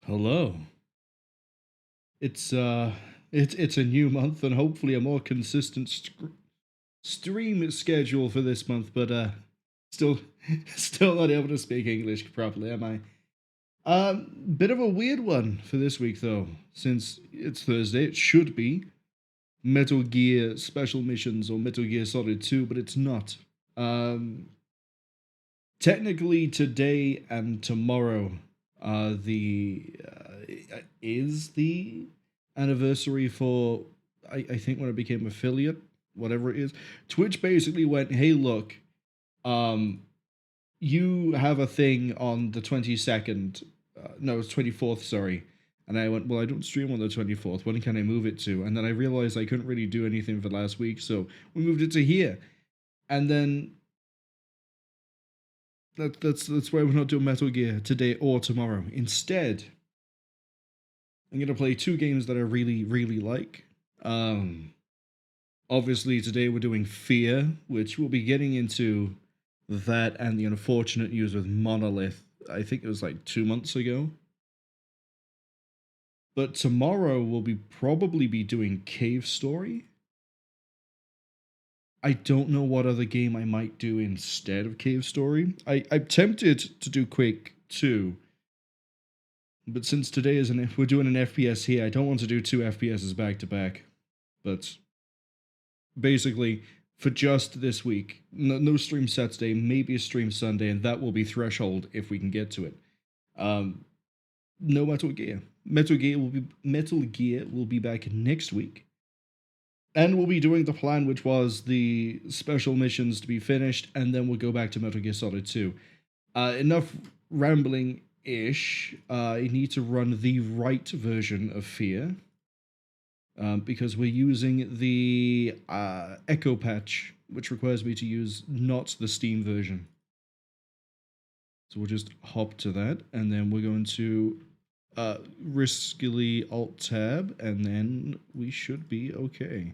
Hello. It's it's a new month and hopefully a more consistent stream schedule for this month, but still still not able to speak English properly, am I? Bit of a weird one for this week though, since it's Thursday. It should be Metal Gear Special Missions or Metal Gear Solid 2, but it's not. Technically today and tomorrow is the anniversary for I think when it became affiliate, whatever it is. Twitch basically went, hey look, you have a thing on the 22nd, no, it's 24th, sorry. And I went, well, I don't stream on the 24th. When can I move it to? And then I realized I couldn't really do anything for last week, so we moved it to here. And then that's why we're not doing Metal Gear today or tomorrow. Instead, I'm gonna play two games that I really like. Obviously today we're doing F.E.A.R, which we'll be getting into that and the unfortunate news with Monolith. I think it was like 2 months ago. But tomorrow we'll probably be doing Cave Story. I don't know what other game I might do instead of Cave Story. I'm tempted to do Quake 2. But since today is we're doing an FPS here, I don't want to do two FPSs back to back. But basically, for just this week, no stream Saturday, maybe a stream Sunday, and that will be threshold if we can get to it. No Metal Gear. Metal Gear will be back next week. And we'll be doing the plan, which was the special missions to be finished, and then we'll go back to Metal Gear Solid 2. Enough rambling-ish. I need to run the right version of F.E.A.R, because we're using the Echo patch, which requires me to use not the Steam version. So we'll just hop to that, and then we're going to riskily Alt-Tab, and then we should be okay.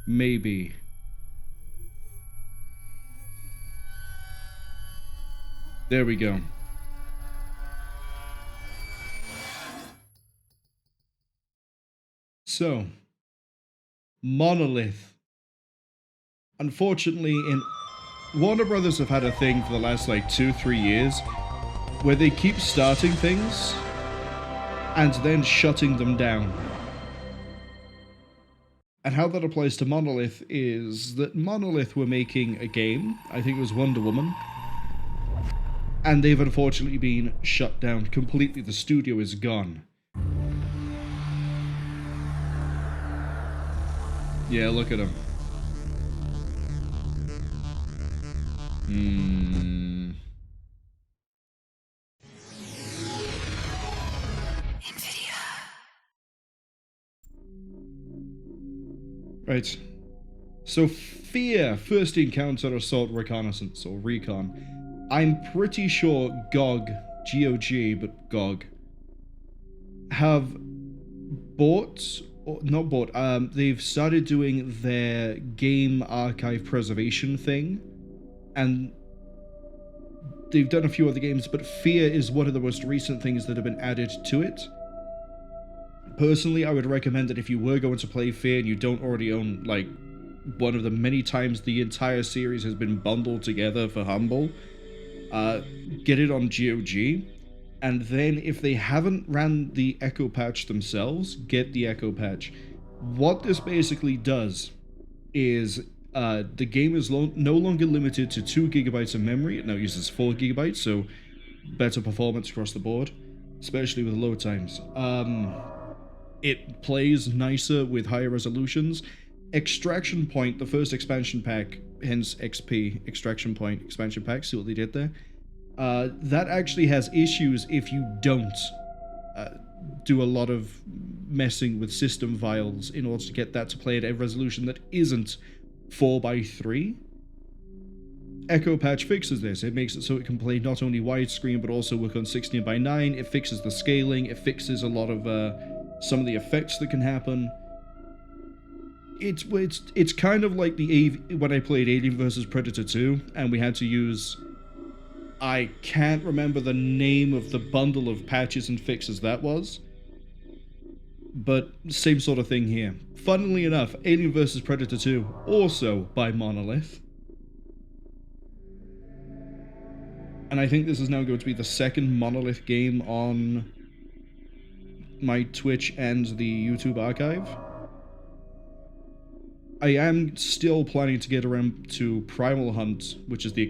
Maybe. There we go. So, Monolith. Unfortunately, Warner Brothers have had a thing for the last like 2-3 years where they keep starting things and then shutting them down. And how that applies to Monolith is that Monolith were making a game, I think it was Wonder Woman, and they've unfortunately been shut down completely. The studio is gone. Yeah, look at them. Right. So F.E.A.R, First Encounter Assault Reconnaissance, or Recon. I'm pretty sure GOG, G-O-G, but GOG, have they've started doing their game archive preservation thing, and they've done a few other games, but F.E.A.R is one of the most recent things that have been added to it. Personally, I would recommend that if you were going to play F.E.A.R and you don't already own, like, one of the many times the entire series has been bundled together for Humble, get it on GOG, and then if they haven't ran the Echo patch themselves, get the Echo patch. What this basically does is the game is no longer limited to 2 GB of memory. It now uses 4 GB, so better performance across the board, especially with load times. It plays nicer with higher resolutions. Extraction Point, the first expansion pack, hence XP, Extraction Point expansion pack, see what they did there? That actually has issues if you don't do a lot of messing with system files in order to get that to play at a resolution that isn't 4:3. Echo patch fixes this. It makes it so it can play not only widescreen but also work on 16:9. It fixes the scaling. It fixes a lot of some of the effects that can happen. It's kind of like when I played Alien vs Predator 2 and we had to use I can't remember the name of the bundle of patches and fixes that was. But same sort of thing here. Funnily enough, Alien vs. Predator 2, also by Monolith. And I think this is now going to be the second Monolith game on my Twitch and the YouTube archive. I am still planning to get around to Primal Hunt, which is the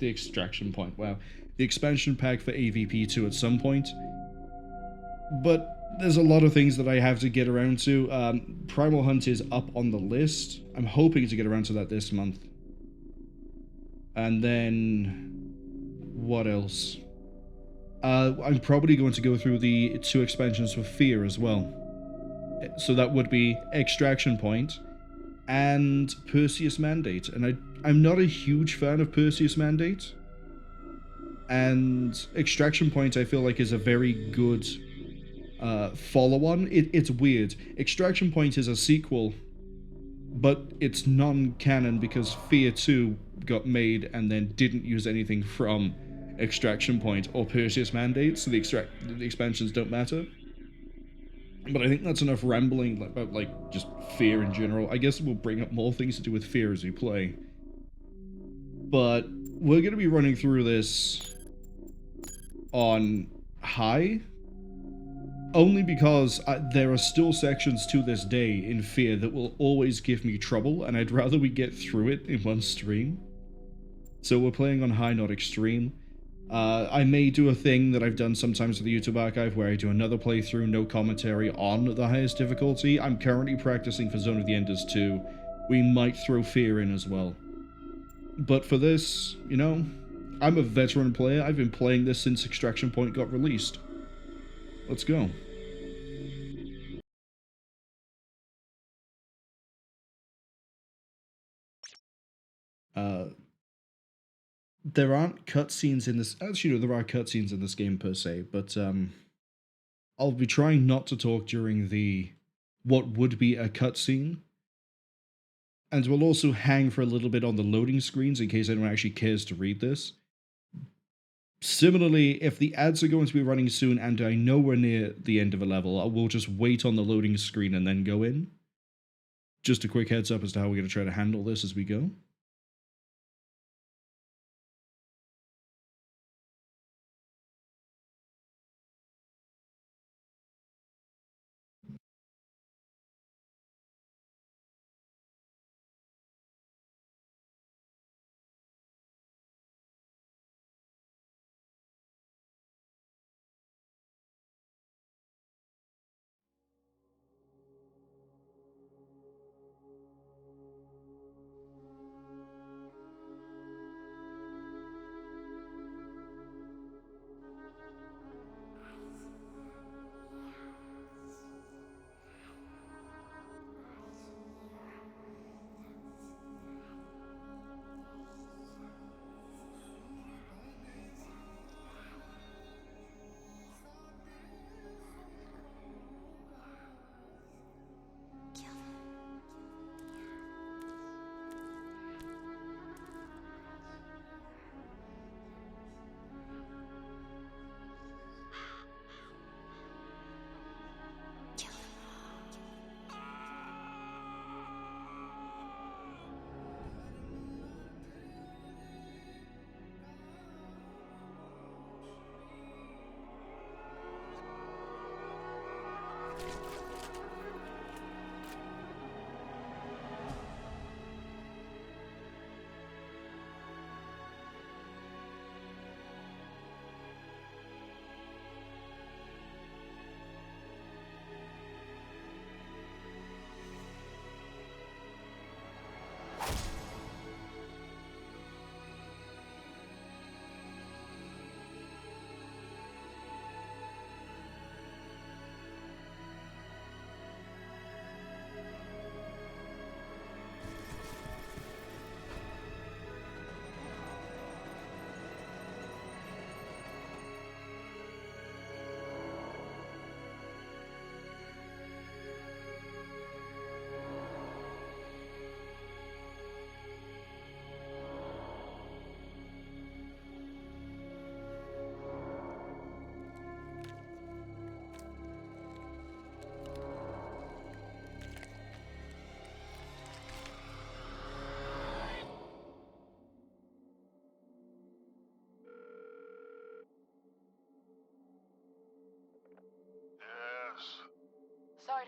extraction point, wow. The expansion pack for AVP2 at some point. But there's a lot of things that I have to get around to. Primal Hunt is up on the list. I'm hoping to get around to that this month. And then... what else? I'm probably going to go through the 2 expansions for F.E.A.R as well. So that would be Extraction Point and Perseus Mandate. And I'm not a huge fan of Perseus Mandate. And Extraction Point I feel like is a very good follow-on. It's weird. Extraction Point is a sequel, but it's non-canon because F.E.A.R 2 got made and then didn't use anything from Extraction Point or Perseus Mandate, so the expansions don't matter. But I think that's enough rambling about, like, just F.E.A.R in general. I guess we'll bring up more things to do with F.E.A.R as we play. But we're going to be running through this on high, only because there are still sections to this day in F.E.A.R that will always give me trouble, and I'd rather we get through it in one stream. So we're playing on high, not extreme. I may do a thing that I've done sometimes with the YouTube archive where I do another playthrough, no commentary on the highest difficulty. I'm currently practicing for Zone of the Enders 2. We might throw F.E.A.R in as well. But for this, you know, I'm a veteran player. I've been playing this since Extraction Point got released. Let's go. There aren't cutscenes in this. Actually, no, there are cutscenes in this game per se, but I'll be trying not to talk during the what would be a cutscene, and we'll also hang for a little bit on the loading screens in case anyone actually cares to read this. Similarly, if the ads are going to be running soon and I know we're near the end of a level, I will just wait on the loading screen and then go in. Just a quick heads up as to how we're going to try to handle this as we go.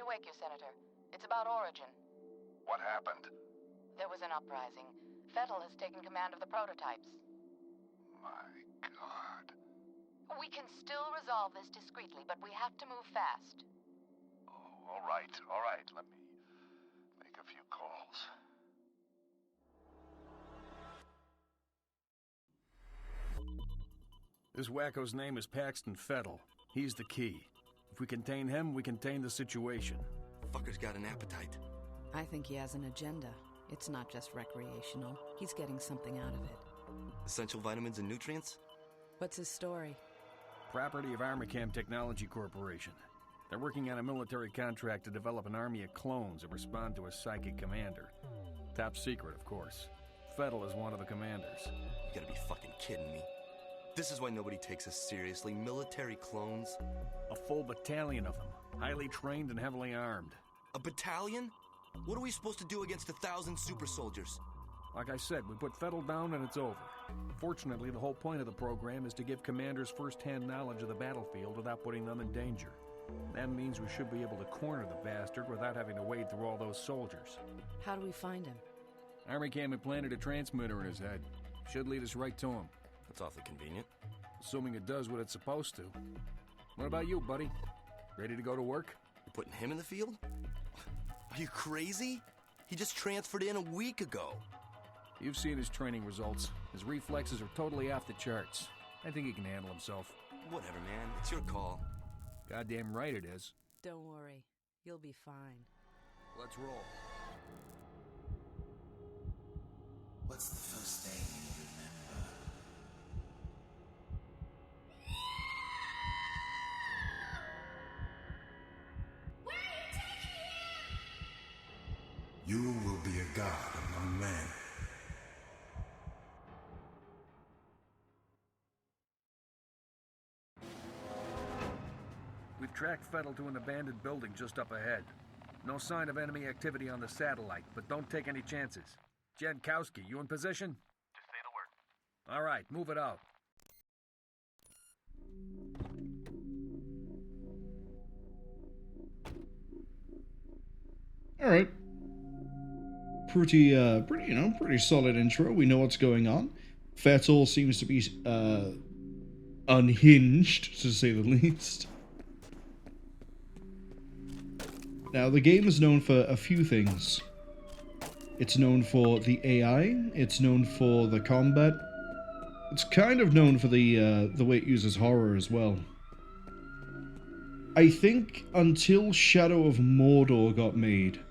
wake you, Senator. It's about Origin. What happened? There was an uprising. F.E.A.R has taken command of the prototypes. My God. We can still resolve this discreetly, but we have to move fast. Oh, all right. Let me make a few calls. This wacko's name is Paxton Fettel. He's the key. If we contain him, we contain the situation. Fucker's got an appetite. I think he has an agenda. It's not just recreational. He's getting something out of it. Essential vitamins and nutrients? What's his story? Property of Armicam Technology Corporation. They're working on a military contract to develop an army of clones that respond to a psychic commander. Top secret, of course. Fettel is one of the commanders. You gotta be fucking kidding me. This is why nobody takes us seriously. Military clones? A full battalion of them. Highly trained and heavily armed. A battalion? What are we supposed to do against 1,000 super soldiers? Like I said, we put Fettel down and it's over. Fortunately, the whole point of the program is to give commanders first-hand knowledge of the battlefield without putting them in danger. That means we should be able to corner the bastard without having to wade through all those soldiers. How do we find him? Armicam implanted a transmitter in his head. Should lead us right to him. That's awfully convenient. Assuming it does what it's supposed to. What about you, buddy? Ready to go to work? You're putting him in the field? Are you crazy? He just transferred in a week ago. You've seen his training results. His reflexes are totally off the charts. I think he can handle himself. Whatever, man. It's your call. Goddamn right it is. Don't worry. You'll be fine. Let's roll. What's the first thing you remember? Where are you taking him? You will be a god among men. We've tracked Fettel to an abandoned building just up ahead. No sign of enemy activity on the satellite, but don't take any chances. Jankowski, you in position? Just say the word. All right, move it out. All right. Pretty solid intro. We know what's going on. Fettel seems to be unhinged, to say the least. Now, the game is known for a few things. It's known for the AI. It's known for the combat. It's kind of known for the way it uses horror as well. I think until Shadow of Mordor got made,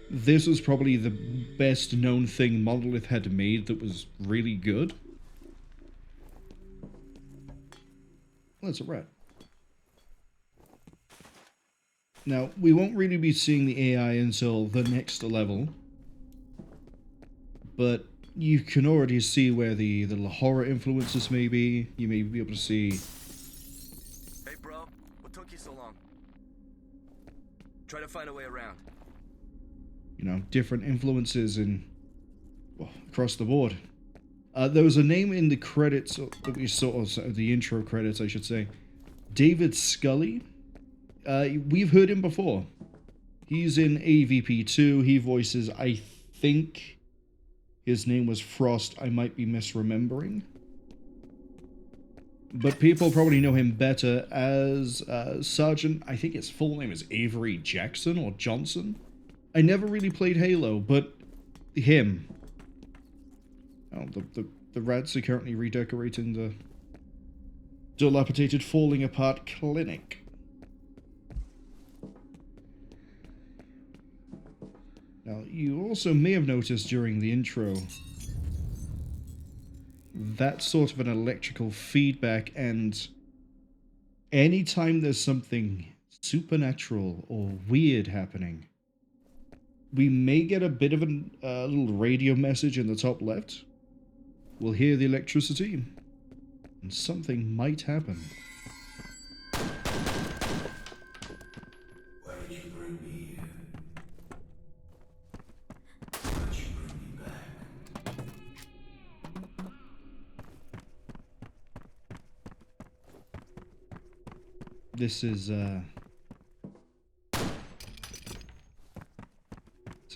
this was probably the best known thing Monolith had made that was really good. Well, that's a rat. Now, we won't really be seeing the AI until the next level, but you can already see where the little horror influences may be. You may be able to see... Hey, bro. What took you so long? Try to find a way around. You know, different influences across the board. There was a name in the credits that we saw, the intro credits, I should say. David Scully. We've heard him before. He's in AVP 2. He voices, I think his name was Frost. I might be misremembering. But people probably know him better as Sergeant, I think his full name is Avery Jackson or Johnson. I never really played Halo, but him. Oh, the rats are currently redecorating the dilapidated, falling apart clinic. Now, you also may have noticed during the intro that sort of an electrical feedback, and anytime there's something supernatural or weird happening, we may get a bit of a little radio message in the top left. We'll hear the electricity, and something might happen. Why did you bring me here? Why did you bring me back? This is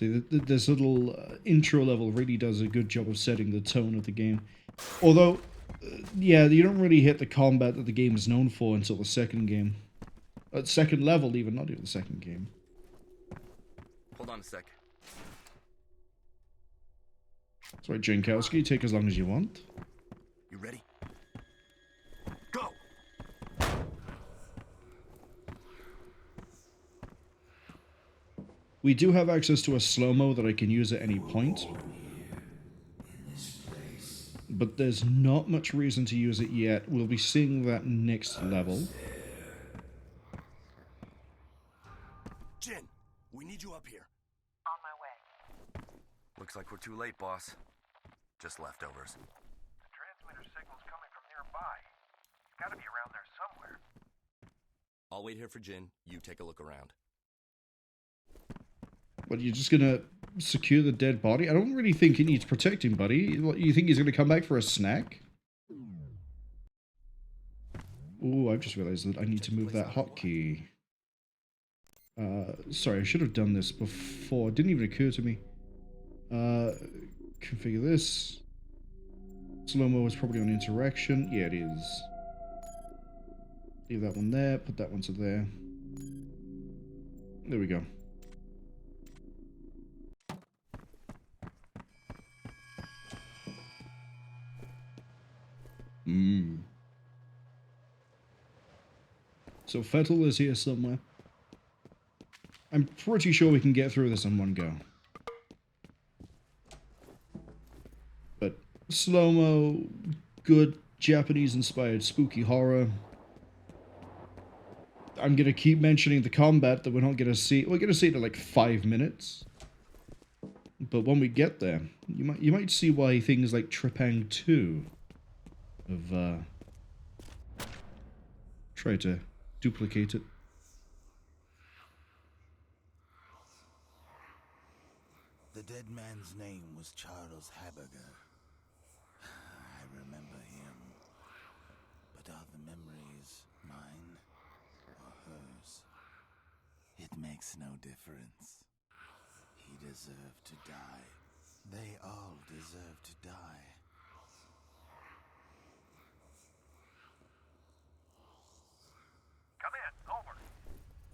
See, this little intro level really does a good job of setting the tone of the game. Although, yeah, you don't really hit the combat that the game is known for until the second game. Second level, even, not even the second game. Hold on a sec. That's right, Jankowski, take as long as you want. You ready? Go! We do have access to a Slo-Mo that I can use at any point. But there's not much reason to use it yet. We'll be seeing that next level. Jin, we need you up here. On my way. Looks like we're too late, boss. Just leftovers. The transmitter signal's coming from nearby. It's gotta be around there somewhere. I'll wait here for Jin. You take a look around. But you're just gonna secure the dead body? I don't really think it needs protecting, buddy. What, you think he's gonna come back for a snack? Ooh, I've just realized that I need to move that hotkey. Sorry, I should have done this before. It didn't even occur to me. Configure this. Slo-Mo is probably on Interaction. Yeah, it is. Leave that one there, put that one to there. There we go. So Fettel is here somewhere. I'm pretty sure we can get through this in one go. But Slo-Mo, good Japanese-inspired spooky horror. I'm gonna keep mentioning the combat that we're not gonna see. We're gonna see it in like 5 minutes. But when we get there, you might see why things like Trepang 2 have tried to duplicate it. The dead man's name was Charles Haberger. I remember him. But are the memories mine or hers? It makes no difference. He deserved to die. They all deserve to die. Come in, over.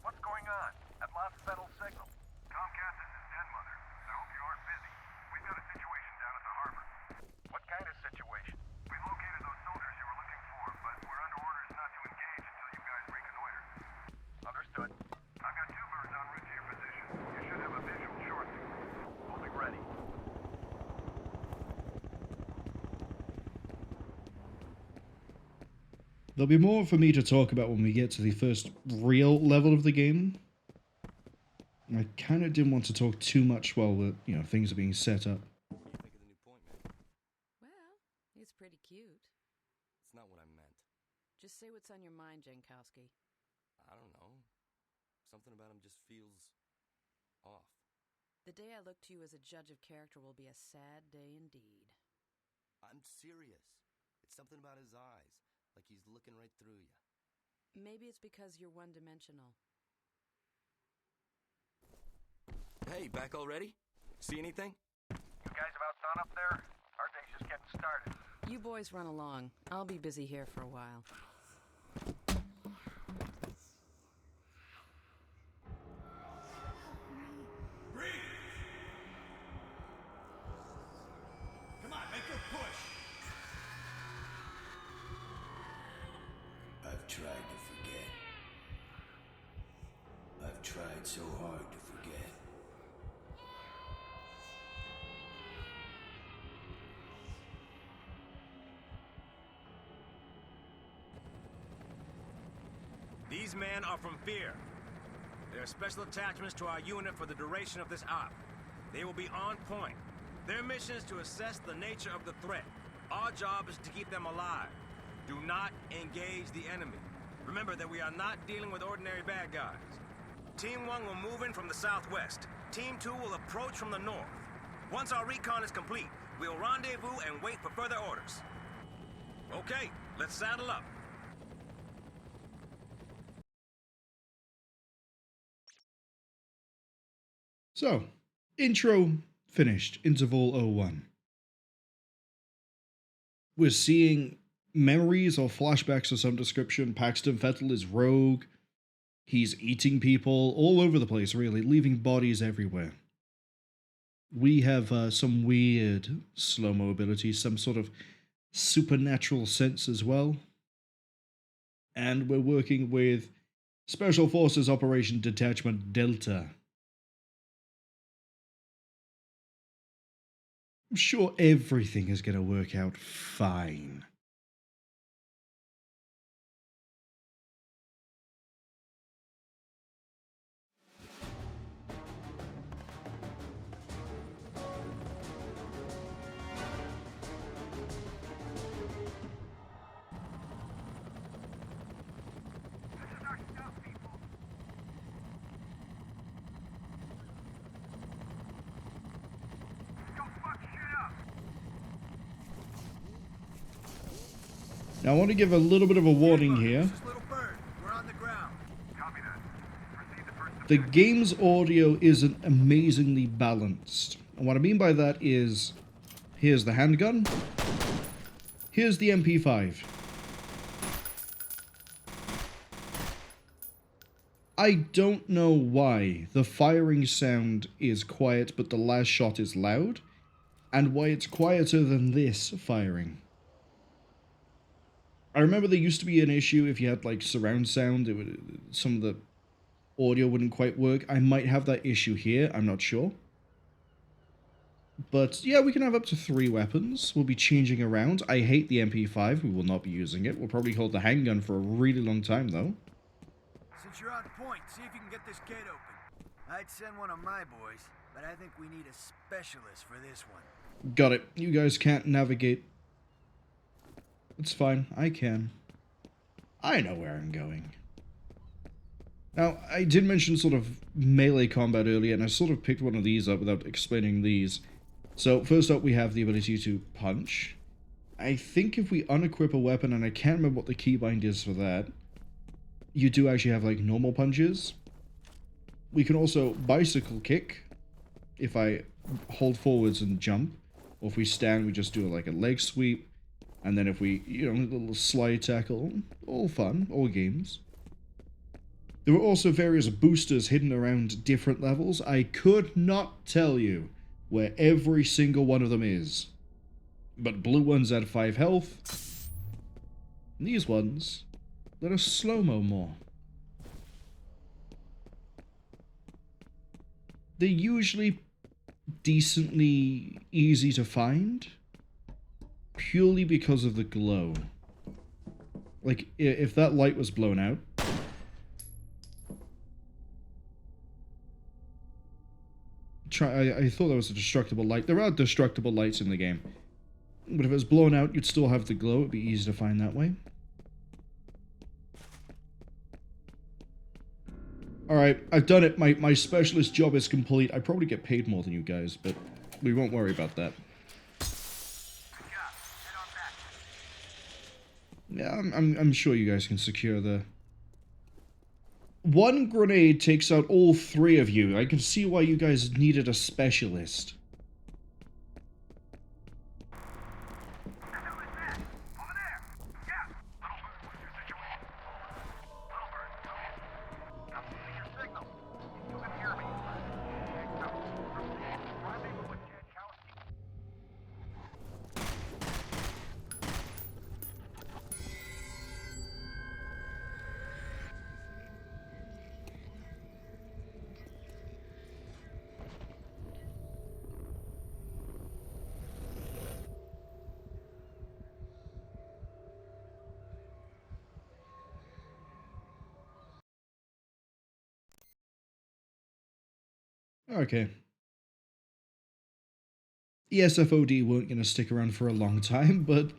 What's going on? I've lost Fettel's signal. Comcast, this is Den Mother. I hope you aren't busy. We've got a situation down at the harbor. What kind of situation? We located those soldiers you were looking for, but we're under orders not to engage until you guys reconnoiter. Understood. I've got 2 birds en route to your position. You should have a visual shortly. Holding ready. There'll be more for me to talk about when we get to the first real level of the game. I kind of didn't want to talk too much while the, things are being set up. What do you think of the new point, man? Well, it's pretty cute. It's not what I meant. Just say what's on your mind, Jankowski. I don't know. Something about him just feels off. The day I look to you as a judge of character will be a sad day indeed. I'm serious. It's something about his eyes. Like he's looking right through you. Maybe it's because you're one-dimensional. Hey, back already? See anything? You guys about done up there? Our day's just getting started. You boys run along. I'll be busy here for a while. Come on, make a push! I've tried to forget. I've tried so hard to forget. These men are from F.E.A.R. They're special attachments to our unit for the duration of this op. They will be on point. Their mission is to assess the nature of the threat. Our job is to keep them alive. Do not engage the enemy. Remember that we are not dealing with ordinary bad guys. Team 1 will move in from the southwest. Team 2 will approach from the north. Once our recon is complete, we'll rendezvous and wait for further orders. Okay, let's saddle up. So, Intro finished. Interval 01. We're seeing memories or flashbacks of some description. Paxton Fettel is rogue. He's eating people all over the place, really, leaving bodies everywhere. We have some weird Slo-Mo abilities, some sort of supernatural sense as well. And we're working with Special Forces Operation Detachment Delta. I'm sure everything is going to work out fine. Now, I want to give a little bit of a warning here. The game's audio isn't amazingly balanced. And what I mean by that is, here's the handgun, here's the MP5. I don't know why the firing sound is quiet but the last shot is loud, and why it's quieter than this firing. I remember there used to be an issue if you had like surround sound, some of the audio wouldn't quite work. I might have that issue here, I'm not sure. But yeah, we can have up to 3 weapons. We'll be changing around. I hate the MP5, we will not be using it. We'll probably hold the handgun for a really long time though. Since you're on point, see if you can get this gate open. I'd send one of my boys, but I think we need a specialist for this one. Got it. You guys can't navigate. It's fine, I can. I know where I'm going. Now, I did mention sort of melee combat earlier, and I sort of picked one of these up without explaining these. So, first up we have the ability to punch. I think if we unequip a weapon, and I can't remember what the keybind is for that, you do actually have like normal punches. We can also bicycle kick, if I hold forwards and jump, or if we stand we just do like a leg sweep. And then if we, a little slide tackle, all fun, all games. There are also various boosters hidden around different levels. I could not tell you where every single one of them is. But blue ones add 5 health. And these ones let us Slo-Mo more. They're usually decently easy to find, purely because of the glow. Like, if that light was blown out, I thought that was a destructible light. There are destructible lights in the game, but if it was blown out, you'd still have the glow. It'd be easy to find that way. Alright, I've done it. My specialist job is complete. I probably get paid more than you guys, but we won't worry about that. Yeah, I'm sure you guys can secure the... One grenade takes out all 3 of you. I can see why you guys needed a specialist. Okay. ESFOD weren't going to stick around for a long time, but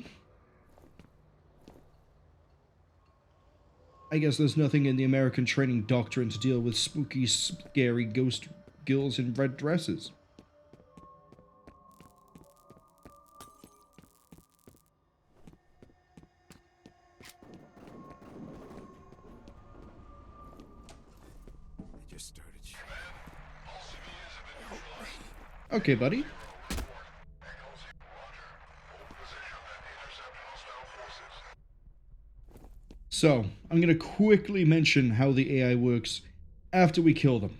I guess there's nothing in the American training doctrine to deal with spooky, scary ghost girls in red dresses. They just started shooting. Okay, buddy. So, I'm going to quickly mention how the AI works after we kill them.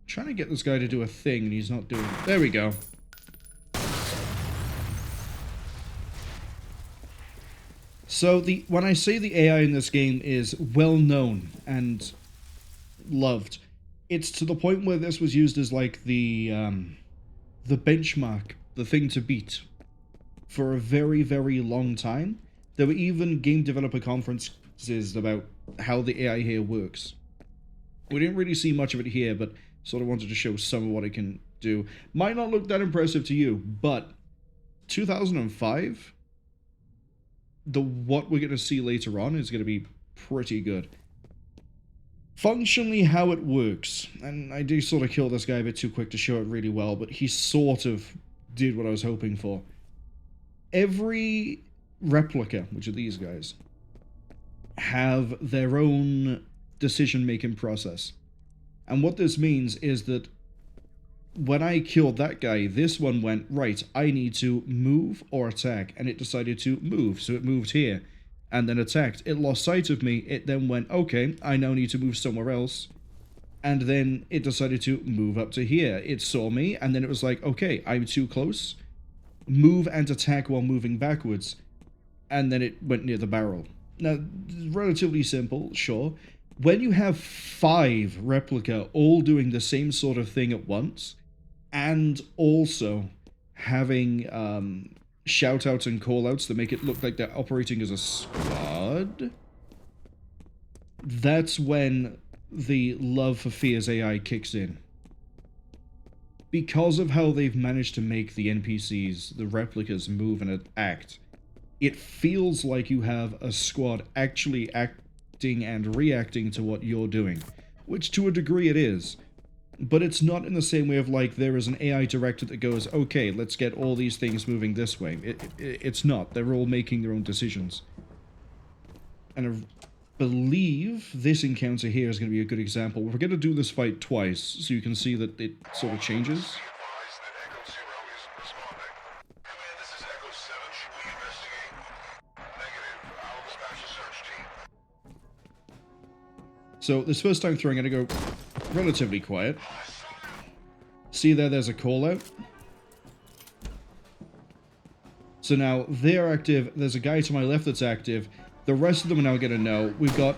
Trying to get this guy to do a thing and he's not doing it. There we go. So when I say the AI in this game is well known and loved, it's to the point where this was used as like the benchmark, the thing to beat for a very, very long time. There were even game developer conferences about how the AI here works. We didn't really see much of it here, but sort of wanted to show some of what it can do. Might not look that impressive to you, but 2005, what we're going to see later on is going to be pretty good. Functionally, how it works, and I do sort of kill this guy a bit too quick to show it really well, but he sort of did what I was hoping for. Every replica, which are these guys, have their own decision-making process. And what this means is that when I killed that guy, this one went, right, I need to move or attack, and it decided to move, so it moved here, and then attacked. It lost sight of me, it then went, okay, I now need to move somewhere else, and then it decided to move up to here. It saw me, and then it was like, okay, I'm too close, move and attack while moving backwards, and then it went near the barrel. Now, relatively simple, sure. When you have 5 replica all doing the same sort of thing at once, and also having shout-outs and call-outs that make it look like they're operating as a squad, that's when the love for F.E.A.R's AI kicks in. Because of how they've managed to make the NPCs, the replicas, move and act, it feels like you have a squad actually acting and reacting to what you're doing, which to a degree it is. But it's not in the same way of like there is an AI director that goes, okay, let's get all these things moving this way. It's not. They're all making their own decisions. And I believe this encounter here is going to be a good example. We're going to do this fight twice, so you can see that it sort of changes. So this first time through, I'm going to go relatively quiet. See there's a call out. So now they're active. There's a guy to my left that's active. The rest of them are now going to know. We've got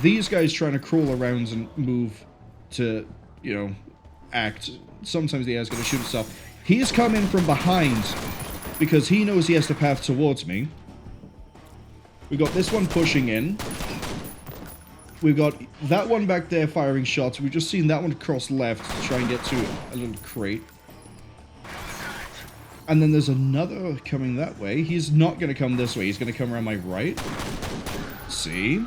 these guys trying to crawl around and move to, you know, act. Sometimes the AI's going to shoot itself. He's come in from behind because he knows he has to path towards me. We've got this one pushing in. We've got that one back there firing shots. We've just seen that one cross left to try and get to a little crate. And then there's another coming that way. He's not going to come this way. He's going to come around my right. See?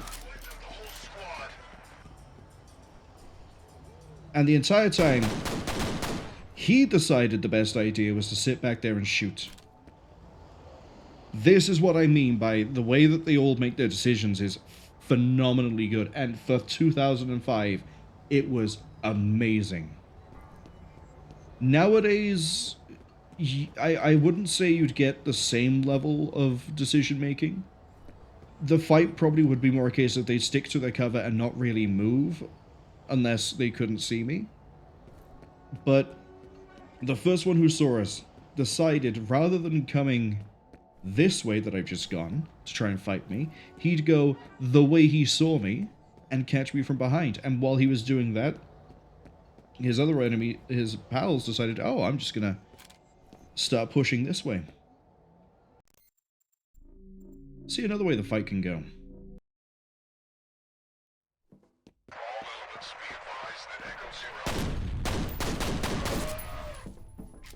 And the entire time, he decided the best idea was to sit back there and shoot. This is what I mean by the way that they all make their decisions is phenomenally good, and for 2005 it was amazing. Nowadays I wouldn't say you'd get the same level of decision making. The fight probably would be more a case of they'd stick to their cover and not really move unless they couldn't see me. But the first one who saw us decided rather than coming this way that I've just gone to try and fight me, he'd go the way he saw me and catch me from behind. And while he was doing that, his other enemy, his pals, decided, oh, I'm just gonna start pushing this way. See another way the fight can go.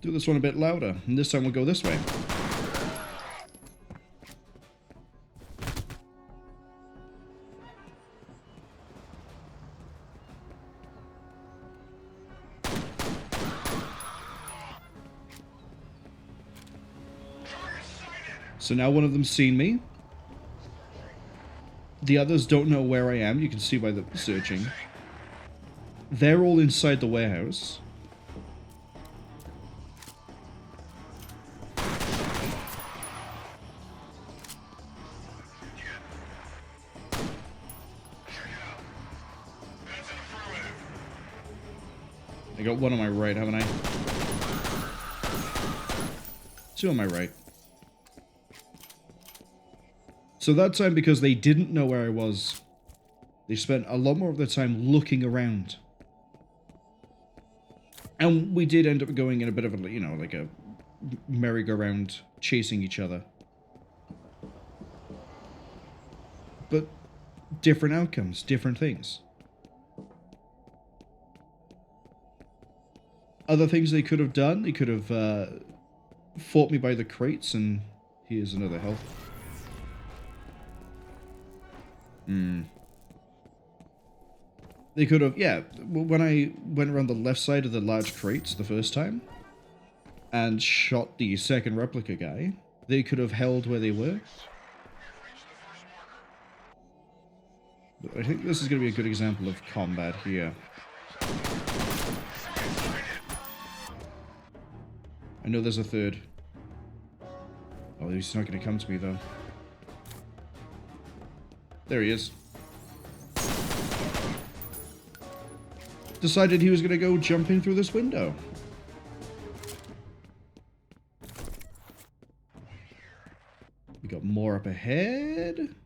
Do this one a bit louder, and this time we'll go this way. So now one of them's seen me. The others don't know where I am. You can see by the searching. They're all inside the warehouse. I got one on my right, haven't I? Two on my right. So that time, because they didn't know where I was, they spent a lot more of their time looking around. And we did end up going in a bit of a, you know, like a merry-go-round, chasing each other. But different outcomes, different things. Other things they could have done, they could have fought me by the crates, and here's another health. They could have, yeah, when I went around the left side of the large crates the first time and shot the second replica guy, they could have held where they were. But I think this is going to be a good example of combat here. I know there's a third. Oh, he's not going to come to me, though. There he is. Decided he was going to go jumping through this window. We got more up ahead.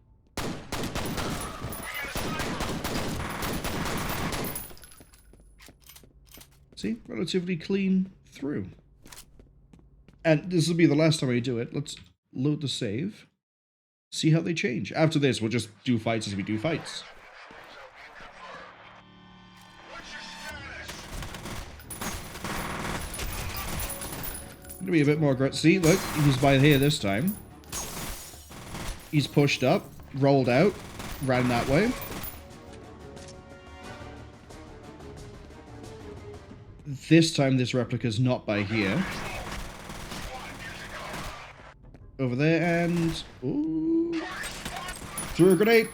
See? Relatively clean through. And this will be the last time I do it. Let's load the save. See how they change. After this, we'll just do fights as we do fights. Gonna be a bit more aggressive. See, look, he's by here this time. He's pushed up, rolled out, ran that way. This time, this replica's not by here. Over there, and... Ooh. Threw a grenade.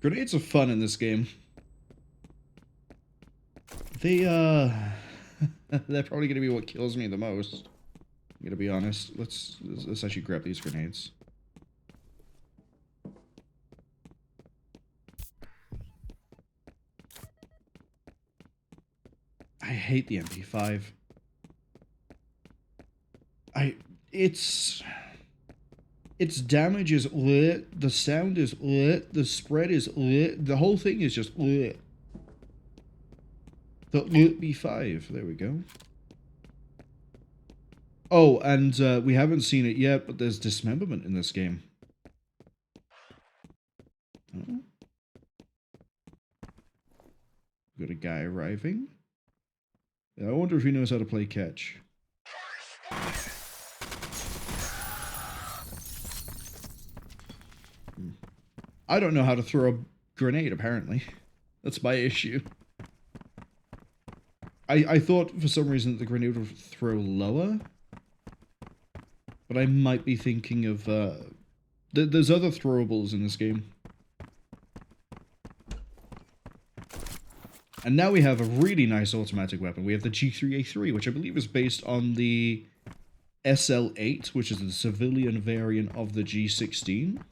Grenades are fun in this game. They, they're probably going to be what kills me the most. I'm going to be honest. Let's actually grab these grenades. I hate the MP5. Its damage is lit, the sound is lit, the spread is lit, the whole thing is just lit. The lit B5, there we go. Oh, and we haven't seen it yet, but there's dismemberment in this game. Oh. Got a guy arriving. I wonder if he knows how to play catch. I don't know how to throw a grenade, apparently. That's my issue. I thought for some reason that the grenade would throw lower. But I might be thinking of... there's other throwables in this game. And now we have a really nice automatic weapon. We have the G3A3, which I believe is based on the SL8, which is the civilian variant of the G16.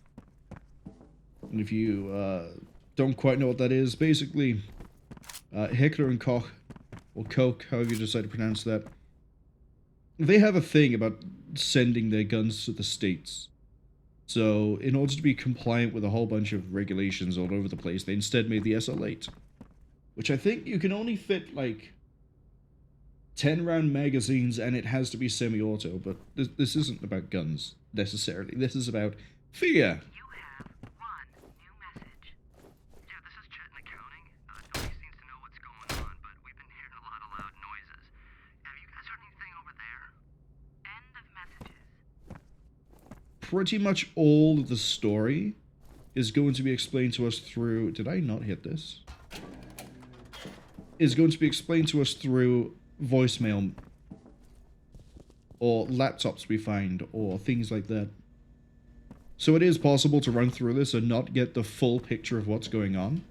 And if you don't quite know what that is, basically, Hitler and Koch, or Koch, however you decide to pronounce that, they have a thing about sending their guns to the States. So, in order to be compliant with a whole bunch of regulations all over the place, they instead made the SL8. Which I think you can only fit, like, 10-round magazines, and it has to be semi-auto, but this isn't about guns, necessarily. This is about fear. Pretty much all of the story is going to be explained to us through... Did I not hit this? Is going to be explained to us through voicemail or laptops we find, or things like that. So it is possible to run through this and not get the full picture of what's going on.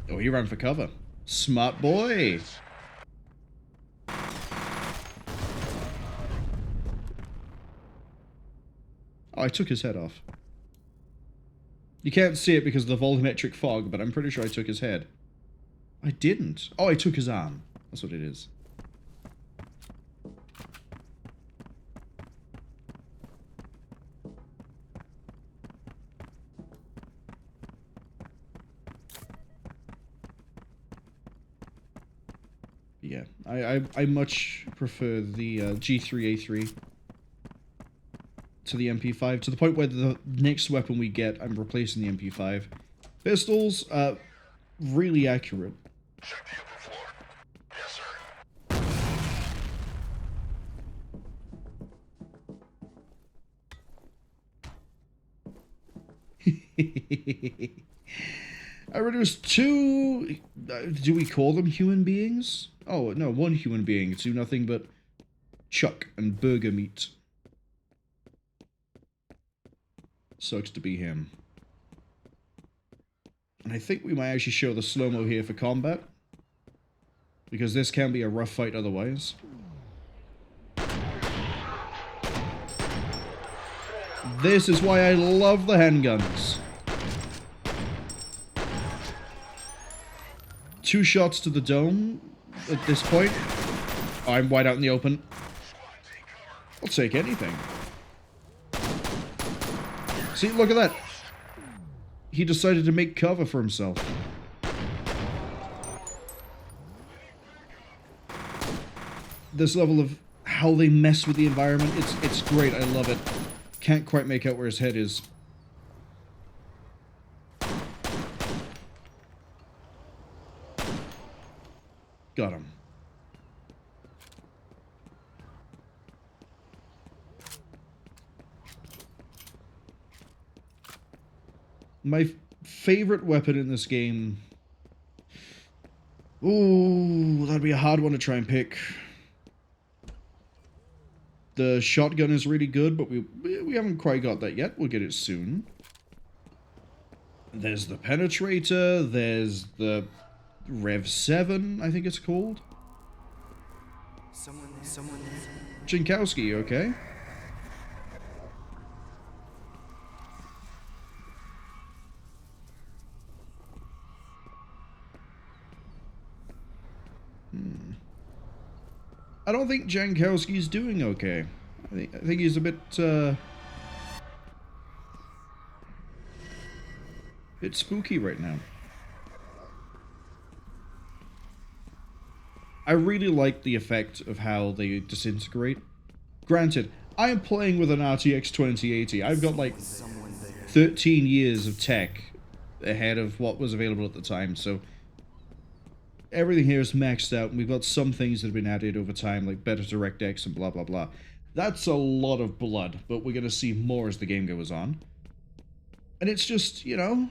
Oh, he ran for cover. Smart boy! Oh, I took his head off. You can't see it because of the volumetric fog, but I'm pretty sure I took his head. I didn't. Oh, I took his arm. That's what it is. Yeah, I much prefer the G3A3 to the MP5, to the point where the next weapon we get, I'm replacing the MP5. Pistols, really accurate. Check the upper floor. Yes, sir. I reduced 2... do we call them human beings? Oh, no, 1 human being to nothing but chuck and burger meat. Sucks to be him. And I think we might actually show the Slo-Mo here for combat, because this can be a rough fight otherwise. This is why I love the handguns. 2 shots to the dome at this point. Oh, I'm wide out in the open. I'll take anything. See, look at that. He decided to make cover for himself. This level of how they mess with the environment, it's great. I love it. Can't quite make out where his head is. Got him. My favorite weapon in this game... Ooh, that'd be a hard one to try and pick. The shotgun is really good, but we haven't quite got that yet. We'll get it soon. There's the Penetrator, there's the Rev 7, I think it's called. Someone there. Jankowski, okay. I don't think Jankowski's doing okay. I think he's a bit spooky right now. I really like the effect of how they disintegrate. Granted, I am playing with an RTX 2080. I've got like 13 years of tech ahead of what was available at the time, so everything here is maxed out, and we've got some things that have been added over time, like better DirectX and blah blah blah. That's a lot of blood, but we're going to see more as the game goes on. And it's just, you know...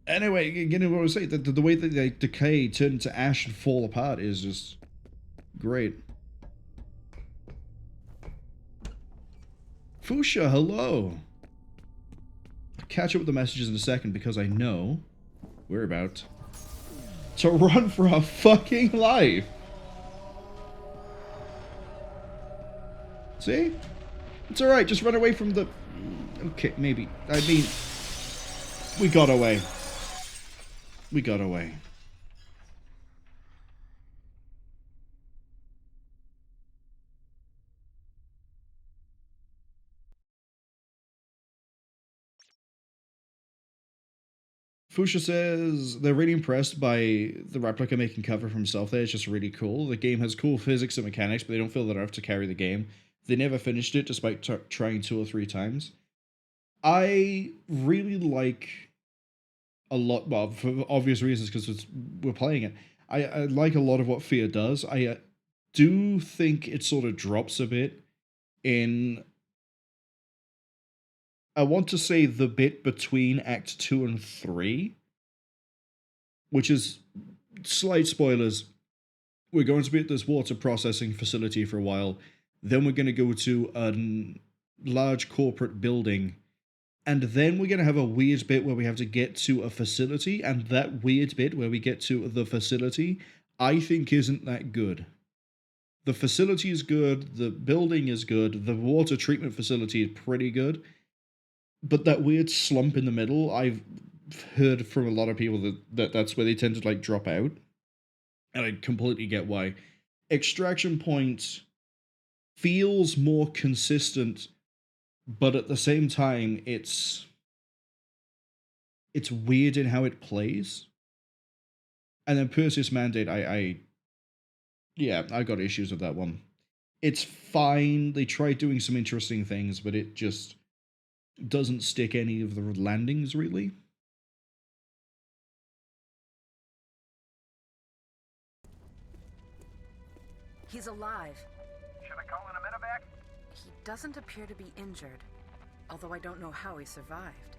Anyway, again, what I was saying, the way that they decay, turn to ash, and fall apart is just great. Fuchsia, hello! I'll catch up with the messages in a second, because I know we're about to run for our fucking life. See? It's alright, just run away from the... Okay, maybe. I mean... We got away. We got away. Fuchsia says they're really impressed by the replica making cover for himself there. It's just really cool. The game has cool physics and mechanics, but they don't feel they're enough to carry the game. They never finished it despite trying 2 or 3 times. I really like a lot, well, for obvious reasons, because we're playing it. I like a lot of what F.E.A.R does. I do think it sort of drops a bit in I want to say the bit between Act 2 and 3, which is slight spoilers. We're going to be at this water processing facility for a while. Then we're going to go to a large corporate building. And then we're going to have a weird bit where we have to get to a facility. And that weird bit where we get to the facility, I think isn't that good. The facility is good. The building is good. The water treatment facility is pretty good. But that weird slump in the middle, I've heard from a lot of people that's where they tend to like drop out. And I completely get why. Extraction Point feels more consistent, but at the same time, it's weird in how it plays. And then Perseus Mandate, I got issues with that one. It's fine. They tried doing some interesting things, but it just doesn't stick any of the landings, really. He's alive. Should I call in a medevac? He doesn't appear to be injured, although I don't know how he survived.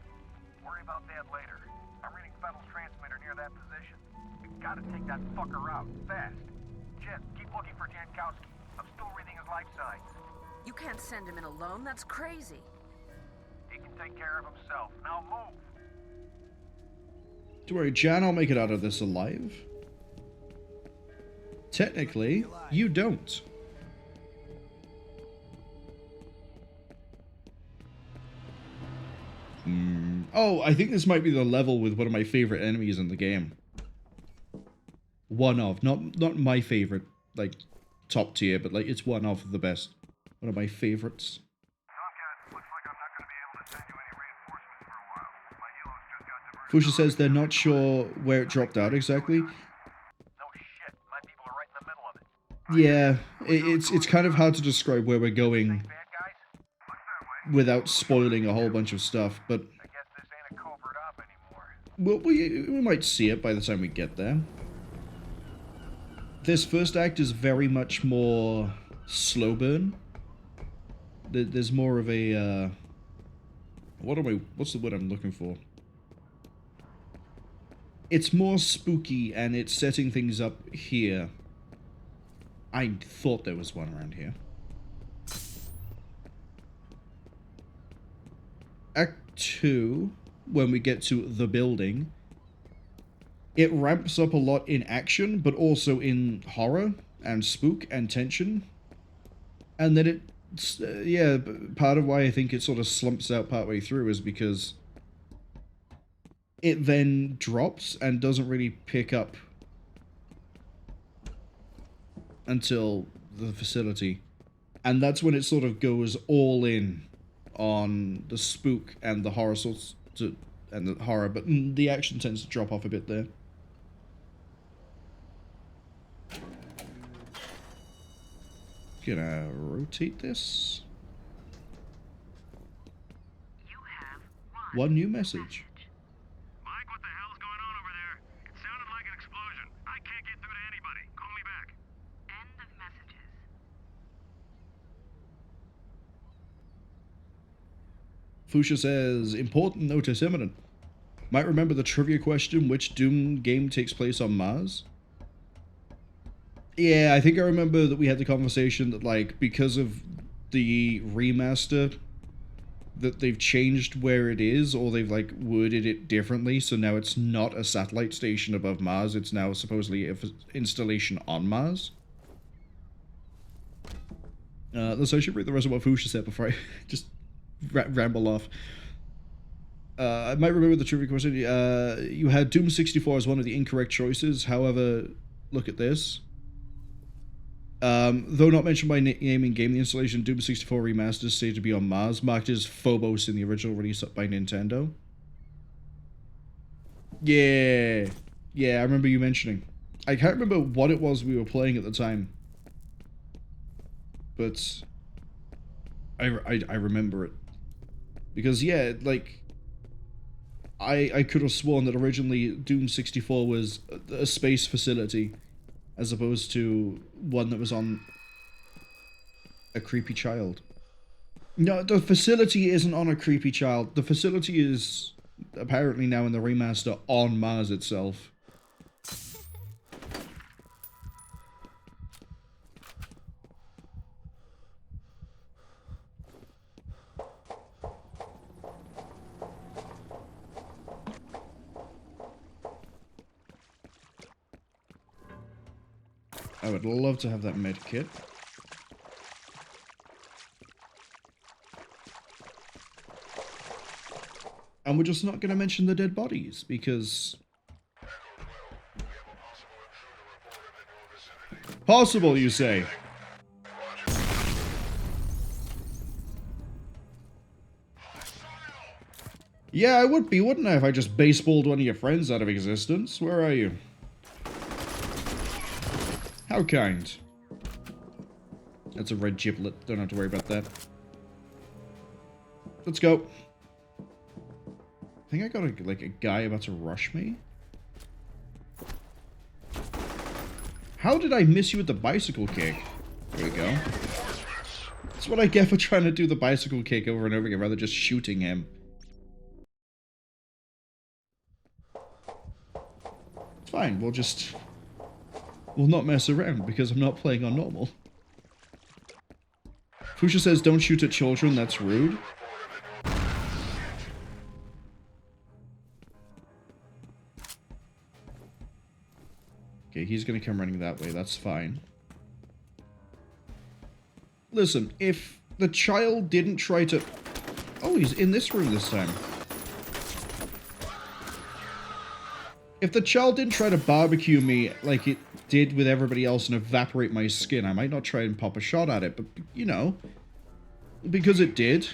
Worry about that later. I'm reading Fettel's transmitter near that position. We gotta take that fucker out, fast. Jen, keep looking for Jankowski. I'm still reading his life signs. You can't send him in alone, that's crazy. He can take care of himself. Now move. Don't worry, Jan, I'll make it out of this alive. Technically, you don't. Oh, I think this might be the level with one of my favorite enemies in the game. One of, not my favorite, like, top tier, but like it's one of the best. One of my favorites. Tomcat, looks like I'm not gonna be able to send you any reinforcements for a while. My helos just got diverted. Fusha says they're not sure where it dropped out exactly. No shit, my people are right in the middle of it. Yeah, it's kind of hard to describe where we're going Bad guys? Looks that way. without spoiling a whole bunch of stuff, but I guess this ain't a covert op anymore. we might see it by the time we get there. This first act is very much more slow burn. There's more of a what's the word I'm looking for? It's more spooky and it's setting things up here. I thought there was one around here. Act 2, when we get to the building, it ramps up a lot in action, but also in horror and spook and tension. And then part of why I think it sort of slumps out partway through is because it then drops and doesn't really pick up until the facility. And that's when it sort of goes all in on the spook and the horror but the action tends to drop off a bit there. Gonna rotate this. You have One new message. Mike, what the hell's going on over there? It sounded like an explosion. I can't get through to anybody. Call me back. end of messages. Fusha says, important notice imminent. Might remember the trivia question, which Doom game takes place on Mars? Yeah, I think I remember that we had the conversation that, like, because of the remaster, that they've changed where it is, or they've, like, worded it differently, so now it's not a satellite station above Mars, it's now supposedly an installation on Mars. So I should read the rest of what Fusha said before I just ramble off. I might remember the trivia question. You had Doom 64 as one of the incorrect choices, however, look at this. Though not mentioned by name in game, the installation Doom 64 Remastered is stated to be on Mars, marked as Phobos in the original release by Nintendo. Yeah, I remember you mentioning. I can't remember what it was we were playing at the time, but I remember it. Because, yeah, like, I could have sworn that originally Doom 64 was a space facility, as opposed to one that was on a creepy child. No, the facility isn't on a creepy child. The facility is apparently now in the remaster on Mars itself. I would love to have that med kit. And we're just not going to mention the dead bodies, because... Possible, you say? Yeah, I would be, wouldn't I, if I just baseballed one of your friends out of existence? Where are you? How kind. That's a red giblet. Don't have to worry about that. Let's go. I think I got a guy about to rush me. How did I miss you with the bicycle kick? There we go. That's what I get for trying to do the bicycle kick over and over again, rather than just shooting him. It's fine, we'll not mess around, because I'm not playing on normal. Fusha says, don't shoot at children, that's rude. Okay, he's gonna come running that way, that's fine. Listen, if the child didn't try to... Oh, he's in this room this time. If the child didn't try to barbecue me like it did with everybody else and evaporate my skin, I might not try and pop a shot at it, but, you know, because it did.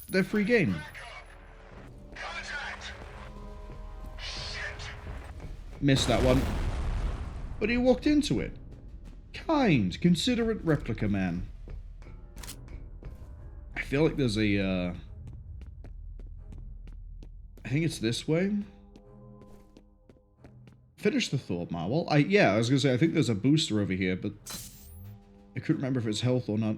They're free game. Missed that one. But he walked into it. Kind, considerate replica man. I feel like there's a, I think it's this way. Finish the thought, Marwol. Yeah, I was gonna say, I think there's a booster over here, but I couldn't remember if it's health or not.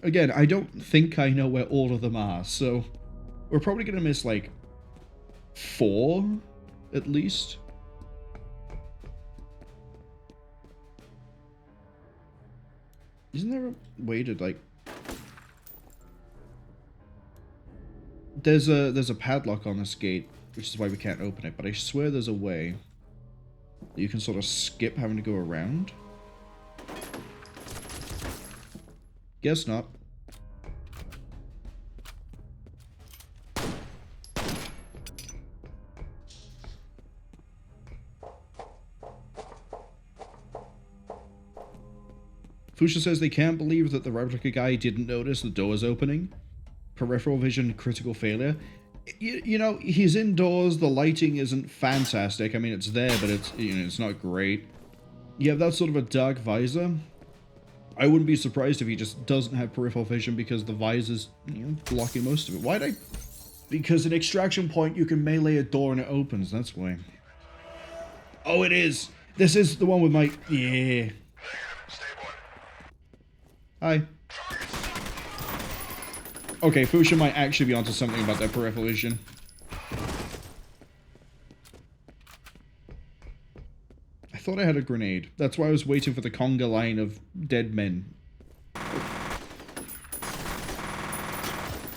Again, I don't think I know where all of them are, so we're probably gonna miss, like, 4, at least. Isn't there a way to, like... There's a padlock on this gate, which is why we can't open it, but I swear there's a way that you can sort of skip having to go around. Guess not. Fusha says they can't believe that the replica guy didn't notice the doors opening. Peripheral vision critical failure. You know, he's indoors, the lighting isn't fantastic. I mean, it's there, but it's, you know, it's not great. You have that sort of a dark visor. I wouldn't be surprised if he just doesn't have peripheral vision because the visor's, you know, blocking most of it. Why'd I... Because an extraction point, you can melee a door and it opens, that's why. Oh, it is! This is the one with my... Yeah. Hi. Okay, Fusha might actually be onto something about their peripheral vision. I thought I had a grenade. That's why I was waiting for the conga line of dead men.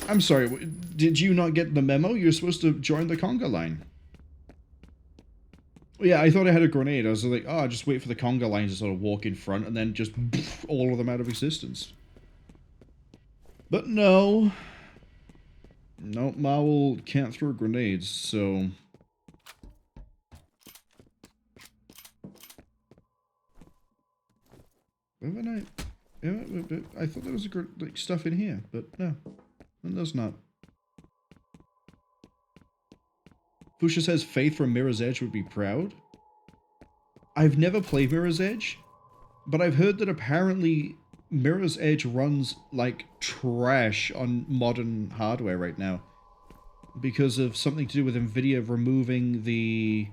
I'm sorry, did you not get the memo? You're supposed to join the conga line. Yeah, I thought I had a grenade. I was like, oh, I'll just wait for the conga line to sort of walk in front and then just all of them out of existence. But no. No, Marwol can't throw grenades, so... I thought there was like stuff in here, but no. And there's not. Fusha says Faith from Mirror's Edge would be proud. I've never played Mirror's Edge, but I've heard that apparently Mirror's Edge runs like trash on modern hardware right now because of something to do with Nvidia removing the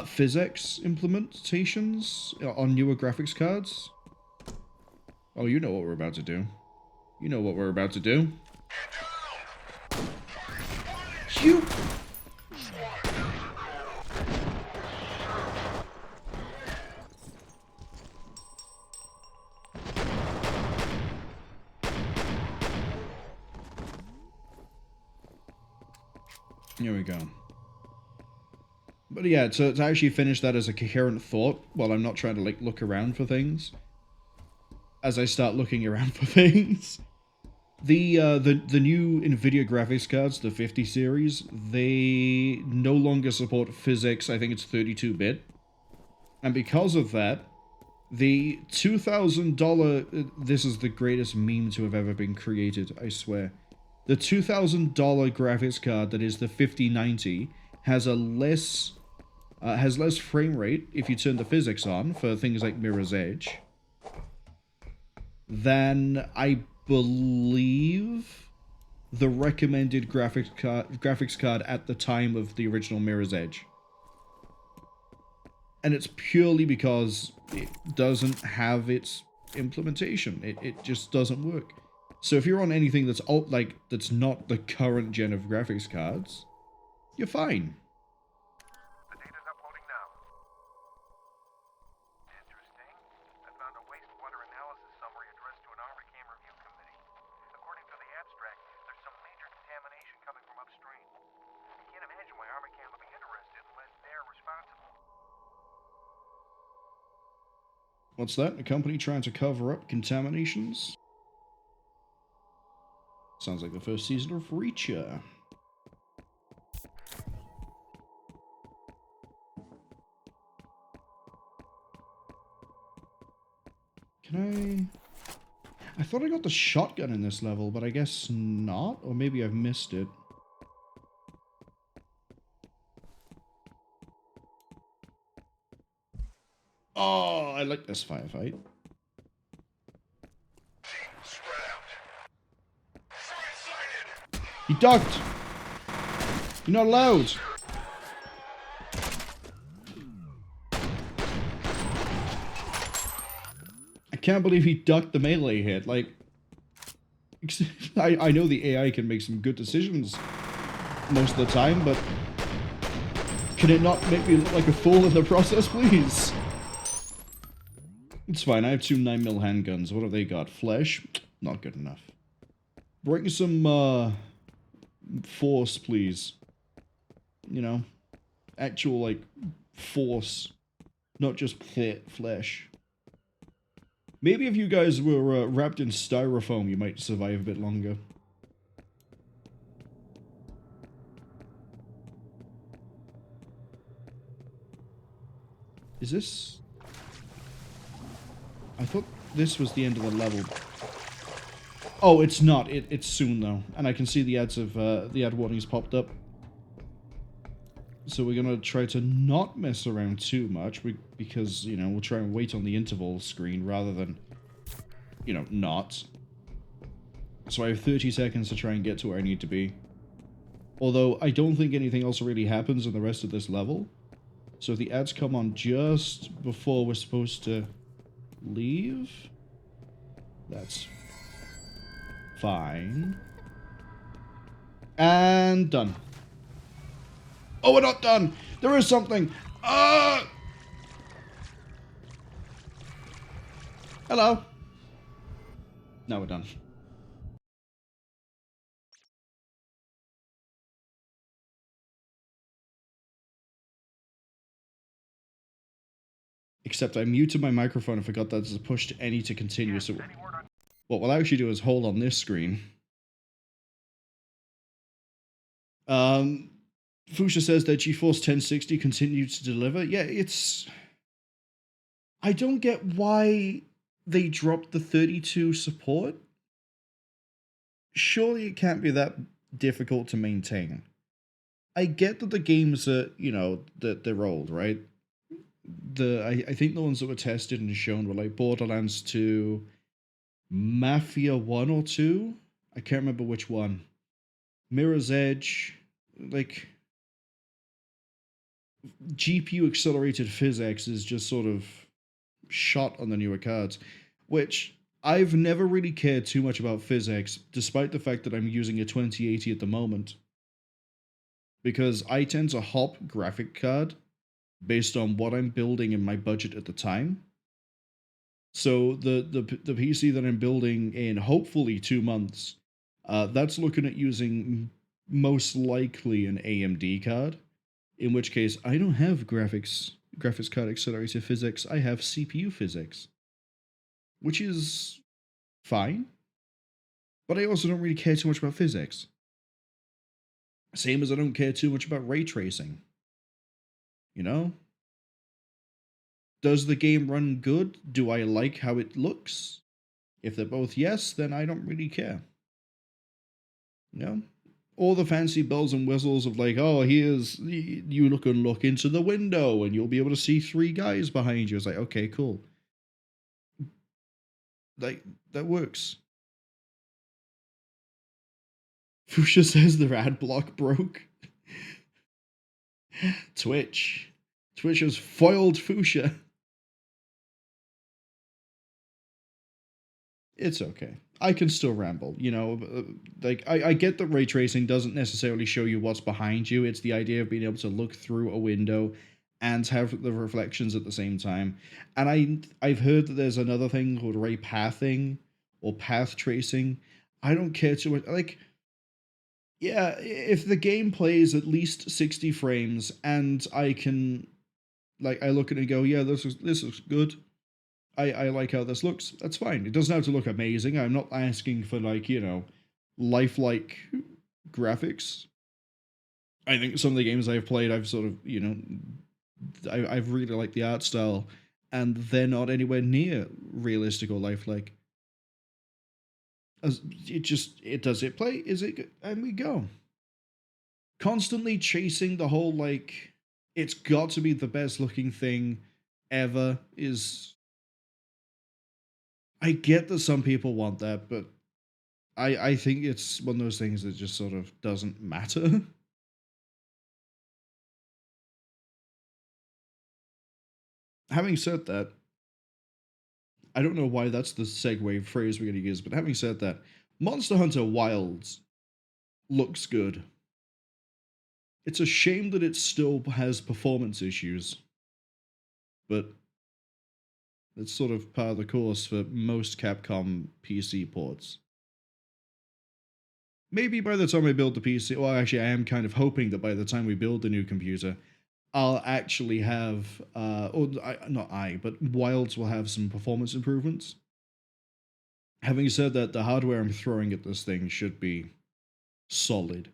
Physics implementations on newer graphics cards. Oh, you know what we're about to do. You know what we're about to do. You... Here we go. But yeah, to actually finish that as a coherent thought, while I'm not trying to, like, look around for things, as I start looking around for things, the new NVIDIA graphics cards, the 50 series, they no longer support physics, I think it's 32-bit, and because of that, the $2,000, this is the greatest meme to have ever been created, I swear. The $2,000 graphics card that is the 5090 has a less frame rate if you turn the physics on for things like Mirror's Edge than I believe the recommended graphics card at the time of the original Mirror's Edge. And it's purely because it doesn't have its implementation. It just doesn't work. So if you're on anything that's that's not the current gen of graphics cards, you're fine. The data's uploading now. Interesting. I found a wastewater analysis summary addressed to an ArmorCam review committee. According to the abstract, there's some major contamination coming from upstream. I can't imagine why ArmorCam would be interested unless they're responsible. What's that? A company trying to cover up contaminations? Sounds like the first season of Reacher. Can I thought I got the shotgun in this level, but I guess not. Or maybe I've missed it. Oh, I like this firefight. He ducked! You're not allowed! I can't believe he ducked the melee hit. Like, I know the AI can make some good decisions most of the time, but can it not make me look like a fool in the process, please? It's fine, I have two 9mm handguns. What have they got? Flesh? Not good enough. Bring some, force, please. You know? Actual, like, force. Not just flesh. Maybe if you guys were wrapped in styrofoam, you might survive a bit longer. Is this... I thought this was the end of the level. Oh, it's not. It's soon, though. And I can see the ads of, the ad warnings popped up. So we're gonna try to not mess around too much, because, you know, we'll try and wait on the interval screen rather than, you know, not. So I have 30 seconds to try and get to where I need to be. Although, I don't think anything else really happens in the rest of this level. So if the ads come on just before we're supposed to leave, that's fine. And done. Oh, we're not done! There is something! Hello! Now we're done. Except I muted my microphone and forgot that there's a push to any to continue, so what we'll actually do is hold on this screen. Fusha says that GeForce 1060 continued to deliver. Yeah, it's... I don't get why they dropped the 32 support. Surely it can't be that difficult to maintain. I get that the games are, you know, that they're old, right? I think the ones that were tested and shown were like Borderlands 2, Mafia 1 or 2? I can't remember which one. Mirror's Edge, like... GPU accelerated physics is just sort of shot on the newer cards, which I've never really cared too much about physics, despite the fact that I'm using a 2080 at the moment. Because I tend to hop graphic card based on what I'm building in my budget at the time. So the PC that I'm building in hopefully 2 months, that's looking at using most likely an AMD card, in which case I don't have graphics card accelerated physics, I have CPU physics, which is fine, but I also don't really care too much about physics. Same as I don't care too much about ray tracing. You know? Does the game run good? Do I like how it looks? If they're both yes, then I don't really care. You know? All the fancy bells and whistles of like, oh, here's, you can look into the window and you'll be able to see 3 guys behind you. It's like, okay, cool. Like, that works. Fuchsia says their ad block broke. Twitch has foiled Fuchsia. It's okay. I can still ramble, you know, like, I get that ray tracing doesn't necessarily show you what's behind you. It's the idea of being able to look through a window and have the reflections at the same time. And I've heard that there's another thing called ray pathing or path tracing. I don't care too much. Like, yeah, if the game plays at least 60 frames and I can, like, I look at it and go, yeah, this looks good. I like how this looks. That's fine. It doesn't have to look amazing. I'm not asking for, like, you know, lifelike graphics. I think some of the games I've played, I've sort of, you know, I've really liked the art style, and they're not anywhere near realistic or lifelike. Does it play? Is it good? And we go. Constantly chasing the whole, like, it's got to be the best looking thing ever is... I get that some people want that, but I think it's one of those things that just sort of doesn't matter. Having said that, I don't know why that's the segue phrase we're going to use, but having said that, Monster Hunter Wilds looks good. It's a shame that it still has performance issues, but it's sort of par the course for most Capcom PC ports. Maybe by the time I build the PC, well, actually, I am kind of hoping that by the time we build the new computer, I'll actually have, but Wilds will have some performance improvements. Having said that, the hardware I'm throwing at this thing should be solid.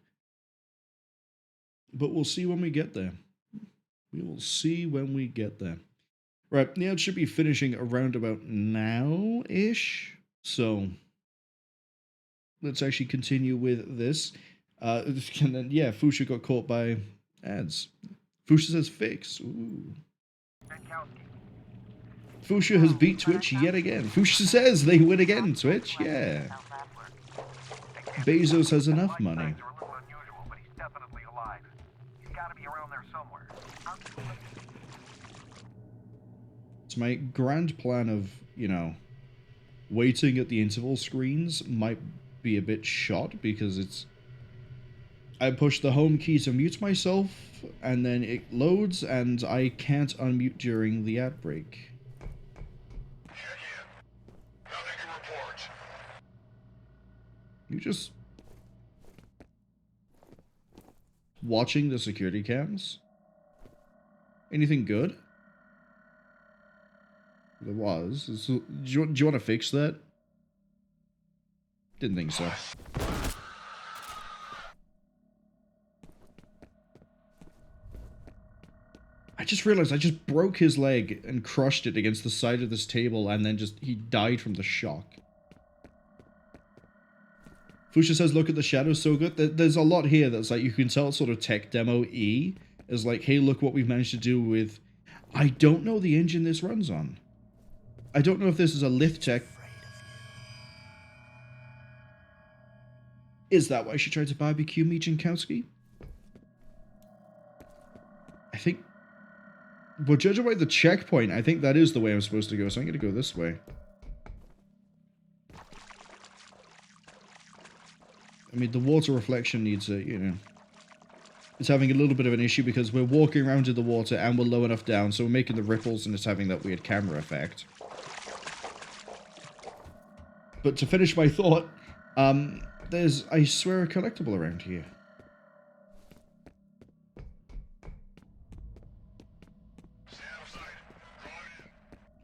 But we'll see when we get there. We will see when we get there. Right, yeah, it should be finishing around about now-ish. So, let's actually continue with this. And then, yeah, Fuchsia got caught by ads. Fuchsia says fix. Ooh. Fuchsia has beat Twitch yet again. Fuchsia says they win again, Twitch. Yeah. Bezos has enough money. It's my grand plan of, you know, waiting at the interval screens might be a bit shot because it's... I push the home key to mute myself, and then it loads, and I can't unmute during the ad break. You just... watching the security cams? Anything good? There was. Do you want to fix that? Didn't think so. I just realized I just broke his leg and crushed it against the side of this table, and then he died from the shock. Fuchsia says, look at the shadows, so good. There's a lot here that's like, you can tell it's sort of tech demo E is like, hey, look what we've managed to do with... I don't know the engine this runs on. I don't know if this is a lift tech. Is that why she tried to barbecue me, Jankowski? I think But judging by the checkpoint, I think that is the way I'm supposed to go, so I'm going to go this way. I mean, the water reflection needs a, you know... It's having a little bit of an issue because we're walking around in the water and we're low enough down, so we're making the ripples and it's having that weird camera effect. But to finish my thought, there's, I swear, a collectible around here.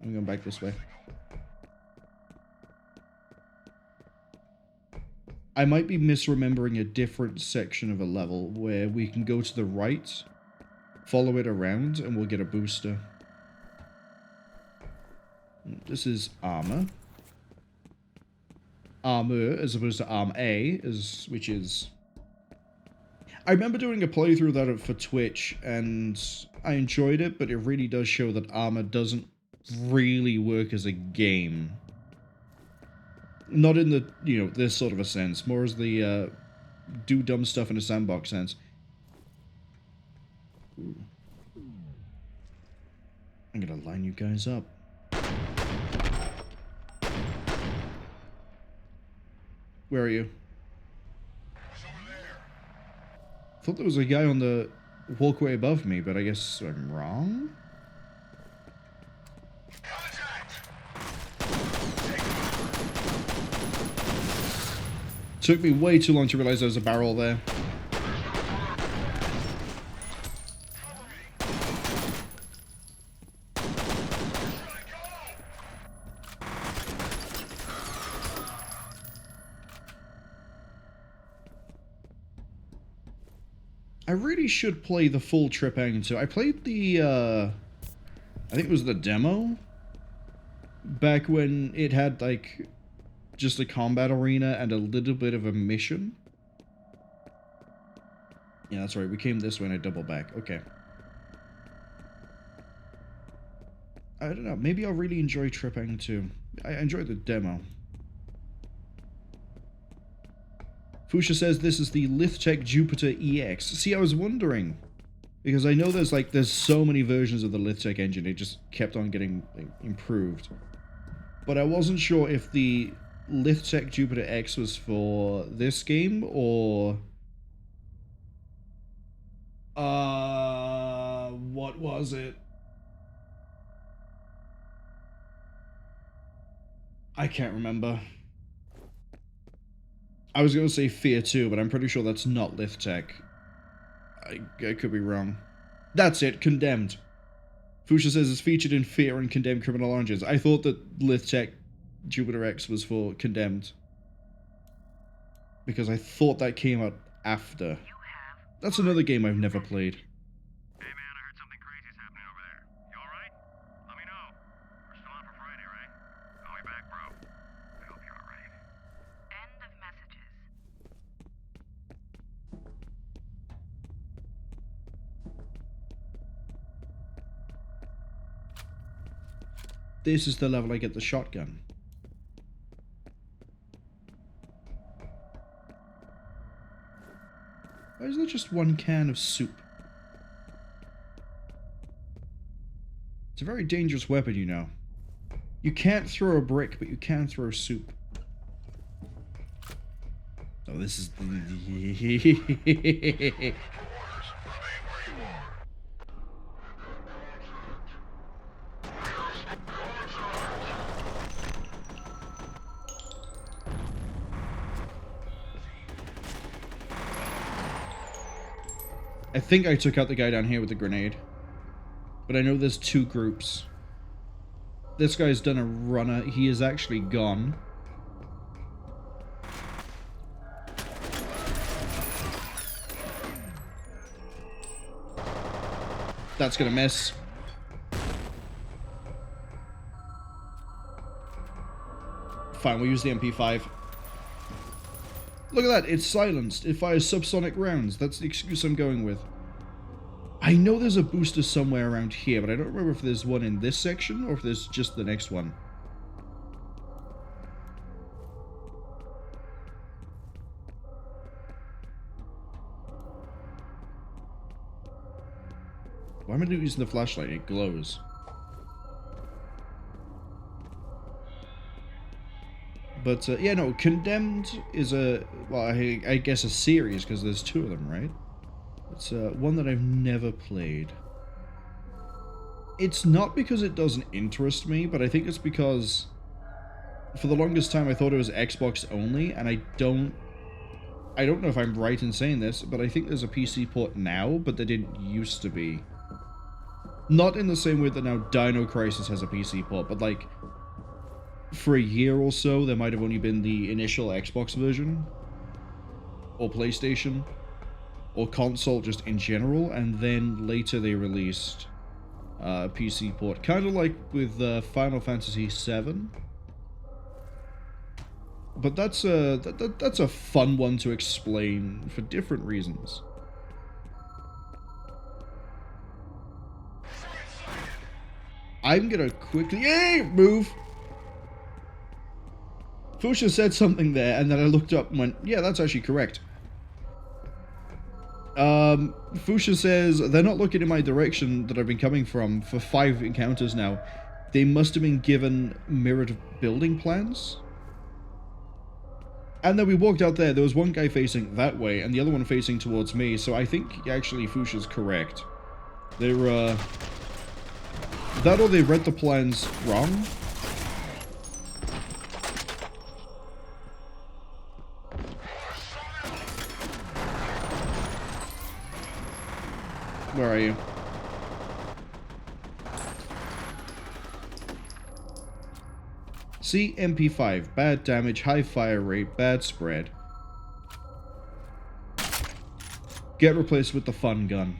I'm going back this way. I might be misremembering a different section of a level where we can go to the right, follow it around, and we'll get a booster. This is armor. Armor, as opposed to arm A, which is... I remember doing a playthrough of that for Twitch, and I enjoyed it, but it really does show that armor doesn't really work as a game. Not in the, you know, this sort of a sense, more as the, do dumb stuff in a sandbox sense. Ooh. I'm gonna line you guys up. Where are you? I thought there was a guy on the walkway above me, but I guess I'm wrong? Took me way too long to realize there was a barrel there. I really should play the full Trepang too. I played the, I think it was the demo, back when it had, like, just a combat arena and a little bit of a mission. Yeah, that's right. We came this way and I double back. Okay. I don't know. Maybe I'll really enjoy Trepang too. I enjoyed the demo. Fusha says this is the Lithtech Jupiter EX. See, I was wondering, because I know there's so many versions of the Lithtech engine. It just kept on getting improved. But I wasn't sure if the Lithtech Jupiter X was for this game or what was it? I can't remember. I was going to say F.E.A.R 2, but I'm pretty sure that's not Lithtech. I could be wrong. That's it, Condemned. Fusha says it's featured in F.E.A.R and Condemned Criminal Oranges. I thought that Lithtech Jupiter X was for Condemned. Because I thought that came out after. That's another game I've never played. Hey man, I heard something crazy's happening over there. You alright? Let me know. We're still on for Friday, right? Call me back, bro. I hope you're alright. End of messages. This is the level I get the shotgun. Why is there just one can of soup? It's a very dangerous weapon, you know. You can't throw a brick, but you can throw soup. Oh, this is... I think I took out the guy down here with the grenade. But I know there's two groups. This guy's done a runner. He is actually gone. That's gonna miss. Fine, we'll use the MP5. Look at that, it's silenced. It fires subsonic rounds. That's the excuse I'm going with. I know there's a booster somewhere around here, but I don't remember if there's one in this section or if there's just the next one. Why am I using the flashlight? It glows. But, yeah, no, Condemned is a, well, I guess a series, because there's 2 of them, right? It's one that I've never played. It's not because it doesn't interest me, but I think it's because for the longest time I thought it was Xbox only, and I don't know if I'm right in saying this, but I think there's a PC port now, but there didn't used to be. Not in the same way that now Dino Crisis has a PC port, but like, for a year or so, there might have only been the initial Xbox version, or PlayStation, or console just in general, and then later they released a PC port. Kind of like with Final Fantasy VII. But that's a fun one to explain for different reasons. I'm gonna quickly move. Fusha said something there, and then I looked up and went, yeah, that's actually correct. Fusha says, they're not looking in my direction that I've been coming from for 5 encounters now. They must have been given mirrored building plans. And then we walked out there was one guy facing that way, and the other one facing towards me, so I think actually Fusha's correct. They're, that or they read the plans wrong. Where are you? See, MP5, bad damage, high fire rate, bad spread. Get replaced with the fun gun.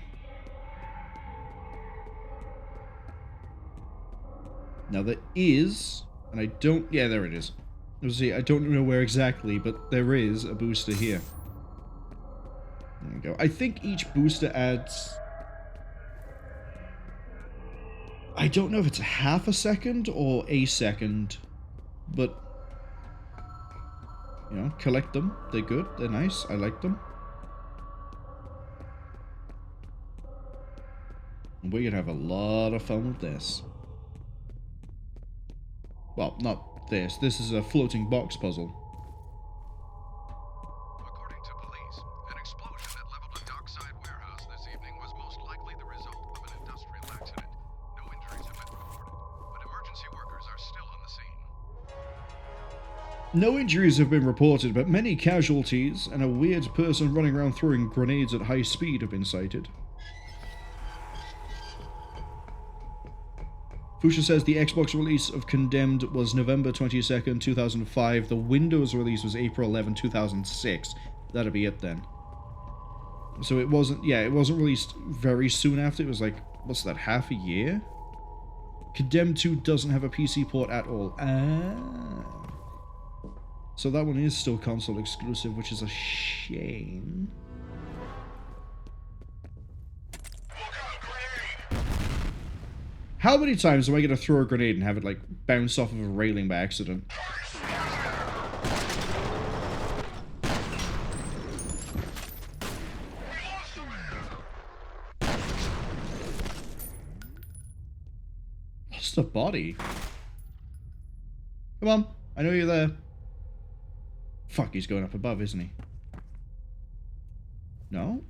Now there is, and I don't, yeah, there it is. See, I don't know where exactly, but there is a booster here. There we go. I think each booster adds, I don't know if it's a half a second or a second, but, you know, collect them. They're good. They're nice. I like them. And we're going to have a lot of fun with this. Well, not this. This is a floating box puzzle. According to police, an explosion that leveled a dockside warehouse this evening was most likely the result of an industrial accident. No injuries have been reported, but emergency workers are still on the scene. No injuries have been reported, but many casualties and a weird person running around throwing grenades at high speed have been sighted. Fusha says the Xbox release of Condemned was November 22nd, 2005. The Windows release was April 11, 2006. That'd be it then. So it wasn't, yeah, it wasn't released very soon after. It was like, what's that, half a year? Condemned 2 doesn't have a PC port at all. So that one is still console exclusive, which is a shame. How many times am I going to throw a grenade and have it, like, bounce off of a railing by accident? Lost a body. Come on, I know you're there. Fuck, he's going up above, isn't he? No?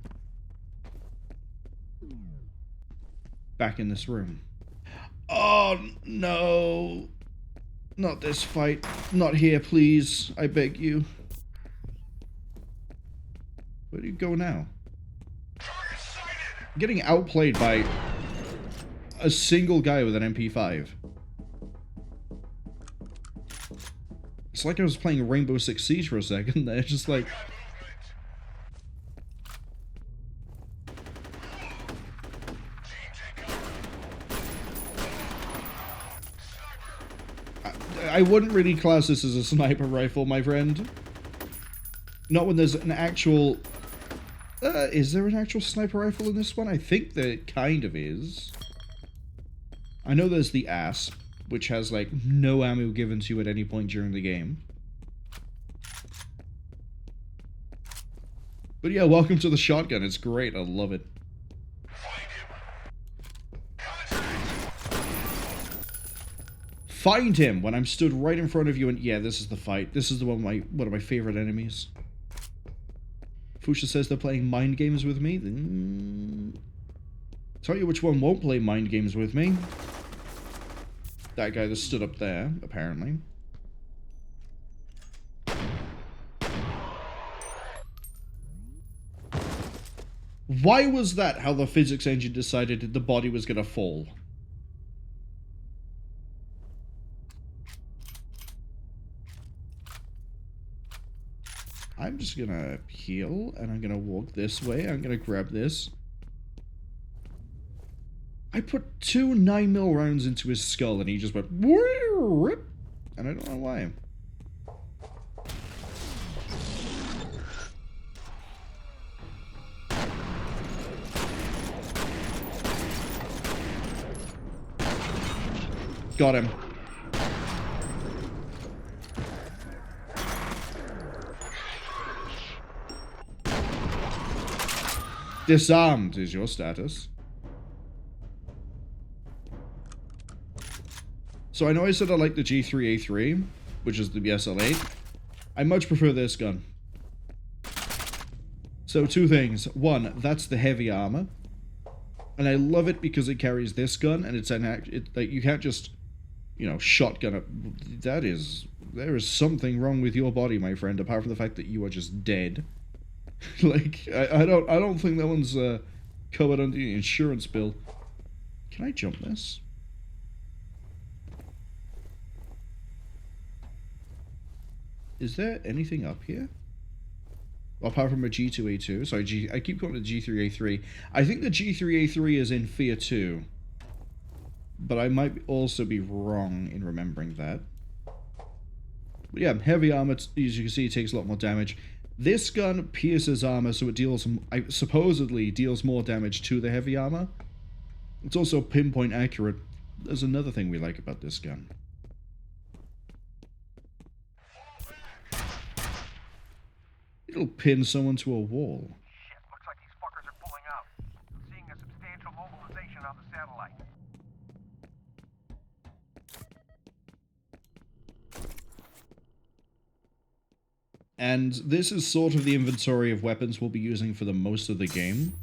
Back in this room. Oh, no. Not this fight. Not here, please. I beg you. Where do you go now? I'm getting outplayed by a single guy with an MP5. It's like I was playing Rainbow Six Siege for a second there, just like... I wouldn't really class this as a sniper rifle, my friend. Not when there's an actual... is there an actual sniper rifle in this one? I think there kind of is. I know there's the ASP, which has, like, no ammo given to you at any point during the game. But yeah, welcome to the shotgun. It's great. I love it. find him when I'm stood right in front of you and yeah, this is the fight. This is the one of my favorite enemies. Fuchsia says they're playing mind games with me. Tell you which one won't play mind games with me. That guy that stood up there, apparently. Why was that how the physics engine decided the body was gonna fall? I'm just gonna heal, and I'm gonna walk this way. I'm gonna grab this. I put 2 9mm rounds into his skull, and he just went rip, and I don't know why. Got him. Disarmed is your status. So I know I said I like the G3A3, which is the SL8. I much prefer this gun. So 2 things. 1, that's the heavy armor. And I love it because it carries this gun, and it's like you can't just, you know, shotgun it. There is something wrong with your body, my friend, apart from the fact that you are just dead. Like, I don't think that one's covered under the insurance bill. Can I jump this? Is there anything up here? Well, apart from a G2A2. Sorry, I keep calling it G3A3. I think the G3A3 is in F.E.A.R 2. But I might also be wrong in remembering that. But yeah, heavy armor, as you can see, it takes a lot more damage. This gun pierces armor, so it deals, supposedly deals more damage to the heavy armor. It's also pinpoint accurate. There's another thing we like about this gun. It'll pin someone to a wall. Shit, looks like these fuckers are pulling out. Seeing a substantial mobilization on the satellite. And this is sort of the inventory of weapons we'll be using for the most of the game.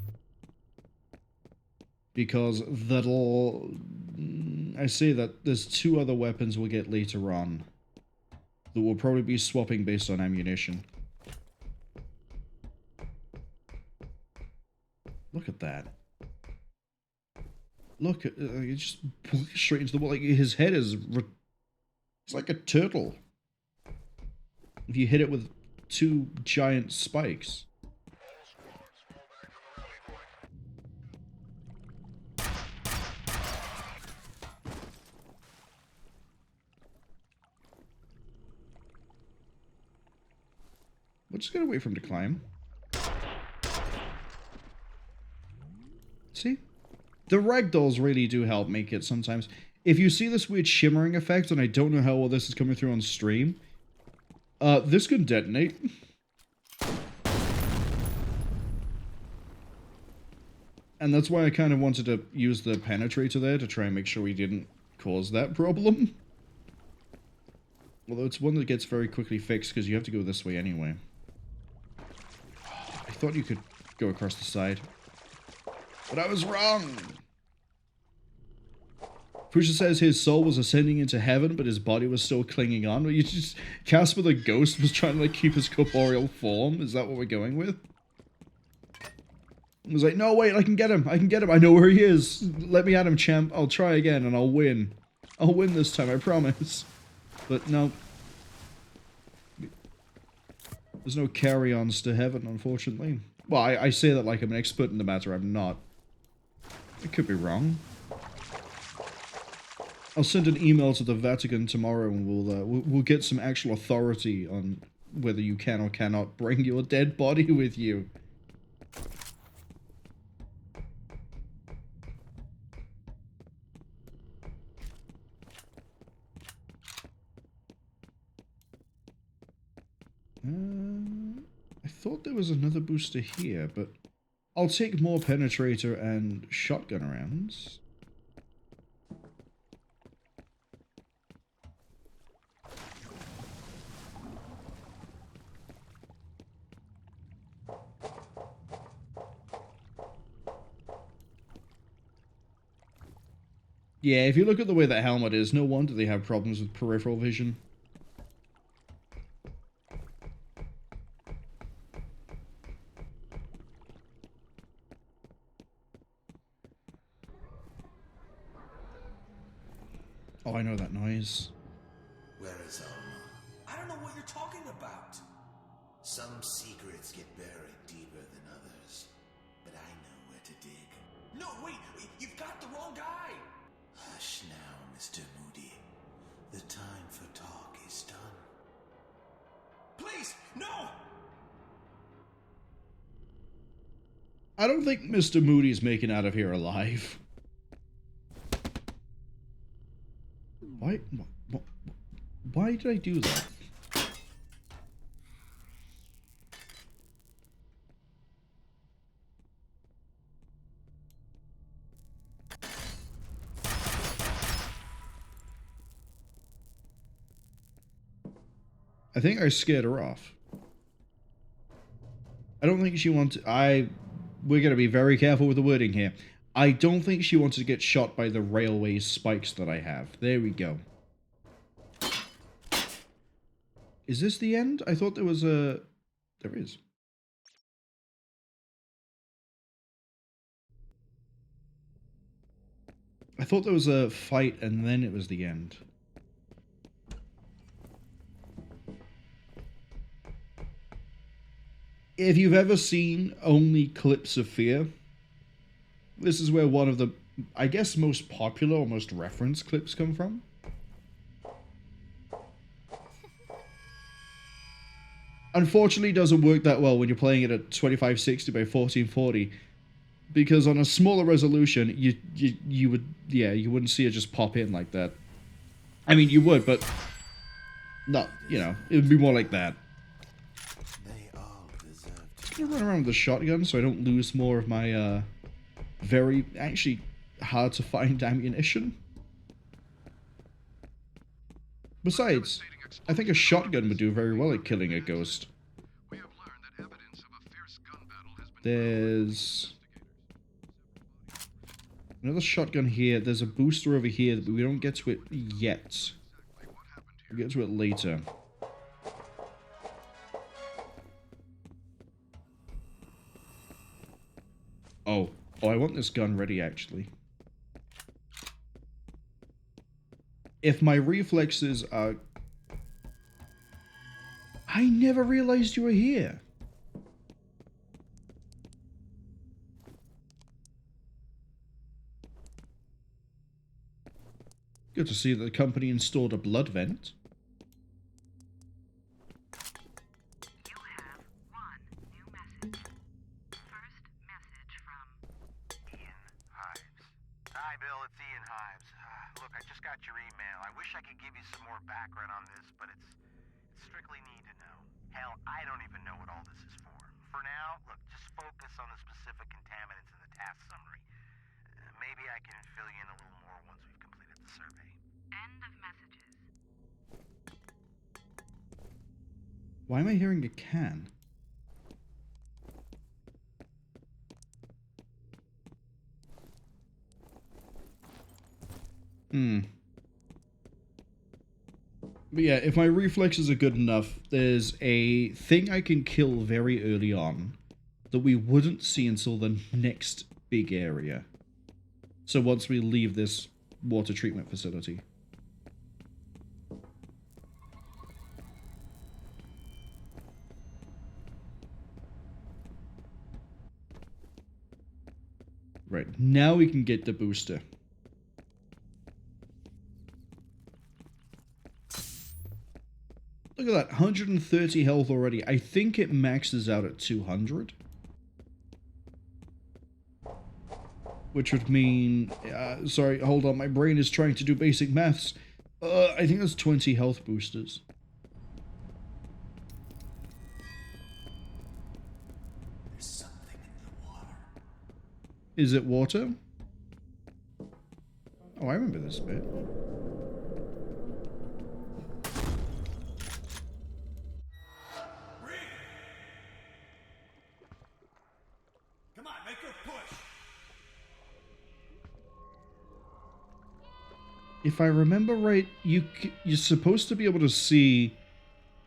Because that'll... I say that there's 2 other weapons we'll get later on that we'll probably be swapping based on ammunition. Look at that. Look, he just straight into the wall. Like, his head is... It's like a turtle. If you hit it with 2 giant spikes. We're just gonna wait for him to climb. See? The ragdolls really do help make it sometimes. If you see this weird shimmering effect, and I don't know how well this is coming through on stream, this can detonate. And that's why I kind of wanted to use the penetrator there to try and make sure we didn't cause that problem. Although it's one that gets very quickly fixed because you have to go this way anyway. I thought you could go across the side. But I was wrong! Pusha says his soul was ascending into heaven, but his body was still clinging on. You just... Casper the Ghost was trying to, like, keep his corporeal form? Is that what we're going with? I was like, no, wait, I can get him. I can get him. I know where he is. Let me at him, champ. I'll try again, and I'll win. I'll win this time, I promise. But no. There's no carry-ons to heaven, unfortunately. Well, I say that like I'm an expert in the matter. I'm not. I could be wrong. I'll send an email to the Vatican tomorrow, and we'll get some actual authority on whether you can or cannot bring your dead body with you. I thought there was another booster here, but I'll take more penetrator and shotgun rounds. Yeah, if you look at the way that helmet is, no wonder they have problems with peripheral vision. Oh, I know that noise. Where is Alma? I don't know what you're talking about. Some secrets get buried deeper than others, but I know where to dig. No, wait, you've got the wrong guy. Hush now, Mr. Moody. The time for talk is done. Please, no! I don't think Mr. Moody's making out of here alive. Why did I do that? I think I scared her off. I don't think she wanted... We're going to be very careful with the wording here. I don't think she wanted to get shot by the railway spikes that I have. There we go. Is this the end? I thought there was a... There is. I thought there was a fight and then it was the end. If you've ever seen only clips of F.E.A.R, this is where one of the, I guess, most popular or most referenced clips come from. Unfortunately, it doesn't work that well when you're playing it at 2560 by 1440, because on a smaller resolution, you wouldn't see it just pop in like that. I mean, you would, but not, you know, it would be more like that. I'm gonna run around with the shotgun so I don't lose more of my very actually hard to find ammunition. Besides, I think a shotgun would do very well at killing a ghost. There's another shotgun here. There's a booster over here, but we don't get to it yet. We'll get to it later. Oh, I want this gun ready, actually. If my reflexes are... I never realized you were here. Good to see that the company installed a blood vent. Background on this, but it's strictly need to know. Hell, I don't even know what all this is for. For now, look, just focus on the specific contaminants in the task summary. Maybe I can fill you in a little more once we've completed the survey. End of messages. Why am I hearing a can? But yeah, if my reflexes are good enough, there's a thing I can kill very early on that we wouldn't see until the next big area. So once we leave this water treatment facility. Right, now we can get the booster. Look at that, 130 health already. I think it maxes out at 200. Which would mean... sorry, hold on, my brain is trying to do basic maths. I think that's 20 health boosters. There's something in the water. Is it water? Oh, I remember this bit. If I remember right, you're supposed to be able to see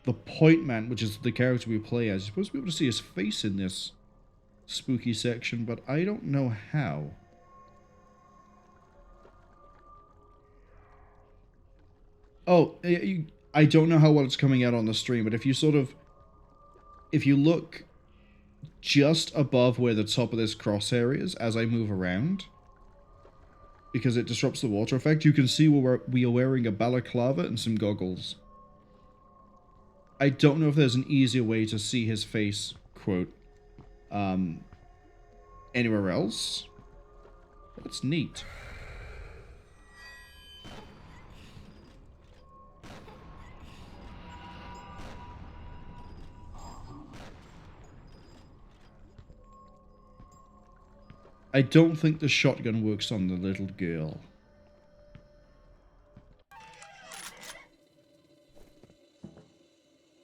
the Point Man, which is the character we play as. You're supposed to be able to see his face in this spooky section, but I don't know how. Oh, I don't know how well it's coming out on the stream, but if you look just above where the top of this crosshair is as I move around, because it disrupts the water effect, you can see we are wearing a balaclava and some goggles. I don't know if there's an easier way to see his face, quote, anywhere else. That's neat. I don't think the shotgun works on the little girl.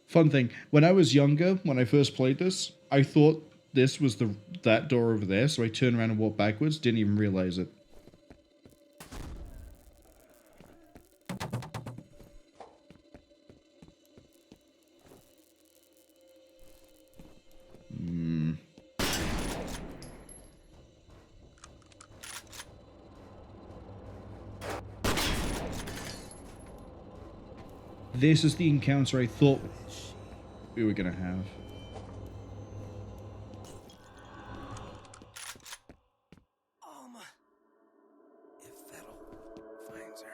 Fun thing, when I was younger, when I first played this, I thought this was that door over there, so I turned around and walked backwards, didn't even realize it. This is the encounter I thought we were gonna have. If F.E.A.R finds her.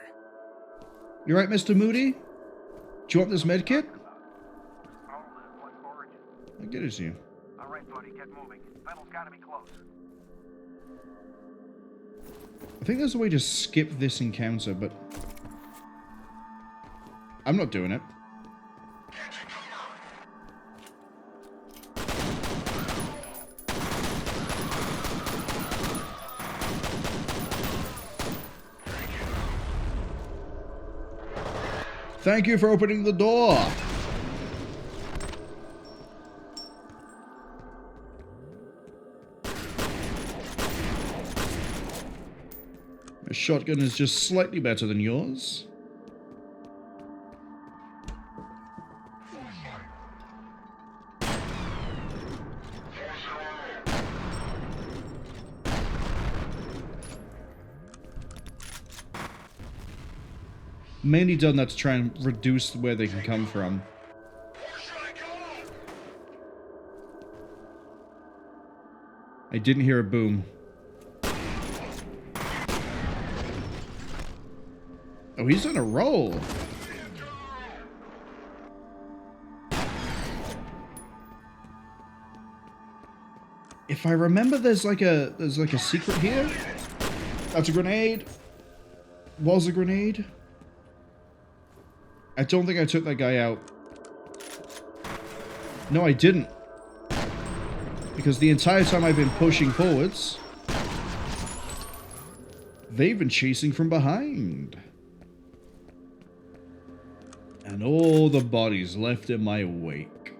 You right, Mr. Moody? Do you want this medkit? I get it to you. All right, buddy, get moving. F.E.A.R's gotta be close. I think there's a way to skip this encounter, but I'm not doing it. Thank you for opening the door. My shotgun is just slightly better than yours. Mainly done that to try and reduce where they can come from. I didn't hear a boom. Oh, he's on a roll. If I remember, there's like a secret here. That's a grenade. Was a grenade. I don't think I took that guy out. No, I didn't. Because the entire time I've been pushing forwards, they've been chasing from behind. And all the bodies left in my wake.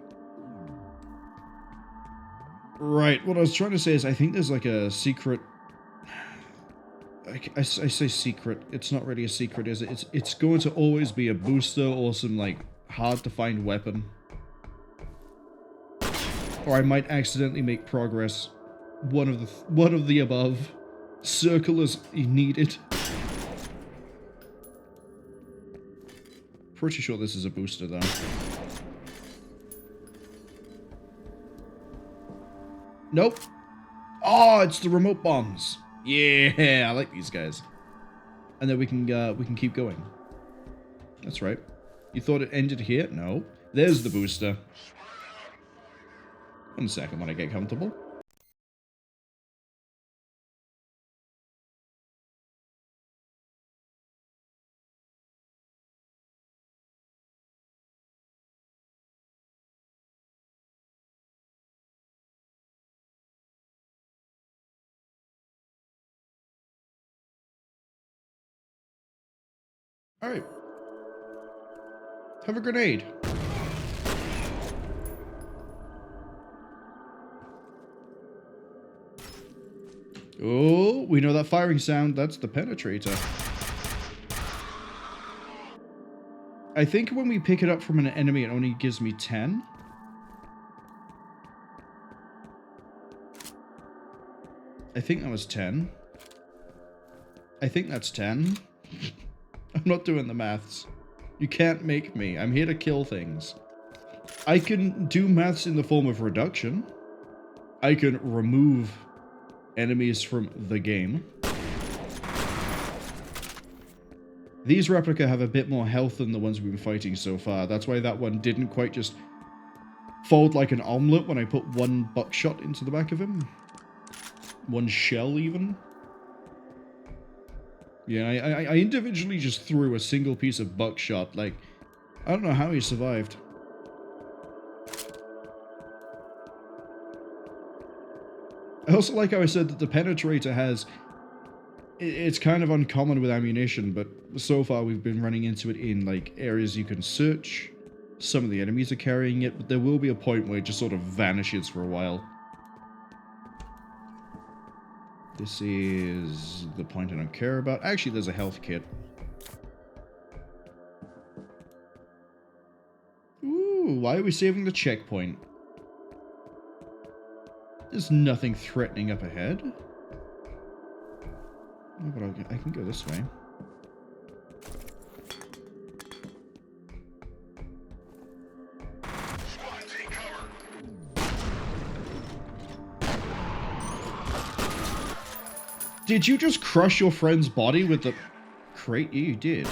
Right, what I was trying to say is I think there's like a secret... I say secret. It's not really a secret, is it? It's going to always be a booster or some, like, hard-to-find weapon. Or I might accidentally make progress. One of the above. Circle is needed. Pretty sure this is a booster, though. Nope. Oh, it's the remote bombs. Yeah, I like these guys. And then we can keep going. That's right. You thought it ended here? No. There's the booster. 1 second when I get comfortable. Alright. Have a grenade. Oh, we know that firing sound. That's the penetrator. I think when we pick it up from an enemy, it only gives me 10. I think that was 10. I think that's 10. I'm not doing the maths. You can't make me. I'm here to kill things. I can do maths in the form of reduction. I can remove enemies from the game. These replica have a bit more health than the ones we've been fighting so far. That's why that one didn't quite just fold like an omelette when I put one buckshot into the back of him. One shell, even. Yeah, I individually just threw a single piece of buckshot. Like, I don't know how he survived. I also like how I said that the penetrator has... It's kind of uncommon with ammunition, but so far we've been running into it in, like, areas you can search. Some of the enemies are carrying it, but there will be a point where it just sort of vanishes for a while. This is the point I don't care about. Actually, there's a health kit. Ooh, why are we saving the checkpoint? There's nothing threatening up ahead. Oh, but I can go this way. Did you just crush your friend's body with the crate? You did.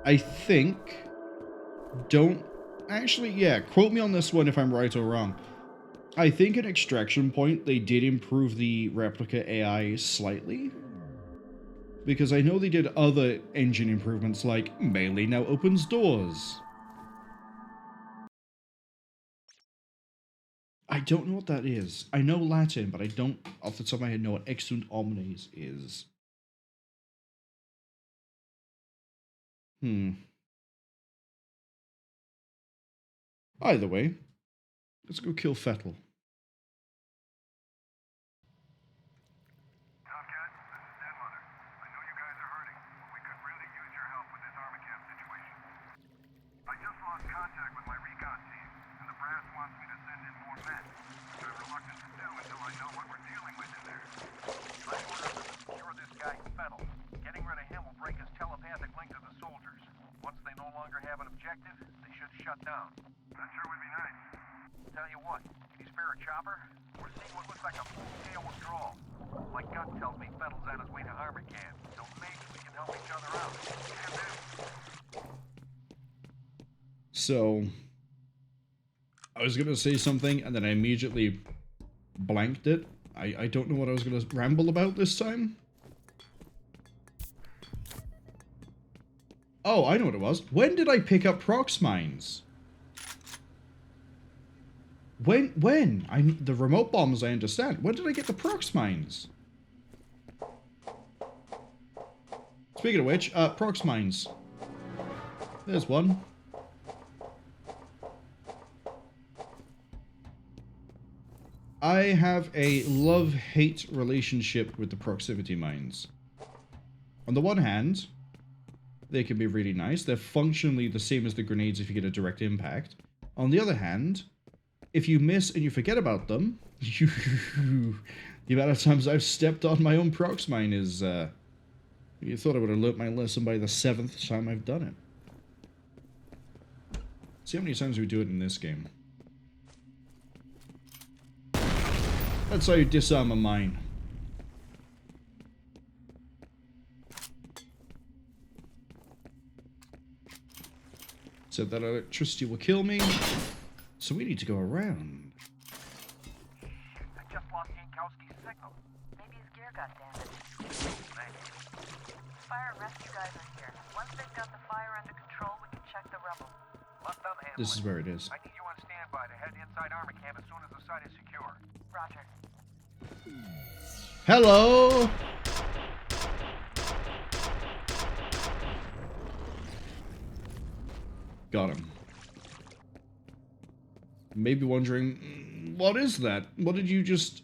I think... Don't... Actually, yeah, quote me on this one if I'm right or wrong. I think at Extraction Point, they did improve the replica AI slightly. Because I know they did other engine improvements like melee now opens doors. I don't know what that is. I know Latin, but I don't off the top of my head know what Exeunt Omnes is. Either way, let's go kill Fettel. So, I was going to say something, and then I immediately blanked it. I don't know what I was going to ramble about this time. Oh, I know what it was. When did I pick up prox mines? When? The remote bombs, I understand. When did I get the prox mines? Speaking of which, prox mines. There's one. I have a love-hate relationship with the proximity mines. On the one hand, they can be really nice. They're functionally the same as the grenades if you get a direct impact. On the other hand, if you miss and you forget about them, the amount of times I've stepped on my own prox mine is, you thought I would have learnt my lesson by the 7th time I've done it. See how many times we do it in this game. That's how you disarm a mine. Said that electricity will kill me, so we need to go around. I just lost Yankowski's signal. Maybe his gear got damaged. Thanks. Fire and rescue guys are here. Once they've got the fire under control, we can check the rubble. Left on hand. This is where it is. I need you on standby to head inside armor camp as soon as the site is secure. Roger. Hello! Got him. Maybe wondering, What is that? What did you just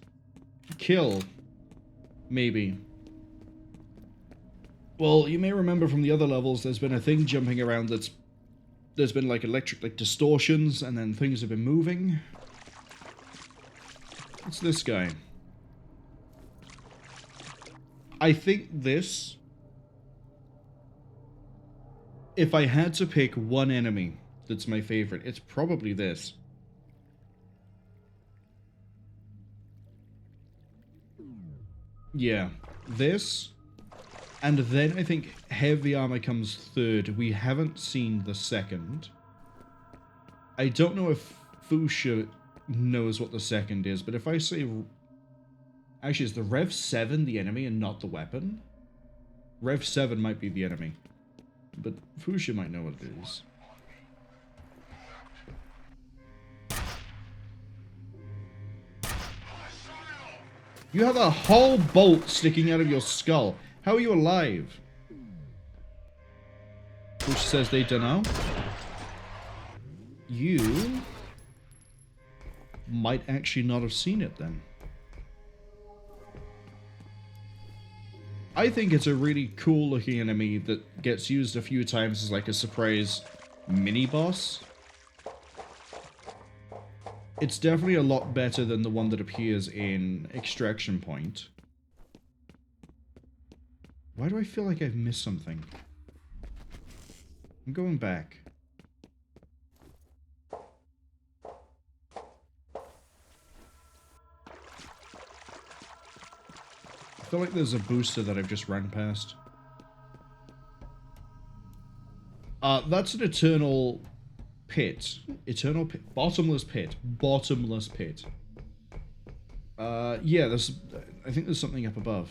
kill? Maybe. Well, you may remember from the other levels, there's been a thing jumping around that's... There's been, like, electric, like, distortions, and then things have been moving. What's this guy? I think this... If I had to pick one enemy that's my favorite, it's probably this. Yeah, this, and then I think heavy armor comes third. We haven't seen the second. I don't know if Fuchsia knows what the second is, but if I say... Actually, is the Rev 7 the enemy and not the weapon? Rev 7 might be the enemy, but Fuchsia might know what it is. You have a whole bolt sticking out of your skull. How are you alive? Which says they don't know. You might actually not have seen it then. I think it's a really cool looking enemy that gets used a few times as like a surprise mini-boss. It's definitely a lot better than the one that appears in Extraction Point. Why do I feel like I've missed something? I'm going back. I feel like there's a booster that I've just ran past. That's an eternal pit. Eternal pit. Bottomless pit. Bottomless pit. Yeah, I think there's something up above.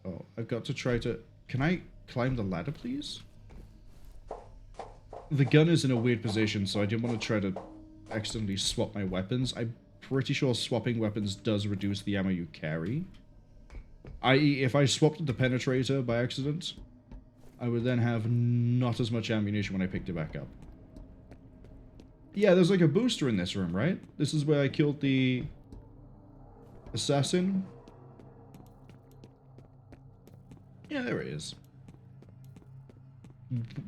Oh, I've got to try to... Can I climb the ladder, please? The gun is in a weird position, so I didn't want to try to accidentally swap my weapons. I'm pretty sure swapping weapons does reduce the ammo you carry. I.e., if I swapped the penetrator by accident, I would then have not as much ammunition when I picked it back up. Yeah, there's like a booster in this room, right? This is where I killed the assassin. Yeah, there it is.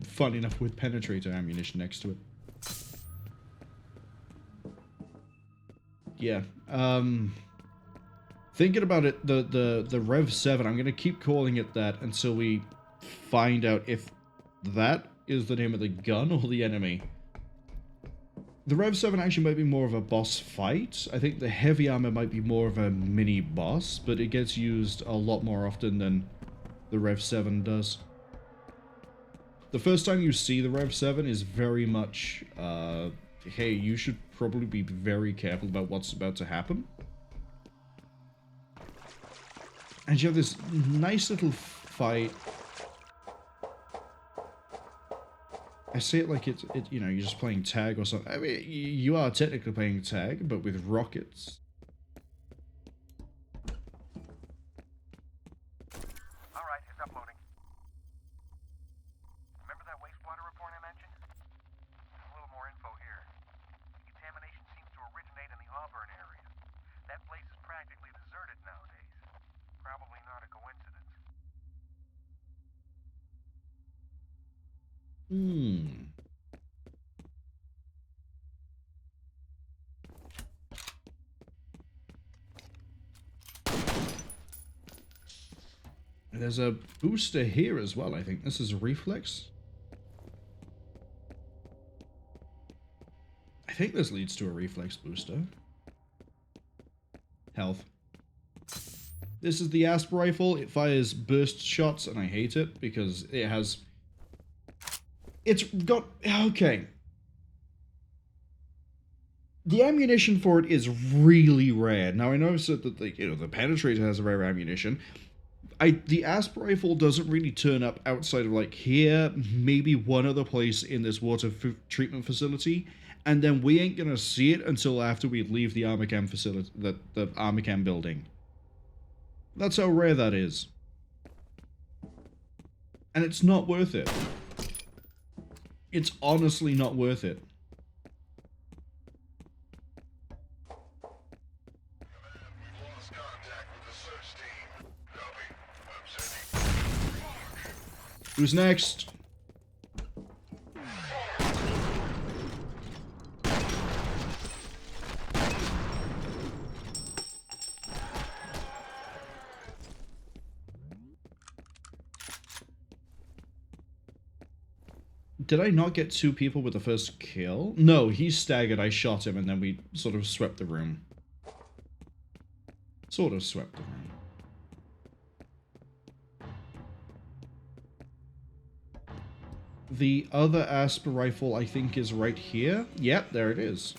Fun enough with penetrator ammunition next to it. Yeah. Thinking about it, the Rev 7, I'm gonna keep calling it that until we find out if that is the name of the gun or the enemy. The Rev 7 actually might be more of a boss fight. I think the heavy armor might be more of a mini boss, but it gets used a lot more often than the Rev 7 does. The first time you see the Rev 7 is very much, hey, you should probably be very careful about what's about to happen. And you have this nice little fight. I say it like it's you know, you're just playing tag or something. I mean, you are technically playing tag, but with rockets. Alright, it's uploading. Remember that wastewater report I mentioned? There's a little more info here. Contamination seems to originate in the Auburn area. That place is practically deserted nowadays. Probably not a coincidence. There's a booster here as well, I think. This is a reflex. I think this leads to a reflex booster. Health. This is the Asp rifle. It fires burst shots, and I hate it because it has... It's got... Okay. The ammunition for it is really rare. Now, I know that the penetrator has a rare ammunition. The Asp rifle doesn't really turn up outside of, like, here, maybe one other place in this water treatment facility, and then we ain't gonna see it until after we leave the Armacam facility, the Armacam building. That's how rare that is. And it's not worth it. It's honestly not worth it. Who's next? Did I not get 2 people with the first kill? No, he staggered, I shot him, and then we sort of swept the room. Sort of swept the room. The other asp rifle, I think, is right here. Yep, there it is.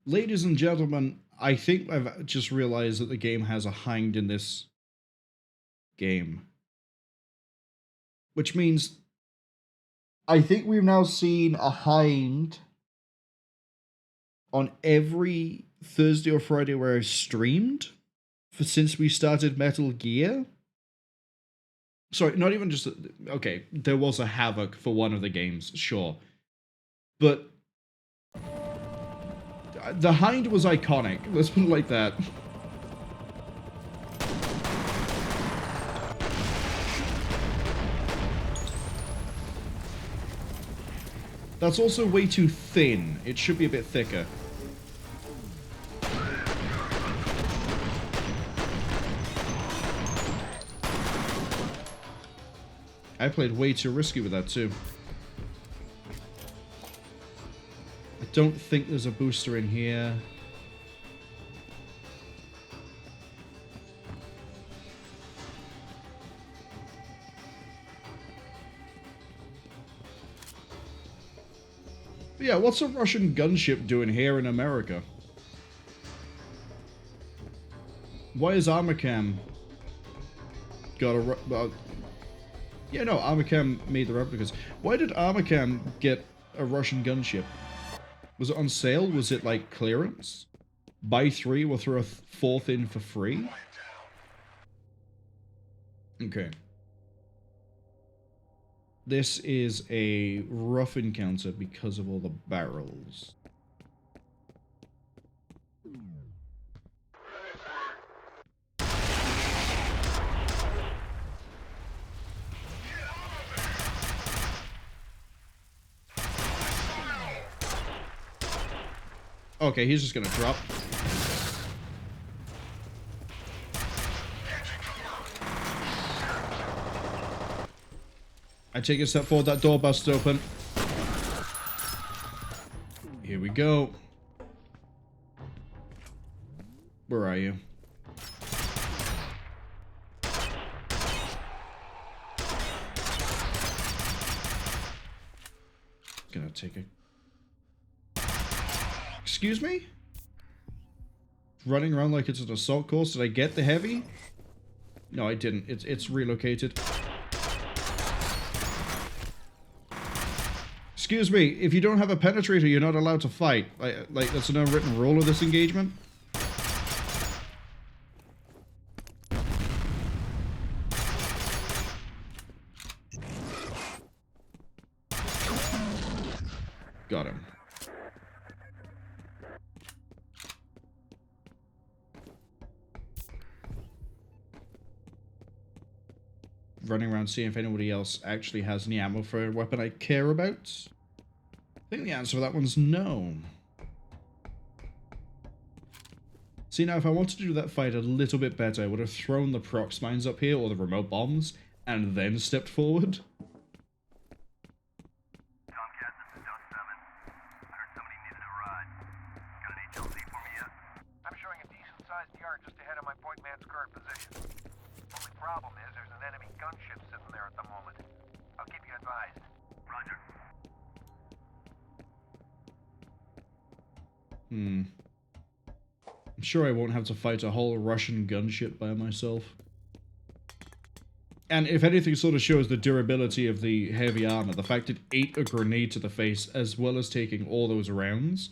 Ladies and gentlemen, I think I've just realized that the game has a hind in this game. Which means I think we've now seen a hind on every Thursday or Friday where I've streamed since we started Metal Gear. Sorry, not even just... Okay, there was a Havoc for one of the games, sure. But the hind was iconic, let's put it like that. That's also way too thin. It should be a bit thicker. I played way too risky with that too. I don't think there's a booster in here. But yeah, what's a Russian gunship doing here in America? Why is Armacam got a... yeah, no, Armacam made the replicas. Why did Armacam get a Russian gunship? Was it on sale? Was it like clearance? Buy 3, we'll throw a 4th in for free? Okay. This is a rough encounter because of all the barrels. Okay, he's just gonna drop. I take a step forward, that door busts open. Here we go. Where are you? Gonna take a... Excuse me? Running around like it's an assault course. Did I get the heavy? No, I didn't. It's relocated. Excuse me, if you don't have a penetrator, you're not allowed to fight. Like that's an unwritten rule of this engagement. Got him. Running around seeing if anybody else actually has any ammo for a weapon I care about. I think the answer for that one's no. See, now if I wanted to do that fight a little bit better, I would have thrown the prox mines up here or the remote bombs and then stepped forward. Tomcat, this is Dust 7. I heard somebody needed a ride. Got an HLZ for me yet? I'm showing a decent-sized yard just ahead of my point man's current position. Only problem is there's an enemy gunship sitting there at the moment. I'll keep you advised. Roger. I'm sure I won't have to fight a whole Russian gunship by myself. And if anything sort of shows the durability of the heavy armor, the fact it ate a grenade to the face as well as taking all those rounds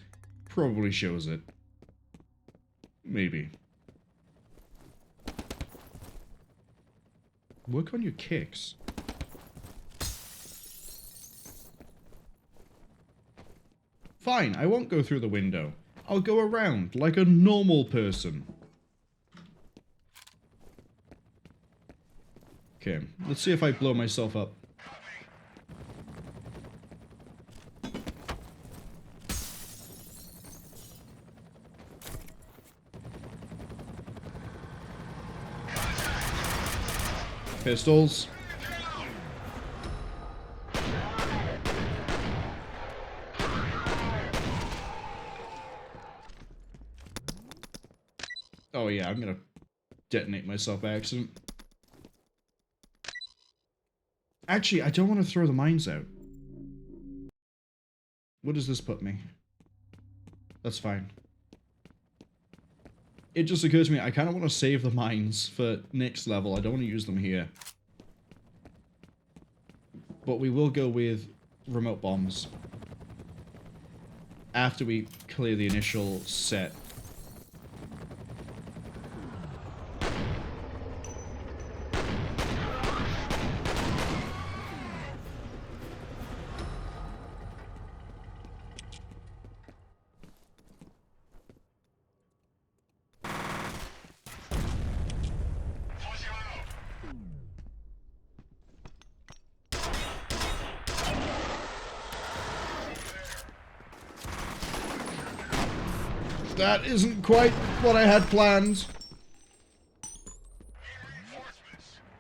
probably shows it. Maybe. Work on your kicks. Fine, I won't go through the window. I'll go around like a normal person. Okay, let's see if I blow myself up. Pistols. Oh yeah, I'm gonna detonate myself by accident. Actually, I don't want to throw the mines out. What does this put me? That's fine. It just occurs to me, I kind of want to save the mines for next level. I don't want to use them here. But we will go with remote bombs. After we clear the initial set. That isn't quite what I had planned.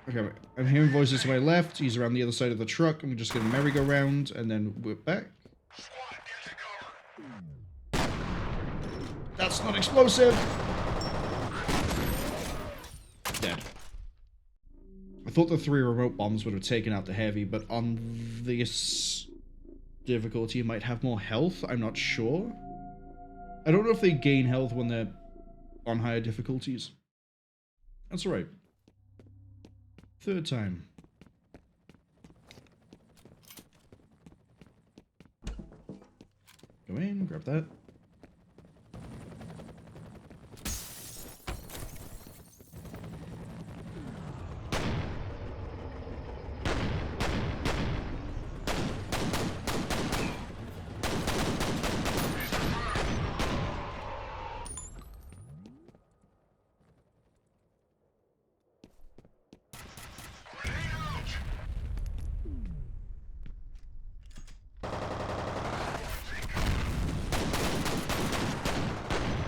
Okay, I'm hearing voices to my left. He's around the other side of the truck. I'm just going to merry-go-round and then whip back. That's not explosive. Dead. I thought the 3 remote bombs would have taken out the heavy, but on this difficulty, you might have more health. I'm not sure. I don't know if they gain health when they're on higher difficulties. That's alright. 3rd time. Go in, grab that.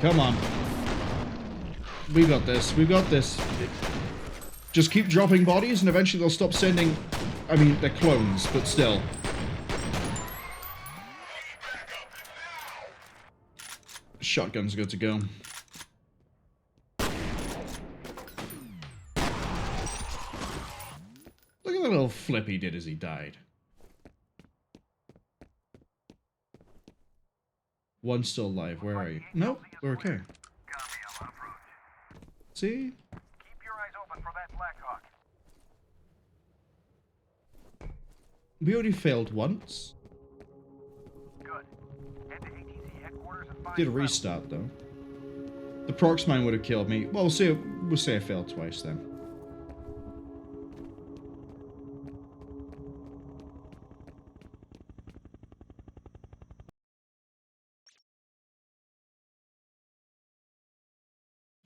Come on. We got this. We got this. Just keep dropping bodies and eventually they'll stop sending... I mean, they're clones, but still. Shotgun's good to go. Look at the little flip he did as he died. One's still alive. Where are you? Nope. We're okay. See? Keep your eyes open for that Blackhawk. We already failed once. Good. Head to ATC headquarters and find... Did a restart though. The prox mine would have killed me. Well, we'll say I failed twice then.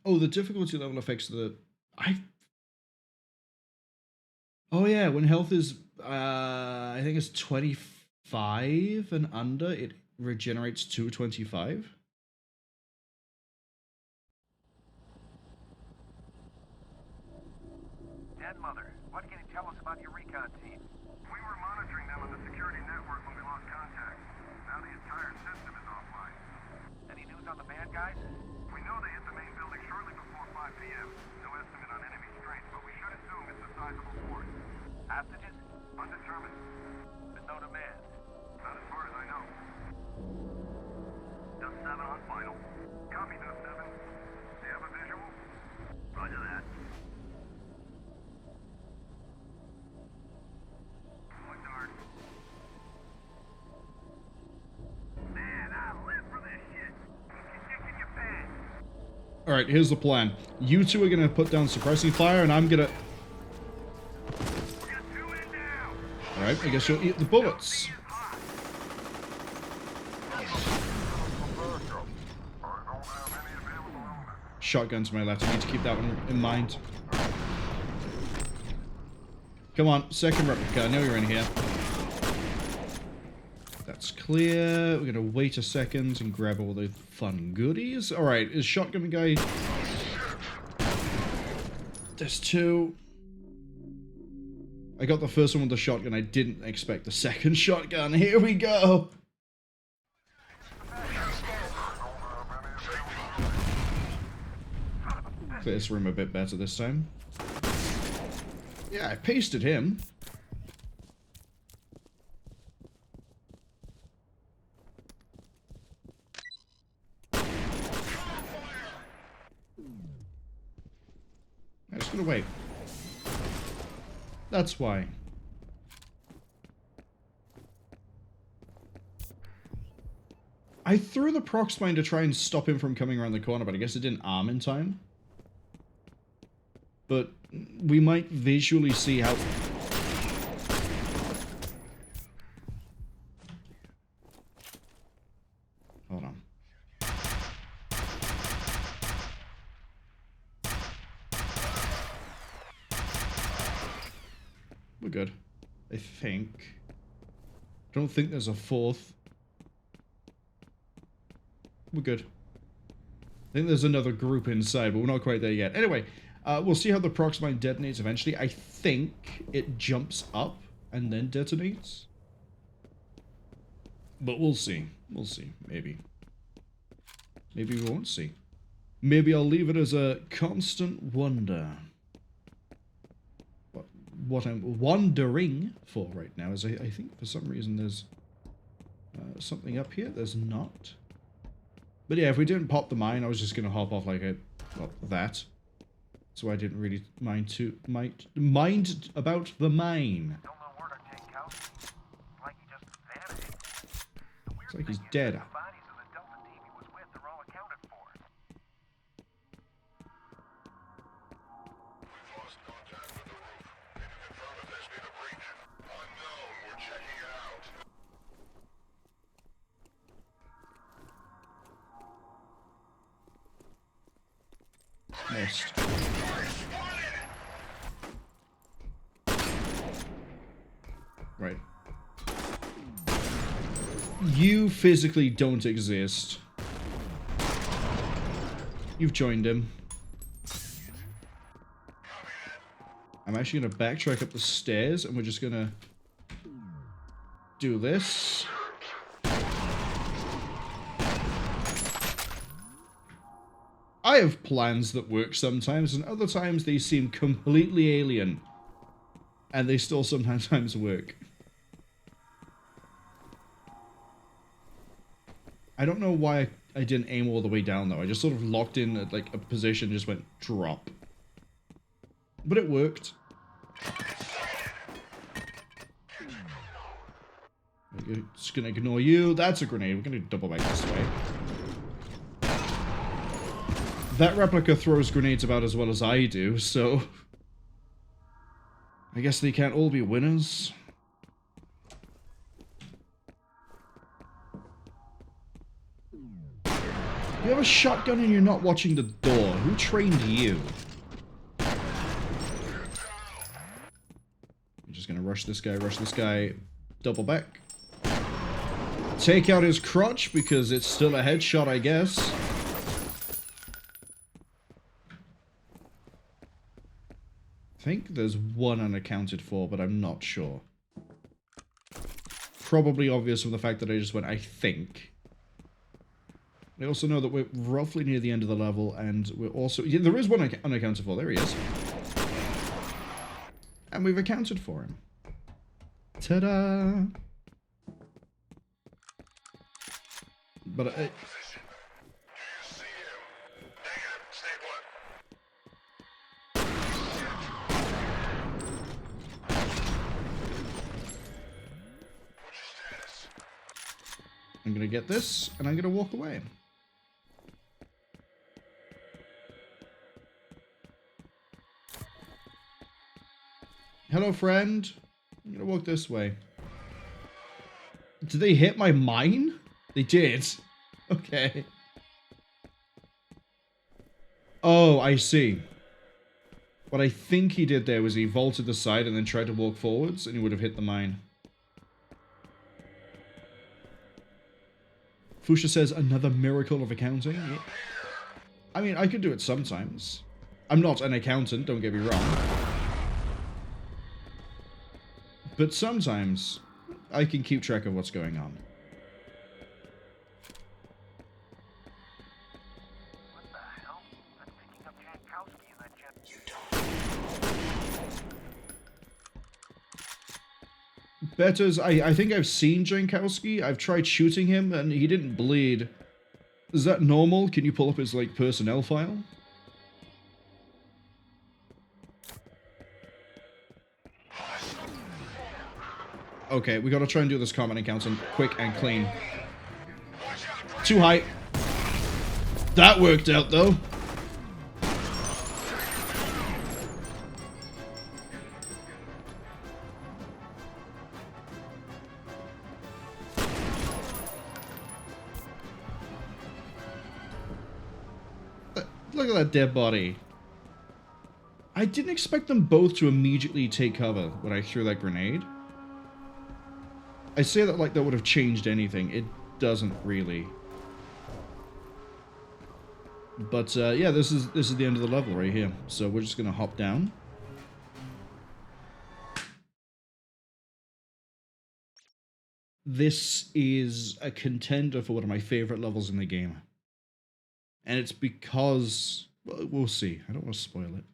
Oh, the difficulty level affects the... Oh yeah, when health is, I think it's 25 and under, it regenerates to 25. Dead Mother, what can you tell us about your recon team? We were monitoring them on the security network when we lost contact. Now the entire system is offline. Any news on the bad guys? We know they hit the main building shortly before 5 p.m. No estimate on enemy strength, but we should assume it's a sizable force. Hostages? Undetermined. But no demand? Not as far as I know. Dust 7 on final. Copy, Dust 7. Do you have a visual? Roger that. Going dark. Man, I live for this shit. You're kicking your pants. Alright, here's the plan. You two are gonna put down suppressing fire, and I'm gonna... Alright, I guess you'll eat the bullets. Shotgun to my left. I need to keep that one in mind. Come on, second replica. I know you're in here. That's clear. We're gonna wait a second and grab all the fun goodies. Alright, is shotgun guy... There's two. I got the first one with the shotgun. I didn't expect the second shotgun. Here we go. Clear this room a bit better this time. Yeah, I pasted him. I'm just gonna wait. That's why. I threw the prox mine to try and stop him from coming around the corner, but I guess it didn't arm in time. But we might visually see how... Hold on. We're good. I think. Don't think there's a fourth. We're good. I think there's another group inside, but we're not quite there yet. Anyway, we'll see how the prox mine detonates eventually. I think it jumps up and then detonates. But we'll see. We'll see. Maybe. Maybe we won't see. Maybe I'll leave it as a constant wonder. What I'm wondering for right now is I think for some reason there's something up here. There's not. But yeah, if we didn't pop the mine, I was just going to hop off like that. So I didn't really mind about the mine. Don't know where to take out. Like he just vanished. The weird It's like he's thing is dead. the bodies of the Delta team he was with are all accounted for. We've lost contact with the roof. Can you confirm if there's been a breach? Unknown. We're checking it out. Missed. Right. You physically don't exist. You've joined him. I'm actually going to backtrack up the stairs and we're just going to do this. I have plans that work sometimes, and other times they seem completely alien. And they still sometimes work. I don't know why I didn't aim all the way down, though. I just sort of locked in at, like, a position and just went drop. But it worked. I'm just gonna ignore you. That's a grenade. We're gonna double back this way. That replica throws grenades about as well as I do, so... I guess they can't all be winners. You have a shotgun and you're not watching the door. Who trained you? I'm just gonna rush this guy, double back. Take out his crotch because it's still a headshot, I guess. I think there's one unaccounted for, but I'm not sure. Probably obvious from the fact that I just went, I think. I also know that we're roughly near the end of the level, and we're also... Yeah, there is one unaccounted for. There he is. And we've accounted for him. Ta-da! But I'm gonna get this, and I'm gonna walk away. Hello, friend. I'm gonna walk this way. Did they hit my mine? They did. Okay. Oh, I see. What I think he did there was he vaulted the side and then tried to walk forwards, and he would have hit the mine. Fusha says, another miracle of accounting? Yeah. I mean, I could do it sometimes. I'm not an accountant, don't get me wrong. But sometimes, I can keep track of what's going on. What the hell? I'm picking up Jankowski in that jet. Betters, I think I've seen Jankowski. I've tried shooting him, and he didn't bleed. Is that normal? Can you pull up his, like, personnel file? Okay, we gotta try and do this common accounting quick and clean. Too high. That worked out, though. Look at that dead body. I didn't expect them both to immediately take cover when I threw that grenade. I say that like that would have changed anything. It doesn't really. But yeah, this is the end of the level right here. So we're just gonna hop down. This is a contender for one of my favorite levels in the game. And it's because, well, we'll see. I don't want to spoil it.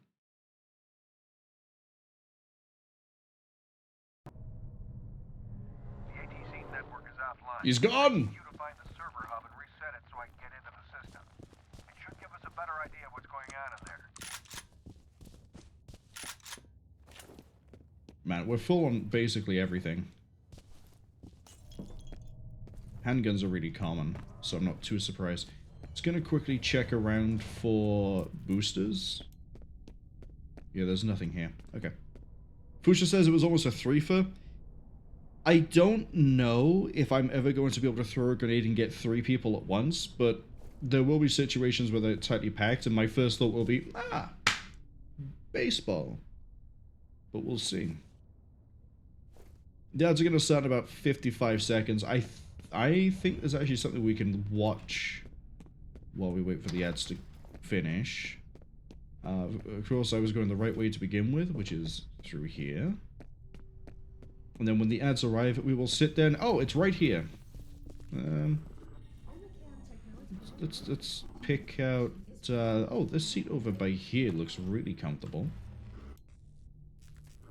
The ATC network is offline. He's gone! I need you to find the server hub and reset it so I can get into the system. It should give us a better idea of what's going on in there. Man, we're full on basically everything. Handguns are really common, so I'm not too surprised. Just gonna quickly check around for boosters. Yeah, there's nothing here. Okay. Fusha says it was almost a 3-fer. I don't know if I'm ever going to be able to throw a grenade and get 3 people at once, but there will be situations where they're tightly packed, and my first thought will be, baseball. But we'll see. The odds are going to start in about 55 seconds. I think there's actually something we can watch while we wait for the ads to finish. Of course, I was going the right way to begin with, which is through here. And then when the ads arrive, we will sit there and... Oh, it's right here. Let's pick out... oh, this seat over by here looks really comfortable.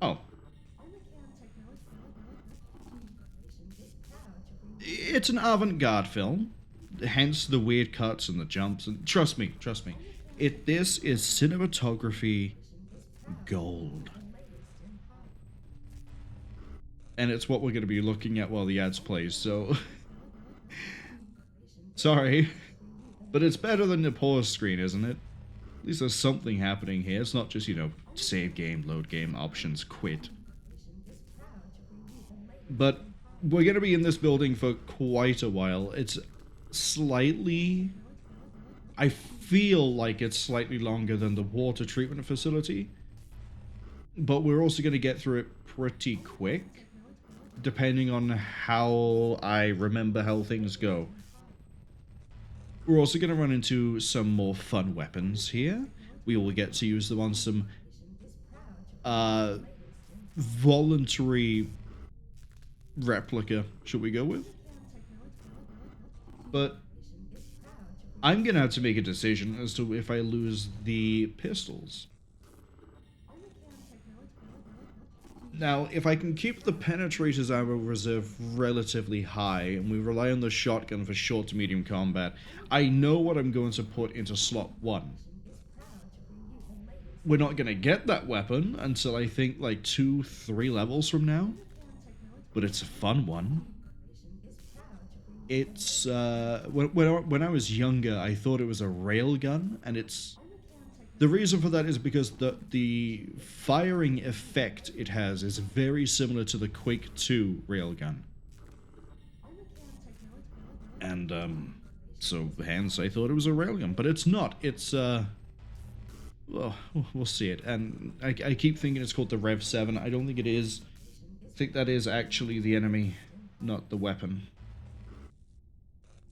Oh. It's an avant-garde film. Hence the weird cuts and the jumps. And trust me. This is cinematography gold. And it's what we're going to be looking at while the ads play, so... Sorry. But it's better than the pause screen, isn't it? At least there's something happening here. It's not just, you know, save game, load game, options, quit. But we're going to be in this building for quite a while. It's slightly... I feel like it's slightly longer than the water treatment facility. But we're also going to get through it pretty quick, depending on how I remember how things go. We're also going to run into some more fun weapons here. We will get to use them on some voluntary replica, should we go with? But I'm going to have to make a decision as to if I lose the pistols. Now, if I can keep the Penetrator's ammo reserve relatively high, and we rely on the shotgun for short to medium combat, I know what I'm going to put into slot 1. We're not going to get that weapon until I think like 2-3 levels from now, but it's a fun one. It's, when I was younger, I thought it was a railgun, and it's The reason for that is because the firing effect it has is very similar to the Quake 2 railgun. And, so hence I thought it was a railgun, but it's not. It's, well, we'll see it. And I keep thinking it's called the Rev 7. I don't think it is. I think that is actually the enemy, not the weapon.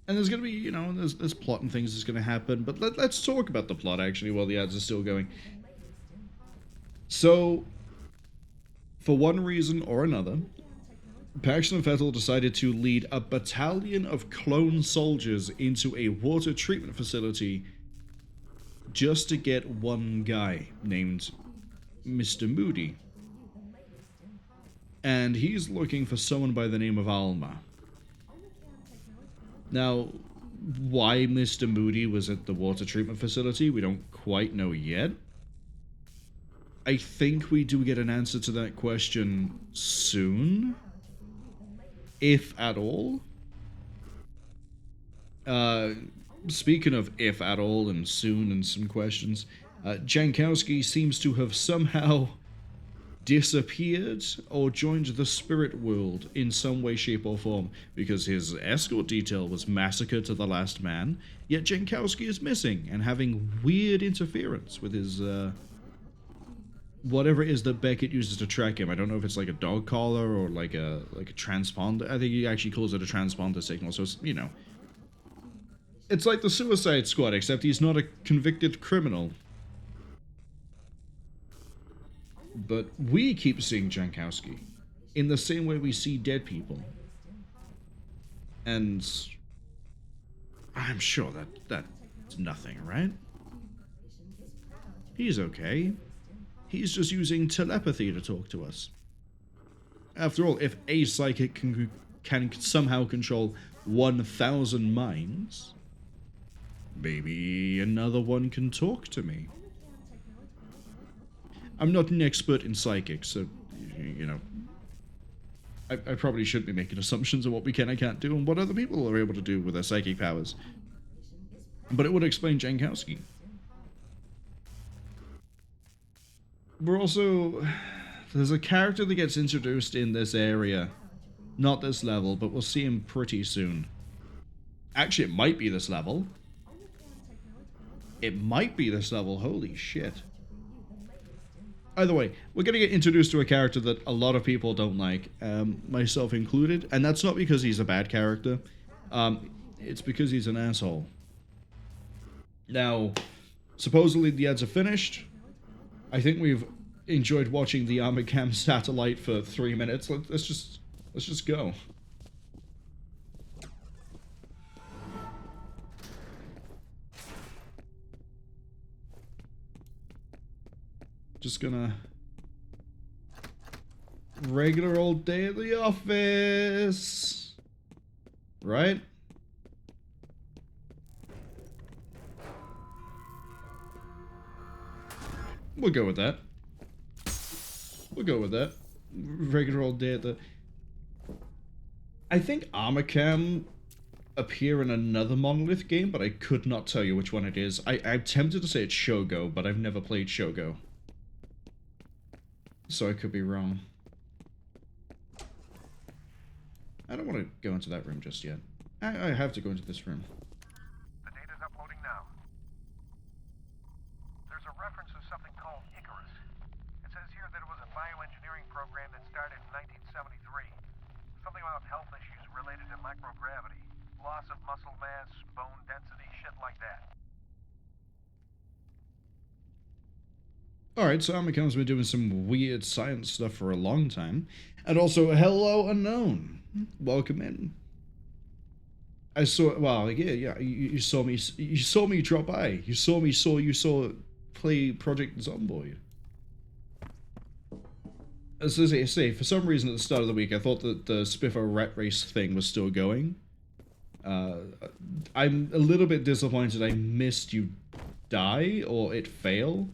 And there's going to be, you know, there's plot and things that's going to happen, but let's talk about the plot, actually, while the ads are still going. So, for one reason or another, Paxton and Vettel decided to lead a battalion of clone soldiers into a water treatment facility just to get one guy named Mr. Moody. And he's looking for someone by the name of Alma. Now, why Mr. Moody was at the water treatment facility, we don't quite know yet. I think we do get an answer to that question soon, if at all. Speaking of if at all and soon and some questions, Jankowski seems to have somehow disappeared or joined the spirit world in some way, shape, or form, because his escort detail was massacred to the last man, yet Jankowski is missing and having weird interference with his, whatever it is that Beckett uses to track him. I don't know if it's like a dog collar or like a transponder. I think he actually calls it a transponder signal, so it's, you know. It's like the Suicide Squad, except he's not a convicted criminal. But we keep seeing Jankowski in the same way we see dead people. And I'm sure that's nothing, right? He's okay. He's just using telepathy to talk to us. After all, if a psychic can somehow control 1,000 minds, maybe another one can talk to me. I'm not an expert in psychics, so, you know, I probably shouldn't be making assumptions on what we can and can't do and what other people are able to do with their psychic powers. But it would explain Jankowski. We're also... There's a character that gets introduced in this area. Not this level, but we'll see him pretty soon. Actually, it might be this level. It might be this level, holy shit. Either way, we're going to get introduced to a character that a lot of people don't like, myself included, and that's not because he's a bad character, it's because he's an asshole. Now, supposedly the ads are finished. I think we've enjoyed watching the Armacam satellite for 3 minutes. Let's just go. Just gonna... Regular old day at the office. Right? We'll go with that. We'll go with that. Regular old day at the... I think Armacam appear in another Monolith game, but I could not tell you which one it is. I'm tempted to say it's Shogo, but I've never played Shogo. So I could be wrong. I don't want to go into that room just yet. I have to go into this room. The data's uploading now. There's a reference to something called Icarus. It says here that it was a bioengineering program that started in 1973. Something about health issues related to microgravity, loss of muscle mass, bone density, shit like that. Alright, so Amicam's been doing some weird science stuff for a long time. And also, hello, Unknown. Welcome in. I saw, well, yeah, you saw me drop by. You saw play Project Zomboid. As I say, for some reason at the start of the week, I thought that the Spiffer Rat Race thing was still going. I'm a little bit disappointed I missed you die, or it fail.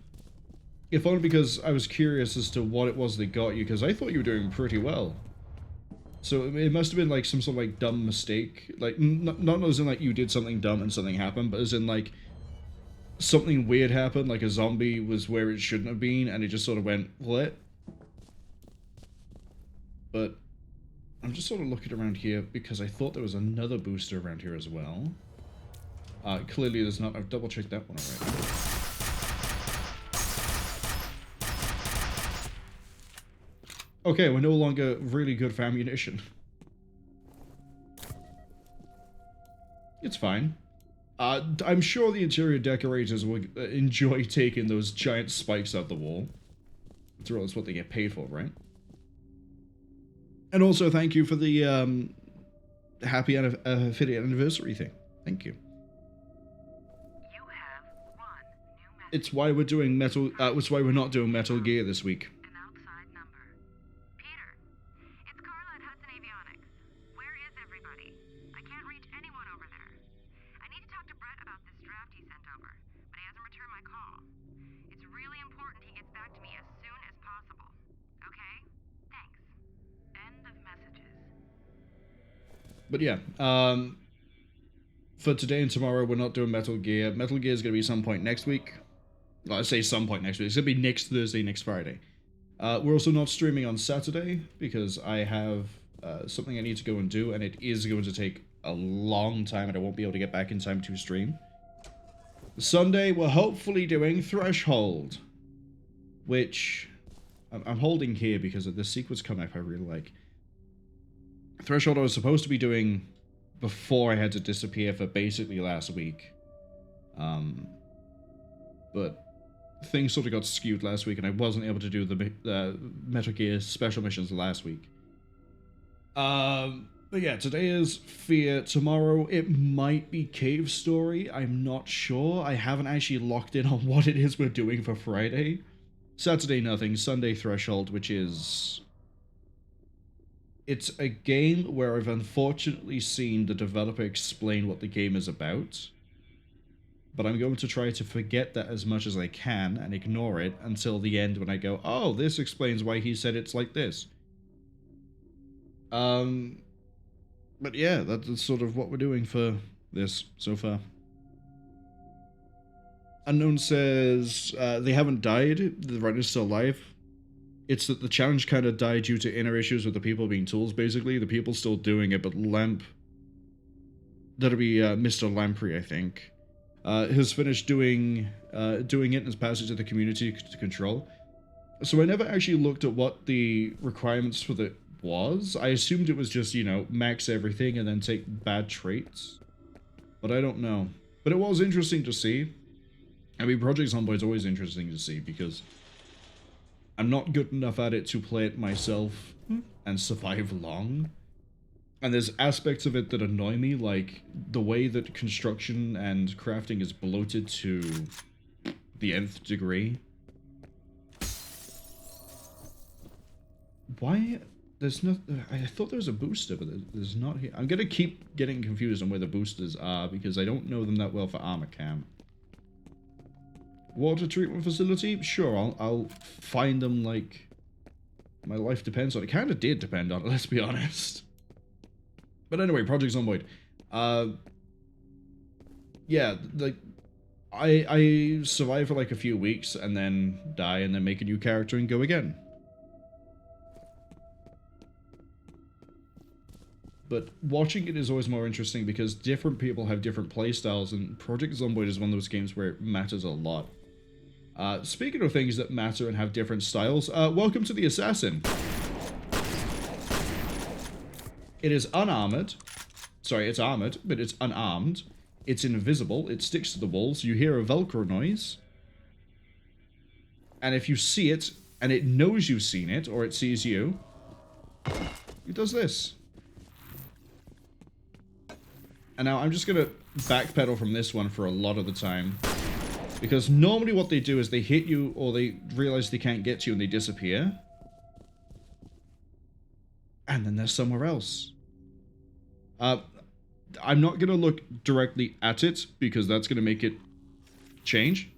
If only because I was curious as to what it was that got you, because I thought you were doing pretty well. So it must have been like some sort of like dumb mistake. Like, not as in like you did something dumb and something happened, but as in like something weird happened, like a zombie was where it shouldn't have been, and it just sort of went, what? But I'm just sort of looking around here because I thought there was another booster around here as well. Clearly there's not. I've double-checked that one already. Okay, we're no longer really good for ammunition. It's fine. I'm sure the interior decorators will enjoy taking those giant spikes out the wall. After all, that's what they get paid for, right? And also, thank you for the happy affiliate anniversary thing. Thank you. You have one new message. It's why we're doing Metal. It's why we're not doing Metal Gear this week. An outside number. Peter, it's Carla at Hudson Avionics. Where is everybody? I can't reach anyone over there. I need to talk to Brett about this draft he sent over, but he hasn't returned my call. It's really important he gets back to me as soon as possible. Okay? Thanks. End of messages. But yeah, for today and tomorrow, we're not doing Metal Gear. Metal Gear is going to be some point next week. Well, I say some point next week. It's going to be next Thursday, next Friday. We're also not streaming on Saturday because I have something I need to go and do, and it is going to take a long time, and I won't be able to get back in time to stream. Sunday, we're hopefully doing Threshold, which I'm holding here because of the sequence coming up I really like. Threshold I was supposed to be doing before I had to disappear for basically last week. But things sort of got skewed last week and I wasn't able to do the Metal Gear special missions last week. But yeah, today is F.E.A.R. Tomorrow it might be Cave Story. I'm not sure. I haven't actually locked in on what it is we're doing for Friday. Saturday nothing. Sunday Threshold, which is... It's a game where I've unfortunately seen the developer explain what the game is about. But I'm going to try to forget that as much as I can and ignore it until the end when I go, oh, this explains why he said it's like this. But yeah, that's sort of what we're doing for this so far. Unknown says they haven't died, the writer's still alive. It's that the challenge kind of died due to inner issues with the people being tools, basically. The people still doing it, but Lamp... That'll be Mr. Lamprey, I think. Has finished doing it and has passed it to the community to control. So I never actually looked at what the requirements for the was. I assumed it was just, you know, max everything and then take bad traits. But I don't know. But it was interesting to see. I mean, Project Zomboid is always interesting to see because I'm not good enough at it to play it myself and survive long. And there's aspects of it that annoy me, like the way that construction and crafting is bloated to the nth degree. Why? There's no... I thought there was a booster, but there's not here. I'm gonna keep getting confused on where the boosters are because I don't know them that well for Armor Camp. Water treatment facility? Sure, I'll find them like... My life depends on it. It kind of did depend on it, let's be honest. But anyway, Project Zomboid. Yeah, like... I survive for like a few weeks and then die and then make a new character and go again. But watching it is always more interesting because different people have different playstyles, and Project Zomboid is one of those games where it matters a lot. Speaking of things that matter and have different styles, welcome to the Assassin. It is unarmored. Sorry, it's armored, but it's unarmed. It's invisible. It sticks to the walls. You hear a Velcro noise. And if you see it, and it knows you've seen it, or it sees you, it does this. And now I'm just going to backpedal from this one for a lot of the time. Because normally what they do is they hit you or they realize they can't get to you and they disappear. And then they're somewhere else. I'm not going to look directly at it because that's going to make it change.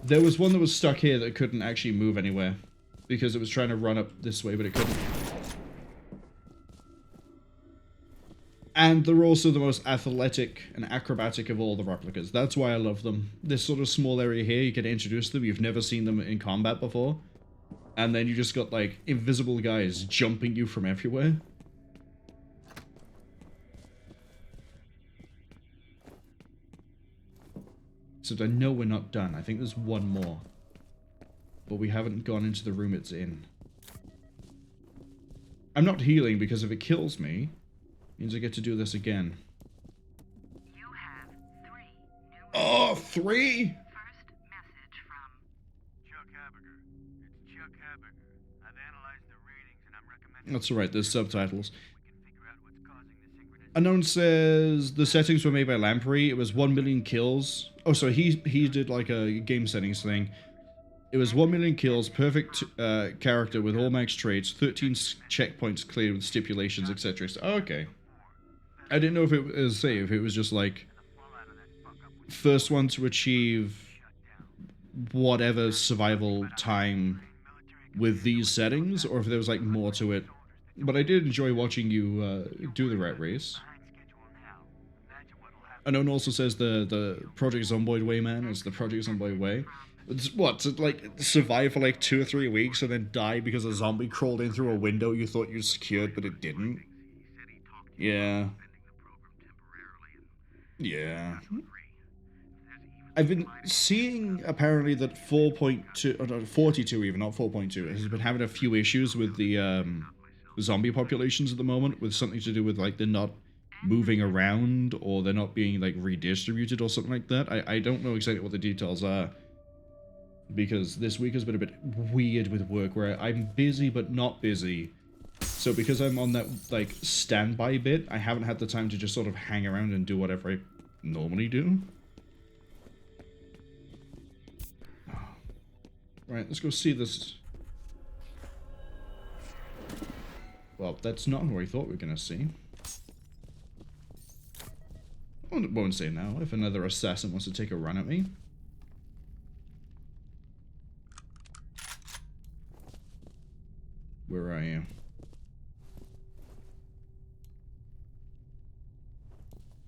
There was one that was stuck here that couldn't actually move anywhere. Because it was trying to run up this way, but it couldn't. And they're also the most athletic and acrobatic of all the replicas. That's why I love them. This sort of small area here, you can introduce them. You've never seen them in combat before. And then you just got, like, invisible guys jumping you from everywhere. So I know we're not done. I think there's one more. But we haven't gone into the room it's in. I'm not healing because if it kills me, it means I get to do this again. You have 3 new... Oh, 3? First message from... Chuck Haberger. It's Chuck Haberger. I've analyzed the readings and I'm recommending... That's alright, there's subtitles. We can figure out what's causing the synchronicity. Unknown says the settings were made by Lamprey. It was 1 million kills. Oh, so he did like a game settings thing. It was 1 million kills, perfect character with all max traits, 13 checkpoints cleared with stipulations, etc. Oh, okay. I didn't know if it was if it was just like first one to achieve whatever survival time with these settings, or if there was like more to it. But I did enjoy watching you do the rat race. Unknown also says the Project Zomboid way, man, is the Project Zomboid way. It's what, to like survive for like 2 or 3 weeks and then die because a zombie crawled in through a window you thought you secured but it didn't? Yeah. Yeah. I've been seeing apparently that 4.2, or no, 42 even, not 4.2, has been having a few issues with the zombie populations at the moment, with something to do with like they're not moving around or they're not being like redistributed or something like that. I don't know exactly what the details are, because this week has been a bit weird with work where I'm busy but not busy. So because I'm on that like standby bit, I haven't had the time to just sort of hang around and do whatever I normally do. Right, let's go see this. Well, that's not what I thought we were gonna see. I won't say now if another assassin wants to take a run at me. Where are you?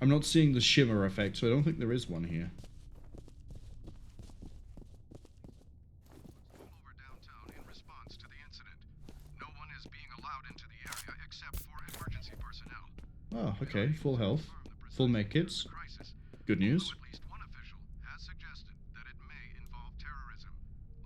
I'm not seeing the shimmer effect, so I don't think there is one here. Over downtown in response to the incident. No one is being allowed into the area except for emergency personnel. Oh, okay. Full health. Full medkits. Good news. At least one official has suggested that it may involve terrorism.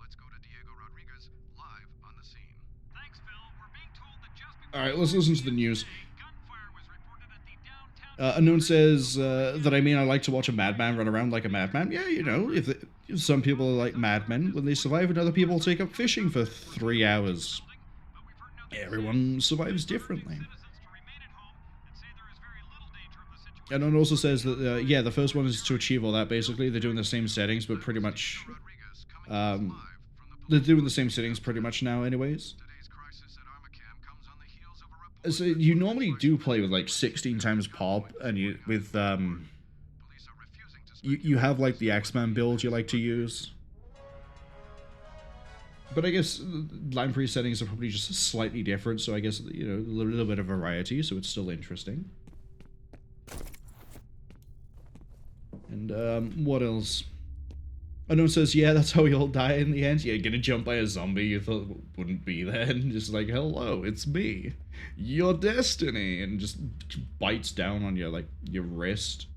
Let's go to Diego Rodriguez live on the scene. Thanks, Phil. We're being told that just before Alright, let's listen to the news. gunfire was reported at the downtown... Unknown says that I like to watch a madman run around like a madman. Yeah, you know, if some people are like madmen when they survive and other people take up fishing for 3 hours. Everyone survives differently. Unknown also says that, yeah, the first one is to achieve all that, basically. They're doing the same settings, but pretty much... they're doing the same settings pretty much now, anyways. So you normally do play with like 16 times pop, and you with you have like the X-Man build you like to use. But I guess Lamprey settings are probably just slightly different, so I guess, you know, a little bit of variety, so it's still interesting. And what else? Unknown says, yeah, that's how we all die in the end. Yeah, getting jumped by a zombie you thought wouldn't be there, and just like, hello, it's me, your destiny, and just bites down on your, like, your wrist.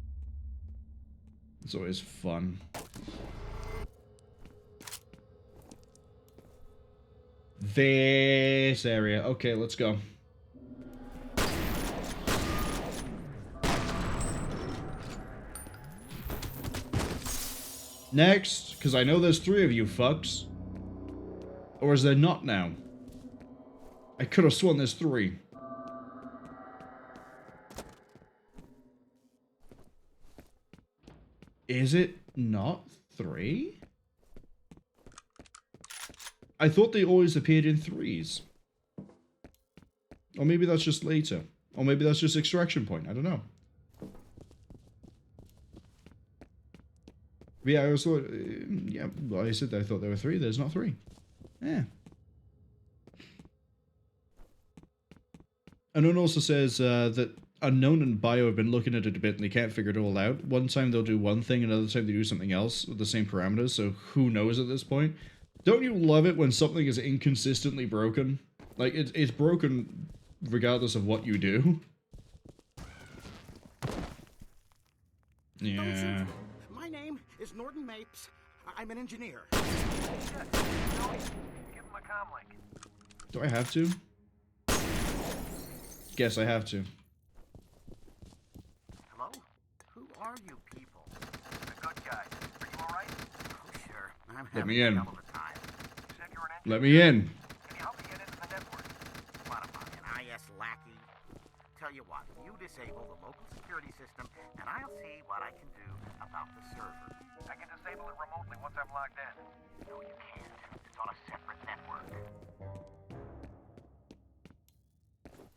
It's always fun. This area. Okay, let's go. Next, because I know there's 3 of you fucks. Or is there not now? I could have sworn there's 3. Is it not 3? I thought they always appeared in 3s. Or maybe that's just later. Or maybe that's just extraction point. I don't know. But yeah, I was thought, yeah, well, I said I thought there were 3. There's not 3. Yeah. Unknown also says that Unknown and Bio have been looking at it a bit and they can't figure it all out. One time they'll do one thing, another time they do something else with the same parameters, so who knows at this point? Don't you love it when something is inconsistently broken? Like, it's broken regardless of what you do. Yeah. My name is Norton Mapes. I'm an engineer. Give him a comlink. Do I have to? Guess I have to. Hello? Who are you people? The good guys. Are you alright? Oh, sure. I'm Let having me a in. hell of a time. You said you were an Let me in. Can you help me get into the network? What am I, an IS lackey? Tell you what, you disable the local security system, and I'll see what I can do about the server. I can disable it remotely once I'm logged in. No, you can't. It's on a separate network.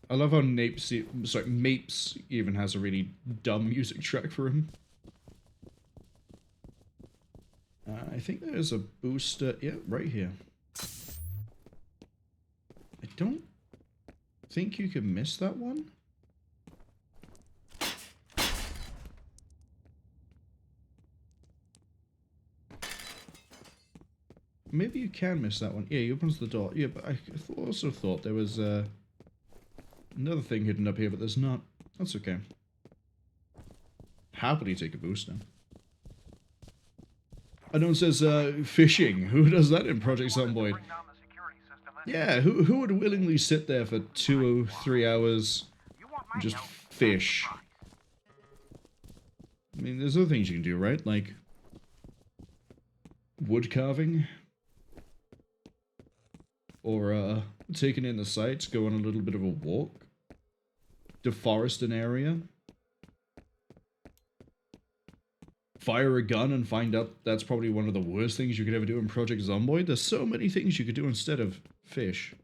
I love how Mapes even has a really dumb music track for him. I think there's a booster, yeah, right here. I don't think you can miss that one. Maybe you can miss that one. Yeah, he opens the door. Yeah, but I also thought there was another thing hidden up here, but there's not. That's okay. Happily take a booster. Unknown says, fishing. Who does that in Project Zomboid? Yeah, who would willingly sit there for 2 or 3 hours and just fish? I mean, there's other things you can do, right? Like wood carving. Or, taking in the sights, go on a little bit of a walk. Deforest an area. Fire a gun and find out that's probably one of the worst things you could ever do in Project Zomboid. There's so many things you could do instead of fish.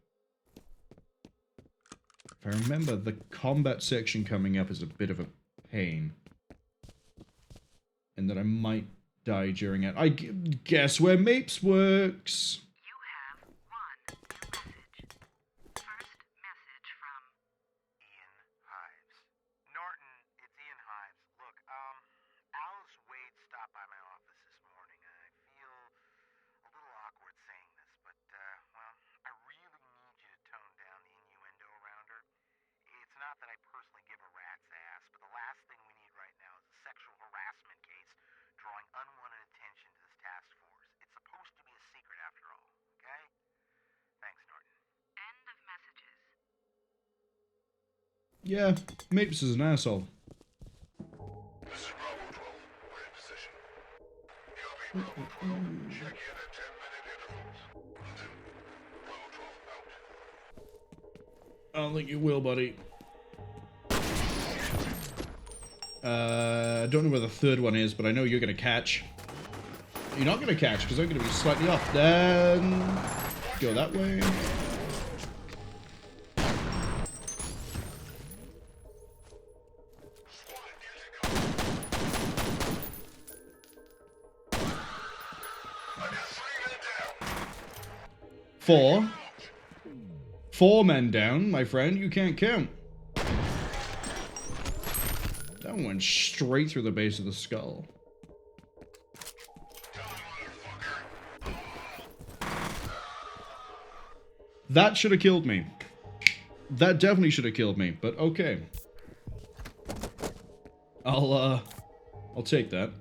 If I remember, the combat section coming up is a bit of a pain. And that I might die during it. I guess where Mapes works. Yeah, Mapes is an asshole. This is Bravo 12. We're in position. Copy, Bravo 12. Check in at 10-minute intervals. Bravo 12 out. I don't think you will, buddy. I don't know where the third one is, but I know you're going to catch. You're not going to catch, because I'm going to be slightly off. Then go that way. Four men down, my friend. You can't count. That one went straight through the base of the skull. That should have killed me. That definitely should have killed me, but okay. I'll take that.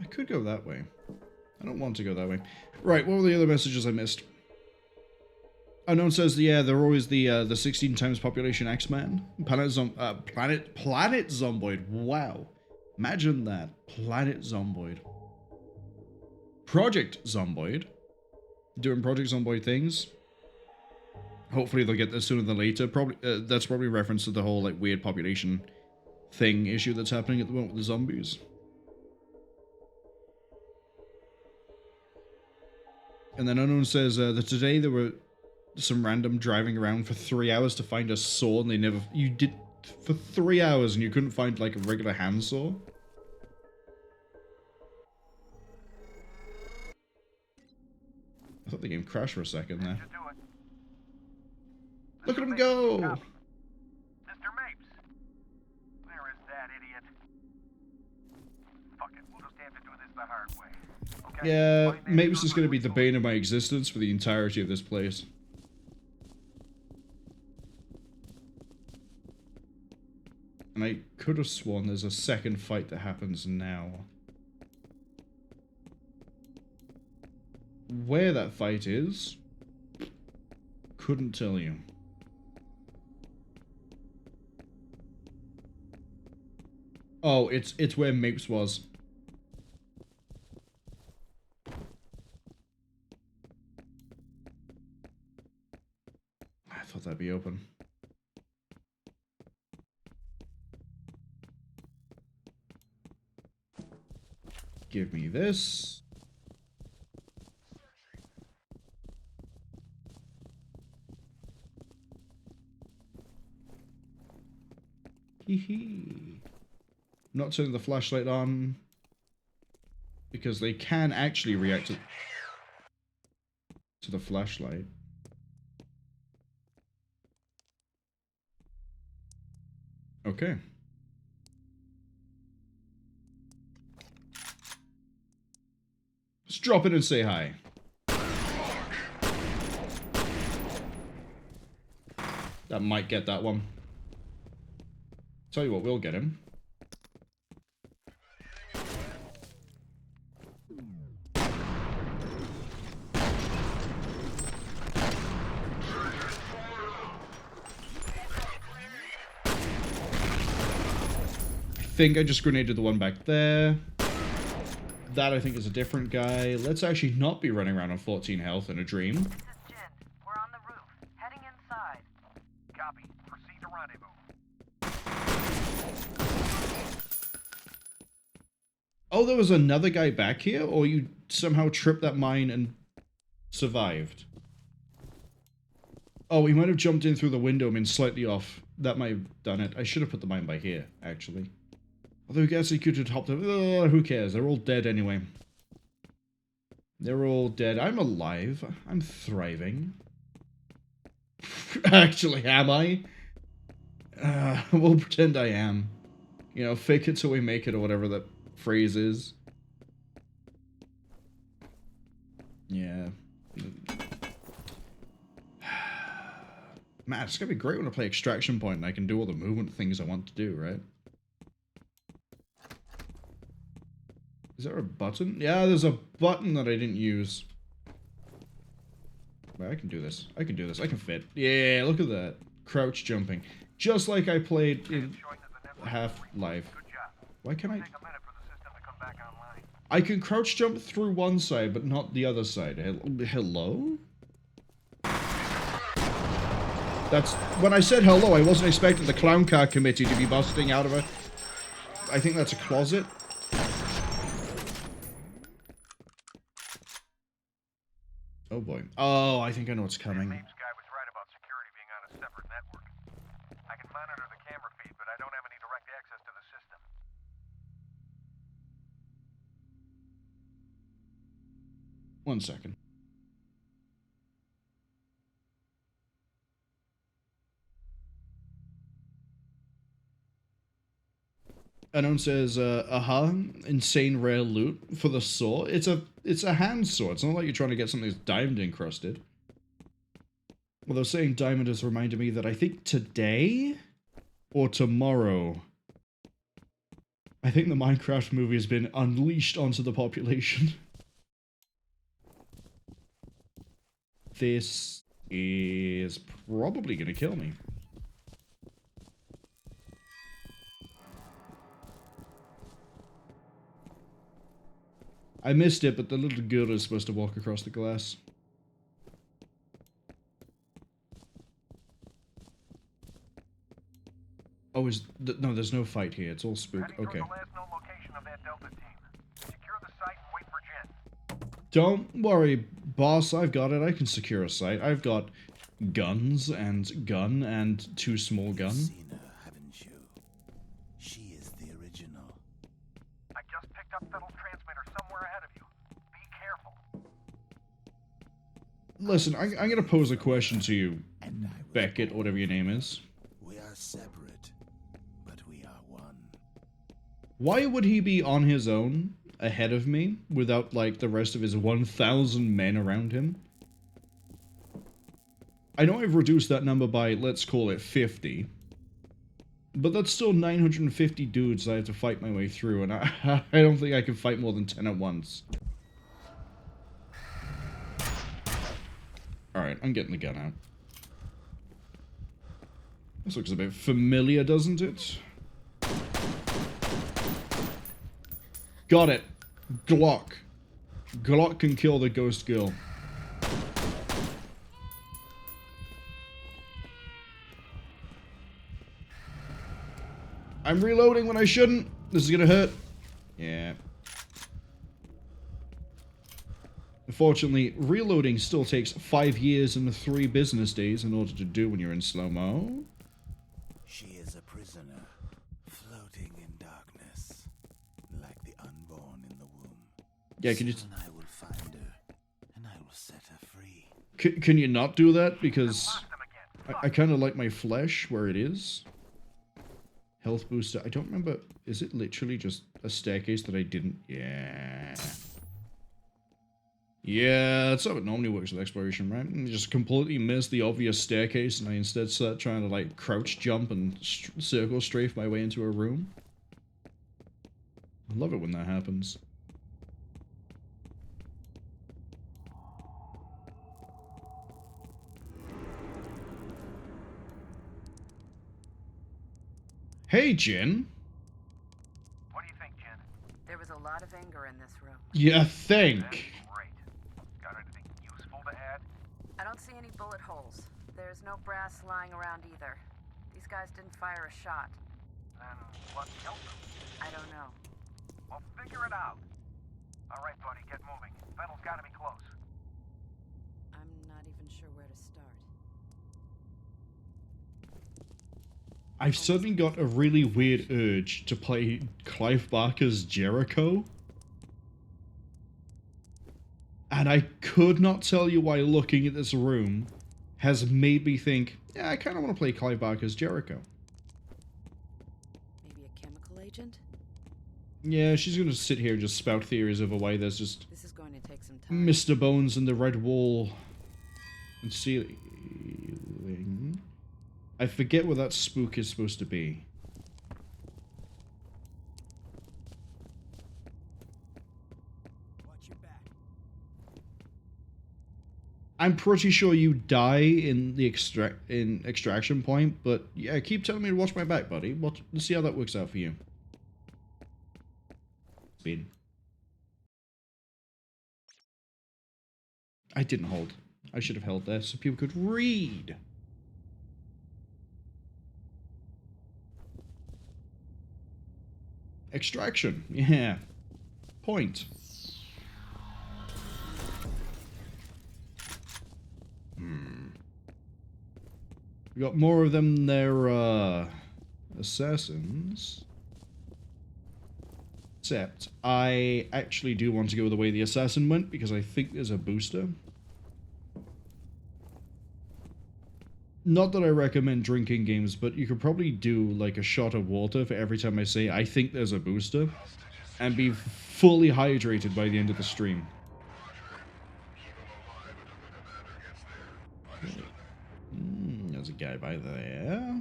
I could go that way. I don't want to go that way. Right, what were the other messages I missed? Unknown says, yeah, they're always the 16 times population X-Man. Planet Zomboid. Wow. Imagine that. Planet Zomboid. Project Zomboid. Doing Project Zomboid things. Hopefully they'll get this sooner than later. Probably that's probably a reference to the whole like weird population thing issue that's happening at the moment with the zombies. And then Unknown says that today there were some random driving around for 3 hours to find a saw, and they never... for 3 hours and you couldn't find like a regular handsaw? I thought the game crashed for a second there. Look at him go! Mr. Mapes! Where is that idiot? Fuck it, we'll just have to do this the hard way. Okay? Yeah, My name's Mapes is going to be the bane of my existence for the entirety of this place. And I could have sworn there's a second fight that happens now. Where that fight is, couldn't tell you. Oh, it's where Mapes was. I thought that'd be open. Give me this. Hee hee. Not turning the flashlight on because they can actually react to the flashlight. Okay. Let's drop in and say hi. That might get that one. Tell you what, we'll get him. I think I just grenaded the one back there. That I think is a different guy. Let's actually not be running around on 14 health in a dream. This is Jin. We're on the roof, heading inside. Copy. Proceed to rendezvous. Oh, there was another guy back here? Or you somehow tripped that mine and survived? Oh, he might have jumped in through the window and been slightly off. That might have done it. I should have put the mine by here, actually. Although I guess he could have hopped up. Who cares? They're all dead anyway. They're all dead. I'm alive. I'm thriving. Actually, am I? We'll pretend I am. You know, fake it till we make it or whatever that phrase is. Yeah. Man, it's gonna be great when I play Extraction Point and I can do all the movement things I want to do, right? Is there a button? Yeah, there's a button that I didn't use. Well, I can do this. I can do this. I can fit. Yeah, look at that. Crouch jumping. Just like I played in Half-Life. Why can't I can crouch jump through one side, but not the other side. Hello? That's... When I said hello, I wasn't expecting the clown car committee to be busting out of a... I think that's a closet. Oh boy. Oh, I think I know what's coming. Mapes guy was right about security being on a separate network. I can monitor the camera feed, but I don't have any direct access to the system. One second. Unknown says, insane rare loot for the saw. It's a hand saw. It's not like you're trying to get something that's diamond encrusted. Although saying diamond has reminded me that I think today or tomorrow, I think the Minecraft movie has been unleashed onto the population. This is probably gonna kill me. I missed it, but the little girl is supposed to walk across the glass. Oh, no, there's no fight here. It's all spook. Okay. Don't worry, boss. I've got it. I can secure a site. I've got guns and gun and 2 small gun. Seen her, haven't Listen, I'm going to pose a question to you, And I was Beckett, or whatever your name is. We are separate, but we are one. Why would he be on his own, ahead of me, without, like, the rest of his 1,000 men around him? I know I've reduced that number by, let's call it 50. But that's still 950 dudes I have to fight my way through, and I don't think I can fight more than 10 at once. Alright, I'm getting the gun out. This looks a bit familiar, doesn't it? Got it. Glock. Glock can kill the ghost girl. I'm reloading when I shouldn't. This is gonna hurt. Yeah. Unfortunately, reloading still takes 5 years and 3 business days in order to do when you're in Slo-Mo. She is a prisoner, floating in darkness, like the unborn in the womb. Yeah, can you... Soon I will find her, and I will set her free. Can you not do that? Because I kind of like my flesh where it is. Health booster. I don't remember. Is it literally just a staircase that I didn't... Yeah. Yeah, that's how it normally works with exploration, right? You just completely miss the obvious staircase and I instead start trying to, like, crouch jump and circle strafe my way into a room. I love it when that happens. Hey, Jin. What do you think, Jen? There was a lot of anger in this room. You think? Great. Got anything useful to add? I don't see any bullet holes. There's no brass lying around either. These guys didn't fire a shot. Then what killed them? I don't know. Well, figure it out. All right, buddy, get moving. Battle's gotta be close. I'm not even sure where to start. I've suddenly got a really weird urge to play Clive Barker's Jericho. And I could not tell you why looking at this room has made me think, yeah, I kind of want to play Clive Barker's Jericho. Maybe a chemical agent? Yeah, she's going to sit here and just spout theories over why there's just This is going to take some time. Mr. Bones and the Red Wall and ceiling. I forget what that spook is supposed to be. Watch your back. I'm pretty sure you die in the extraction point, but yeah, keep telling me to watch my back, buddy. Let's see how that works out for you. Speed. I didn't hold. I should have held there so people could read. Extraction, yeah. Point. We got more of them than their, assassins. Except, I actually do want to go the way the assassin went, because I think there's a booster. Not that I recommend drinking games, but you could probably do, like, a shot of water for every time I say, I think there's a booster, and be fully hydrated by the end of the stream. There's a guy by there.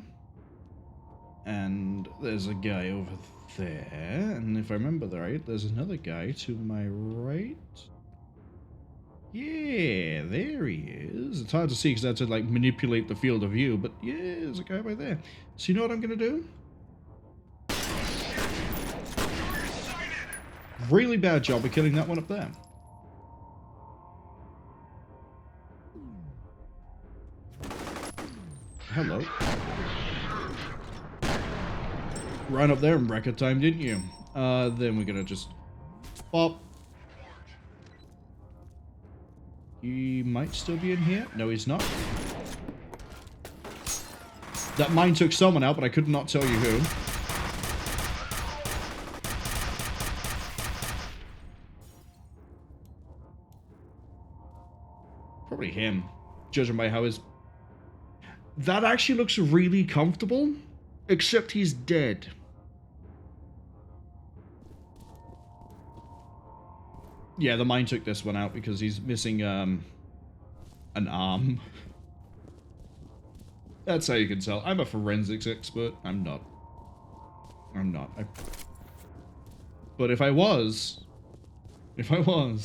And there's a guy over there. And if I remember right, there's another guy to my right. Yeah, there he is. It's hard to see because I had to, like, manipulate the field of view, but yeah, there's a guy right there. So you know what I'm gonna do? Really bad job of killing that one up there. Hello. Ran up there in record time, didn't you? Then we're gonna just pop. He might still be in here. No, he's not. That mine took someone out, but I could not tell you who. Probably him, judging by how his... That actually looks really comfortable, except he's dead. Yeah, the mine took this one out because he's missing an arm. That's how you can tell. I'm a forensics expert. I'm not. But if I was... You have one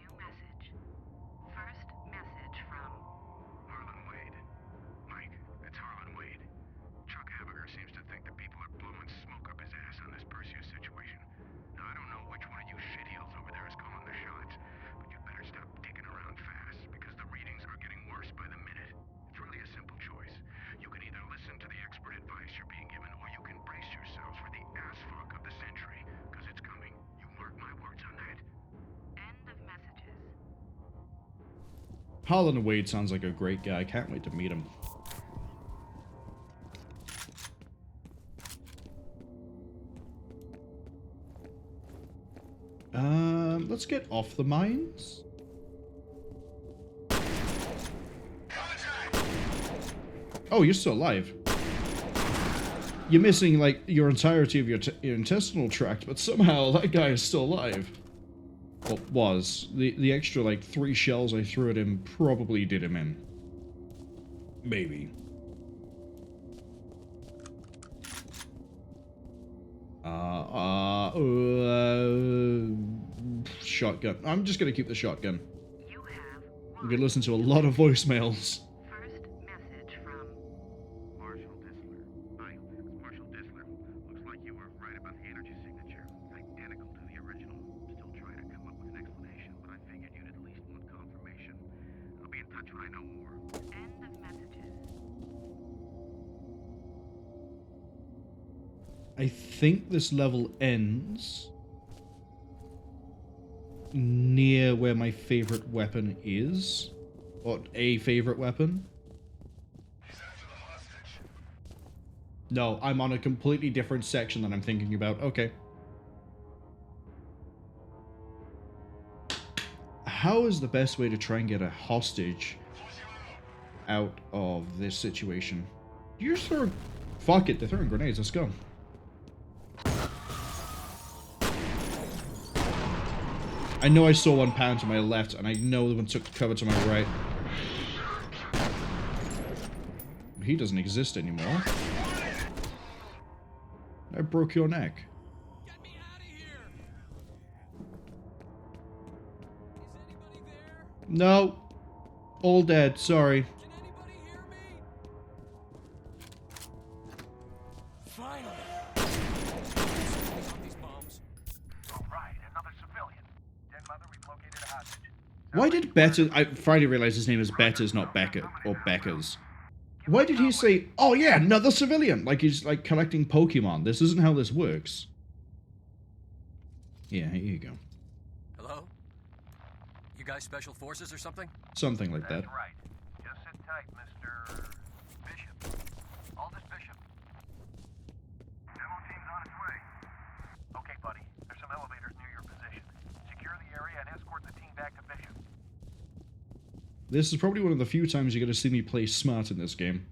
new message. First message from... Harlan Wade. Mike, it's Harlan Wade. Chuck Habiger seems to think that people are blowing smoke up his ass on this Perseus situation. Now, I don't know which one of you shitheels over there is calling the shots, but you'd better stop dicking around fast, because the readings are getting worse by the minute. It's really a simple choice. You can either listen to the expert advice you're being given, or you can brace yourselves for the ass fuck of the century, because it's coming. You mark my words on that. End of messages. Harlan Wade sounds like a great guy. I can't wait to meet him. Let's get off the mines. Oh, you're still alive. You're missing, like, your entirety of your intestinal tract, but somehow that guy is still alive. Well, was. The extra, like, 3 shells I threw at him probably did him in. Maybe. Shotgun. I'm just gonna keep the shotgun. I'm gonna listen to a lot of voicemails. First message from... Marshal Disler. Hi, it's Marshal Disler. Looks like you were right about the energy signature. Identical to the original. Still trying to come up with an explanation, but I figured you'd at least want confirmation. I'll be in touch when I know more. End of messages. I think this level ends near where my favorite weapon is. Or a favorite weapon. No, I'm on a completely different section than I'm thinking about. Okay. How is the best way to try and get a hostage out of this situation? You're just throwing... Fuck it, they're throwing grenades. Let's go. I know I saw one pound to my left, and I know the one took cover to my right. He doesn't exist anymore. I broke your neck. Get me out of here! Is anybody there? No. All dead, sorry. Can anybody hear me? Finally! These bombs. All right, another civilian. Dead mother, we've located a hostage. Why did Better... I finally realized his name is Betters, not Beckett. Or Beckers. Why did he say, oh yeah, another civilian? Like he's like collecting Pokemon. This isn't how this works. Yeah, here you go. Hello? You guys special forces or something? Something like that. That's right. Just sit tight, Mr. Bishop. Aldous Bishop. Demo team's on its way. Okay, buddy. There's some elevators near your position. Secure the area and escort the team back to Bishop. This is probably one of the few times you're going to see me play smart in this game.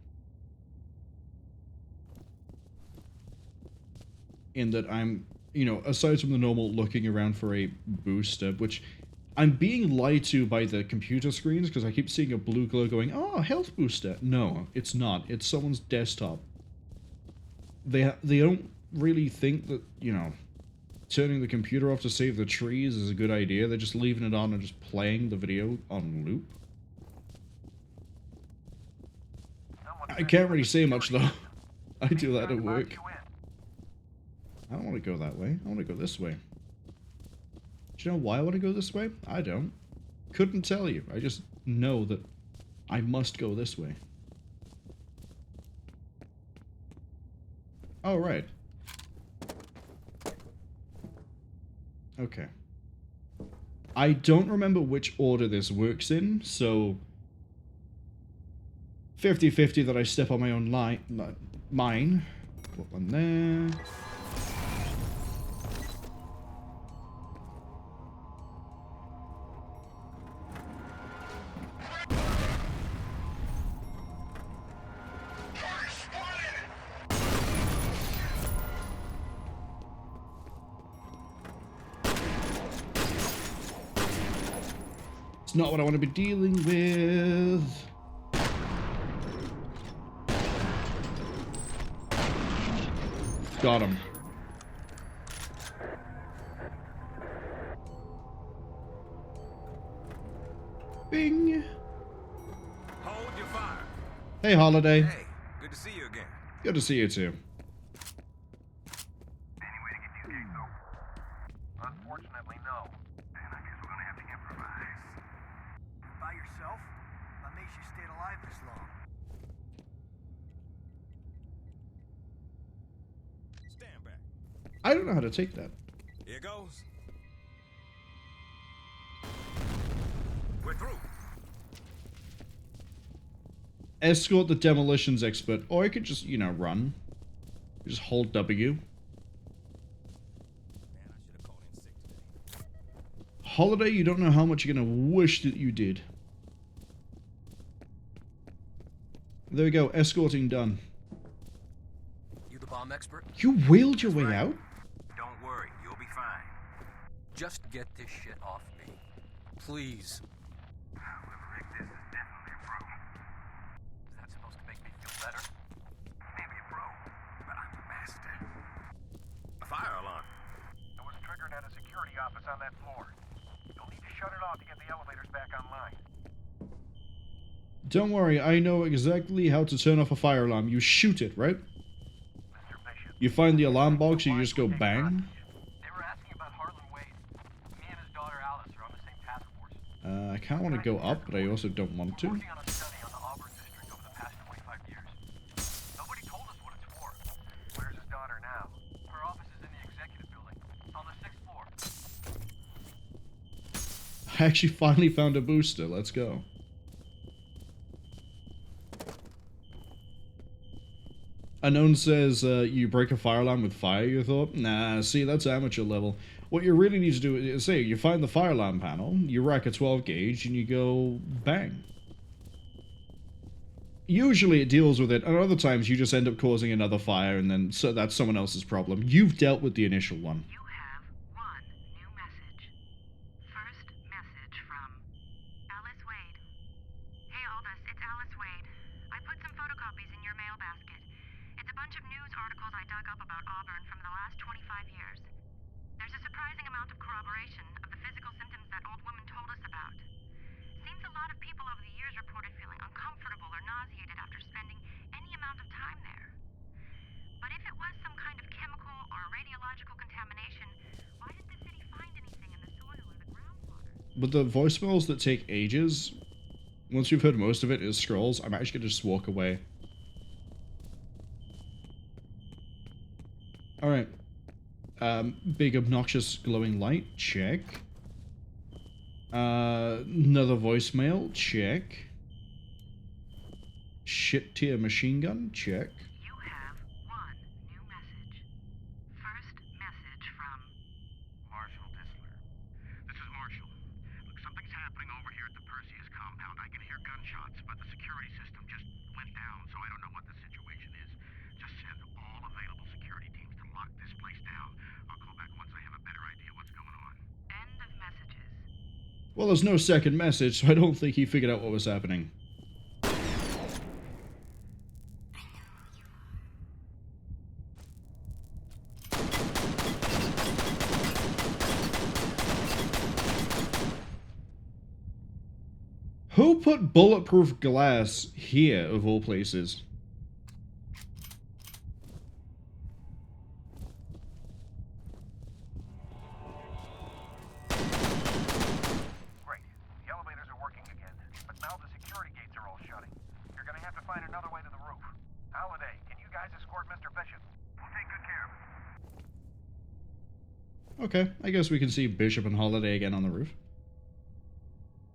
In that I'm, you know, aside from the normal looking around for a booster, which I'm being lied to by the computer screens because I keep seeing a blue glow going, oh, health booster. No, it's not. It's someone's desktop. They don't really think that, you know, turning the computer off to save the trees is a good idea. They're just leaving it on and just playing the video on loop. I can't really say much, though. I do that at work. I don't want to go that way. I want to go this way. Do you know why I want to go this way? I don't. Couldn't tell you. I just know that I must go this way. Oh, right. Okay. I don't remember which order this works in, so... 50-50 that I step on my own mine. Put one there. It's not what I want to be dealing with. Got him. Bing. Hold your fire. Hey, Holiday. Hey, good to see you again. Good to see you too. Any way to get these gates open? Unfortunately, no. And I guess we're gonna have to improvise. By yourself? What makes you stayed alive this long? Stand back. I don't know how to take that. Here goes. We're through. Escort the demolitions expert, or I could just, you know, run. Just hold W. Man, I should have called in sick today. Holiday, you don't know how much you're gonna wish that you did. There we go, escorting done. You the bomb expert? You wheeled your way out? Don't worry, you'll be fine. Just get this shit off me. Please. Whoever rigged this is definitely a pro. Is that supposed to make me feel better? Maybe a pro, but I'm the master. A fire alarm. It was triggered at a security office on that floor. You'll need to shut it off to get the elevators back online. Don't worry, I know exactly how to turn off a fire alarm. You shoot it, right? Mr. Bishop. You find the alarm box, you just go bang. They were asking about Harlan Wade. Me and his daughter Alice are on the same task force. I kind of want to go up, but I also don't want to. Working on a study on the Auburn district over the past 25 years. Nobody told us what it's for. Where's his daughter now? Her office is in the executive building, on the 6th floor. I actually finally found a booster. Let's go. Unknown says, you break a fire alarm with fire, you thought? Nah, see, that's amateur level. What you really need to do is, say, you find the fire alarm panel, you rack a 12 gauge, and you go bang. Usually it deals with it, and other times you just end up causing another fire, and then so that's someone else's problem. You've dealt with the initial one. You have one new message. First message from Alice Wade. Hey Aldous, it's Alice Wade. I put some photocopies in your mail basket. It's a bunch of news articles I dug up about Auburn from the last 25 years. There's a surprising amount of corroboration of the physical symptoms that old woman told us about. Seems a lot of people over the years reported feeling uncomfortable or nauseated after spending any amount of time there. But if it was some kind of chemical or radiological contamination, why did the city find anything in the soil or the groundwater? But the voicemails that take ages, once you've heard most of it is scrolls, I'm actually gonna just walk away. Alright. Big obnoxious glowing light, check. Another voicemail, check. Shit tier machine gun, check. You have one new message. First message from Marshall Disler. This is Marshall. Look, something's happening over here at the Perseus compound. I can hear gunshots, but the security system just went down, so I don't know what the situation is. Just send all available security teams to lock this place down. I'll call back once I have a better idea what's going on. End of messages. Well, there's no second message, so I don't think he figured out what was happening. Who put bulletproof glass here, of all places? Great. The elevators are working again, but now the security gates are all shutting. You're gonna have to find another way to the roof. Halliday, can you guys escort Mr. Bishop? We'll take good care of him. Okay, I guess we can see Bishop and Holiday again on the roof.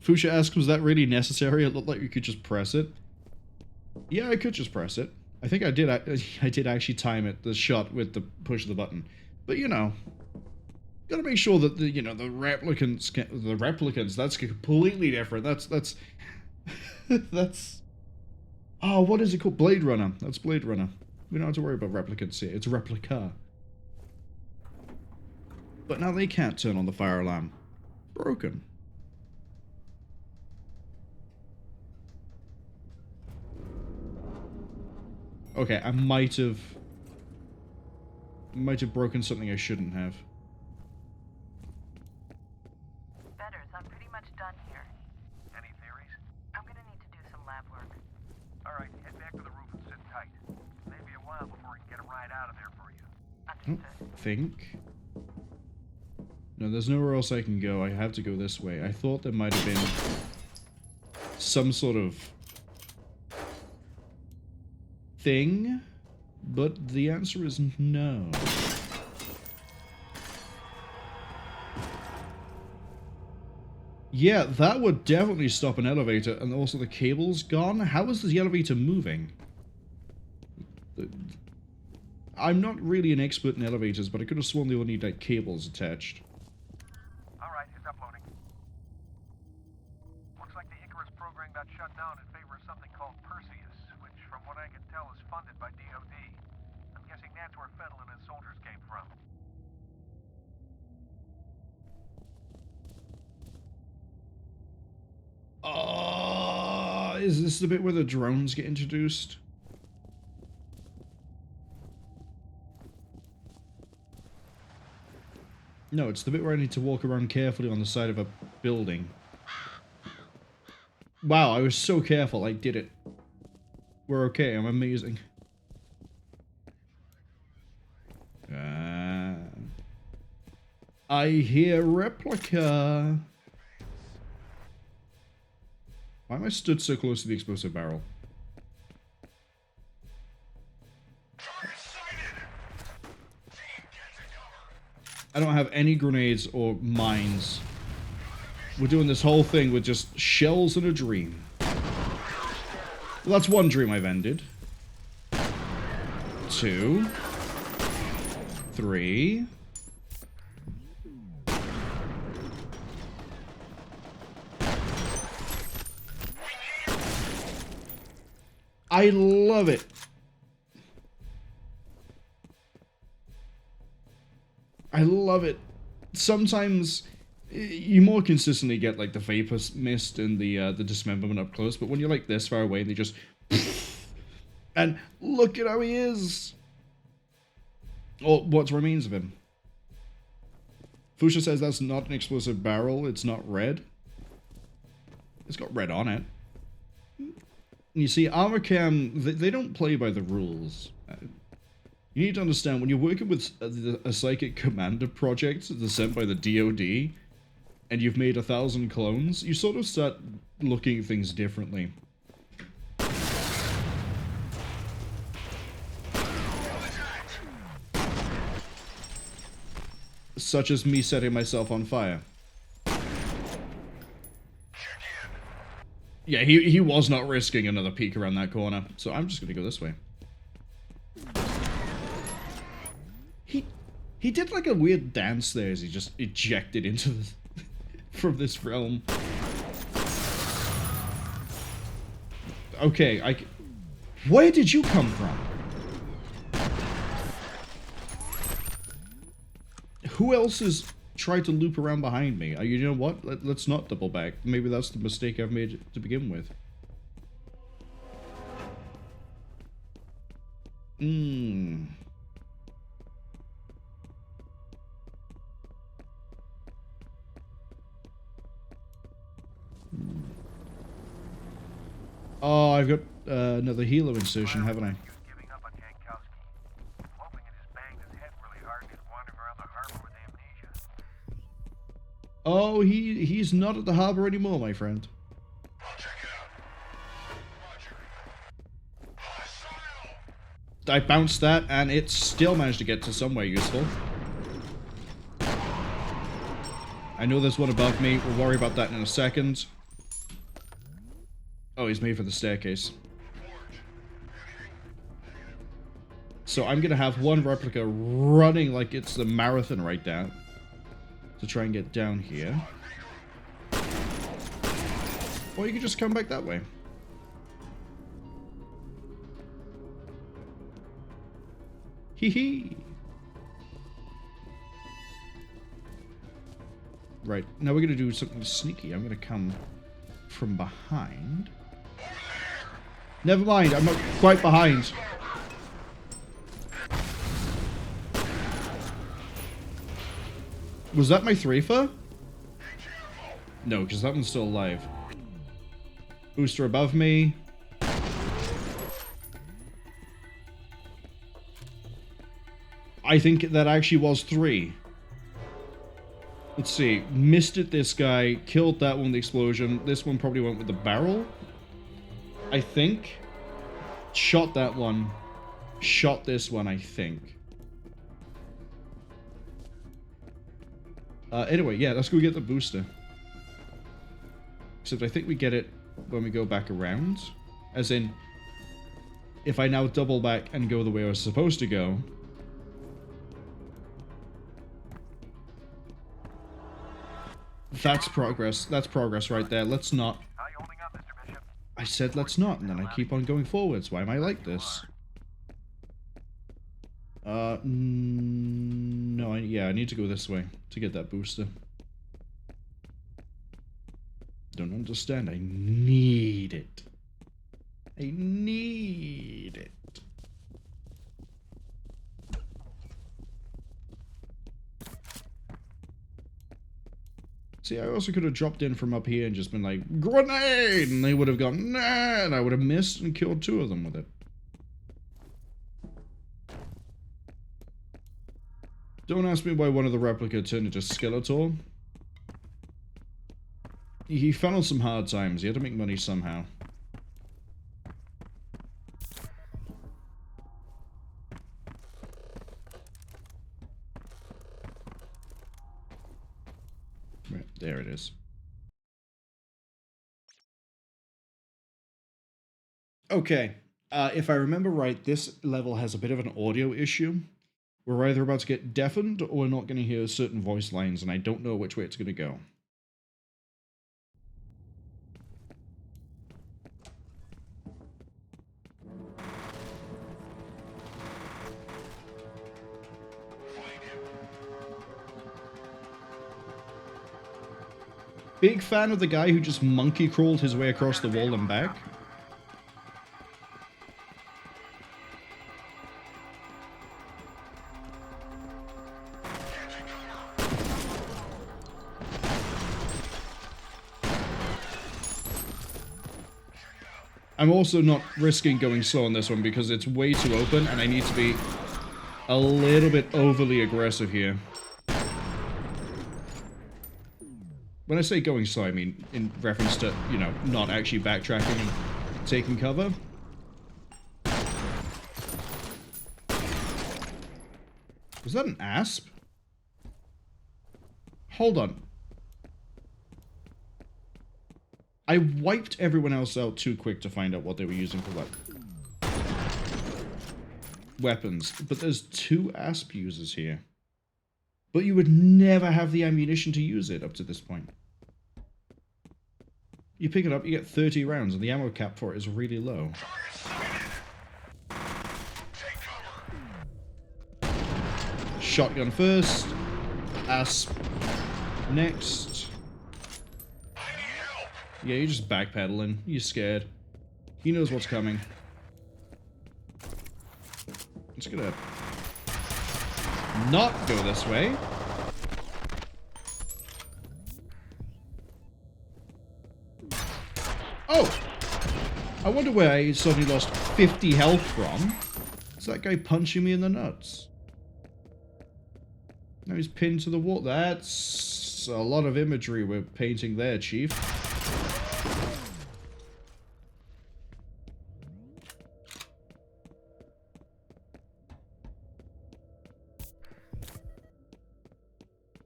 Fuchsia asks, was that really necessary? It looked like you could just press it. Yeah, I could just press it. I think I did actually time it, the shot with the push of the button. But, you know, gotta make sure that the, you know, the replicants, that's completely different. That's, oh, what is it called? Blade Runner. That's Blade Runner. We don't have to worry about replicants here. It's replica. But now they can't turn on the fire alarm. Broken. Okay, I might have broken something I shouldn't have. Betters, I'm pretty much done here. Any theories? I'm gonna need to do some lab work. Alright, head back to the roof and sit tight. Maybe a while before we can get a ride out of there for you. I don't think. No, there's nowhere else I can go. I have to go this way. I thought there might have been some sort of thing, but the answer is no. Yeah, that would definitely stop an elevator, and also the cable's gone. How is the elevator moving? I'm not really an expert in elevators, but I could have sworn they would need, like, cables attached. Alright, it's uploading. Looks like the Icarus program got shut down in favor of something called Perseus, which, from what I can tell, is funded by DoD. I'm guessing that's where Fettel and his soldiers came from. Is this the bit where the drones get introduced? No, it's the bit where I need to walk around carefully on the side of a building. Wow, I was so careful, I did it. We're okay, I'm amazing. I hear replica. Why am I stood so close to the explosive barrel? I don't have any grenades or mines. We're doing this whole thing with just shells and a dream. Well, that's one dream I've ended. 2. 3. I love it. I love it. Sometimes you more consistently get like the vapor mist and the dismemberment up close, but when you're like this far away, they just and look at how he is. Or what remains of him. Fusha says that's not an explosive barrel. It's not red. It's got red on it. You see, Armor Cam, they don't play by the rules. You need to understand, when you're working with a Psychic Commander project that's sent by the DoD, and you've made 1,000 clones, you sort of start looking at things differently. Such as me setting myself on fire. Yeah, he was not risking another peek around that corner, so I'm just gonna go this way. He did like a weird dance there as he just ejected into the from this realm. Okay, where did you come from? Who else has tried to loop around behind me? You know what? Let's not double back. Maybe that's the mistake I've made to begin with. Oh, I've got another Helo insertion, haven't I? Oh, he's not at the harbor anymore, my friend. I bounced that, and it still managed to get to somewhere useful. I know there's one above me. We'll worry about that in a second. Oh, he's made for the staircase. So I'm gonna have one replica running like it's the marathon right down to try and get down here. Or you can just come back that way. Hee hee. Right, now we're gonna do something sneaky. I'm gonna come from behind. Never mind, I'm not quite behind. Was that my 3-fer? No, because that one's still alive. Booster above me. I think that actually was 3. Let's see. Missed it, this guy. Killed that one with the explosion. This one probably went with the barrel. I think. Shot that one. Shot this one, I think. Anyway, yeah, let's go get the booster. Except I think we get it when we go back around. As in, if I now double back and go the way I was supposed to go... That's progress. That's progress right there. Let's not... I said let's not, and then I keep on going forwards. Why am I like this? No, yeah, I need to go this way to get that booster. Don't understand. I need it. I need it. See, I also could have dropped in from up here and just been like, grenade! And they would have gone, nah! And I would have missed and killed 2 of them with it. Don't ask me why one of the replica turned into Skeletor. He fell on some hard times. He had to make money somehow. Right, there it is. Okay, if I remember right, this level has a bit of an audio issue. We're either about to get deafened or we're not going to hear certain voice lines, and I don't know which way it's going to go. Big fan of the guy who just monkey crawled his way across the wall and back. I'm also not risking going slow on this one because it's way too open and I need to be a little bit overly aggressive here. When I say going slow, I mean in reference to, you know, not actually backtracking and taking cover. Was that an asp? Hold on. I wiped everyone else out too quick to find out what they were using for what. Weapons. But there's 2 asp users here. But you would never have the ammunition to use it up to this point. You pick it up, you get 30 rounds, and the ammo cap for it is really low. Shotgun first. Asp next. Yeah, you're just backpedaling. You're scared. He knows what's coming. Just gonna not go this way. Oh! I wonder where I suddenly lost 50 health from. Is that guy punching me in the nuts? Now he's pinned to the wall. That's a lot of imagery we're painting there, Chief.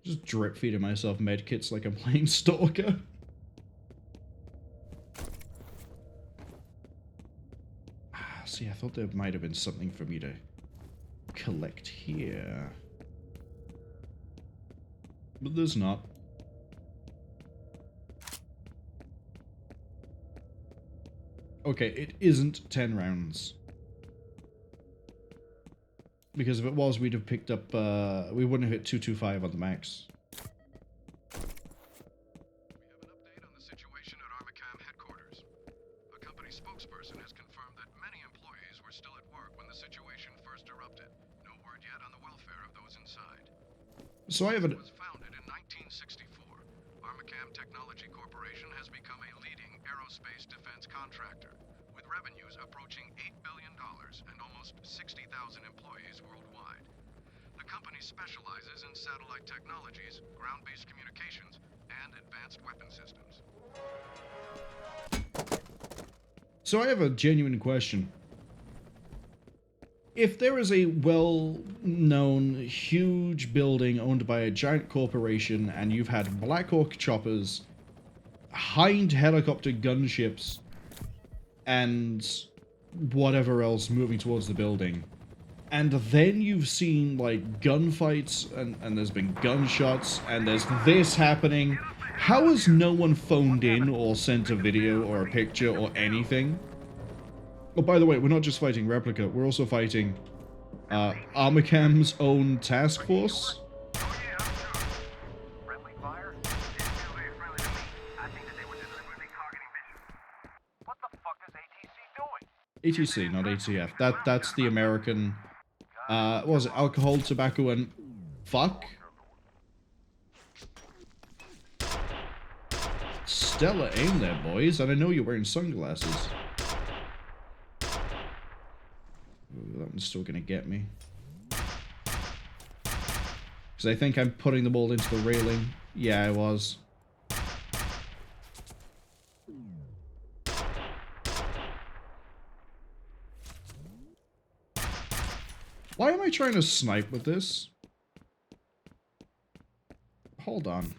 Just drip feeding myself medkits like I'm playing Stalker. See, I thought there might have been something for me to collect here. But there's not. Okay, it isn't 10 rounds. Because if it was, we'd have picked up, we wouldn't have hit 225 on the max. Spokesperson has confirmed that many employees were still at work when the situation first erupted. No word yet on the welfare of those inside. So I have a... was founded in 1964. Armacam Technology Corporation has become a leading aerospace defense contractor, with revenues approaching $8 billion and almost 60,000 employees worldwide. The company specializes in satellite technologies, ground-based communications, and advanced weapon systems. So I have a genuine question. If there is a well-known, huge building owned by a giant corporation, and you've had Black Hawk choppers, Hind helicopter gunships, and whatever else moving towards the building, and then you've seen, like, gunfights, and there's been gunshots, and there's this happening, how has no one phoned in or sent a video or a picture or anything? Oh, by the way, we're not just fighting Replica, we're also fighting Armacam's own task force. Friendly fire? Didn't feel very friendly to me. I think that they were deliberately targeting Bishop. What the fuck is ATC doing? ATC, not ATF. That's the American, what was it, alcohol, tobacco, and fuck? Stellar aim there, boys, and I know you're wearing sunglasses. Ooh, that one's still gonna get me. Because I think I'm putting the ball into the railing. Yeah, I was. Why am I trying to snipe with this? Hold on.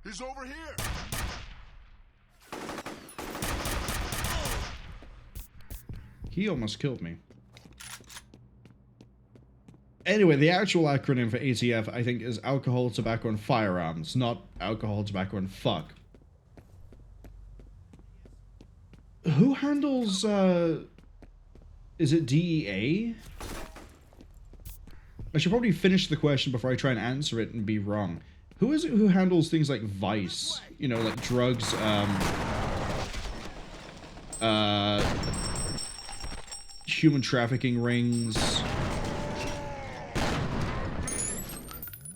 He's over here! He almost killed me. Anyway, the actual acronym for ATF, I think, is Alcohol, Tobacco, and Firearms, not Alcohol, Tobacco, and Fuck. Who handles, is it DEA? I should probably finish the question before I try and answer it and be wrong. Who is it who handles things like vice? You know, like drugs, human trafficking rings,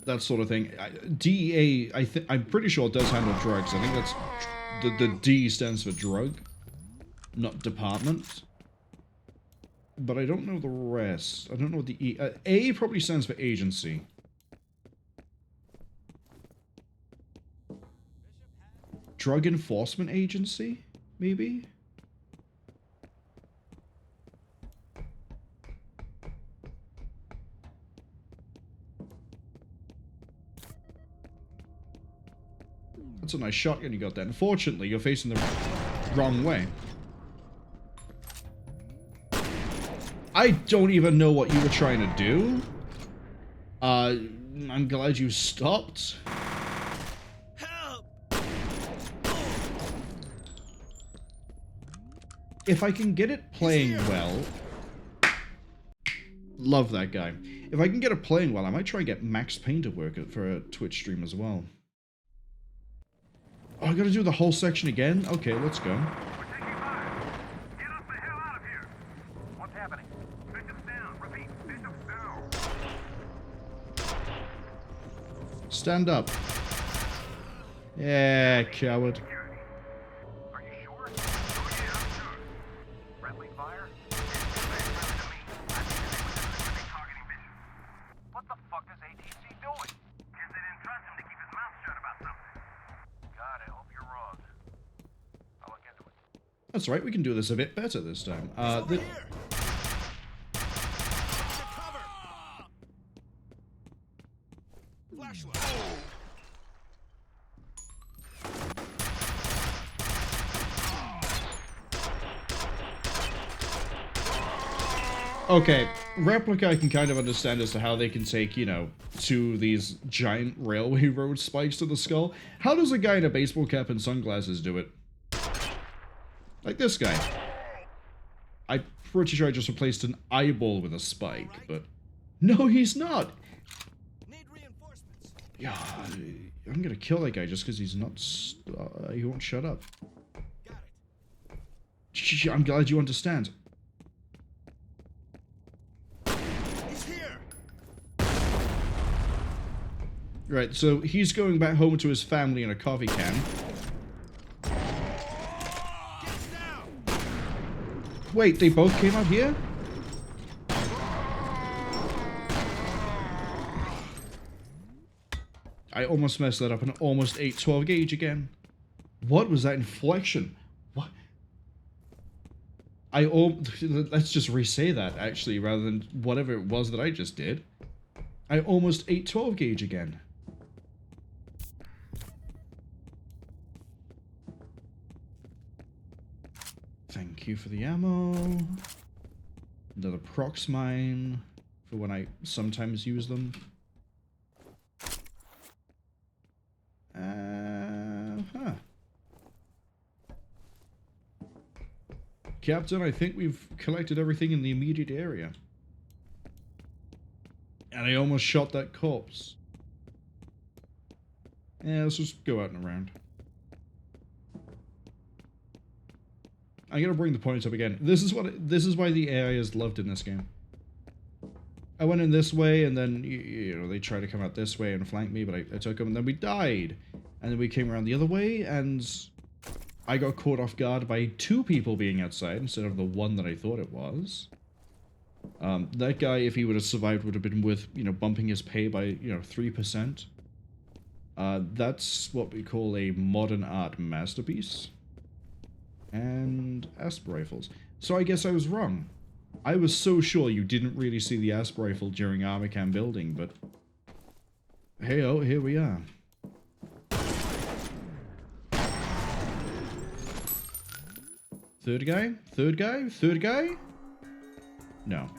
that sort of thing. DEA, I'm pretty sure it does handle drugs. I think that's the D stands for drug, not department. But I don't know the rest. I don't know what the E. A probably stands for agency. Drug Enforcement Agency, maybe? That's a nice shotgun you got there. Unfortunately, you're facing the wrong way. I don't even know what you were trying to do. I'm glad you stopped. Help! If I can get it playing well... Love that guy. If I can get it playing well, I might try and get Max Payne to work for a Twitch stream as well. Oh, I gotta do the whole section again? Okay, let's go. We're taking fire. Get us the hell out of here. What's happening? Bishop's down. Repeat, Bishop's down. Stand up. Yeah, coward. Are you sure? Oh yeah, I'm sure. Friendly fire? Didn't feel very friendly to me. I think that they were deliberately targeting Bishop. What the fuck is ATC doing? Guess they didn't trust him to keep his mouth shut about something. God, I hope you're wrong. I'll look into it. That's right, we can do this a bit better this time. Okay, Replica I can kind of understand as to how they can take, you know, to these giant railway road spikes to the skull. How does a guy in a baseball cap and sunglasses do it? Like this guy. I'm pretty sure I just replaced an eyeball with a spike, but... No, he's not! Yeah, I'm gonna kill that guy just because he's not... he won't shut up. I'm glad you understand. Right, so he's going back home to his family in a coffee can. Wait, they both came out here? I almost messed that up and almost ate 12 gauge again. What was that inflection? What? Let's just re-say that, actually, rather than whatever it was that I just did. I almost ate 12 gauge again. Thank you for the ammo. Another prox mine for when I sometimes use them. Captain, I think we've collected everything in the immediate area. And I almost shot that corpse. Yeah, let's just go out and around. I'm gonna bring the points up again. This is why the AI is loved in this game. I went in this way, and then you know they tried to come out this way and flank me, but I took them, and then we died. And then we came around the other way, and I got caught off guard by 2 people being outside instead of the one that I thought it was. That guy, if he would have survived, would have been worth, you know, bumping his pay by, you know, 3%. That's what we call a modern art masterpiece. And asp rifles. So I guess I was wrong. I was so sure you didn't really see the asp rifle during armor cam building, but hey, oh, here we are. Third guy? Third guy? Third guy? No.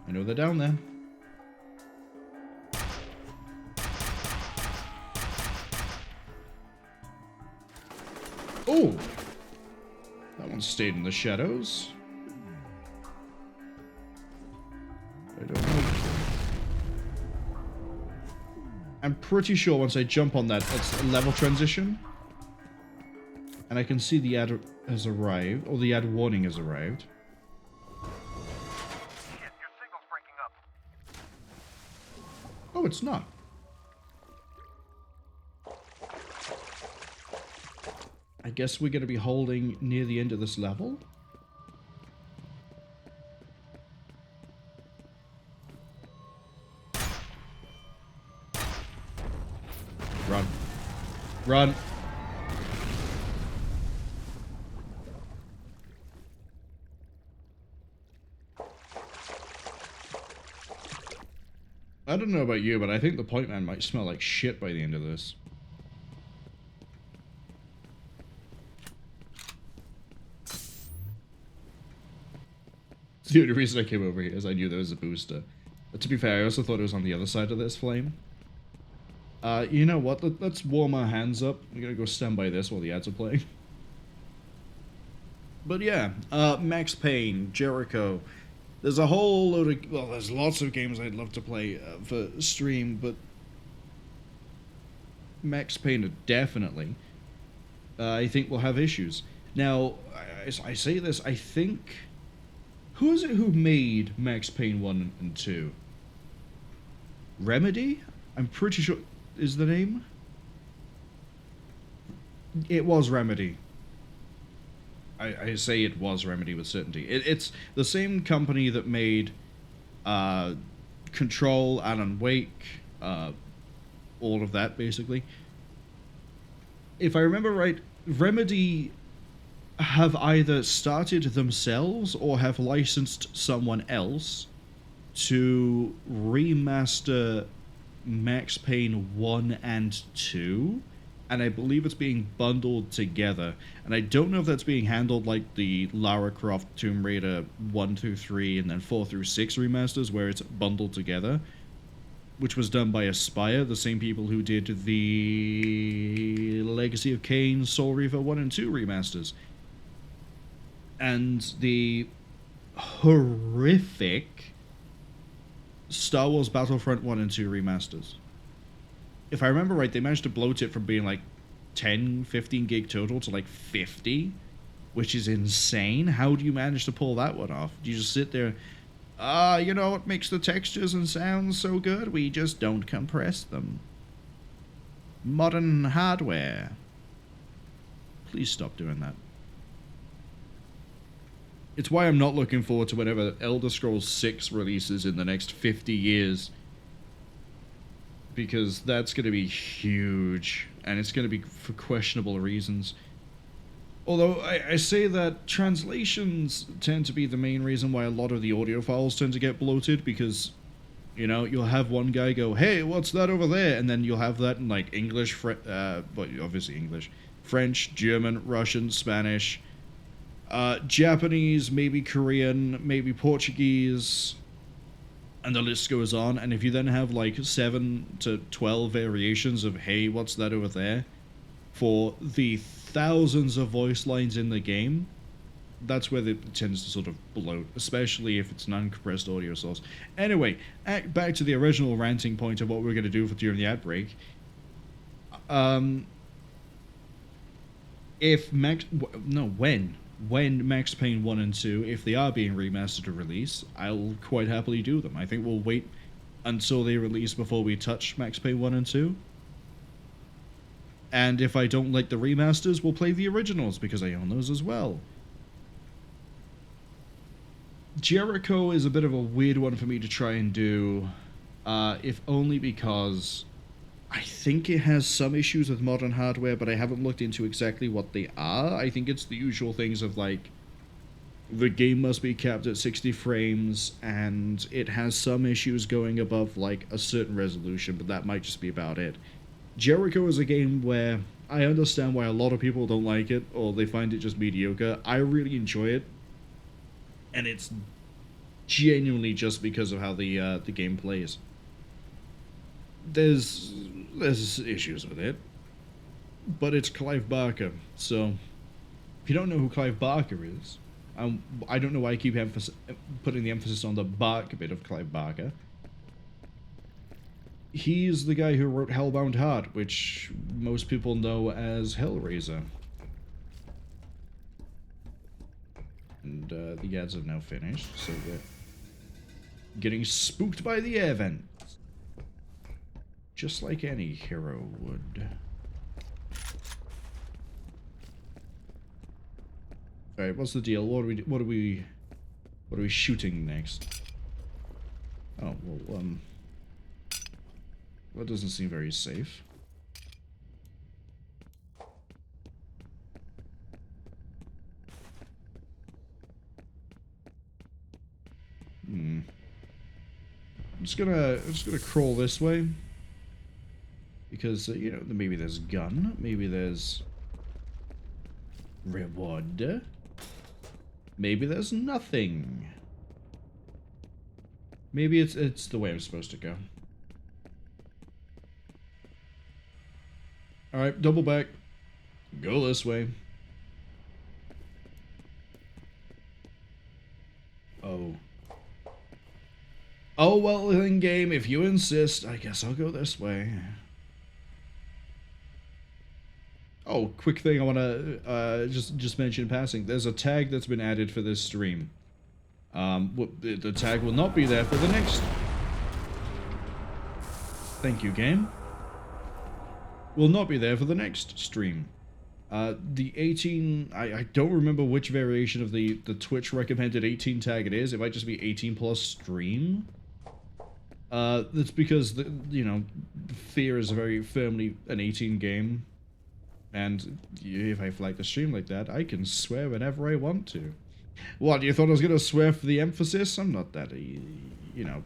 I know they're down there. Oh! That one stayed in the shadows. I don't know. I'm pretty sure once I jump on that, it's a level transition. And I can see the ad has arrived, or the ad warning has arrived. Shit, your signal's breaking up. Oh, it's not. I guess we're going to be holding near the end of this level. Run. Run. I don't know about you, but I think the point man might smell like shit by the end of this. The only reason I came over here is I knew there was a booster. But to be fair, I also thought it was on the other side of this flame. You know what? Let's warm our hands up. We're gonna go stand by this while the ads are playing. But yeah, Max Payne, Jericho. There's a whole load of... Well, there's lots of games I'd love to play for stream, but... Max Payne definitely. I think will have issues. Now, I say this, I think... Who is it who made Max Payne 1 and 2? Remedy? I'm pretty sure... Is the name? It was Remedy. I say it was Remedy with certainty. It's the same company that made Control, Alan Wake, all of that, basically. If I remember right, Remedy have either started themselves or have licensed someone else to remaster Max Payne 1 and 2, and I believe it's being bundled together. And I don't know if that's being handled like the Lara Croft Tomb Raider 1 through 3 and then 4 through 6 remasters, where it's bundled together, which was done by Aspire, the same people who did the Legacy of Kain, Soul Reaver 1 and 2 remasters. And the horrific Star Wars Battlefront 1 and 2 remasters. If I remember right, they managed to bloat it from being like 10, 15 gig total to like 50. which is insane. How do you manage to pull that one off? Do you just sit there, you know what makes the textures and sounds so good? We just don't compress them. Modern hardware. Please stop doing that. It's why I'm not looking forward to whenever Elder Scrolls 6 releases in the next 50 years. Because that's going to be huge. And it's going to be for questionable reasons. Although, I say that translations tend to be the main reason why a lot of the audio files tend to get bloated. Because, you know, you'll have one guy go, hey, what's that over there? And then you'll have that in, like, English, well, obviously English. French, German, Russian, Spanish... Japanese, maybe Korean, maybe Portuguese, and the list goes on. And if you then have like 7 to 12 variations of hey, what's that over there, for the thousands of voice lines in the game, that's where it tends to sort of bloat, especially if it's an uncompressed audio source. Anyway, back to the original ranting point of what we're going to do during the ad break. When Max Payne 1 and 2, if they are being remastered or released, I'll quite happily do them. I think we'll wait until they release before we touch Max Payne 1 and 2. And if I don't like the remasters, we'll play the originals, because I own those as well. Jericho is a bit of a weird one for me to try and do, if only because I think it has some issues with modern hardware, but I haven't looked into exactly what they are. I think it's the usual things of, like, the game must be capped at 60 frames, and it has some issues going above, like, a certain resolution, but that might just be about it. Jericho is a game where I understand why a lot of people don't like it, or they find it just mediocre. I really enjoy it, and it's genuinely just because of how the game plays. There's issues with it, but it's Clive Barker, so if you don't know who Clive Barker is, I don't know why I keep putting the emphasis on the Bark bit of Clive Barker. He's the guy who wrote Hellbound Heart, which most people know as Hellraiser. And the ads have now finished, so we're getting spooked by the air vent. Just like any hero would. Alright, what's the deal? What are we shooting next? Oh, well, that doesn't seem very safe. I'm just gonna crawl this way. Because, you know, maybe there's gun, maybe there's reward, maybe there's nothing. Maybe it's the way I'm supposed to go. Alright, double back. Go this way. Oh. Oh, well, in game, if you insist, I guess I'll go this way. Oh, quick thing I want to just mention in passing. There's a tag that's been added for this stream. The tag will not be there for the next... Thank you, game. Will not be there for the next stream. The 18... I don't remember which variation of the Twitch recommended 18 tag it is. It might just be 18 plus stream. That's because, you know, F.E.A.R is a very firmly an 18 game. And if I flag the stream like that, I can swear whenever I want to. What, you thought I was going to swear for the emphasis? I'm not that, you know.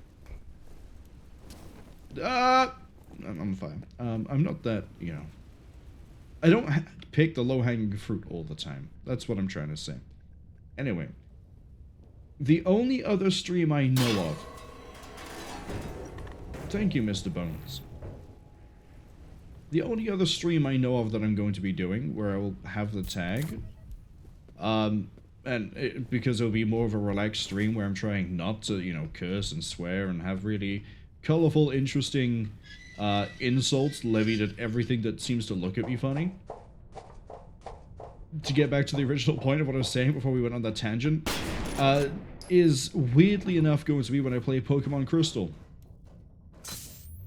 I'm fine. I'm not that, you know. I don't pick the low-hanging fruit all the time. That's what I'm trying to say. Anyway. The only other stream I know of... Thank you, Mr. Bones. The only other stream I know of that I'm going to be doing, where I will have the tag, because it'll be more of a relaxed stream where I'm trying not to, you know, curse and swear and have really colorful, interesting insults levied at everything that seems to look at me funny. to get back to the original point of what I was saying before we went on that tangent, is weirdly enough going to be when I play Pokemon Crystal.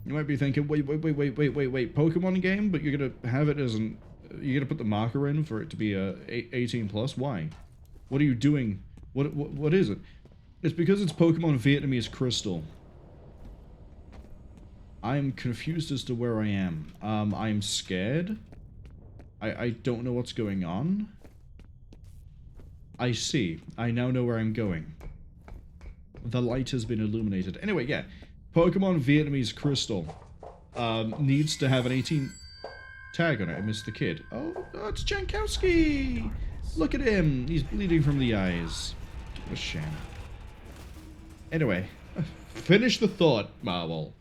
You might be thinking, wait, Pokemon game, but you're gonna have it as an, you're gonna put the marker in for it to be a 18 plus. Why? What are you doing? What is it? It's because it's Pokemon Vietnamese Crystal. I'm confused as to where I am. I'm scared. I don't know what's going on. I see. I now know where I'm going. The light has been illuminated. Anyway, yeah. Pokemon Vietnamese Crystal needs to have an 18 tag on it. I missed the kid. Oh, it's Jankowski! Look at him. He's bleeding from the eyes. What a shame. Anyway, finish the thought, Marwol.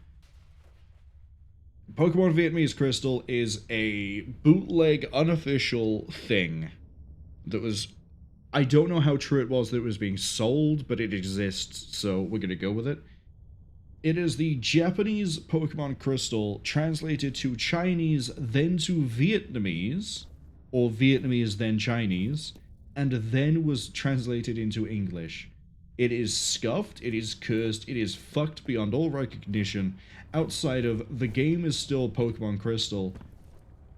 Pokemon Vietnamese Crystal is a bootleg, unofficial thing that was... I don't know how true it was that it was being sold, but it exists, so we're going to go with it. It is the Japanese Pokemon Crystal translated to Chinese, then to Vietnamese, or Vietnamese, then Chinese, and then was translated into English. It is scuffed, it is cursed, it is fucked beyond all recognition. Outside of the game is still Pokemon Crystal,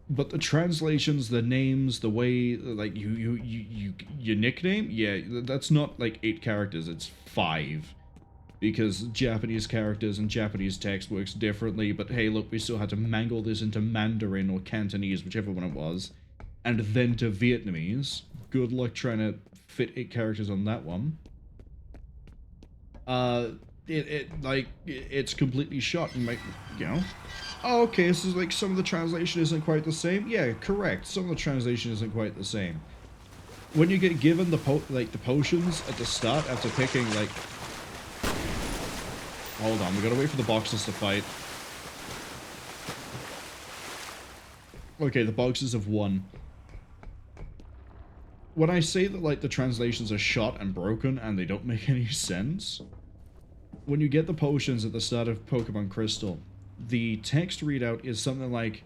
but the translations, the names, the way like your nickname, yeah, that's not like 8 characters, it's 5. Because Japanese characters and Japanese text works differently, but hey, look, we still had to mangle this into Mandarin or Cantonese, whichever one it was, and then to Vietnamese. Good luck trying to fit 8 characters on that one. It's completely shot and like, you know. Oh, okay, so like some of the translation isn't quite the same. Yeah, correct. Some of the translation isn't quite the same. When you get given the potions at the start after picking like, hold on, we gotta wait for the boxes to fight. Okay, the boxes have won. When I say that like the translations are shot and broken and they don't make any sense, when you get the potions at the start of Pokemon Crystal, the text readout is something like,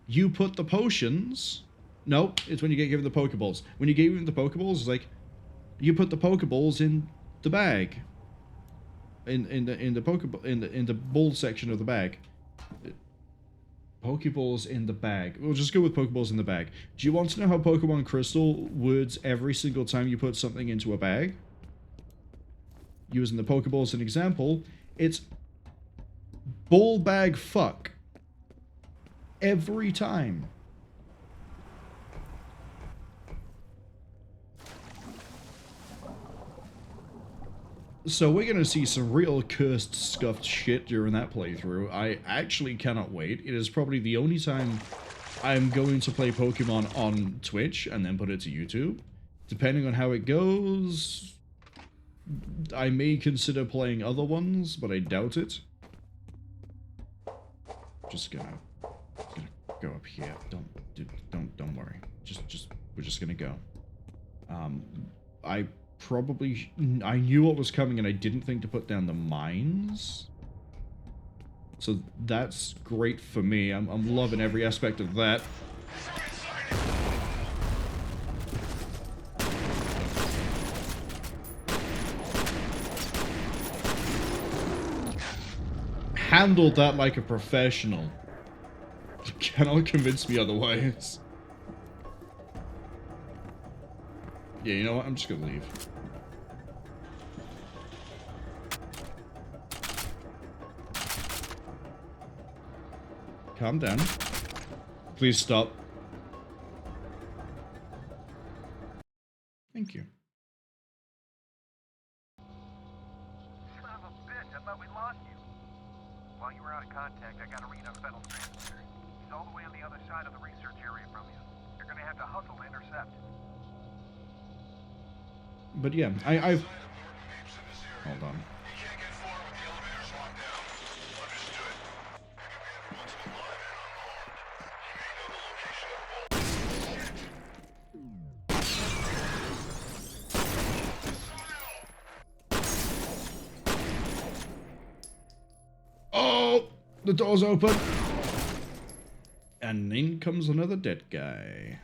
you put the potions... Nope, it's when you get given the Pokeballs. When you get given the Pokeballs, it's like, you put the Pokeballs in the bag. In the ball section of the bag. Pokeballs in the bag. We'll just go with Pokeballs in the bag. Do you want to know how Pokemon Crystal words every single time you put something into a bag? Using the Pokeball as an example, it's ball bag fuck. Every time. So we're going to see some real cursed, scuffed shit during that playthrough. I actually cannot wait. It is probably the only time I'm going to play Pokemon on Twitch and then put it to YouTube. Depending on how it goes, I may consider playing other ones, but I doubt it. Just gonna go up here. Don't worry. We're just gonna go. I knew what was coming and I didn't think to put down the mines. So that's great for me. I'm loving every aspect of that. Handled that like a professional. You cannot convince me otherwise. Yeah, you know what? I'm just gonna leave. Calm down. Please stop. Thank you. Son of a bitch, I thought we lost you. While you were out of contact, I got a read on Fennel's transmitter. He's all the way on the other side of the research area from you. You're gonna have to hustle to intercept. But yeah, I've... Hold on. Oh! The door's open! And in comes another dead guy.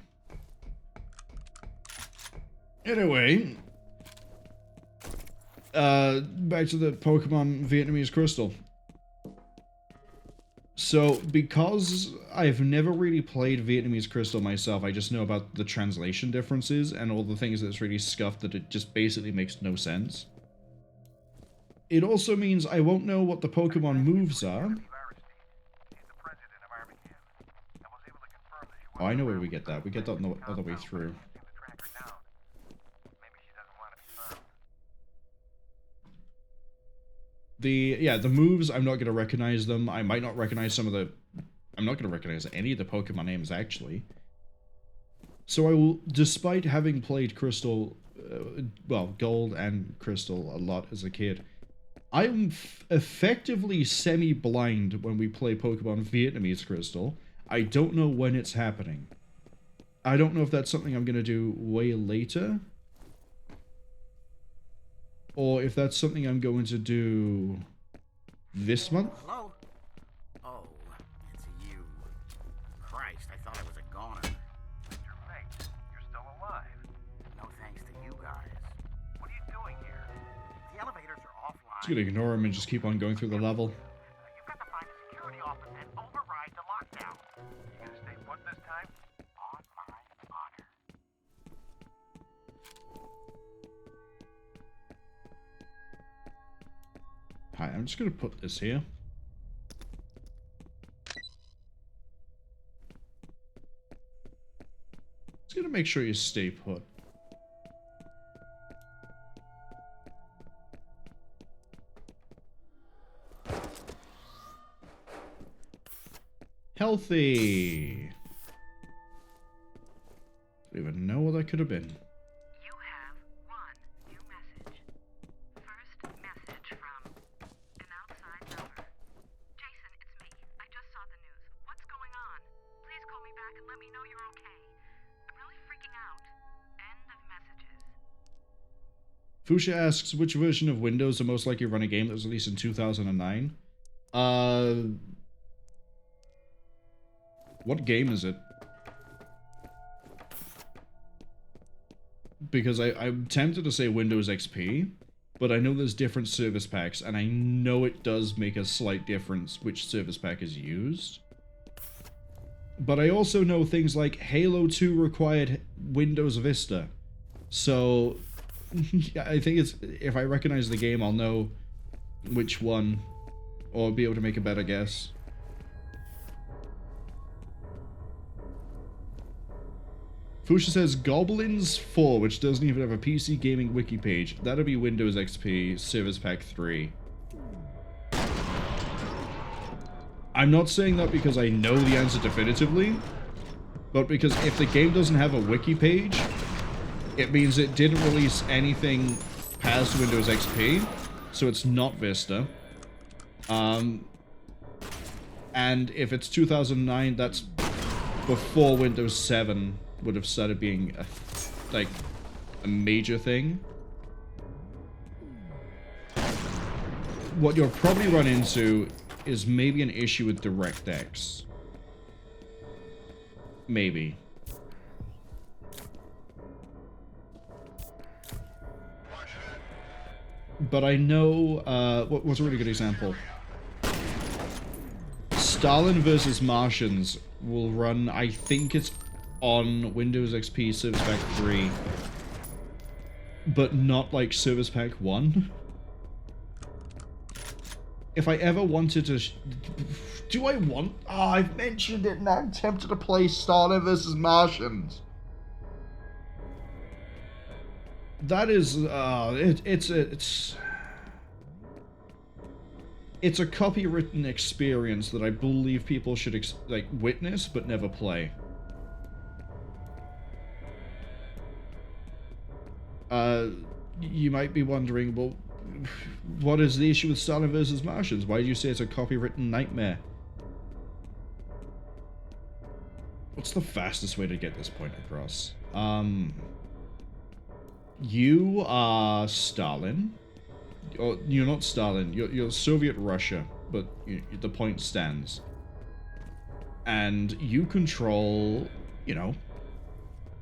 Anyway, back to the Pokemon Vietnamese Crystal. So, because I've never really played Vietnamese Crystal myself, I just know about the translation differences and all the things that's really scuffed that it just basically makes no sense. It also means I won't know what the Pokemon moves are. Oh, I know where we get that. We get that on the other way through. The moves, I'm not going to recognize them. I might not recognize some of the... I'm not going to recognize any of the Pokemon names, actually. So I will, despite having played Crystal, well, Gold and Crystal a lot as a kid, I'm effectively semi-blind when we play Pokemon Vietnamese Crystal. I don't know when it's happening. I don't know if that's something I'm going to do way later, or if that's something I'm going to do this month. Hello? Oh, it's you. Christ, I thought I was a goner. Your mate, you're still alive. No thanks to you guys. What are you doing here? The elevators are offline. Just gonna ignore him and just keep on going through the level. You've got to find the security office and override the lockdown. You gonna stay put this time? On my honor. Hi, I'm just gonna put this here. Just gonna make sure you stay put. Healthy. Don't even know what that could have been. You have one new message. First message from an outside number. Jason, it's me. I just saw the news. What's going on? Please call me back and let me know you're okay. I'm really freaking out. End of messages. Fuchsia asks, which version of Windows are most likely to run a game that was released in 2009? What game is it? Because I'm tempted to say Windows XP, but I know there's different service packs, and I know it does make a slight difference which service pack is used. But I also know things like Halo 2 required Windows Vista. So, yeah, I think it's, if I recognize the game, I'll know which one, or be able to make a better guess. Fuchsia says Goblins 4, which doesn't even have a PC gaming wiki page. That'll be Windows XP Service Pack 3. I'm not saying that because I know the answer definitively, but because if the game doesn't have a wiki page, it means it didn't release anything past Windows XP, so it's not Vista. And if it's 2009, that's before Windows 7 would have started being a major thing. What you'll probably run into is maybe an issue with DirectX. Maybe. But I know, what's a really good example? Stalin vs. Martians will run, I think it's on Windows XP Service Pack 3, but not like Service Pack 1. If I ever wanted to... do I want... oh, I've mentioned it and I'm tempted to play Stalin vs. Martians. That is... It's a copywritten experience that I believe people should witness but never play. You might be wondering, well, what is the issue with Stalin vs. Martians? Why do you say it's a copywritten nightmare? What's the fastest way to get this point across? You are Stalin. Or, you're not Stalin, you're Soviet Russia, but the point stands. And you control, you know,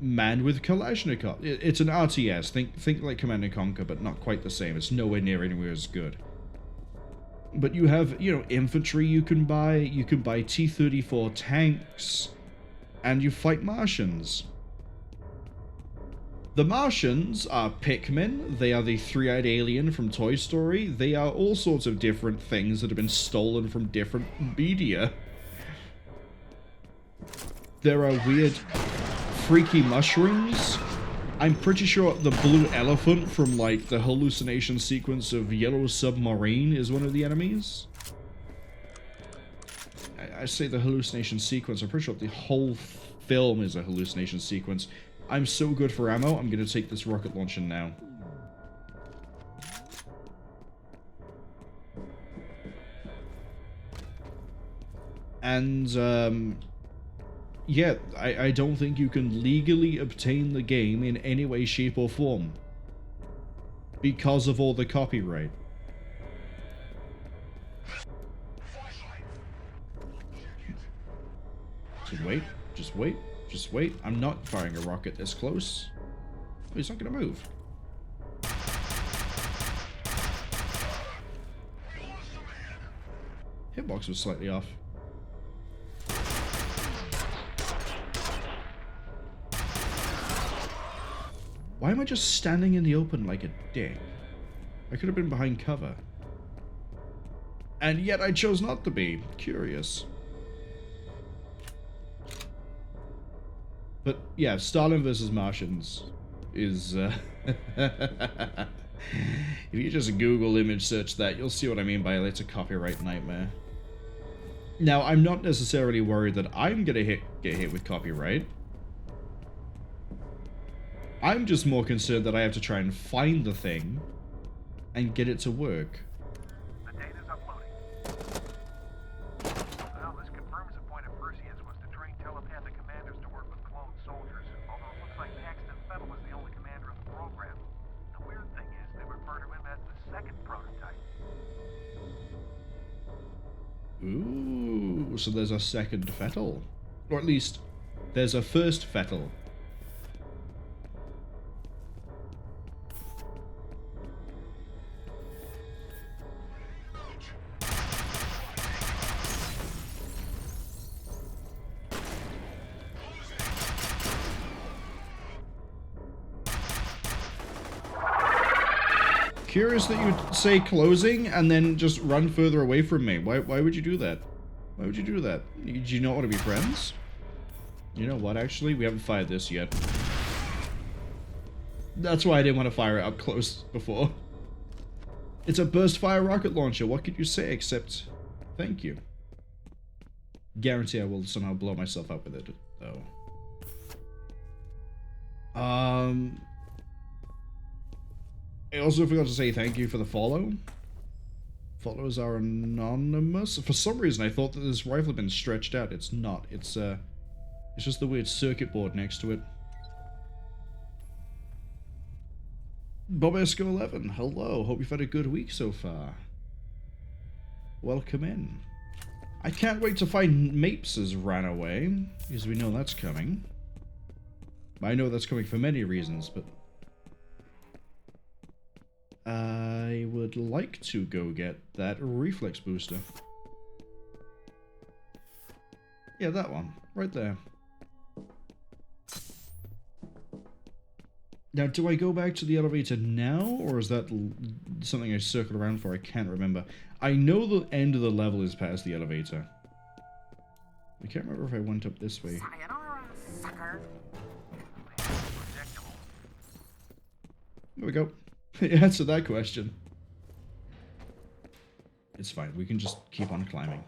manned with Kalashnikov. It's an RTS. Think like Command & Conquer, but not quite the same. It's nowhere near anywhere as good. But you have, you know, infantry you can buy T-34 tanks, and you fight Martians. The Martians are Pikmin, they are the three-eyed alien from Toy Story, they are all sorts of different things that have been stolen from different media. There are weird, freaky mushrooms. I'm pretty sure the blue elephant from, like, the hallucination sequence of Yellow Submarine is one of the enemies. I say the hallucination sequence, I'm pretty sure the whole film is a hallucination sequence. I'm so good for ammo, I'm gonna take this rocket launcher now. And, yeah, I don't think you can legally obtain the game in any way, shape, or form. Because of all the copyright. Just wait. I'm not firing a rocket this close. Oh, he's not gonna move. Hitbox was slightly off. Why am I just standing in the open like a dick? I could have been behind cover. And yet I chose not to be. Curious. But yeah, Stalin versus Martians is... if you just Google image search that, you'll see what I mean by it's a copyright nightmare. Now, I'm not necessarily worried that I'm gonna get hit with copyright. I'm just more concerned that I have to try and find the thing and get it to work. The data's uploading. Well, this confirms the point of Perseus was to train telepathic commanders to work with clone soldiers, although it looks like Paxton Fettel was the only commander in the program. The weird thing is they refer to him as the second prototype. Ooh, so there's a second Fettel. Or at least, there's a first Fettel. Curious that you would say closing and then just run further away from me. Why would you do that? Why would you do that? Do you not want to be friends? You know what, actually? We haven't fired this yet. That's why I didn't want to fire it up close before. It's a burst fire rocket launcher. What could you say except thank you? Guarantee I will somehow blow myself up with it, though. I also forgot to say thank you for the follow. Follows are anonymous. For some reason, I thought that this rifle had been stretched out. It's not. It's just the weird circuit board next to it. Bobesco 11, hello. Hope you've had a good week so far. Welcome in. I can't wait to find Mapes has ran away, because we know that's coming. I know that's coming for many reasons, but I would like to go get that reflex booster. Yeah, that one. Right there. Now, do I go back to the elevator now, or is that something I circled around for? I can't remember. I know the end of the level is past the elevator. I can't remember if I went up this way. Sayonara, sucker. There we go. Answer that question. It's fine. We can just keep on climbing.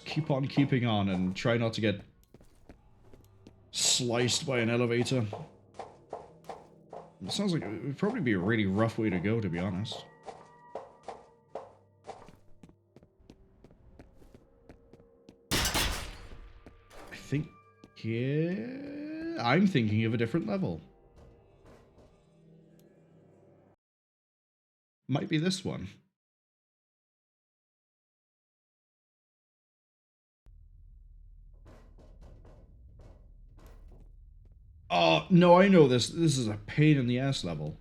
Keep on keeping on and try not to get sliced by an elevator. It sounds like it would probably be a really rough way to go, to be honest. I think... yeah... I'm thinking of a different level. Might be this one. no, I know this. This is a pain in the ass level.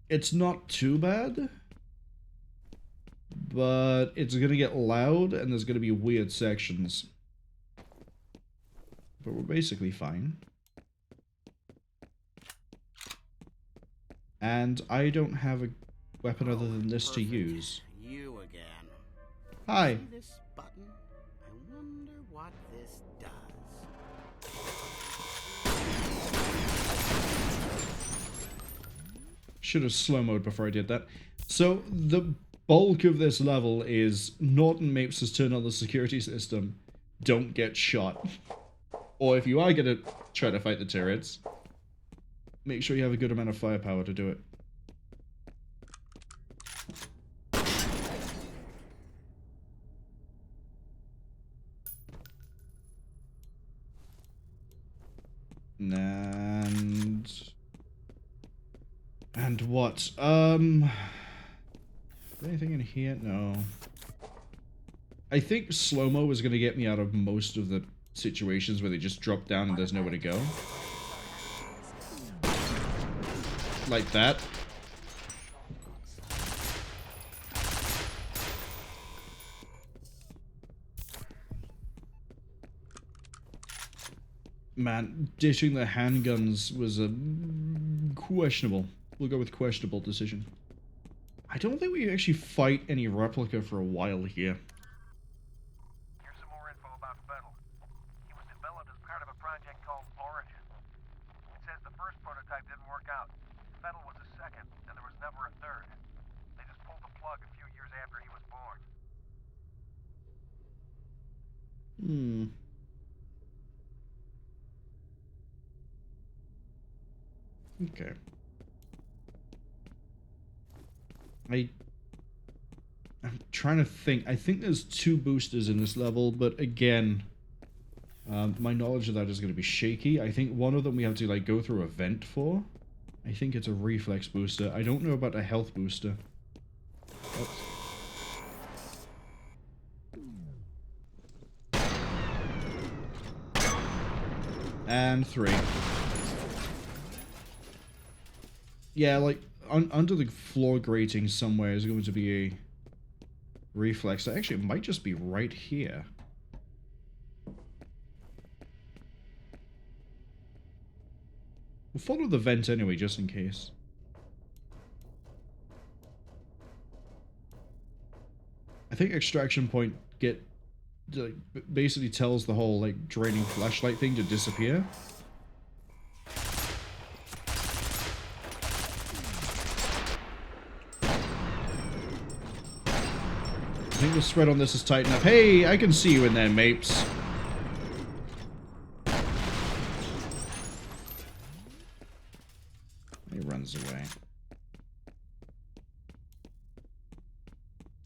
It's not too bad, but it's gonna get loud and there's gonna be weird sections. But we're basically fine. And I don't have a weapon other than this to use. You again. Hi. See this button? I wonder what this does. Should have slow-moed before I did that. So, the bulk of this level is Norton Mapes' turn on the security system. Don't get shot. Or if you are gonna try to fight the turrets, make sure you have a good amount of firepower to do it. And what? Anything in here? No. I think Slo-Mo is gonna get me out of most of the situations where they just drop down and there's nowhere to go. Like that. Man, ditching the handguns was a questionable. We'll go with questionable decision. I don't think we actually fight any replica for a while here. Here's some more info about F.E.A.R. He was developed as part of a project called Origin. It says the first prototype didn't work out. F.E.A.R. was the second, and there was never a third. They just pulled the plug a few years after he was born. Okay. I'm trying to think. I think there's 2 boosters in this level, but again, my knowledge of that is going to be shaky. I think one of them we have to like go through a vent for. I think it's a reflex booster. I don't know about a health booster. Oops. And 3. Yeah, like, under the floor grating somewhere is going to be a reflex. Actually, it might just be right here. We'll follow the vent anyway, just in case. I think extraction point basically tells the whole, like, draining flashlight thing to disappear. I think the spread on this is tight enough. Hey, I can see you in there, Mapes. He runs away.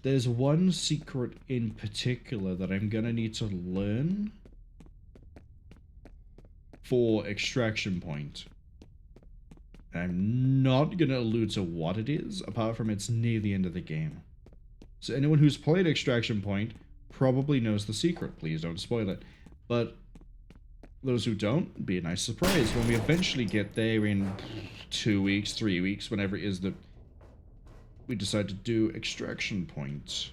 There's one secret in particular that I'm gonna need to learn for extraction point. I'm not gonna allude to what it is, apart from it's near the end of the game. So anyone who's played Extraction Point probably knows the secret. Please don't spoil it. But those who don't, be a nice surprise when we eventually get there in 2 weeks, 3 weeks, whenever it is that we decide to do Extraction Point.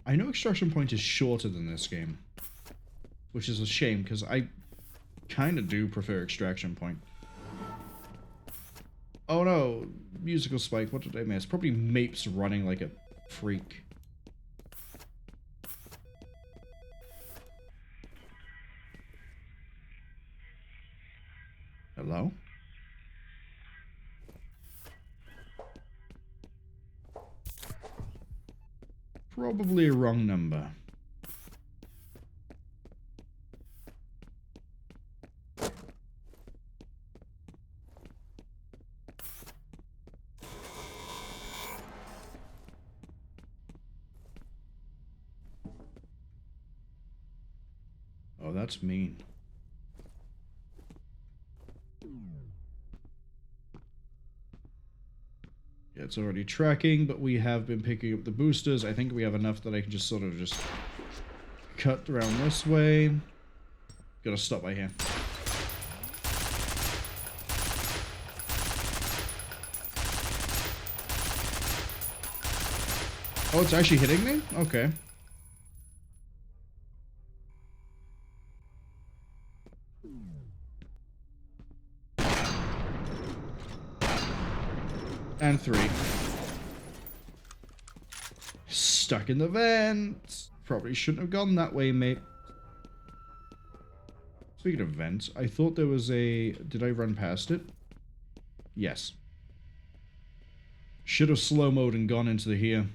I know Extraction Point is shorter than this game, which is a shame because I kind of do prefer Extraction Point. Oh no, musical spike, what did I miss? Probably Mapes running like a freak. Hello? Probably a wrong number. Oh, that's mean. It's already tracking, but we have been picking up the boosters. I think we have enough that I can just sort of just cut around this way. Gotta stop by here. Oh, it's actually hitting me? Okay. And 3. Stuck in the vent. Probably shouldn't have gone that way, mate. Speaking of vents, I thought there was a... Did I run past it? Yes. Should have slow-moed and gone into the here.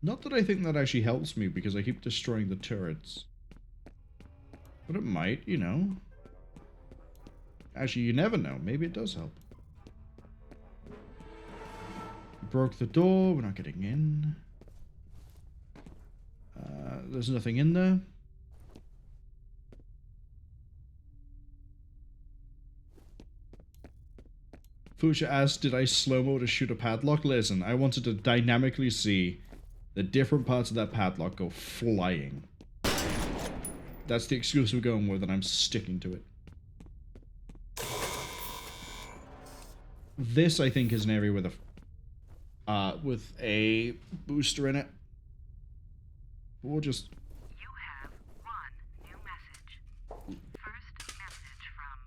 Not that I think that actually helps me, because I keep destroying the turrets. But it might, you know. Actually, you never know. Maybe it does help. Broke the door. We're not getting in. There's nothing in there. Fuchsia asked, did I slow-mo to shoot a padlock? Listen, I wanted to dynamically see the different parts of that padlock go flying. That's the excuse we're going with, and I'm sticking to it. This, I think, is an area with a booster in it. We'll just... You have one new message. First message from...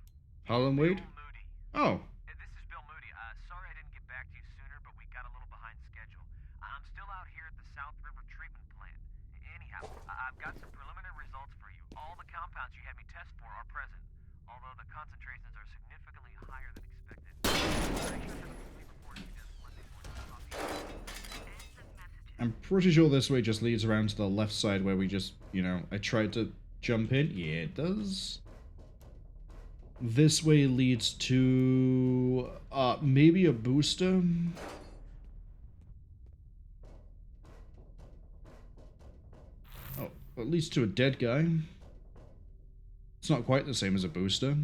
Harlan Wade? Oh. This is Bill Moody. Sorry I didn't get back to you sooner, but we got a little behind schedule. I'm still out here at the South River Treatment Plant. Anyhow, I've got some preliminary results for you. All the compounds you had me test for are present, although the concentrations are significantly higher than expected. I'm pretty sure this way just leads around to the left side where we just, you know, I tried to jump in. Yeah, it does. This way leads to maybe a booster. Oh, it leads to a dead guy. It's not quite the same as a booster.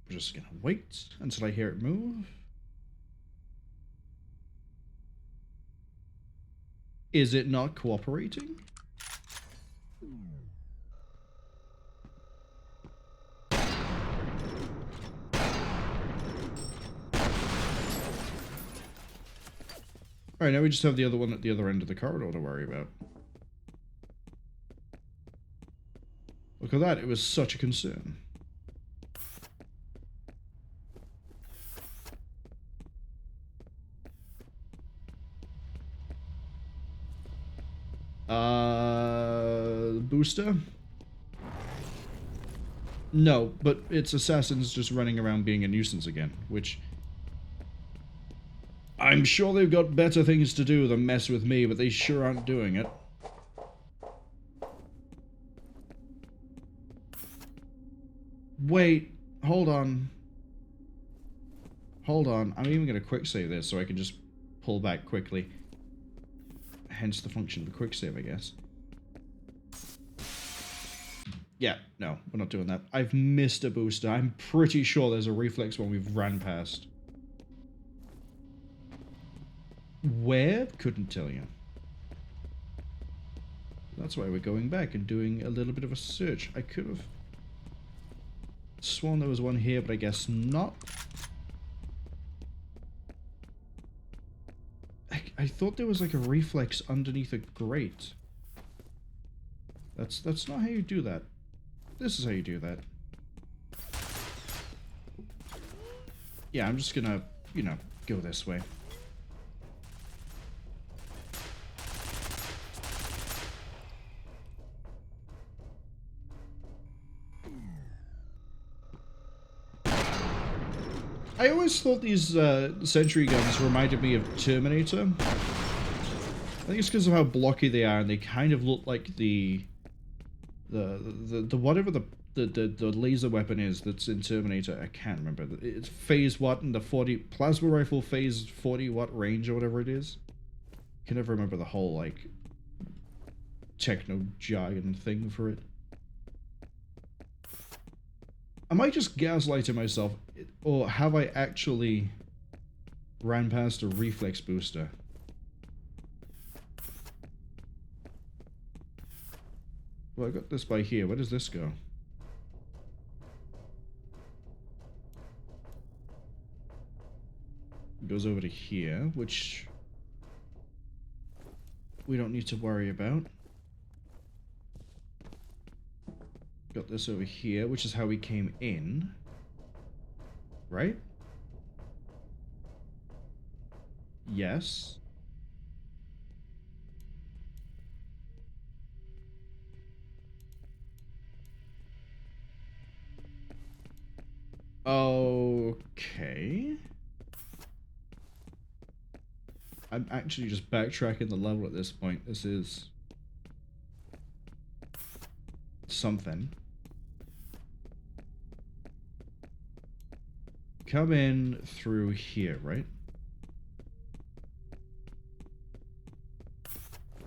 We're just gonna wait until I hear it move. Is it not cooperating? Alright, now we just have the other one at the other end of the corridor to worry about. Look at that, it was such a concern. Booster? No, but it's assassins just running around being a nuisance again, which... I'm sure they've got better things to do than mess with me, but they sure aren't doing it. Wait, hold on. Hold on, I'm even going to quick save this so I can just pull back quickly. Hence the function of the quick save, I guess. Yeah, no, we're not doing that. I've missed a booster. I'm pretty sure there's a reflex one we've ran past. Where? Couldn't tell you. That's why we're going back and doing a little bit of a search. I could have sworn there was one here, but I guess not. I thought there was like a reflex underneath a grate. That's not how you do that. This is how you do that. Yeah, I'm just gonna, you know, go this way. I always thought these sentry guns reminded me of Terminator. I think it's because of how blocky they are, and they kind of look like the whatever the the laser weapon is that's in Terminator. I can't remember. It's phase what and the 40 plasma rifle phase 40 watt range or whatever it is. I can never remember the whole like techno jargon thing for it. Am I just gaslighting myself, or have I actually ran past a reflex booster? Well, I got this by here. Where does this go? It goes over to here, which we don't need to worry about. Got this over here, which is how we came in. Right? Yes. Okay. I'm actually just backtracking the level at this point. This is something. Come in through here, right?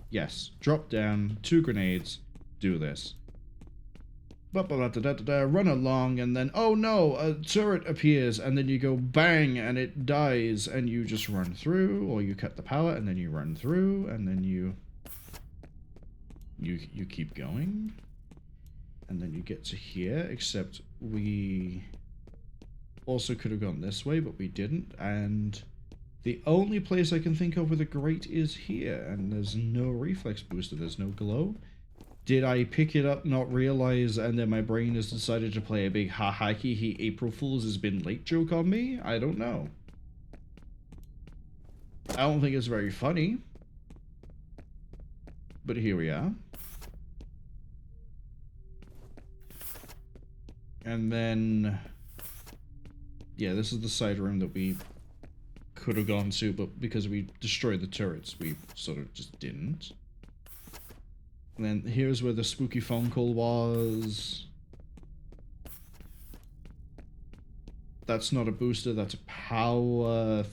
Yes. Drop down, 2 grenades, do this. Run along, and then, oh no, a turret appears, and then you go bang, and it dies, and you just run through, or you cut the power, and then you run through, and then you keep going, and then you get to here, except we also could have gone this way, but we didn't, and the only place I can think of with a grate is here, and there's no reflex booster, there's no glow. Did I pick it up, not realize, and then my brain has decided to play a big ha-ha-hee-hee April Fool's has been late joke on me? I don't know. I don't think it's very funny. But here we are. And then... yeah, this is the side room that we could have gone to, but because we destroyed the turrets, we sort of just didn't. And then here's where the spooky phone call was. That's not a booster, that's a power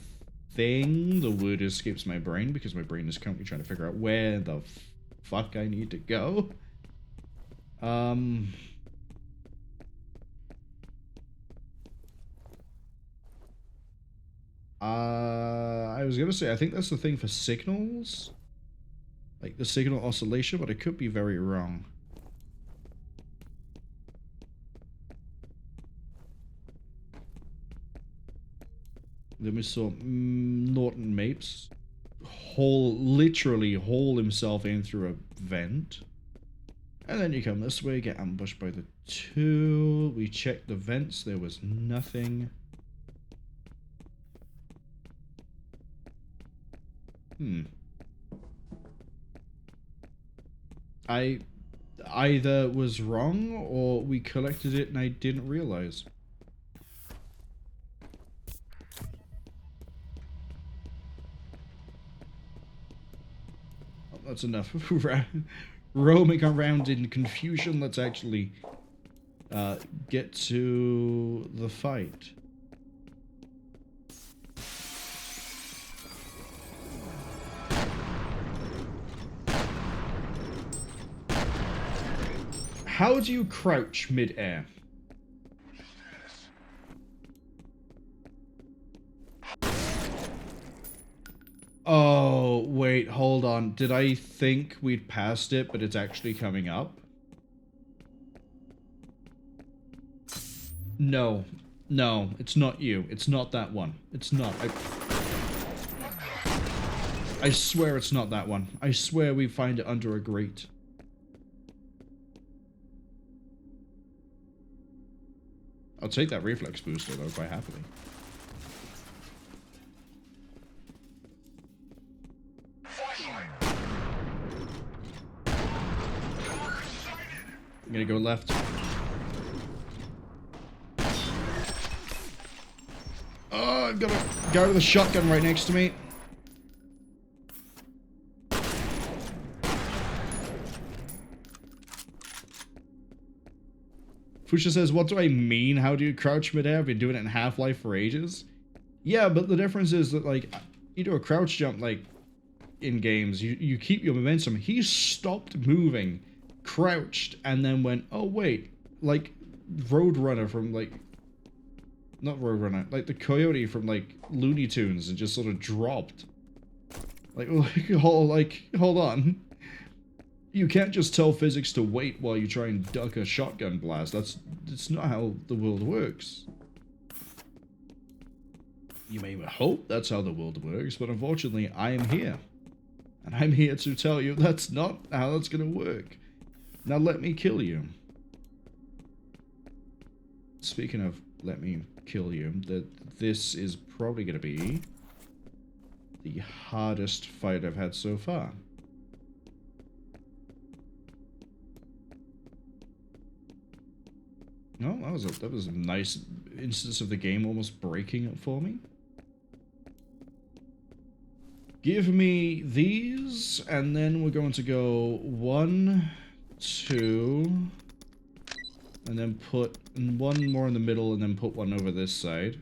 thing. The word escapes my brain because my brain is currently trying to figure out where the fuck I need to go. I was gonna say, I think that's the thing for signals. Like the signal oscillation, but I could be very wrong. Then we saw Norton Mapes literally haul himself in through a vent. And then you come this way, get ambushed by the 2. We checked the vents, there was nothing. I either was wrong or we collected it and I didn't realize. Well, that's enough roaming around in confusion. Let's actually get to the fight. How do you crouch mid-air? Oh, wait, hold on. Did I think we'd passed it, but it's actually coming up? No. No, it's not you. It's not that one. It's not. I swear it's not that one. I swear we find it under a grate. I'll take that reflex booster, though, quite happily. I'm gonna go left. Oh, I've got a guy with a shotgun right next to me. Fusha says, what do I mean? How do you crouch midair? I've been doing it in Half-Life for ages. Yeah, but the difference is that, like, you do a crouch jump, like, in games, you keep your momentum. He stopped moving, crouched, and then went, oh, wait, like, Roadrunner from, like, not Roadrunner, like the coyote from, like, Looney Tunes, and just sort of dropped. Like, hold on. You can't just tell physics to wait while you try and duck a shotgun blast. That's not how the world works. You may hope that's how the world works, but unfortunately, I am here. And I'm here to tell you that's not how that's gonna work. Now let me kill you. Speaking of let me kill you, this is probably gonna be the hardest fight I've had so far. No, that was a nice instance of the game almost breaking it for me. Give me these, and then we're going to go 1, 2, and then put one more in the middle, and then put one over this side.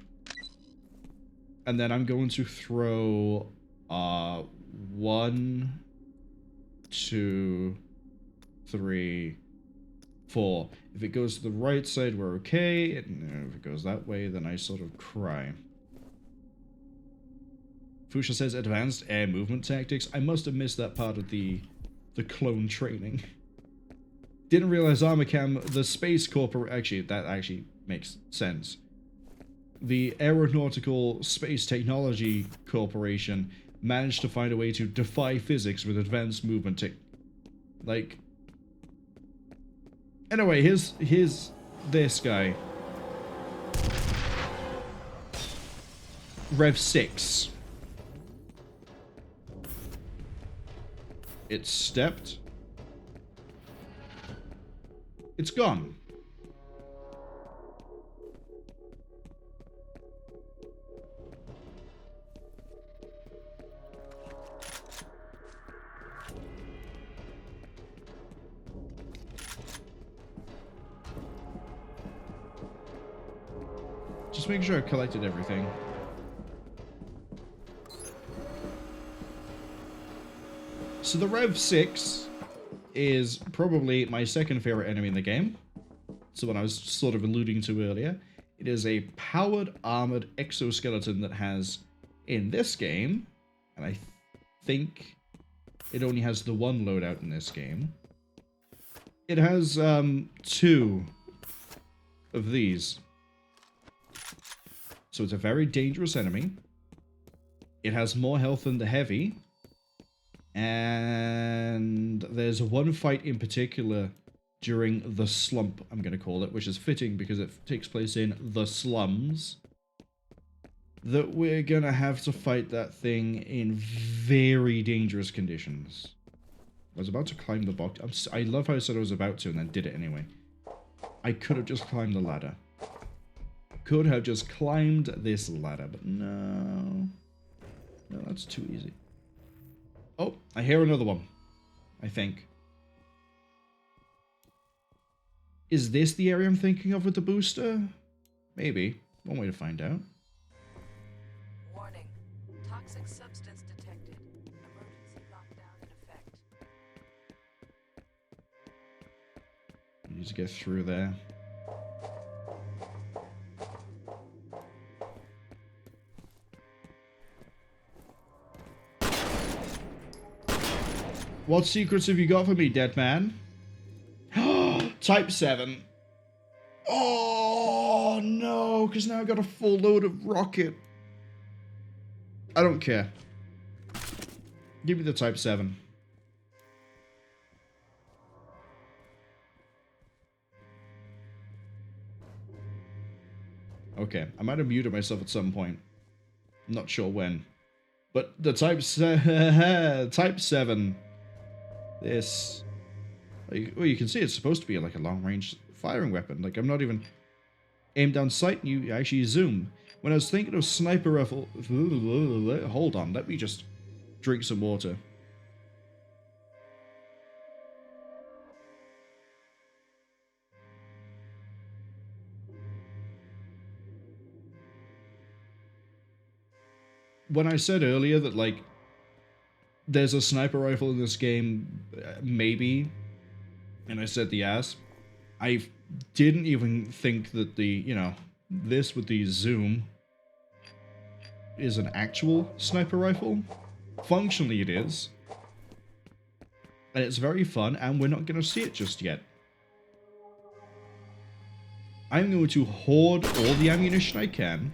And then I'm going to throw 1, 2, 3, 4. If it goes to the right side, we're okay. And if it goes that way, then I sort of cry. Fusha says advanced air movement tactics. I must have missed that part of the clone training. Didn't realize Armacam, the Space Corporation... Actually, that actually makes sense. The Aeronautical Space Technology Corporation managed to find a way to defy physics with advanced movement tech. Like... Anyway, here's this guy. Rev 6. It's stepped. It's gone. Just making sure I collected everything. So the Rev 6 is probably my second favorite enemy in the game. So what I was sort of alluding to earlier. It is a powered armored exoskeleton that has, in this game, and I think it only has the one loadout in this game. It has 2 of these. So it's a very dangerous enemy. It has more health than the heavy. And there's one fight in particular during the slump, I'm going to call it, which is fitting because it takes place in the slums, that we're going to have to fight that thing in very dangerous conditions. I was about to climb the box. I love how I said I was about to and then did it anyway. I could have just climbed the ladder. Could have just climbed this ladder, but no. No, that's too easy. Oh, I hear another one, I think. Is this the area I'm thinking of with the booster? Maybe. One way to find out. Warning. Toxic substance detected. Emergency lockdown in effect. You need to get through there. What secrets have you got for me, dead man? Type 7. Oh, no, because now I got a full load of rocket. I don't care. Give me the Type 7. Okay, I might have muted myself at some point. I'm not sure when. But the Type 7... This, well, you can see it's supposed to be like a long-range firing weapon. Like, I'm not even aimed down sight, and you actually zoom. When I was thinking of sniper rifle, hold on, let me just drink some water. when I said earlier that, like, there's a sniper rifle in this game, maybe, and I said the ass, I didn't even think that the, you know, this with the zoom is an actual sniper rifle. Functionally it is. And it's very fun, and we're not going to see it just yet. I'm going to hoard all the ammunition I can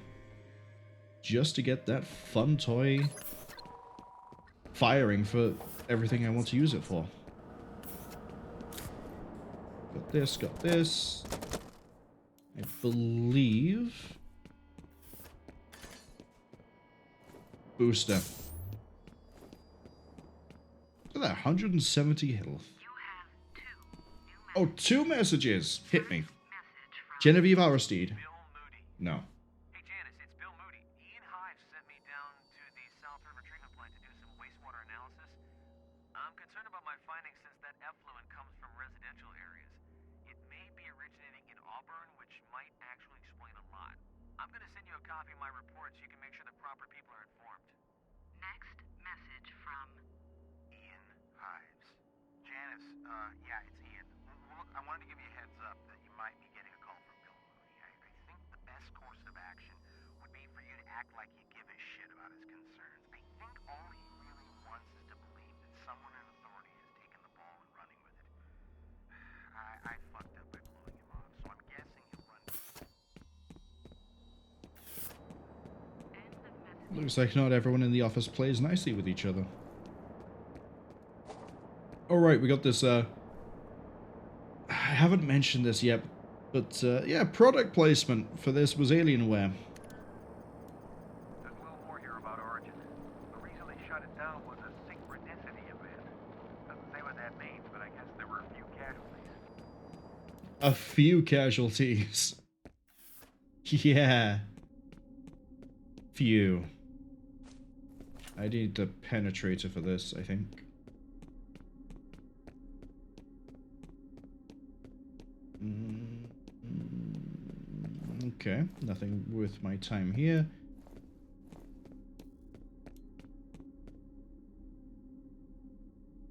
just to get that fun toy firing for everything I want to use it for. Got this, got this. I believe... Booster. Look at that, 170 health. Oh, 2 messages! Hit me. Genevieve Aristide. No. Hey, Janice, it's Bill Moody. Ian Hives sent me down to the South River treatment plant to do some wastewater analysis. I'm concerned about my findings since that effluent comes from residential areas. It may be originating in Auburn, which might actually explain a lot. I'm going to send you a copy of my report so you can make sure the proper people are informed. Next message from Ian Hives. Janice, yeah, it's Ian. Look, I wanted to give you a heads up that you might be getting a call from Bill Moody. I think the best course of action would be for you to act like you give a shit about his concerns. I think all he really wants is to believe that someone in authority has taken the ball and running with it. I fucked up by blowing him off, so I'm guessing he'll run. Looks like not everyone in the office plays nicely with each other. Alright, we got this, I haven't mentioned this yet, but, yeah, product placement for this was Alienware. There's a little more here about Origin. The reason they shut it down was a synchronicity event. Doesn't say what that means, but I guess there were a few casualties. A few casualties. Yeah. Few. I need the penetrator for this, I think. Okay, nothing worth my time here.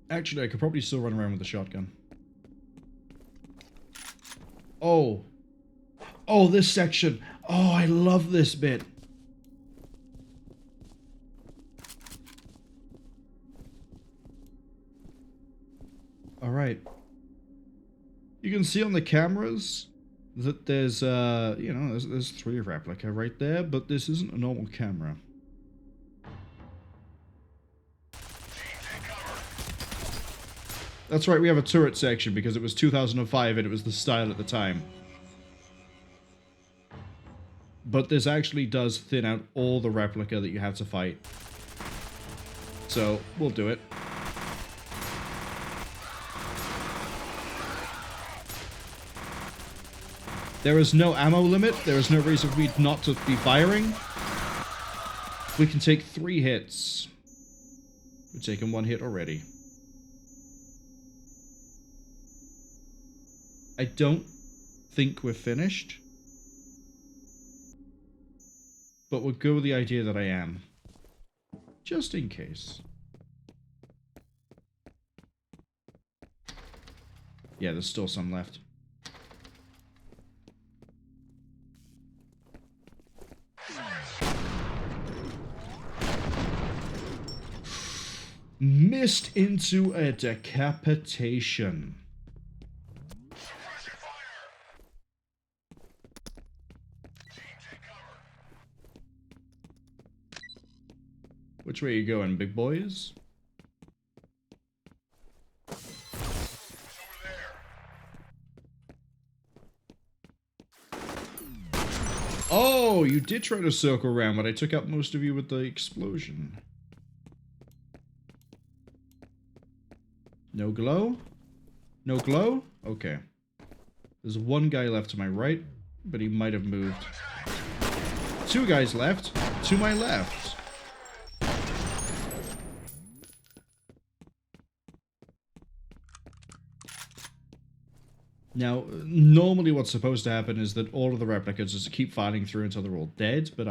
Actually, I could probably still run around with a shotgun. Oh. Oh, this section. Oh, I love this bit. Alright. You can see on the cameras that there's, you know, there's 3 replica right there, but this isn't a normal camera. That's right, we have a turret section because it was 2005 and it was the style at the time. But this actually does thin out all the replica that you have to fight. So, we'll do it. There is no ammo limit. There is no reason for me not to be firing. We can take 3 hits. We've taken 1 hit already. I don't think we're finished. But we'll go with the idea that I am. Just in case. Yeah, there's still some left. Missed into a decapitation. Which way are you going, big boys? Oh, you did try to circle around, but I took out most of you with the explosion. No glow? No glow? Okay. There's 1 guy left to my right, but he might have moved. 2 guys left to my left. Now, normally what's supposed to happen is that all of the replicas just keep fighting through until they're all dead, but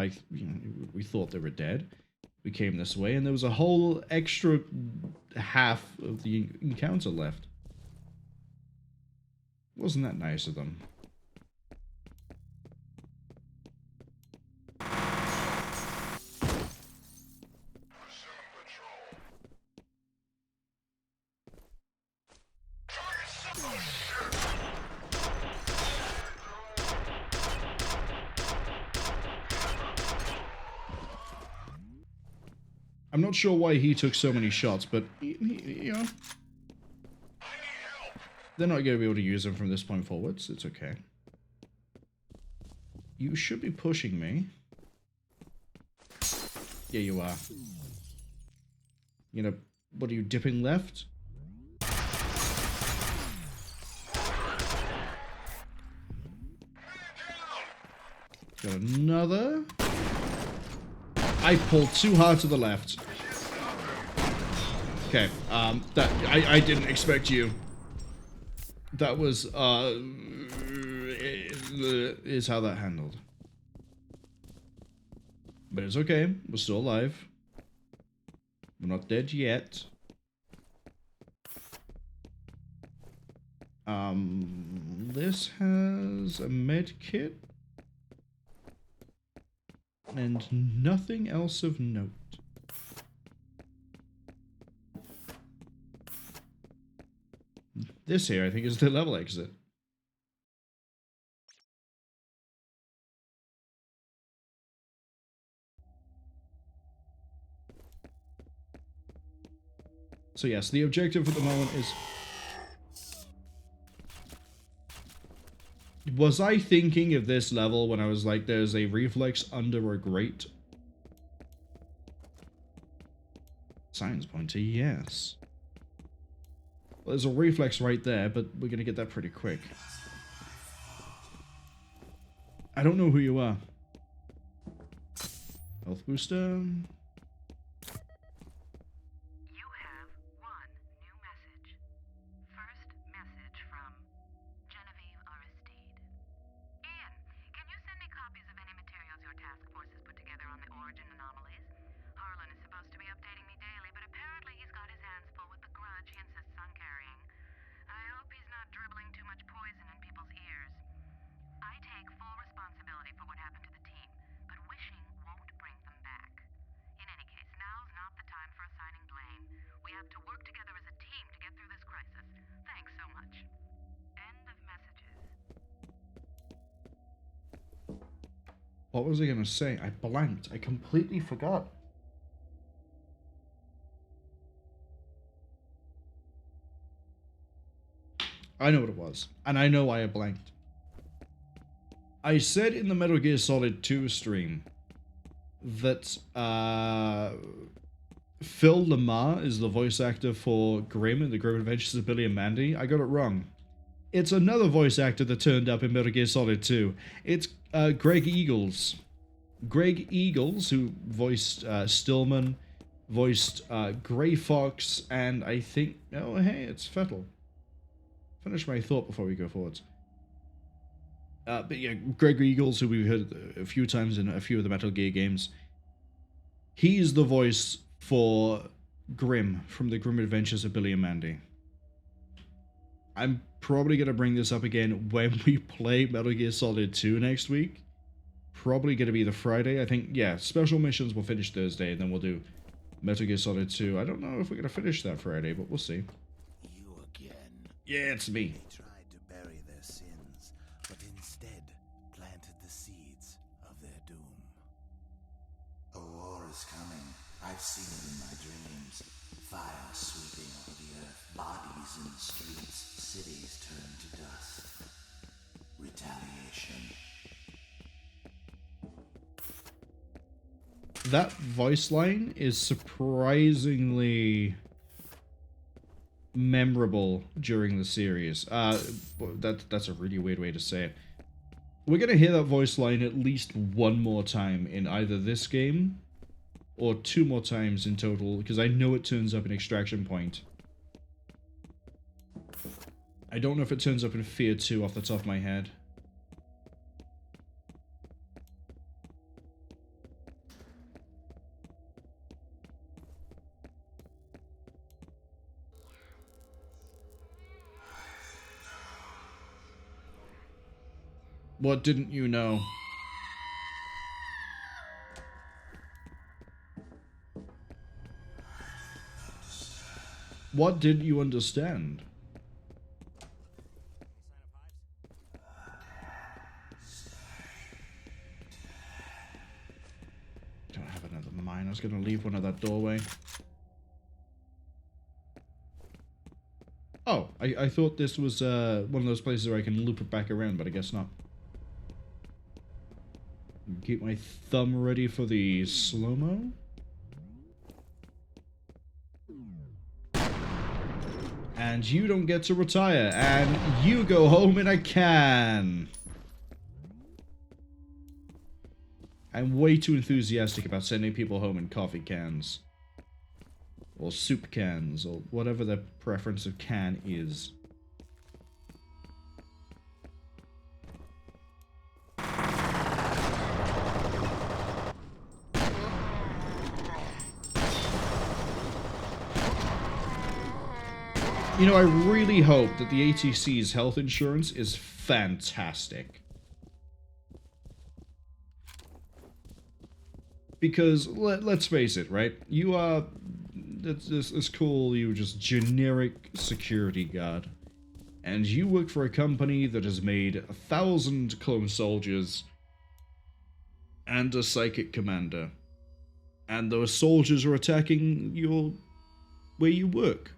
we thought they were dead. we came this way, and there was a whole extra half of the encounter left. Wasn't that nice of them? I'm not sure why he took so many shots, but, you know, they're not going to be able to use him from this point forwards. It's okay. You should be pushing me. Yeah, you are. You know, what are you, dipping left? Got another. I pulled too hard to the left. Okay, I didn't expect you. That was, is how that handled. But it's okay, we're still alive. We're not dead yet. This has a med kit. And nothing else of note. This here, I think, is the level exit. So yes, the objective at the moment is... Was I thinking of this level when I was like, there's a reflex under a grate? Science pointer, yes. Well, there's a reflex right there, but we're gonna get that pretty quick. I don't know who you are. Health booster. What was I gonna say? I blanked. I completely forgot. I know what it was. And I know why I blanked. I said in the Metal Gear Solid 2 stream that Phil Lamar is the voice actor for Grim in the Grim Adventures of Billy and Mandy. I got it wrong. It's another voice actor that turned up in Metal Gear Solid 2. It's Greg Eagles. Greg Eagles, who voiced Stillman, voiced Grey Fox, and I think... Oh, hey, it's Fettel. Finish my thought before we go forwards. But yeah, Greg Eagles, who we've heard a few times in a few of the Metal Gear games. He's the voice for Grim from the Grim Adventures of Billy and Mandy. I'm probably going to bring this up again when we play Metal Gear Solid 2 next week. Probably going to be the Friday. I think, yeah, special missions will finish Thursday, and then we'll do Metal Gear Solid 2. I don't know if we're going to finish that Friday, but we'll see. You again. Yeah, it's me. They tried to bury their sins, but instead planted the seeds of their doom. A war is coming. I've seen it in my dreams. Fire sweeping over the earth, bodies in the streets, cities turned to dust. Retaliation. That voice line is surprisingly memorable during the series. That's a really weird way to say it. We're going to hear that voice line at least one more time in either this game or 2 more times in total, because I know it turns up in Extraction Point. I don't know if it turns up in F.E.A.R 2 off the top of my head. What didn't you know? What didn't you understand? Don't have another mine. I was gonna leave one at that doorway. Oh, I thought this was one of those places where I can loop it back around, but I guess not. Keep my thumb ready for the Slo-Mo. And you don't get to retire, and you go home in a can. I'm way too enthusiastic about sending people home in coffee cans. Or soup cans, or whatever their preference of can is. You know, I really hope that the ATC's health insurance is fantastic. Because, let's face it, right? You are... It's cool, you just generic security guard. And you work for a company that has made 1,000 clone soldiers and a psychic commander. And those soldiers are attacking where you work.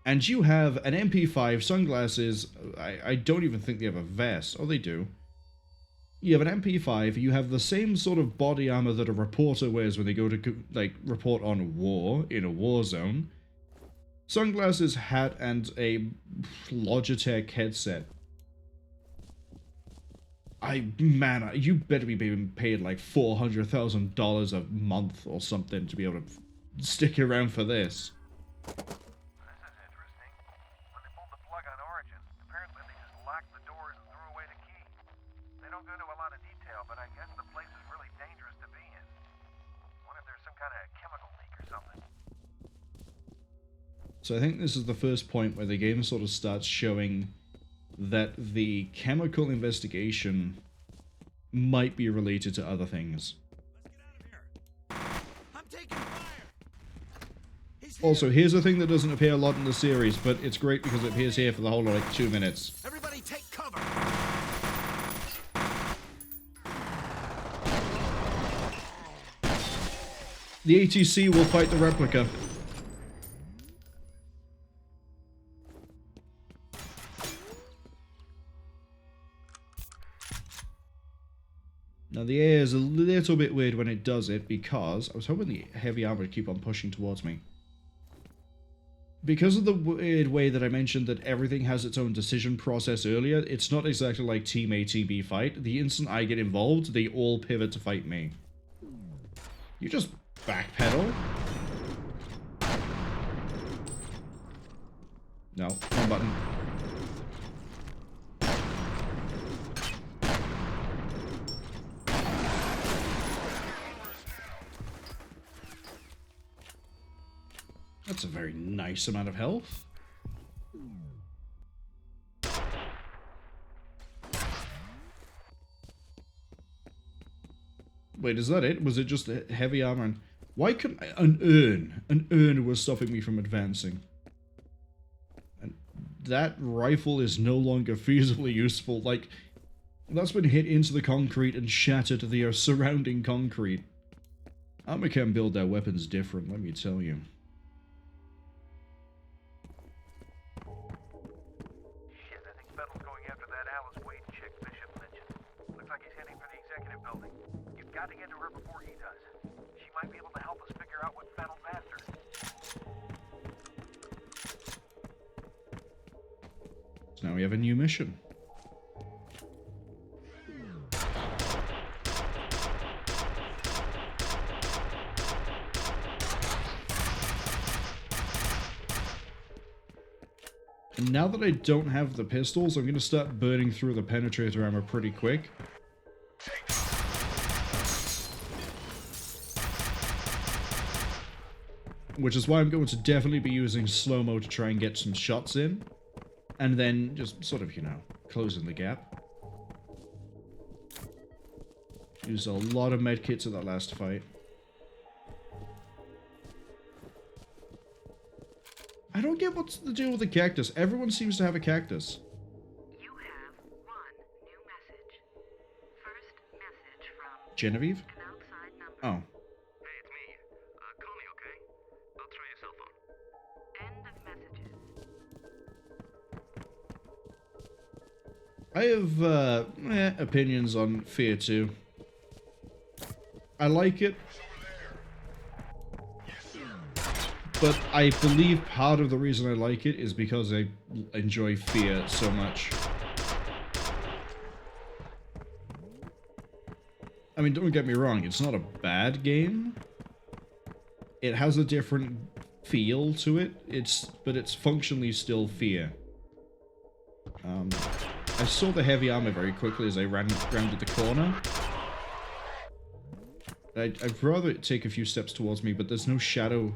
And you have an MP5, sunglasses, I don't even think they have a vest. Oh, they do. You have an MP5, you have the same sort of body armor that a reporter wears when they go to, like, report on war in a war zone. Sunglasses, hat, and a Logitech headset. Man, you better be being paid like $400,000 a month or something to be able to stick around for this. So I think this is the first point where the game sort of starts showing that the chemical investigation might be related to other things. Also, here's a thing that doesn't appear a lot in the series, but it's great because it appears here for the whole of like 2 minutes. Everybody take cover! The ATC will fight the replica. Now the air is a little bit weird when it does it because I was hoping the heavy armor would keep on pushing towards me. Because of the weird way that I mentioned that everything has its own decision process earlier, it's not exactly like Team A, Team B fight. The instant I get involved, they all pivot to fight me. You just backpedal? No, wrong button. That's a very nice amount of health. Wait, is that it? Was it just heavy armor? And why couldn't I... An urn was stopping me from advancing. And that rifle is no longer feasibly useful. Like, that's been hit into the concrete and shattered the surrounding concrete. Armor can build their weapons different, let me tell you. Got to get to her before he does. She might be able to help us figure out what Fettel's after. So now we have a new mission. And now that I don't have the pistols, I'm going to start burning through the penetrator armor pretty quick. Which is why I'm going to definitely be using Slo-Mo to try and get some shots in. And then just sort of, you know, closing the gap. Used a lot of medkits at that last fight. I don't get what's the deal with the cactus. Everyone seems to have a cactus. You have one new message. First message from Genevieve? an outside number. Oh. Hey, it's me. Call me, okay? I'll try your cell phone. End of messages. I have opinions on F.E.A.R 2. I like it. But I believe part of the reason I like it is because I enjoy F.E.A.R so much. I mean, don't get me wrong, it's not a bad game. It has a different feel to it, but it's functionally still F.E.A.R. I saw the heavy armor very quickly as I rounded the corner. I'd rather it take a few steps towards me, but there's no shadow,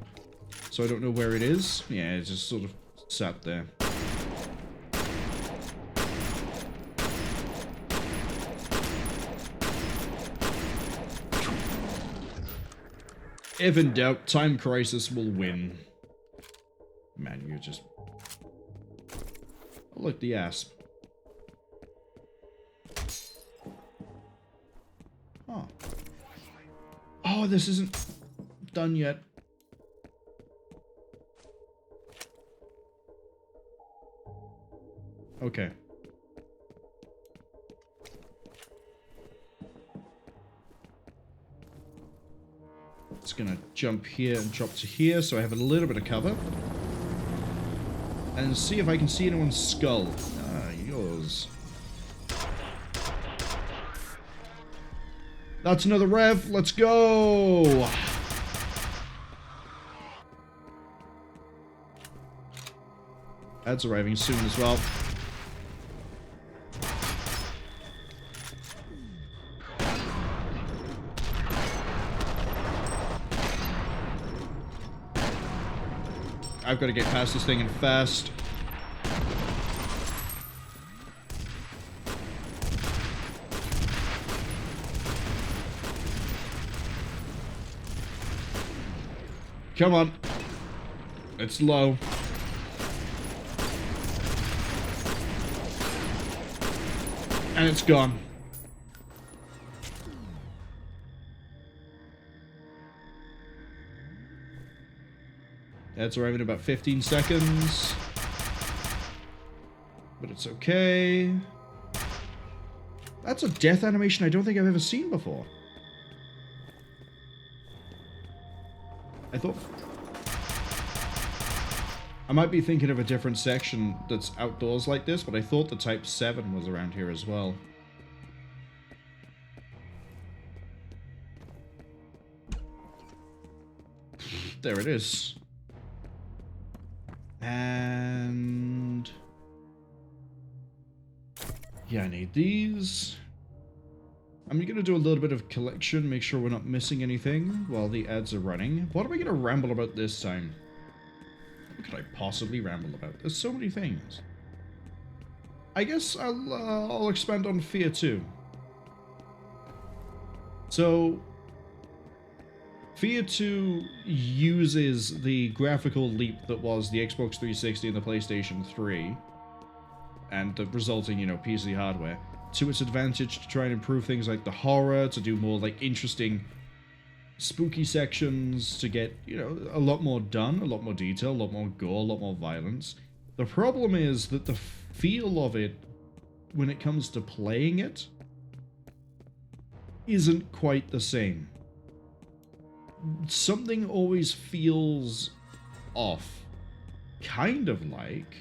so I don't know where it is. Yeah, it just sort of sat there. If in doubt, Time Crisis will win. Man, you're just... Oh, look, the asp. Oh. Oh, this isn't done yet. Okay. Just gonna jump here and drop to here so I have a little bit of cover. And see if I can see anyone's skull. Ah, yours. That's another rev. Let's go! That's arriving soon as well. I've got to get past this thing and fast. Come on. It's low. And it's gone. That's arriving in about 15 seconds. But it's okay. That's a death animation I don't think I've ever seen before. I thought... I might be thinking of a different section that's outdoors like this, but I thought the Type 7 was around here as well. There it is. And... yeah, I need these. I'm going to do a little bit of collection, make sure we're not missing anything while the ads are running. What am I going to ramble about this time? What could I possibly ramble about? There's so many things. I guess I'll expand on F.E.A.R 2. So, F.E.A.R 2 uses the graphical leap that was the Xbox 360 and the PlayStation 3, and the resulting, you know, PC hardware, to its advantage to try and improve things like the horror, to do more, like, interesting, spooky sections, to get, you know, a lot more done, a lot more detail, a lot more gore, a lot more violence. The problem is that the feel of it, when it comes to playing it, isn't quite the same. Something always feels off. Kind of like...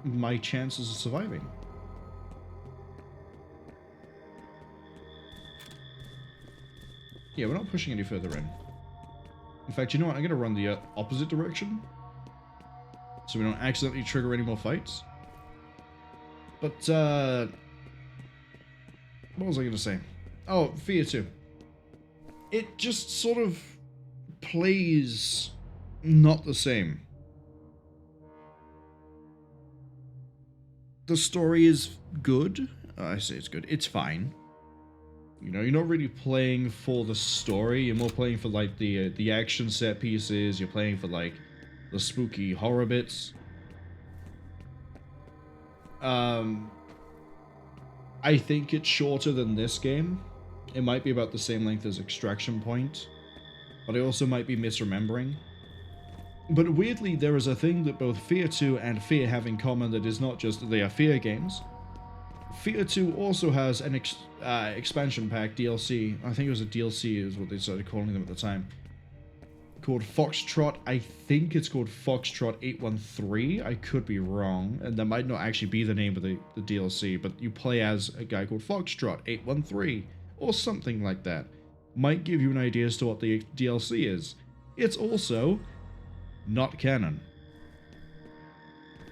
my chances of surviving. Yeah, we're not pushing any further in. In fact, you know what? I'm going to run the opposite direction, so we don't accidentally trigger any more fights. But, what was I going to say? Oh, F.E.A.R 2. It just sort of plays not the same. The story is good. I say it's good. It's fine. You know, you're not really playing for the story. You're more playing for like the action set pieces. You're playing for like the spooky horror bits. I think it's shorter than this game. It might be about the same length as Extraction Point, but I also might be misremembering. But weirdly, there is a thing that both F.E.A.R 2 and F.E.A.R have in common that is not just that they are F.E.A.R games. F.E.A.R 2 also has an expansion pack DLC. I think it was a DLC is what they started calling them at the time. Called Foxtrot. I think it's called Foxtrot 813. I could be wrong, and that might not actually be the name of the DLC, but you play as a guy called Foxtrot 813 or something like that. Might give you an idea as to what the DLC is. It's also not canon.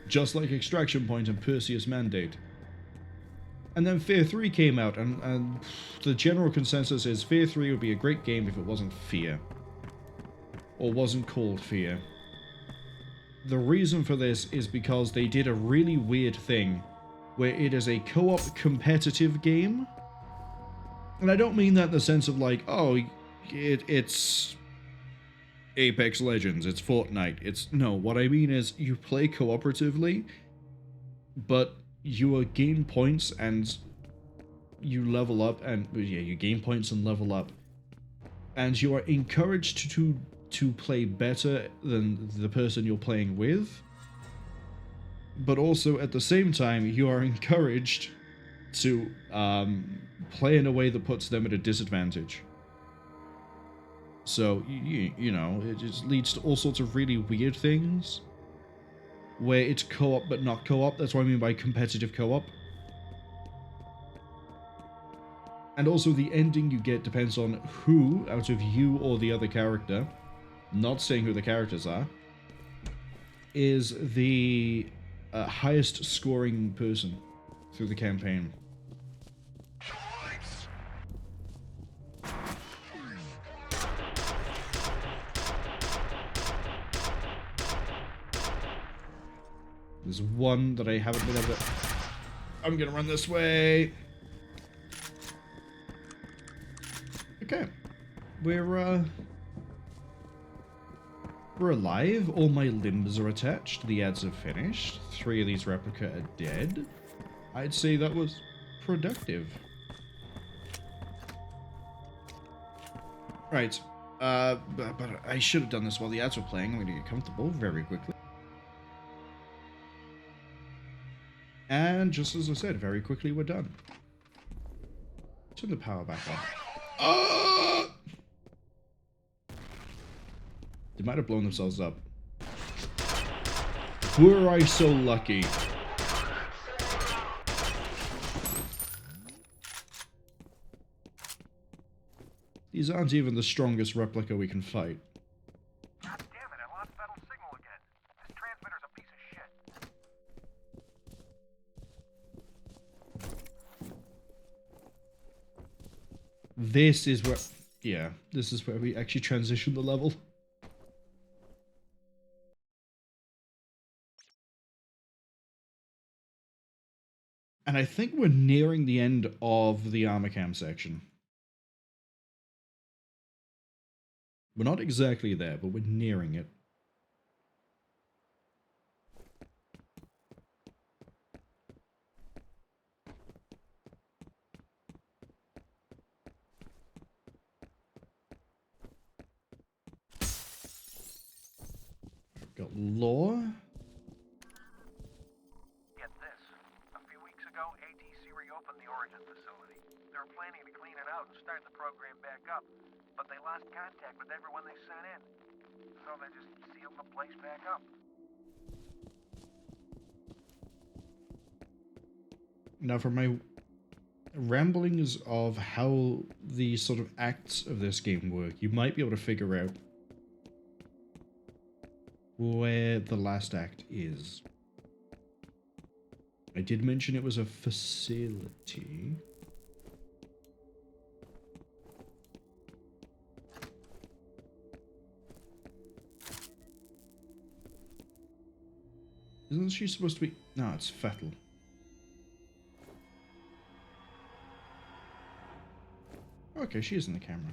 Just like Extraction Point and Perseus Mandate. And then F.E.A.R 3 came out, and the general consensus is F.E.A.R 3 would be a great game if it wasn't F.E.A.R. Or wasn't called F.E.A.R. The reason for this is because they did a really weird thing, where it is a co-op competitive game. And I don't mean that in the sense of like, oh, it's Apex Legends, it's Fortnite, no, what I mean is you play cooperatively, but you gain points and you level up, and yeah, you gain points and level up, and you are encouraged to play better than the person you're playing with, but also at the same time you are encouraged to play in a way that puts them at a disadvantage. So, you know, it just leads to all sorts of really weird things, where it's co-op but not co-op. That's what I mean by competitive co-op. And also the ending you get depends on who, out of you or the other character, not saying who the characters are, is the highest scoring person through the campaign. There's one that I haven't been able to... I'm gonna run this way. Okay. We're alive. All my limbs are attached. The ads have finished. 3 of these replica are dead. I'd say that was productive. Right. But I should have done this while the ads were playing. I'm going to get comfortable very quickly. And just as I said, very quickly we're done. Turn the power back on. They might have blown themselves up. Were I so lucky? These aren't even the strongest replica we can fight. God damn it, I lost Vettel's signal again. This transmitter's a piece of shit. This is where... yeah, this is where we actually transition the level. And I think we're nearing the end of the armor cam section. We're not exactly there, but we're nearing it. We've got lore. Get this. A few weeks ago, ATC reopened the Origin facility. They were planning to clean it out and start the program back up, but they lost contact with everyone they sent in. So they just sealed the place back up. Now, for my ramblings of how the sort of acts of this game work, you might be able to figure out where the last act is. I did mention it was a facility. Isn't she supposed to be... no, it's F.E.A.R. Okay, she is in the camera.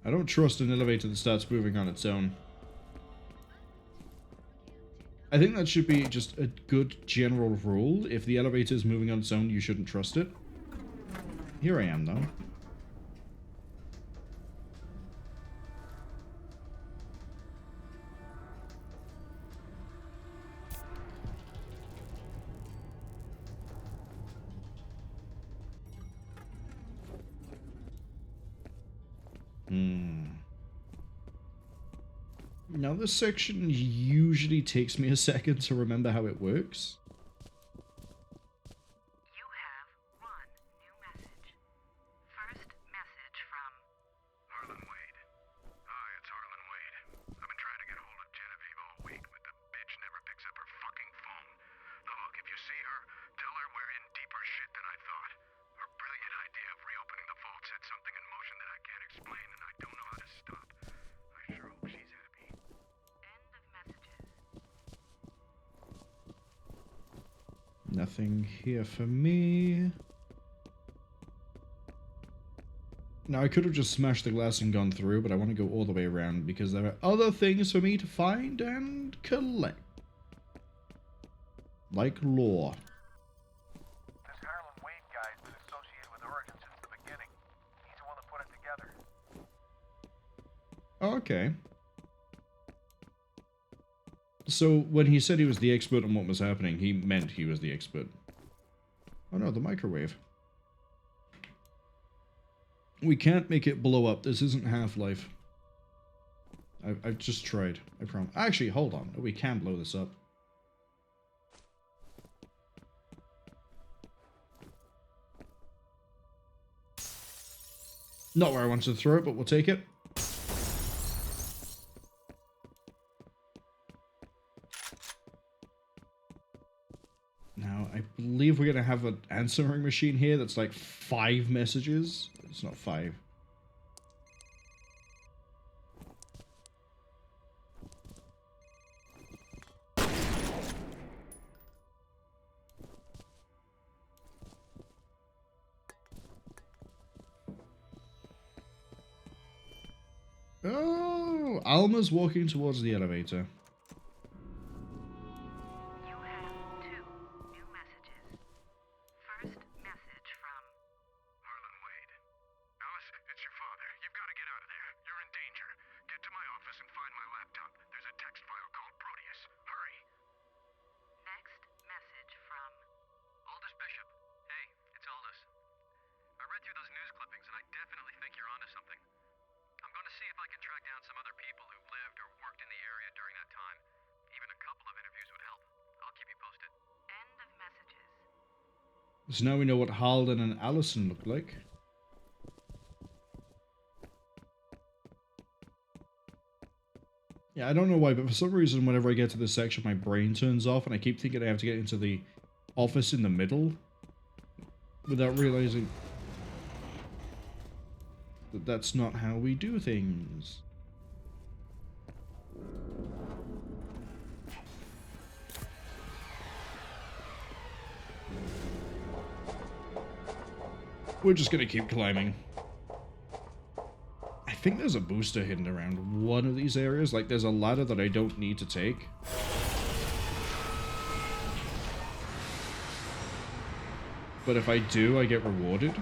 I don't trust an elevator that starts moving on its own. I think that should be just a good general rule. If the elevator is moving on its own, you shouldn't trust it. Here I am, though. Now, this section usually takes me a second to remember how it works. You have one new message. First message from Harlan Wade. Hi, it's Harlan Wade. I've been trying to get a hold of Genevieve all week, but the bitch never picks up her fucking phone. Look, if you see her, tell her we're in deeper shit than I thought. Her brilliant idea of reopening the vault set something in motion that I can't explain, and I don't know how to stop. I sure hope she's happy. end of messages. Nothing here for me. Now, I could have just smashed the glass and gone through, but I want to go all the way around because there are other things for me to find and collect. Like lore. This Harlan Wade guy's been associated with Origin since the beginning. He's the one that put it together. Oh, okay. So, when he said he was the expert on what was happening, he meant he was the expert. Oh no, the microwave. We can't make it blow up. This isn't Half-Life. I've just tried. I promise. Actually, hold on. We can blow this up. Not where I wanted to throw it, but we'll take it. Now, I believe we're going to have an answering machine here that's like 5 messages. It's not 5. Oh, Alma's walking towards the elevator. You have 2 new messages. First message from Harlan Wade. Alice, it's your father. You've got to get out of there. You're in danger. Get to my office and find my laptop. There's a text file called Proteus. Hurry. next message from Aldous Bishop. Hey, it's Aldous. I read through those news clippings and I definitely think you're onto something. I'm going to see if I can track down some other people who lived or worked in the area during that time. Even a couple of interviews would help. I'll keep you posted. end of messages. So now we know what Harlan and Allison look like. Yeah, I don't know why, but for some reason, whenever I get to this section, my brain turns off, and I keep thinking I have to get into the office in the middle, without realizing that that's not how we do things. We're just gonna keep climbing. I think there's a booster hidden around one of these areas. Like, there's a ladder that I don't need to take. But if I do, I get rewarded.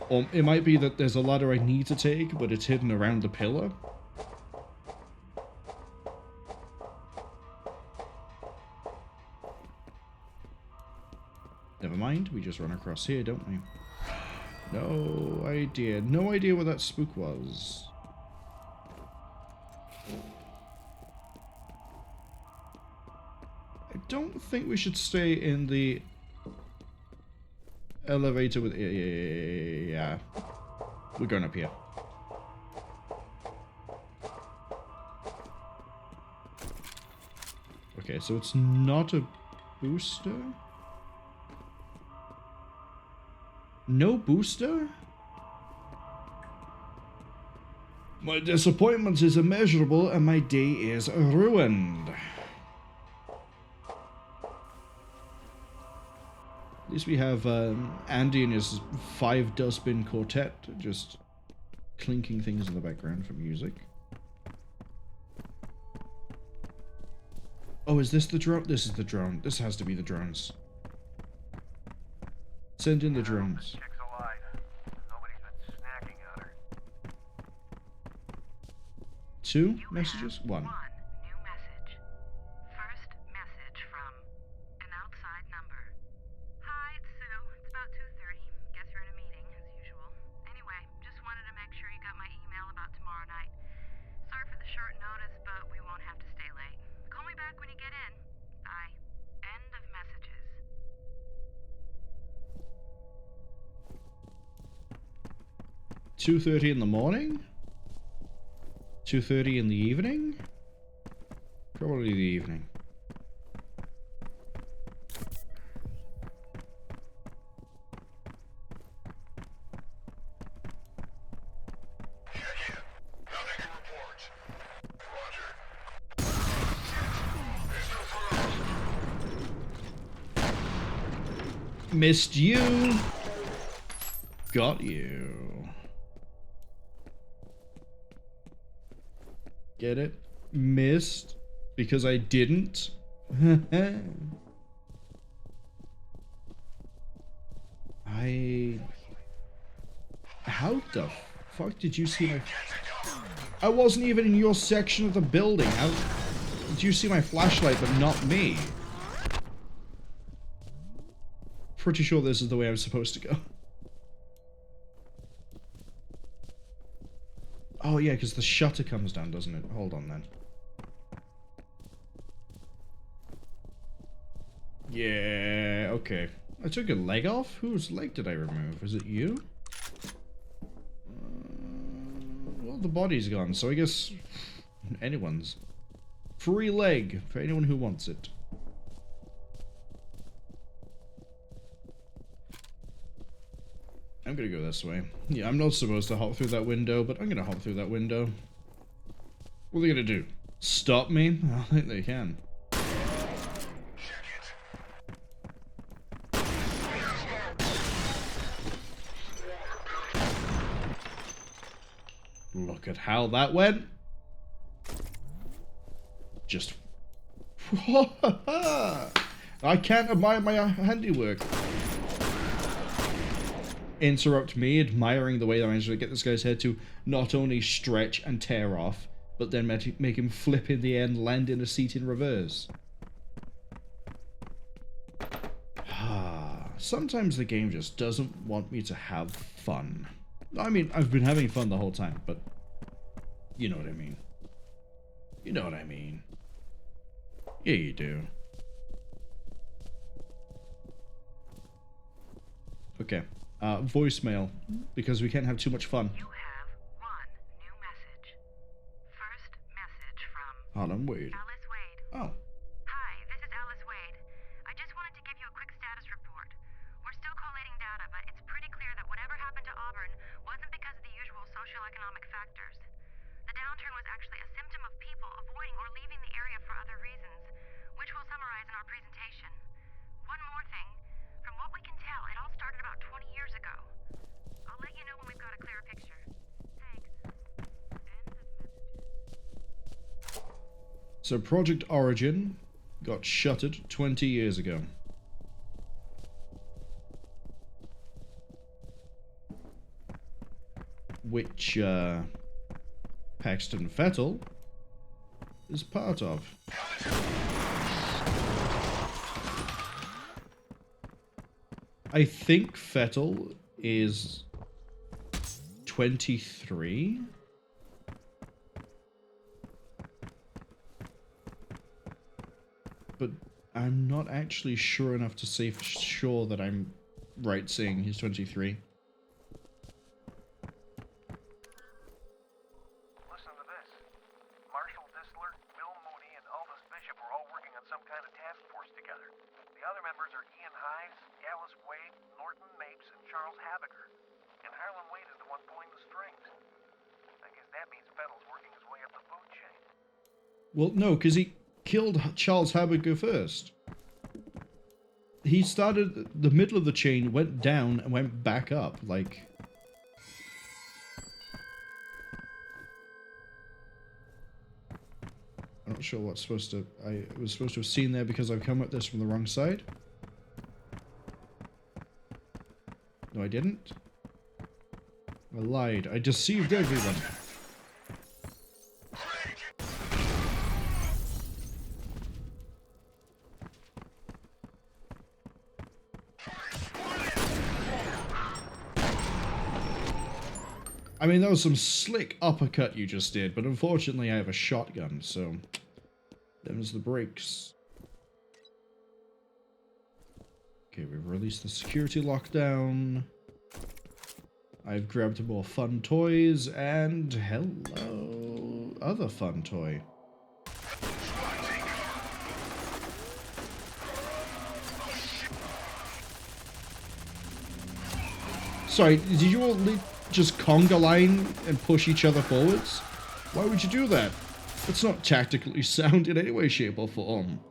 Or it might be that there's a ladder I need to take, but it's hidden around the pillar. Never mind, we just run across here, don't we? No idea. No idea what that spook was. I don't think we should stay in the elevator with... Yeah. We're going up here. Okay, so it's not a booster? No booster? My disappointment is immeasurable and my day is ruined. At least we have Andy and his 5 dustbin quartet just clinking things in the background for music. Oh, is this the drone? This is the drone. This has to be the drones. Send in the drones. Chick's alive. Nobody's been snacking on her. 2 messages? 1. New message. First message from an outside number. Hi, it's Sue. It's about 2:30. Guess you're in a meeting, as usual. Anyway, just wanted to make sure you got my email about tomorrow night. Sorry for the short notice, but we won't have to stay late. Call me back when you get in. Bye. End of messages. 2:30 in the morning? 2:30 in the evening? Probably the evening. Missed you. Got you. Get it? Missed because I didn't. How the fuck did you see my... I wasn't even in your section of the building. How did you see my flashlight but not me? Pretty sure this is the way I was supposed to go. Oh yeah, because the shutter comes down, doesn't it? Hold on then. Yeah, okay. I took a leg off? Whose leg did I remove? Is it you? Well, the body's gone, so I guess anyone's. Free leg for anyone who wants it. I'm gonna go this way. Yeah, I'm not supposed to hop through that window, but I'm gonna hop through that window. What are they gonna do? Stop me? I don't think they can. Look at how that went. Just... I can't admire my handiwork. Interrupt me admiring the way that I managed to get this guy's head to not only stretch and tear off, but then make him flip in the air and land in a seat in reverse. Sometimes the game just doesn't want me to have fun. I mean, I've been having fun the whole time, but you know what I mean. You know what I mean. Yeah, you do. Okay. Voicemail, because we can't have too much fun. You have 1 new message. First message from Harlan Wade. Alice Wade. Oh. Hi, this is Alice Wade. I just wanted to give you a quick status report. We're still collating data, but it's pretty clear that whatever happened to Auburn wasn't because of the usual socioeconomic factors. The downturn was actually a symptom of people avoiding or leaving the area for other reasons, which we'll summarize in our presentation. One more thing. From what we can tell, it all started about 20 years ago. I'll let you know when we've got a clearer picture. Thanks. End of messages. So Project Origin got shuttered 20 years ago. Which, Paxton Fettel is part of. I think Fettel is 23. But I'm not actually sure enough to say for sure that I'm right saying he's 23. Listen to this. Marshall Disler, Bill Mooney, and Aldous Bishop are all working on some kind of task force together. The other members are Ian Hives, Alice Wade, Norton Mapes, and Charles Habiger. And Harlan Wade is the one pulling the strings. I guess that means Fettel's working his way up the food chain. Well, no, because he killed Charles Haberger first. He started the middle of the chain, went down, and went back up, like... I'm not sure what's supposed to... I was supposed to have seen there because I've come at this from the wrong side. No, I didn't. I lied. I deceived everyone. I mean, that was some slick uppercut you just did, but unfortunately I have a shotgun, so... them's the breaks. Okay, we've released the security lockdown. I've grabbed more fun toys, and hello, other fun toy. Sorry, did you all just conga line and push each other forwards? Why would you do that? It's not tactically sound in any way, shape, or form.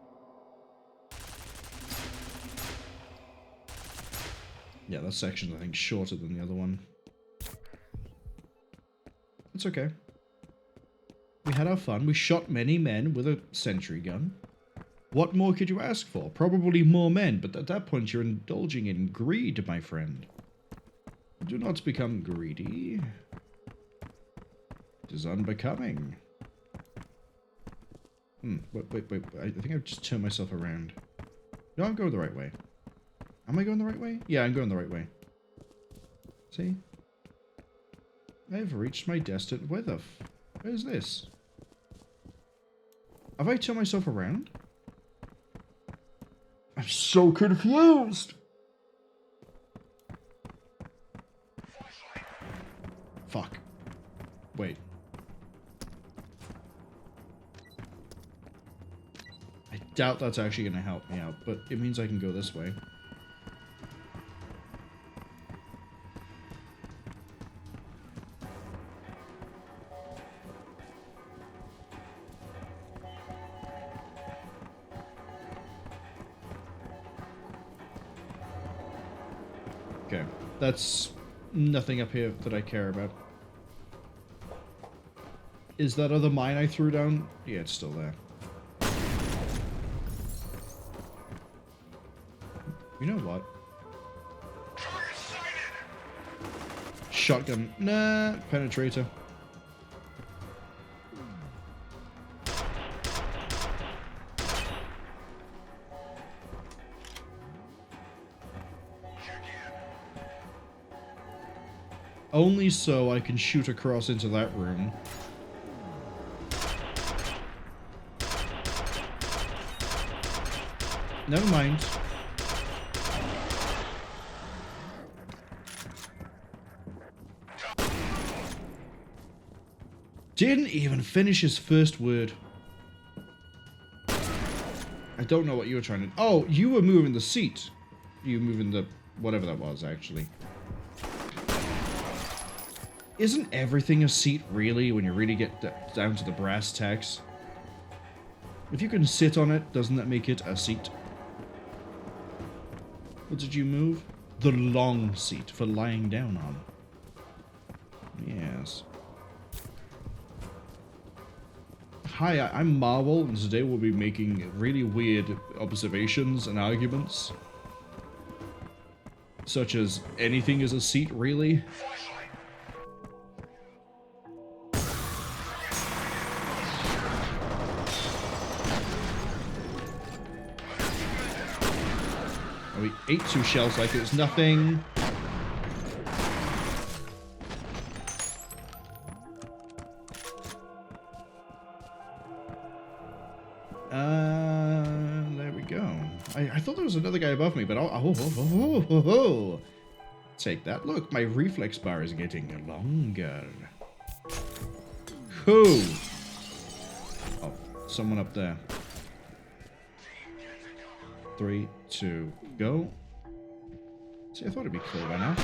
Yeah, that section's, I think, shorter than the other one. It's okay. We had our fun. We shot many men with a sentry gun. What more could you ask for? Probably more men, but at that point you're indulging in greed, my friend. Do not become greedy. It is unbecoming. Wait. I think I've just turned myself around. No, I'm going the right way. Am I going the right way? Yeah, I'm going the right way. See? I've reached my destined... Where is this? Have I turned myself around? I'm so confused! Fuck. Wait. I doubt that's actually going to help me out, but it means I can go this way. Okay, that's nothing up here that I care about. Is that other mine I threw down? Yeah, it's still there. You know what? Shotgun. Nah, penetrator. Only so I can shoot across into that room. Never mind. Didn't even finish his first word. I don't know what you were trying to... Oh, you were moving the seat. You were moving the... whatever that was, actually. Isn't everything a seat, really, when you really get down to the brass tacks? If you can sit on it, doesn't that make it a seat? What did you move? The long seat for lying down on. Yes. Hi, I'm Marwol, and today we'll be making really weird observations and arguments. Such as, anything is a seat, really? We ate 2 shells like it was nothing. There we go. I thought there was another guy above me, but take that. Look, my reflex bar is getting longer. Cool. Oh, someone up there. 3, 2, go. See, I thought it'd be cool by now.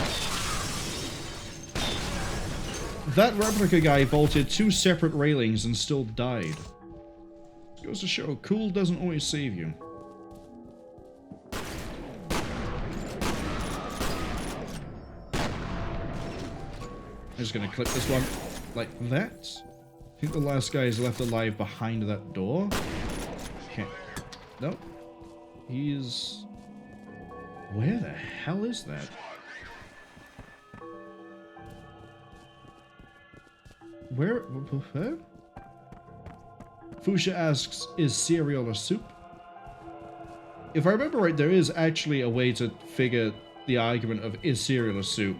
That replica guy vaulted 2 separate railings and still died. Goes to show, cool doesn't always save you. I'm just gonna clip this one like that. I think the last guy is left alive behind that door. Okay. Nope. He's... Where the hell is that? Where? Huh? Fuchsia asks, is cereal a soup? If I remember right, there is actually a way to figure the argument of is cereal a soup.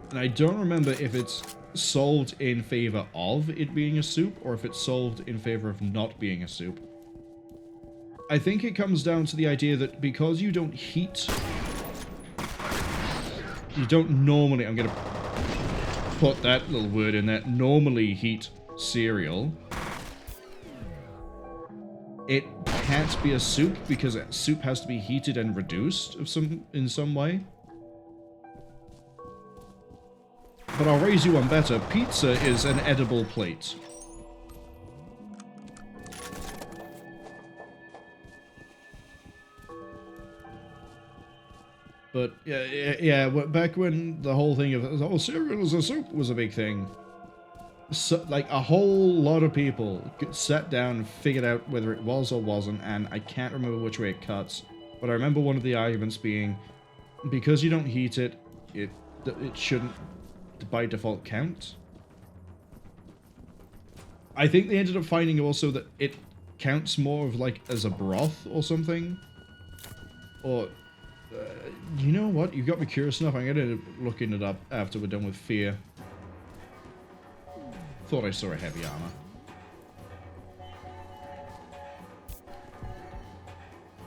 And I don't remember if it's solved in favor of it being a soup or if it's solved in favor of not being a soup. I think it comes down to the idea that because you don't heat... You don't normally... I'm gonna put that little word in there. Normally heat cereal. It can't be a soup because soup has to be heated and reduced in some way. But I'll raise you one better. Pizza is an edible plate. But yeah, back when the whole thing of, oh, cereal is a soup was a big thing. So, like, a whole lot of people sat down and figured out whether it was or wasn't, and I can't remember which way it cuts. But I remember one of the arguments being, because you don't heat it, it shouldn't by default count. I think they ended up finding also that it counts more of like as a broth or something. Or, you know what? You've got me curious enough. I'm gonna end up looking it up after we're done with F.E.A.R. Thought I saw a heavy armor.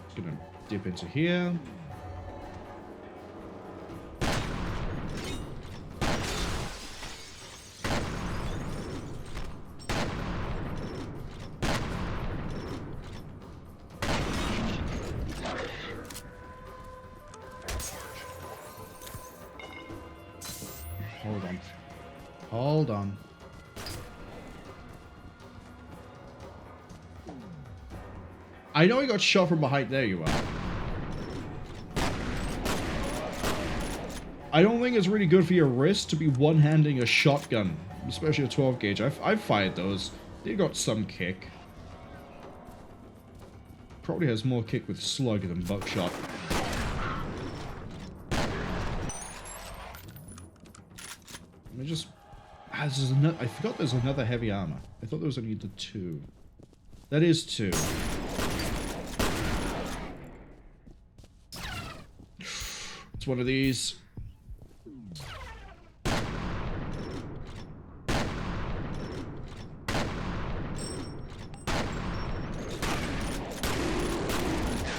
Just gonna dip into here. Hold on. I know I got shot from behind. There you are. I don't think it's really good for your wrist to be one-handing a shotgun, especially a 12 gauge. I've fired those. They got some kick. Probably has more kick with slug than buckshot. Let me just... I forgot there's another heavy armor. I thought there was only the 2. That is 2. It's one of these.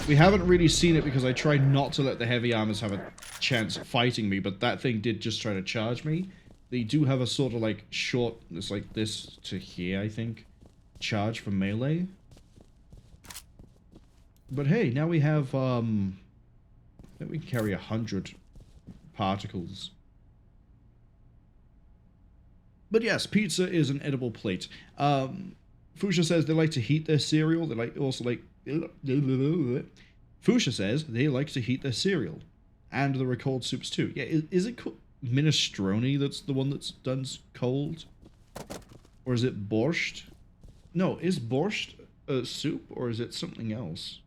We haven't really seen it because I tried not to let the heavy armors have a chance at fighting me, but that thing did just try to charge me. They do have a sort of like short, it's like this to here, I think, charge for melee. But hey, now we have, I think we can carry 100 particles. But yes, pizza is an edible plate. Fuchsia says they like to heat their cereal. They like also like... Fuchsia says they like to heat their cereal. And there are cold soups too. Yeah, is it minestrone that's the one that's done cold? Or is it borscht? No, is borscht a soup or is it something else?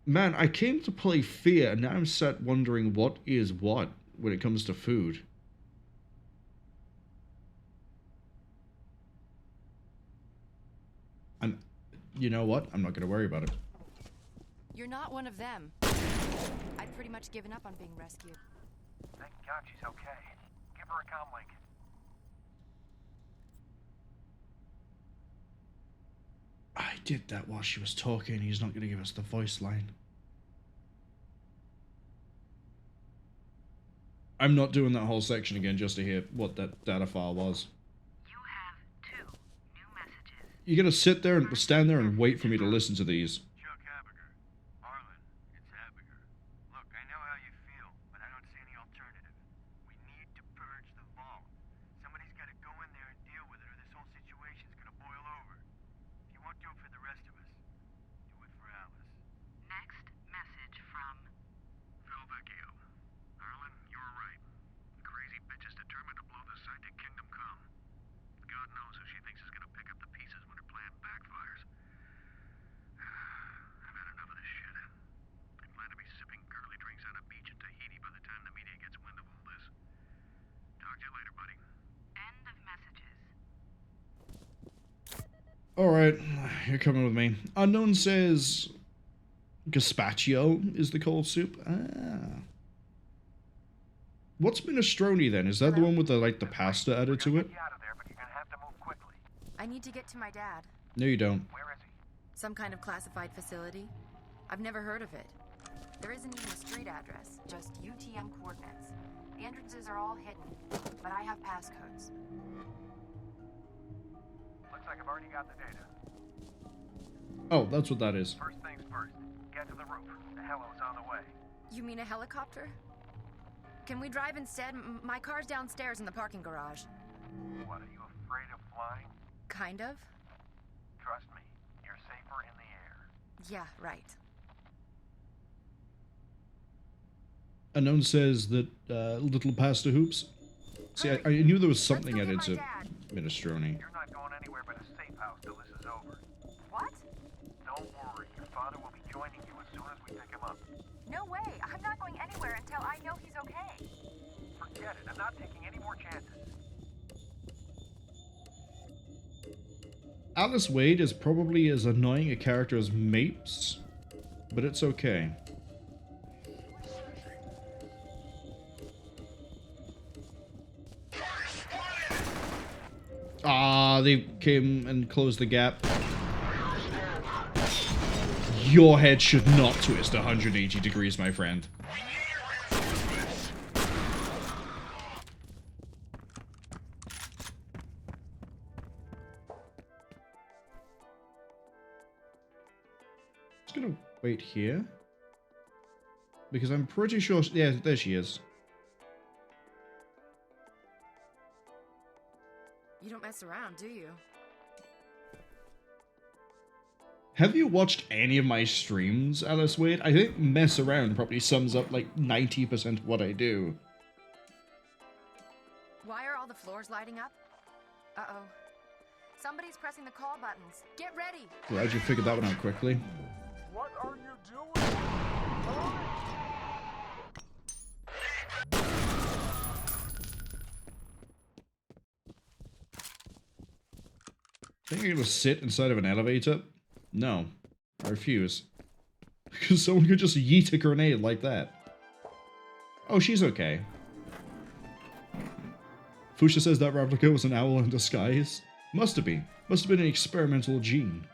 Man, I came to play F.E.A.R. and now I'm sat wondering what is what when it comes to food. You know what? I'm not going to worry about it. You're not one of them. I've pretty much given up on being rescued. Thank God she's okay. Give her a comm link. I did that while she was talking. He's not going to give us the voice line. I'm not doing that whole section again just to hear what that data file was. You have 2 new messages You're gonna sit there and stand there and wait for me to listen to these. Chuck Habiger. Arlen, it's Habiger. Look, I know how you feel, but I don't see any alternative. We need to purge the vault. Somebody's got to go in there and deal with it, or this whole situation's gonna boil over. If you won't do it for the rest of us, do it for Alice. Next message from Phil Vecchio. Arlen, you were right. The crazy bitch is determined to blow this site to kingdom come. God knows who she thinks is gonna pick up the pieces when her plan backfires. I've had enough of this shit. I plan to be sipping girly drinks on a beach in Tahiti by the time the media gets wind of all this. Talk to you later, buddy. end of messages. Alright, you're coming with me. Unknown says gazpacho is the cold soup. Ah. What's minestrone then? Is that the one with the like the pasta added to it? Get out of there, but you're gonna have to move quickly. I need to get to my dad. No, you don't. Where is he? Some kind of classified facility. I've never heard of it. There isn't even a street address, just UTM coordinates. The entrances are all hidden, but I have passcodes. Looks like I've already got the data. Oh, that's what that is. First things first, get to the roof. The helo's on the way. You mean a helicopter? Can we drive instead? My car's downstairs in the parking garage. What, are you afraid of flying? Kind of? Trust me, you're safer in the air. Yeah, right. Unknown says that little pasta hoops. See, I knew there was something added to minestrone. You're not going anywhere but a safe house till this is over. What? Don't worry, your father will be joining you as soon as we pick him up. No way. I'm not going anywhere until I know he's okay. Forget it, I'm not taking any more chances. Alice Wade is probably as annoying a character as Mapes, but it's okay. Ah, they came and closed the gap. Your head should not twist 180 degrees, my friend. Just gonna wait here. Because I'm pretty sure... Yeah, there she is. You don't mess around, do you? Have you watched any of my streams, Alice Wade? I think mess around probably sums up like 90% of what I do. Why are all the floors lighting up? Uh-oh. Somebody's pressing the call buttons. Get ready! Glad you figured that one out quickly. What are you doing? Think you're gonna sit inside of an elevator? No. I refuse. Because someone could just yeet a grenade like that. Oh, she's okay. Fuchsia says that replica was an owl in disguise. Must have been. Must have been an experimental gene.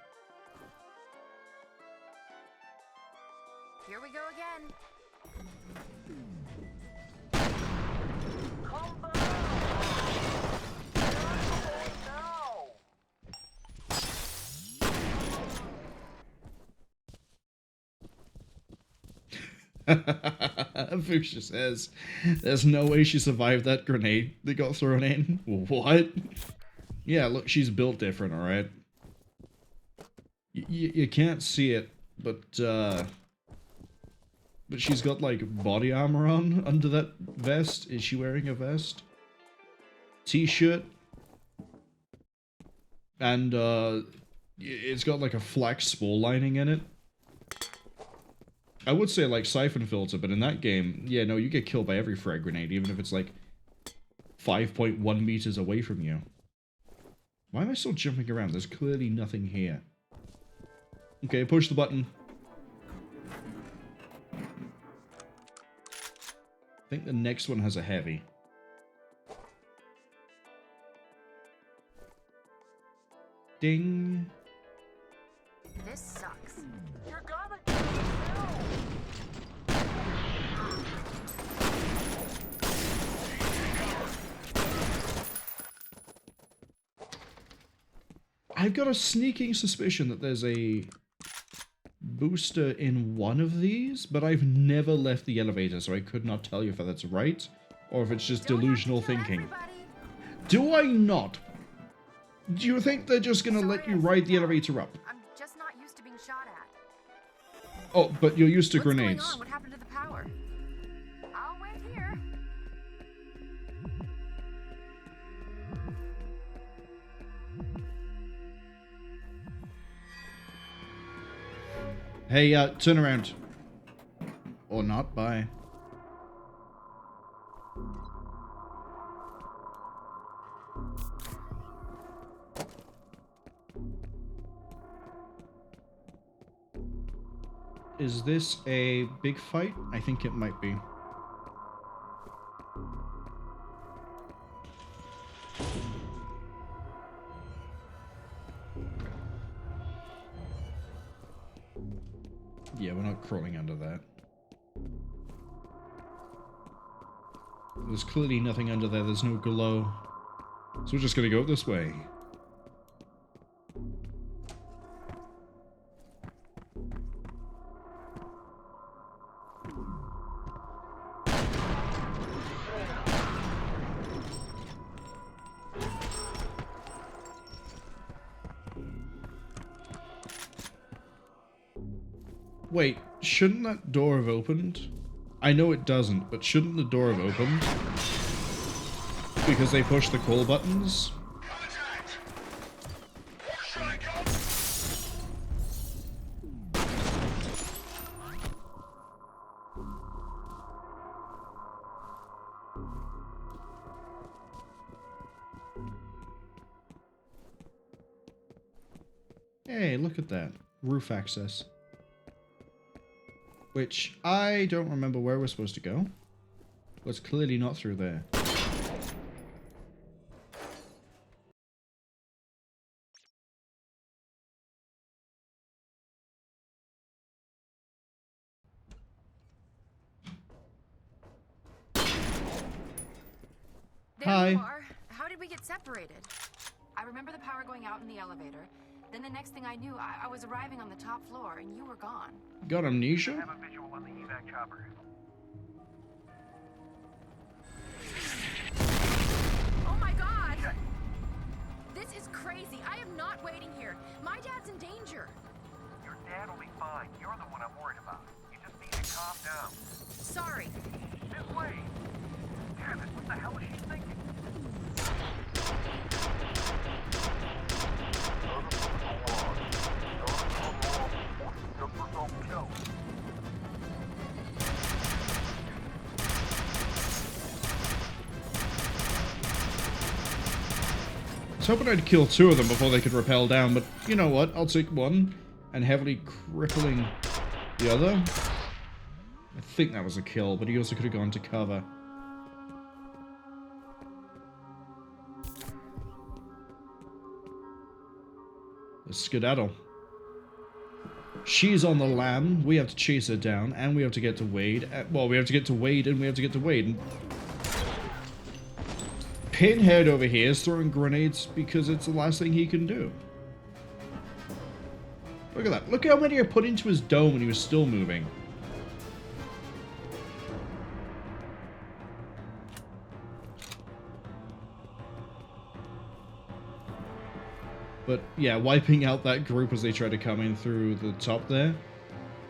Here we go again. Come back! Now! Fuchsia says, there's no way she survived that grenade that got thrown in. What? Yeah, look, she's built different, alright? You can't see it, but she's got, like, body armor on under that vest. Is she wearing a vest? T-shirt. And, it's got, like, a flax spool lining in it. I would say, like, Siphon Filter, but in that game, yeah, no, you get killed by every frag grenade, even if it's, like, 5.1 meters away from you. Why am I still jumping around? There's clearly nothing here. Okay, push the button. I think the next one has a heavy. Ding. This sucks. You're gonna get it I've got a sneaking suspicion that there's a booster in one of these, but I've never left the elevator, so I could not tell you if that's right or if it's just delusional thinking. Do I not? Do you think they're just gonna let you ride the elevator up? I'm just not used to being shot at. Oh, but you're used to grenades. What's going on? What happened to the power? I'll wait here. Hey, turn around. Or not, bye. Is this a big fight? I think it might be. Yeah, we're not crawling under that. There's clearly nothing under there, there's no glow. So we're just gonna go this way. Wait, shouldn't that door have opened? I know it doesn't, but shouldn't the door have opened? Because they push the call buttons? Hey, look at that. Roof access. Which, I don't remember where we're supposed to go. But it's clearly not through there. There Hi. you are. How did we get separated? I remember the power going out in the elevator. Then the next thing I knew, I was arriving on the top floor and you were gone. Got amnesia? I have a visual on the evac chopper. Oh my god! This is crazy. I am not waiting here. My dad's in danger. Your dad will be fine. You're the one I'm worried about. You just need to calm down. Sorry. This way! Damn it, what the hell is she thinking? I was hoping I'd kill two of them before they could rappel down, but you know what? I'll take one and heavily crippling the other. I think that was a kill, but he also could have gone to cover. The skedaddle. She's on the lam, we have to chase her down, and we have to get to Wade. Well, we have to get to Wade, and we have to get to Wade. And Pinhead over here is throwing grenades because it's the last thing he can do. Look at that. Look how many are put into his dome and he was still moving. But yeah, wiping out that group as they try to come in through the top there.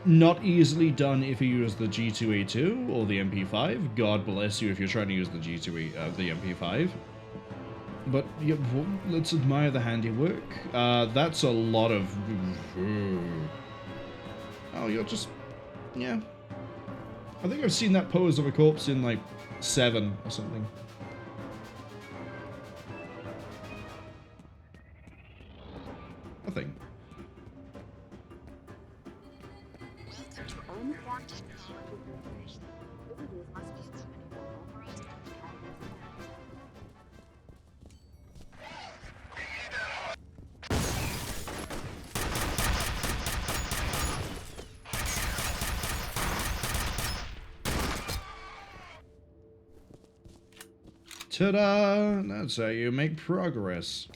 Not easily done if you use the G2A2 or the MP5. God bless you if you're trying to use the the MP5. But yeah, well, let's admire the handiwork. That's a lot of... Oh, you're just... Yeah. I think I've seen that pose of a corpse in like 7 or something. Nothing. Ta-da! That's how you make progress.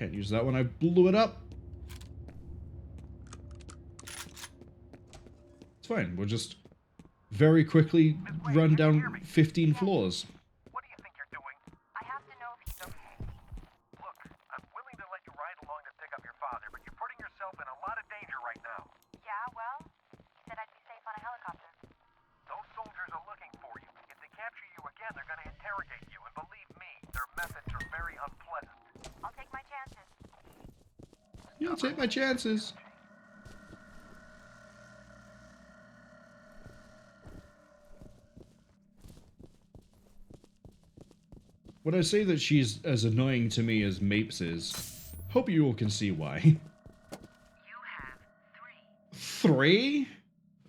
Can't use that one. I blew it up. It's fine. We'll just very quickly run down 15 floors. What do you think you're doing? I have to know if he's okay. Look, I'm willing to let you ride along to pick up your father, but you're putting yourself in a lot of danger right now. Yeah, well, he said I'd be safe on a helicopter. Those soldiers are looking for you. If they capture you again, they're going to interrogate you, and believe me, their methods are very unpleasant. I'll take my chances. Yeah, I'll take my chances. When I say that she's as annoying to me as Mapes is, hope you all can see why. You have 3. 3?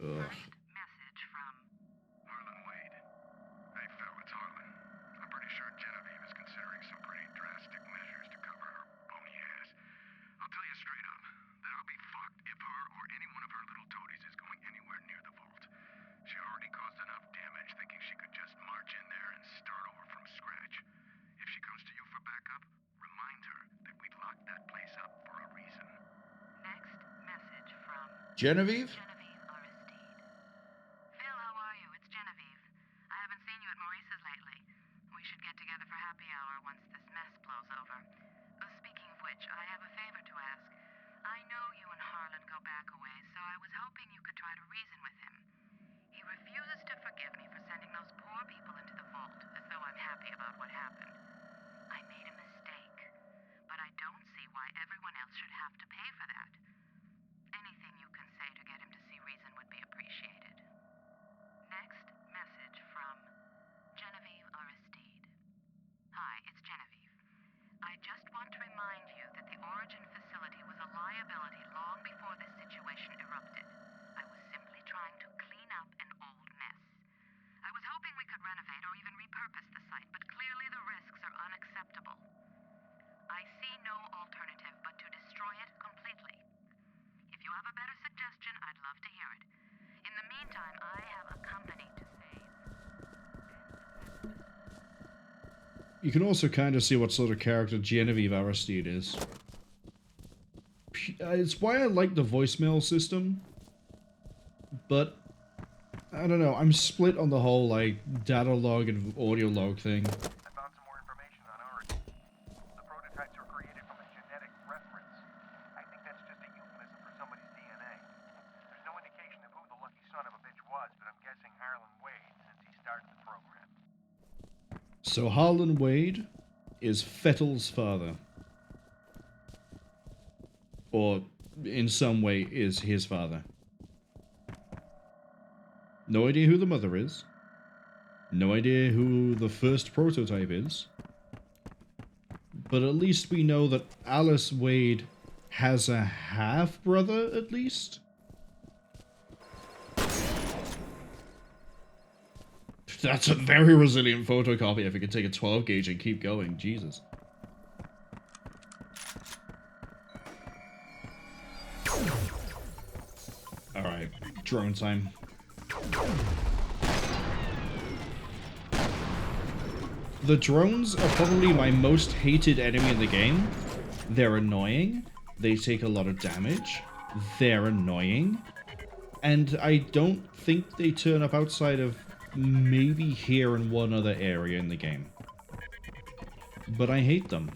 Ugh. Message from Harlan Wade. Hey, Phil, it's Harlan. I'm pretty sure Genevieve is considering some pretty drastic measures to cover her bony ass. I'll tell you straight up that I'll be fucked if her or any one of her little toadies is going anywhere near the vault. She already caused enough damage thinking she could just march in there and start over from scratch. If she comes to you for backup, remind her that we've locked that place up for a reason. next message from Genevieve? Genevieve Aristide. Phil, how are you? It's Genevieve. I haven't seen you at Maurice's lately. We should get together for happy hour once this mess blows over. Speaking of which, I have a favor to ask. I know you and Harlan go back a ways, so I was hoping you could try to reason with him. He refuses to forgive me for sending those poor people into the vault, as though I'm happy about what happened. I made a mistake, but I don't see why everyone else should have to pay for that. Anything you can say to get him to see reason would be appreciated. Next message from Genevieve Aristide. Hi, it's Genevieve. I just want to remind you that the Origin facility was a liability long before this situation erupted. I was simply trying to clean up an old mess. I was hoping we could renovate or even repurpose the site, but clearly the risks are unacceptable. I see no alternative but to destroy it completely. If you have a better suggestion, I'd love to hear it. In the meantime, I have a company to save. You can also kind of see what sort of character Genevieve Aristide is. It's why I like the voicemail system, but I don't know, I'm split on the whole, like, data log and audio log thing. I found some more information on Origin. The prototypes were created from a genetic reference. I think that's just a euphemism for somebody's DNA. There's no indication of who the lucky son of a bitch was, but I'm guessing Harlan Wade since he started the program. So Harlan Wade is Fettel's father. Or, in some way, is his father. No idea who the mother is. No idea who the first prototype is. But at least we know that Alice Wade has a half-brother, at least? That's a very resilient photocopy if it could take a 12 gauge and keep going. Jesus. Alright, drone time. The drones are probably my most hated enemy in the game. They're annoying. They take a lot of damage. They're annoying. And I don't think they turn up outside of maybe here in one other area in the game. But I hate them.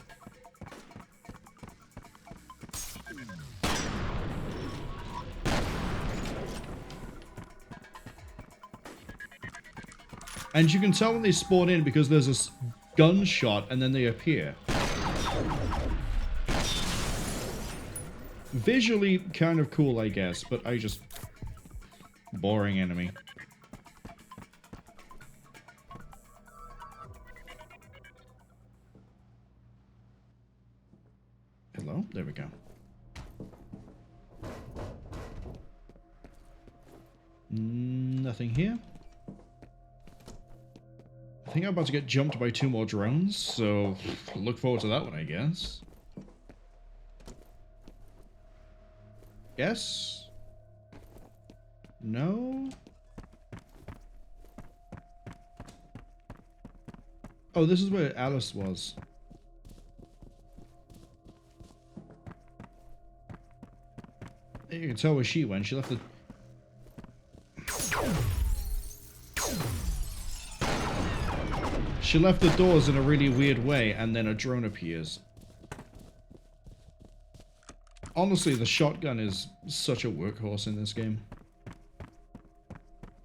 And you can tell when they spawn in because there's this gunshot and then they appear. Visually kind of cool, I guess, but I just... boring enemy. Hello? There we go. Nothing here. I think I'm about to get jumped by 2 more drones, so look forward to that one, I guess. Yes? No? Oh, this is where Alice was. can tell where she went. She left the... She left the doors in a really weird way, and then a drone appears. Honestly, the shotgun is such a workhorse in this game.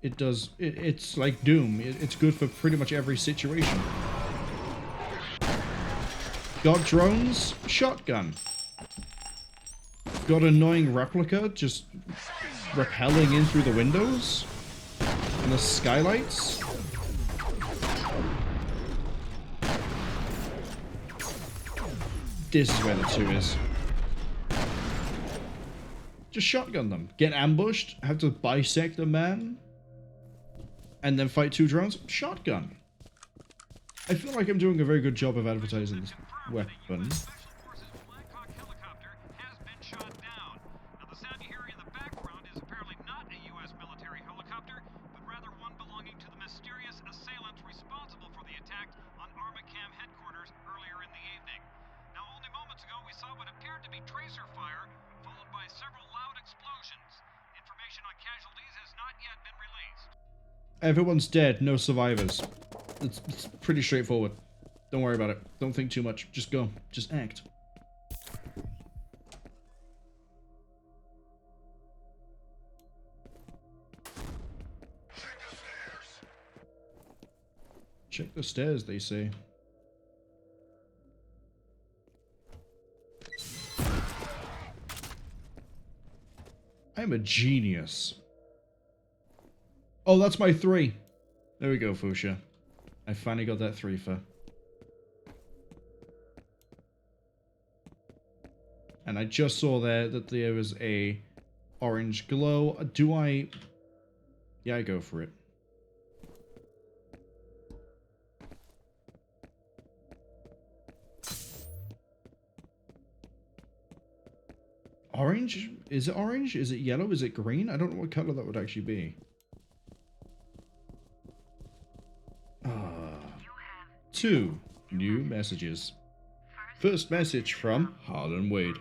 It does... It's like Doom. It's good for pretty much every situation. Got drones? Shotgun. Got annoying replica just rappelling in through the windows? And the skylights? This is where the 2 is. Just shotgun them. Get ambushed, have to bisect a man, and then fight 2 drones? Shotgun. I feel like I'm doing a very good job of advertising this weapon. Everyone's dead, no survivors. It's pretty straightforward. Don't worry about it. Don't think too much. Just go. Just act. Check the stairs, they say. I'm a genius. Oh, that's my 3. There we go, Fuchsia. I finally got that 3 for. And I just saw there that there was a orange glow. Do I... Yeah, I go for it. Orange? Is it orange? Is it yellow? Is it green? I don't know what color that would actually be. 2 new messages. First message from Harlan Wade.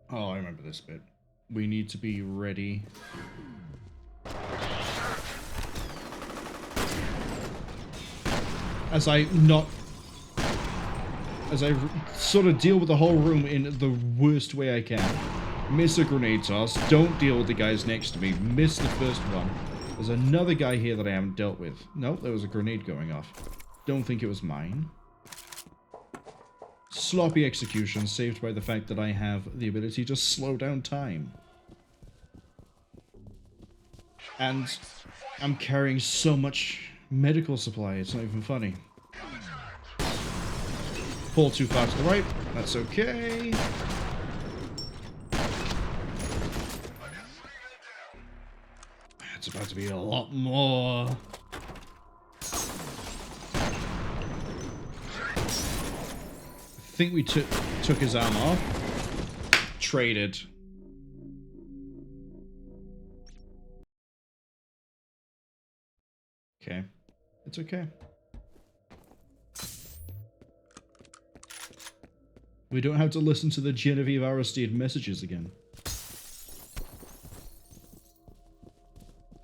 Oh, I remember this bit. We need to be ready. As I sort of deal with the whole room in the worst way I can. Miss a grenade toss. Don't deal with the guys next to me. Miss the first one. There's another guy here that I haven't dealt with. Nope, there was a grenade going off. Don't think it was mine. Sloppy execution, saved by the fact that I have the ability to slow down time. And I'm carrying so much medical supply, it's not even funny. Pull too far to the right, that's okay. It's about to be a lot more. I think we took his arm off. Traded. Okay. It's okay. We don't have to listen to the Genevieve Aristide messages again.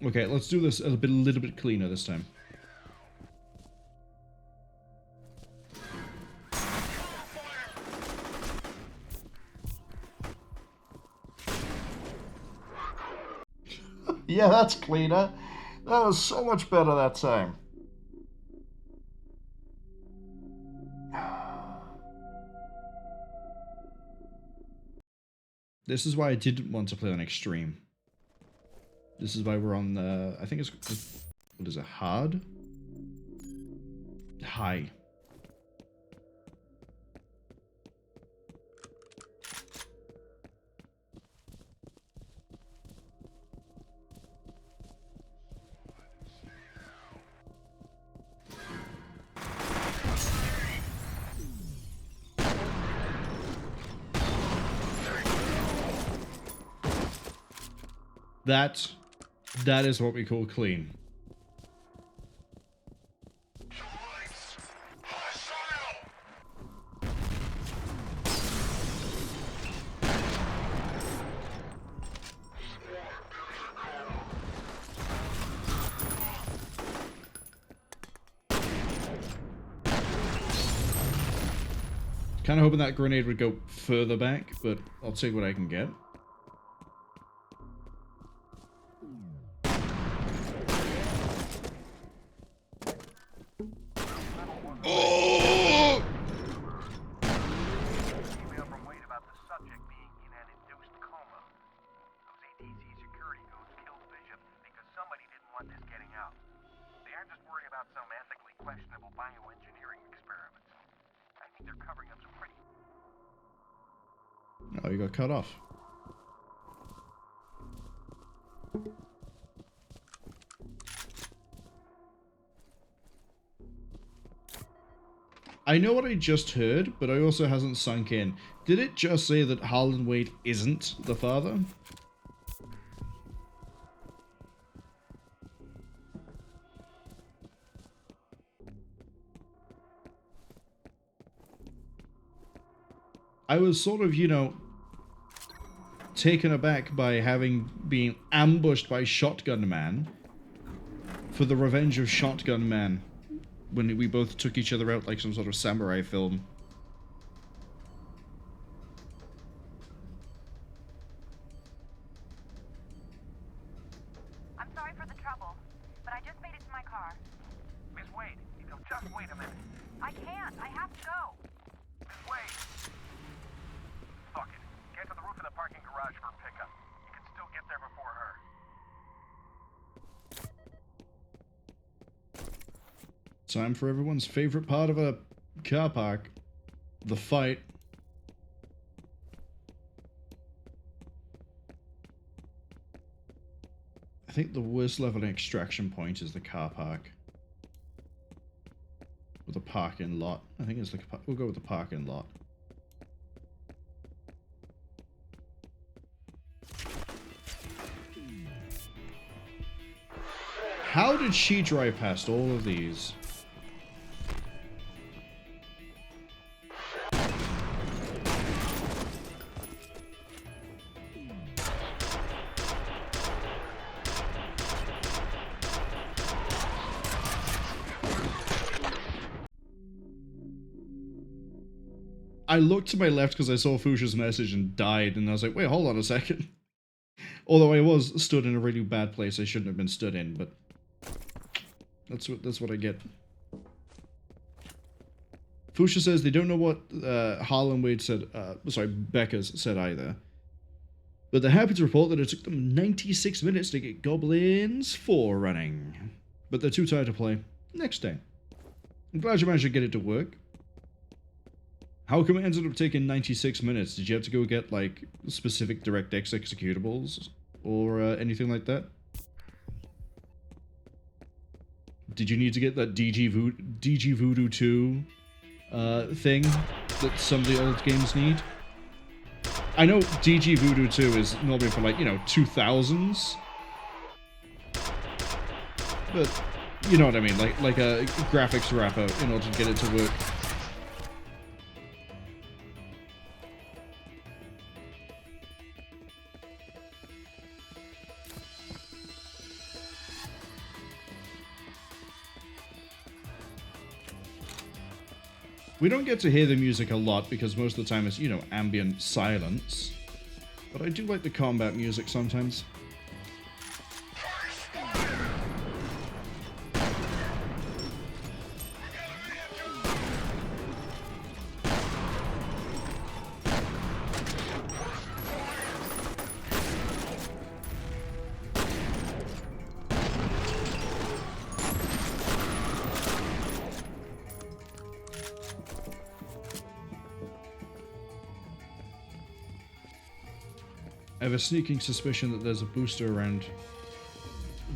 Okay, let's do this a little bit cleaner this time. Yeah, that's cleaner. That was so much better that time. This is why I didn't want to play on extreme. This is why we're on, I think it's, what is it, hard? High. That is what we call clean. Kind of hoping that grenade would go further back, but I'll take what I can get. Oh! Email from Wade about the subject being in an induced coma. Those ATC security goons killed Bishop because somebody didn't want this getting out. They aren't just worried about some ethically questionable bioengineering experiments. I think they're covering up some pretty... Oh, you got cut off. I know what I just heard, but I also hasn't sunk in. Did it just say that Harlan Wade isn't the father? I was sort of, you know, taken aback by having been ambushed by Shotgun Man for the revenge of Shotgun Man. When we both took each other out like some sort of samurai film. I'm sorry for the trouble, but I just made it to my car. Miss Wade, you know, just wait a minute. I can't. I have to go. Miss Wade! Fuck it. Get to the roof of the parking garage for a pickup. You can still get there before her. Time for everyone's favorite part of a car park. The fight. I think the worst level of extraction point is the car park. Or the parking lot. I think it's the... We'll go with the parking lot. How did she drive past all of these? I looked to my left because I saw Fuchsia's message and died, and I was like, wait, hold on a second. Although I was stood in a really bad place I shouldn't have been stood in, but that's what I get. Fuchsia says they don't know what Harlan Wade said, sorry, Becca's said either. But they're happy to report that it took them 96 minutes to get Goblins 4 running. But they're too tired to play. Next day. I'm glad you managed to get it to work. How come it ended up taking 96 minutes? Did you have to go get, like, specific DirectX executables? Or anything like that? Did you need to get that DG Voodoo 2 thing that some of the old games need? I know DG Voodoo 2 is normally for, like, you know, 2000s. But, you know what I mean, like a graphics wrapper in order to get it to work. We don't get to hear the music a lot because most of the time it's, you know, ambient silence. But I do like the combat music sometimes. I have a sneaking suspicion that there's a booster around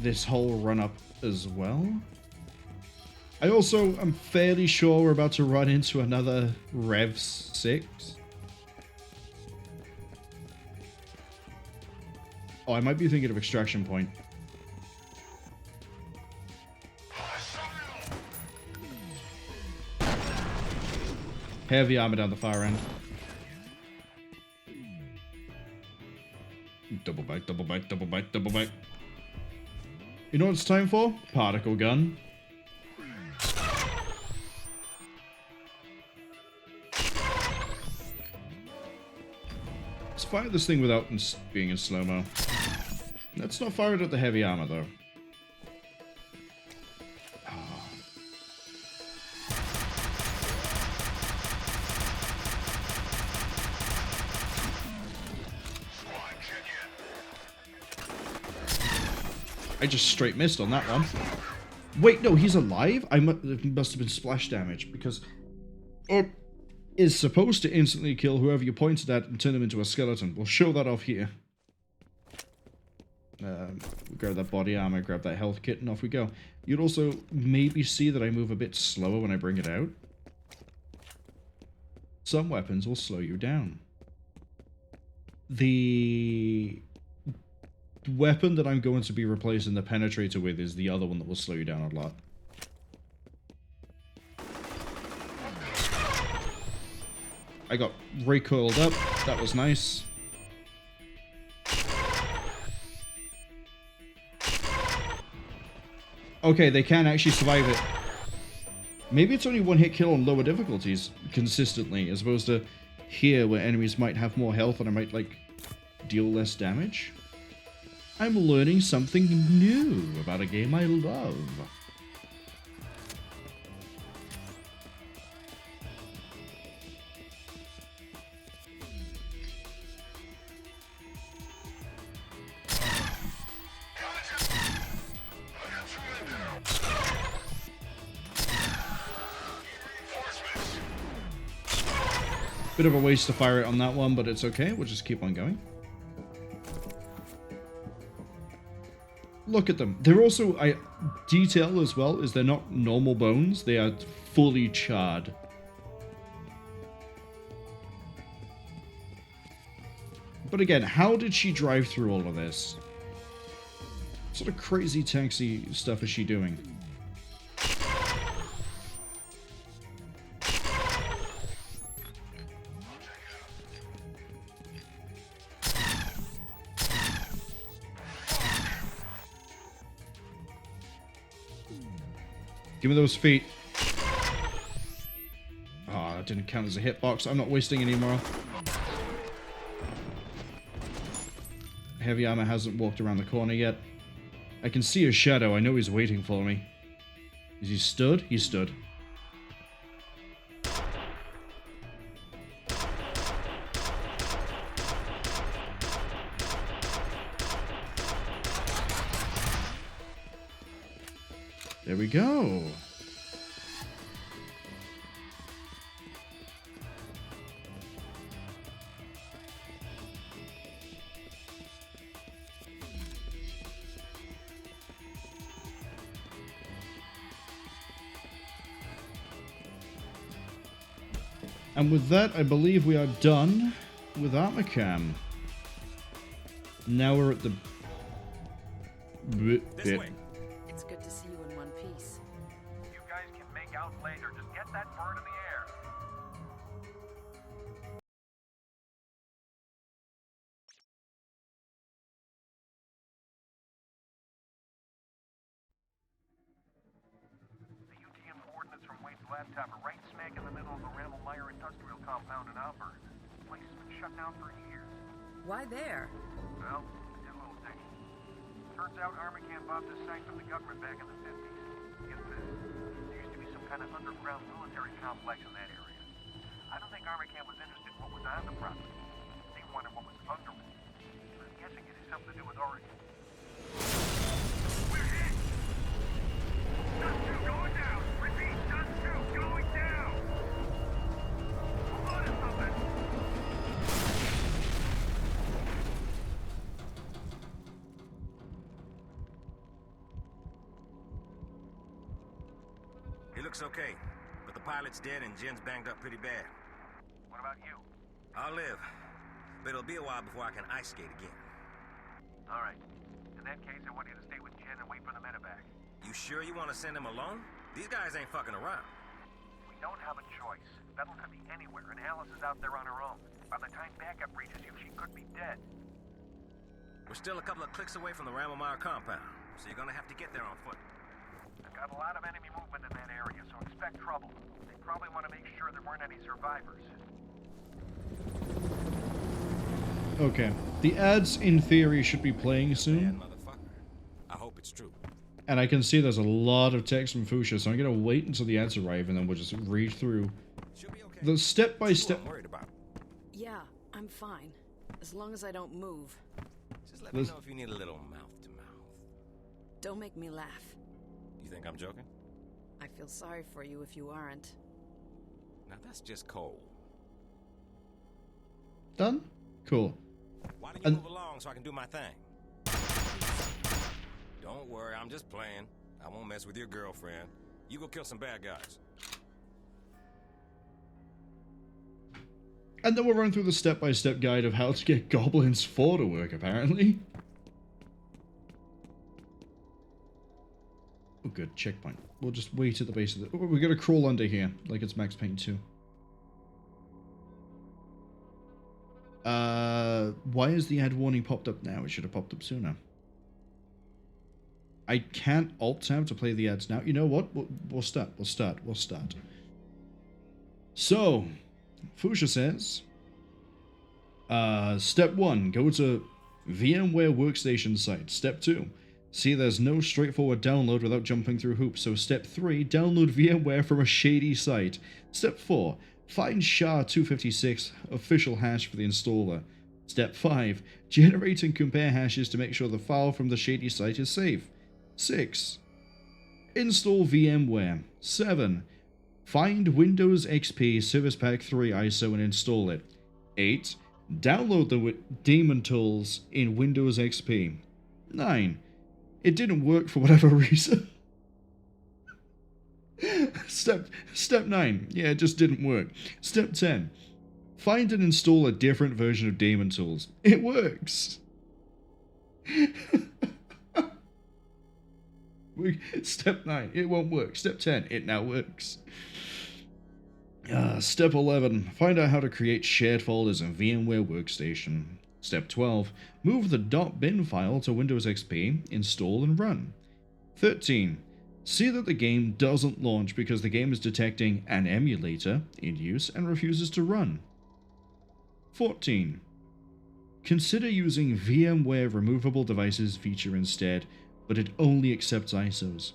this whole run-up as well. I also am fairly sure we're about to run into another Rev 6. Oh, I might be thinking of Extraction Point. Heavy armor down the far end. Double bite, double bite, double bite, double bite. You know what it's time for? Particle gun. Let's fire this thing without being in slow-mo. Let's not fire it at the heavy armor, though. I just straight missed on that one. Wait, no, he's alive? It must have been splash damage, because it is supposed to instantly kill whoever you pointed at and turn him into a skeleton. We'll show that off here. Grab that body armor, grab that health kit, and off we go. You'd also maybe see that I move a bit slower when I bring it out. Some weapons will slow you down. The weapon that I'm going to be replacing the penetrator with is the other one that will slow you down a lot. I got recoiled up. That was nice. Okay, they can actually survive it. Maybe it's only one hit kill on lower difficulties consistently, as opposed to here where enemies might have more health and I might, like, deal less damage. I'm learning something new about a game I love. Bit of a waste to fire it on that one, but it's okay. We'll just keep on going. Look at them. They're also, detail as well, is they're not normal bones. They are fully charred. But again, how did she drive through all of this? What sort of crazy taxi stuff is she doing? Give me those feet. Oh, that didn't count as a hitbox. I'm not wasting any more. Heavy armor hasn't walked around the corner yet. I can see his shadow. I know he's waiting for me. Is he stood? He stood. There we go. And with that, I believe we are done with Armacam. Now we're at the bit. It's good to see you in one piece. If you guys can make out later, just get that bird in the air. The UTM coordinates from Wade's laptop are right smack in the middle of the Ramble industrial compound in Auburn. The place has been shut down for years. Why there? Well, I did a little digging. Turns out Armacam bought this site from the government back in the 50s. Get this, there used to be some kind of underground military complex in that area. I don't think Armacam was interested in what was on the property. They wanted what was under it. I'm guessing it has something to do with Oregon. We're hit! Dust 2 going down! Repeat, Dust 2 going down! Hold on to something! looks okay, but the pilot's dead and Jen's banged up pretty bad. What about you? I'll live, but it'll be a while before I can ice skate again. All right. In that case, I want you to stay with Jen and wait for the medevac. You sure you want to send him alone? These guys ain't fucking around. We don't have a choice. Vettel could be anywhere, and Alice is out there on her own. By the time backup reaches you, she could be dead. We're still a couple of clicks away from the Rambles compound, so you're gonna have to get there on foot. I've got a lot of enemy movement in that area, so expect trouble. They probably want to make sure there weren't any survivors. Okay. The ads, in theory, should be playing soon. I hope it's true. And I can see there's a lot of text from Fuchsia, so I'm going to wait until the ads arrive, and then we'll just read through the step-by-step... Yeah, I'm fine. As long as I don't move. Just let me know if you need a little mouth-to-mouth. Don't make me laugh. You think I'm joking? I feel sorry for you if you aren't. Now that's just cold. Done? Cool. Why don't you move along so I can do my thing? Don't worry, I'm just playing. I won't mess with your girlfriend. You go kill some bad guys. And then we'll run through the step-by-step guide of how to get Goblins 4 to work, apparently. Oh, good. Checkpoint. We'll just wait at the base of the... Oh, we're going to crawl under here, like it's Max Payne 2. Why has the ad warning popped up now? It should have popped up sooner. I can't Alt-Tab to play the ads now. You know what? We'll start. So, Fuchsia says, Step 1, go to VMware Workstation site. Step 2, see there's no straightforward download without jumping through hoops. So Step 3, download VMware from a shady site. Step 4, find SHA-256 official hash for the installer. Step 5, generate and compare hashes to make sure the file from the shady site is safe. 6, install VMware. 7, find Windows XP Service Pack 3 ISO and install it. 8, download the daemon tools in Windows XP. 9, it didn't work for whatever reason. Step 9, yeah, it just didn't work. Step 10, find and install a different version of daemon tools. It works. Step 9, it won't work. Step 10, it now works. Step 11, find out how to create shared folders in VMware Workstation. Step 12, move the .bin file to Windows XP, install and run. 13, see that the game doesn't launch because the game is detecting an emulator in use and refuses to run. 14, consider using VMware Removable Devices feature instead, but it only accepts ISOs.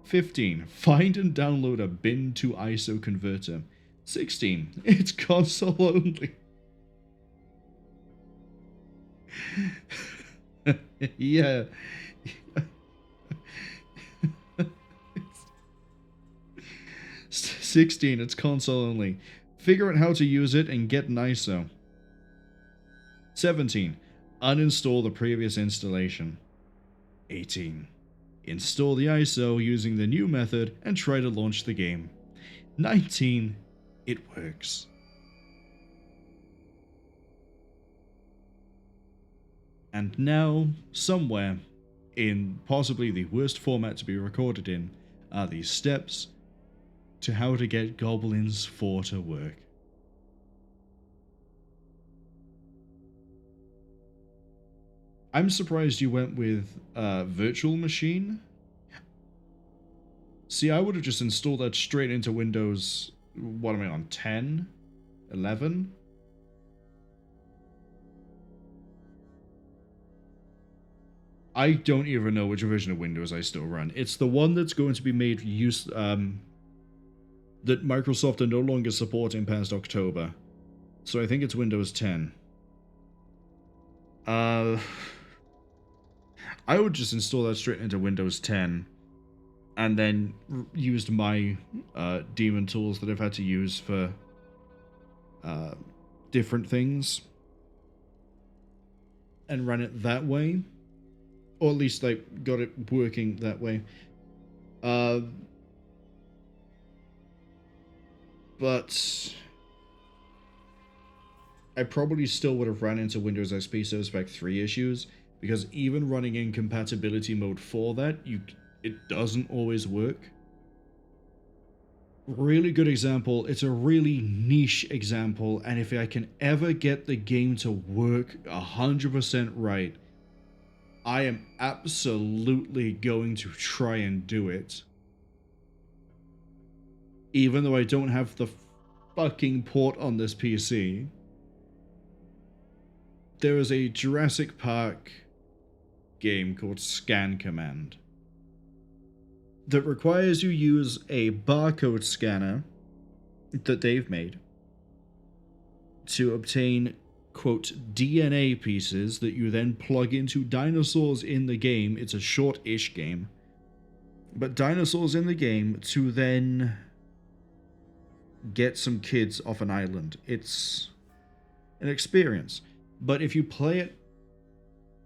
15, find and download a bin to ISO converter. 16, it's console only. Yeah. 16, it's console only. Figure out how to use it and get an ISO. 17, uninstall the previous installation. 18, install the ISO using the new method and try to launch the game. 19, it works. And now, somewhere, in possibly the worst format to be recorded in, are these steps to how to get Goblins 4 to work. I'm surprised you went with Virtual Machine. See, I would have just installed that straight into Windows, what am I on, 10? 11? I don't even know which version of Windows I still run. It's the one that's going to be made use, that Microsoft are no longer supporting past October. So I think it's Windows 10. I would just install that straight into Windows 10 and then used my daemon tools that I've had to use for different things and run it that way. Or at least, like, got it working that way. but I probably still would have ran into Windows XP Service Pack 3 issues, because even running in compatibility mode for that, it doesn't always work. Really good example. It's a really niche example, and if I can ever get the game to work 100% right, I am absolutely going to try and do it. Even though I don't have the fucking port on this PC. There is a Jurassic Park game called Scan Command that requires you use a barcode scanner that they've made to obtain, quote, DNA pieces that you then plug into dinosaurs in the game. It's a short-ish game, but dinosaurs in the game to then get some kids off an island. It's an experience, but if you play it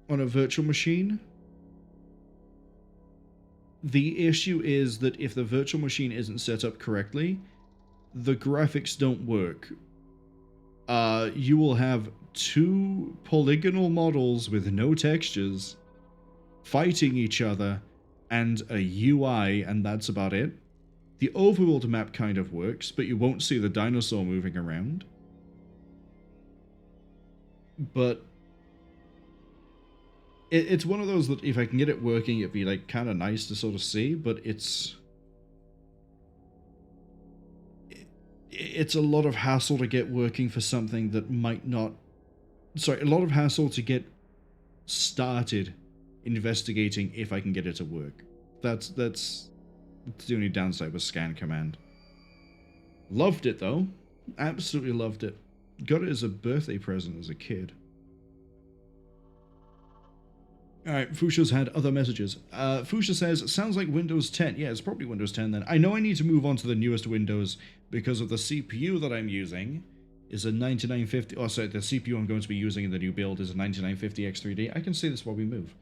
on a virtual machine, the issue is that if the virtual machine isn't set up correctly, the graphics don't work. You will have two polygonal models with no textures fighting each other and a UI, and that's about it. The overworld map kind of works, but you won't see the dinosaur moving around. But it's one of those that if I can get it working, it'd be like kind of nice to sort of see, but it's a lot of hassle to get working for something that might not... Sorry, a lot of hassle to get started investigating if I can get it to work. That's the only downside with Scan Command. Loved it though. Absolutely loved it. Got it as a birthday present as a kid. Alright, Fuchsia's had other messages. Fuchsia says, sounds like Windows 10. Yeah, it's probably Windows 10 then. I know I need to move on to the newest Windows because of the CPU that I'm using is a 9950... Oh, sorry, the CPU I'm going to be using in the new build is a 9950X3D. I can say this while we move.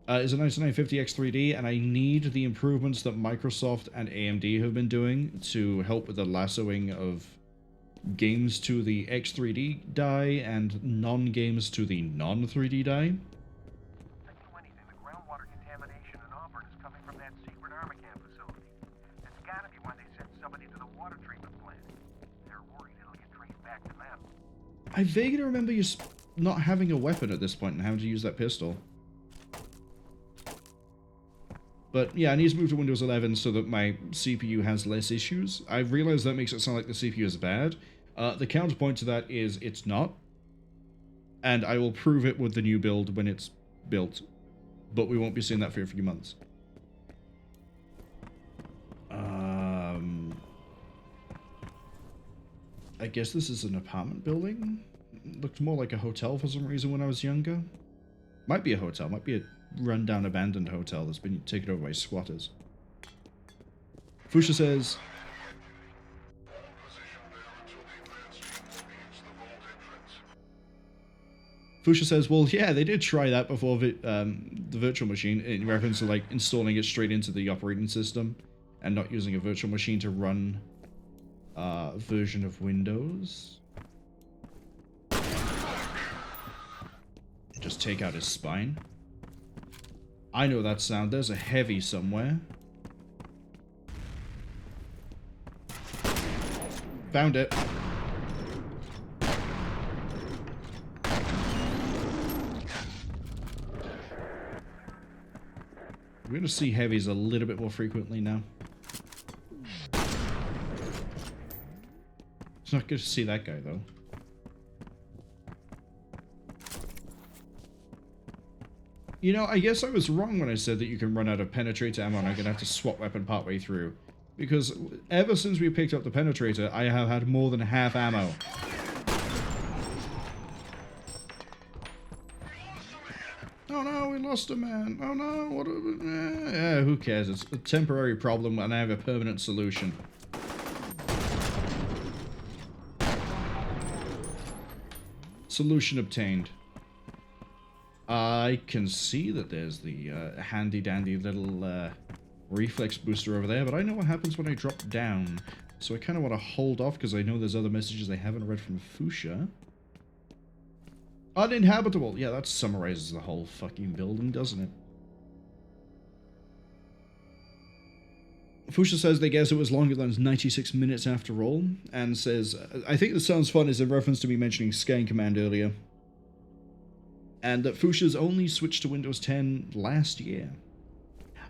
Is a 9950X3D, and I need the improvements that Microsoft and AMD have been doing to help with the lassoing of games to the X3D die and non-games to the non-3D die. I vaguely remember you not having a weapon at this point and having to use that pistol. But yeah, I need to move to Windows 11 so that my CPU has less issues. I realize that makes it sound like the CPU is bad. The counterpoint to that is it's not. And I will prove it with the new build when it's built. But we won't be seeing that for a few months. I guess this is an apartment building? It looked more like a hotel for some reason when I was younger. Might be a hotel, might be a run-down abandoned hotel that's been taken over by squatters. Fuchsia says... Fuchsia says, well, yeah, they did try that before the virtual machine, in reference to, like, installing it straight into the operating system and not using a virtual machine to run version of Windows. Just take out his spine. I know that sound. There's a heavy somewhere. Found it. We're going to see heavies a little bit more frequently now. It's not good to see that guy, though. You know, I guess I was wrong when I said that you can run out of penetrator ammo and I'm going to have to swap weapon partway through. Because ever since we picked up the penetrator, I have had more than half ammo. Oh no, we lost a man. Oh no, what? Yeah, who cares? It's a temporary problem and I have a permanent solution. Solution obtained. I can see that there's the handy-dandy little reflex booster over there, but I know what happens when I drop down. So I kind of want to hold off because I know there's other messages I haven't read from Fuchsia. Uninhabitable! Yeah, that summarizes the whole fucking building, doesn't it? Fuchsia says they guess it was longer than 96 minutes after all, and says, I think this sounds fun is in reference to me mentioning Scan Command earlier, and that Fuchsia's only switched to Windows 10 last year.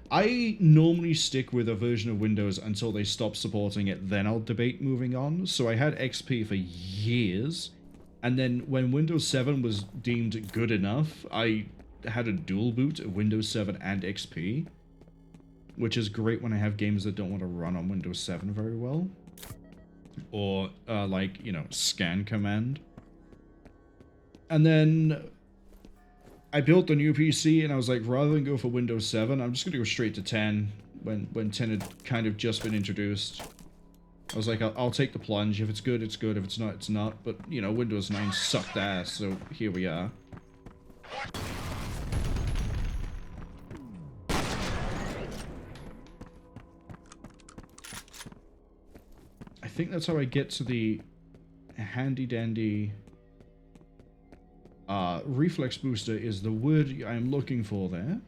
I normally stick with a version of Windows until they stop supporting it, then I'll debate moving on, so I had XP for years, and then when Windows 7 was deemed good enough, I had a dual boot of Windows 7 and XP, which is great when I have games that don't want to run on Windows 7 very well. Or, like, you know, Scan Command. And then I built a new PC, and I was like, rather than go for Windows 7, I'm just going to go straight to 10, when 10 had kind of just been introduced. I was like, I'll take the plunge. If it's good, it's good. If it's not, it's not. But, you know, Windows 9 sucked ass, so here we are. I think that's how I get to the handy-dandy... reflex booster is the word I'm looking for there.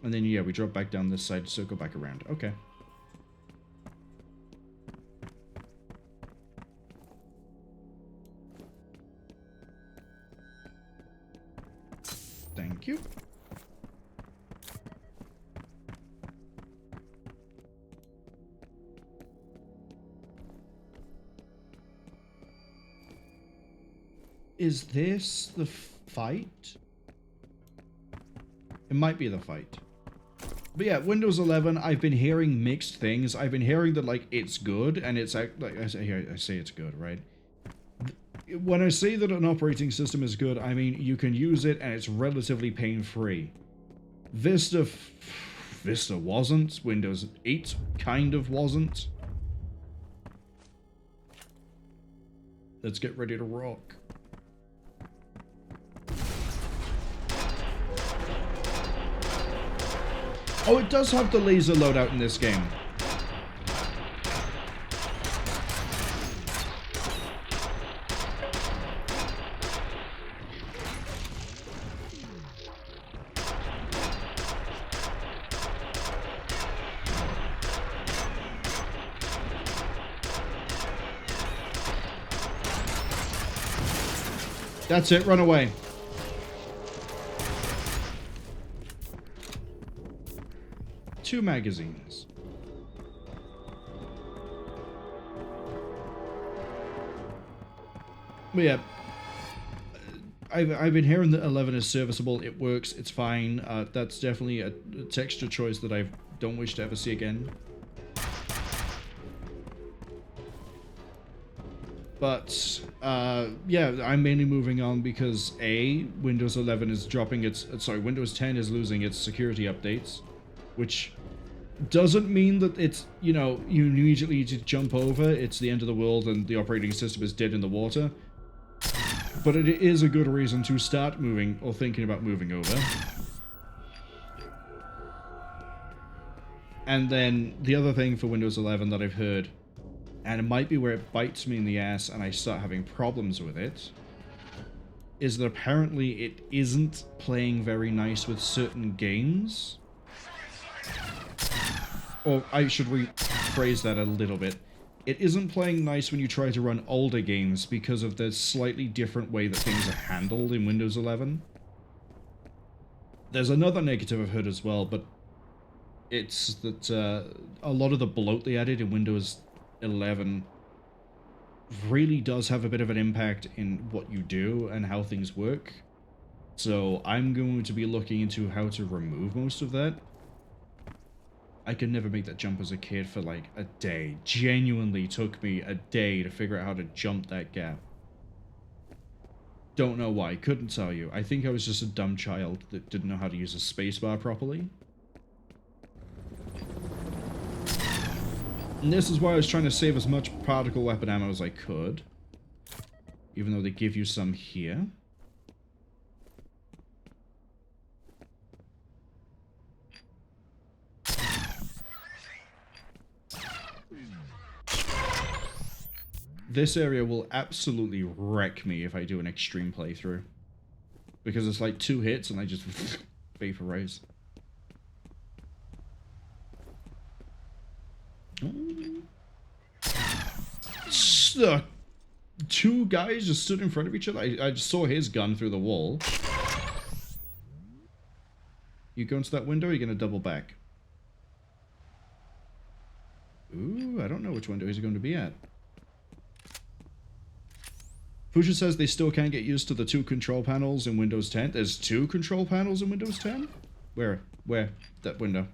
And then, yeah, we drop back down this side, circle back around. Okay. Thank you. Is this the fight? It might be the fight. But yeah, Windows 11, I've been hearing mixed things. I've been hearing that, like, it's good, and it's, like, I say it's good, right? When I say that an operating system is good, I mean you can use it, and it's relatively pain-free. Vista wasn't. Windows 8 kind of wasn't. Let's get ready to rock. Oh, it does have the laser loadout in this game. That's it, run away. Two magazines. But yeah, I've been hearing that 11 is serviceable. It works. It's fine. That's definitely a texture choice that I don't wish to ever see again. But yeah, I'm mainly moving on because Windows 11 is dropping its Windows 10 is losing its security updates, which doesn't mean that it's, you know, you immediately need to jump over, it's the end of the world and the operating system is dead in the water. But it is a good reason to start moving or thinking about moving over. And then the other thing for Windows 11 that I've heard, and it might be where it bites me in the ass and I start having problems with it, is that apparently it isn't playing very nice with certain games. Or I should rephrase that a little bit. It isn't playing nice when you try to run older games because of the slightly different way that things are handled in Windows 11. There's another negative I've heard as well, but it's that a lot of the bloat they added in Windows 11 really does have a bit of an impact in what you do and how things work. So I'm going to be looking into how to remove most of that. I could never make that jump as a kid for like a day. Genuinely took me a day to figure out how to jump that gap. Don't know why, couldn't tell you. I think I was just a dumb child that didn't know how to use a spacebar properly. And this is why I was trying to save as much particle weapon ammo as I could. Even though they give you some here. This area will absolutely wreck me if I do an extreme playthrough. Because it's like 2 hits and I just vaporize. The 2 guys just stood in front of each other. I just saw his gun through the wall. You go into that window, you're gonna double back. Ooh, I don't know which window he's going to be at. Fuchsia says they still can't get used to the 2 control panels in Windows 10. There's 2 control panels in Windows 10? Where? That window.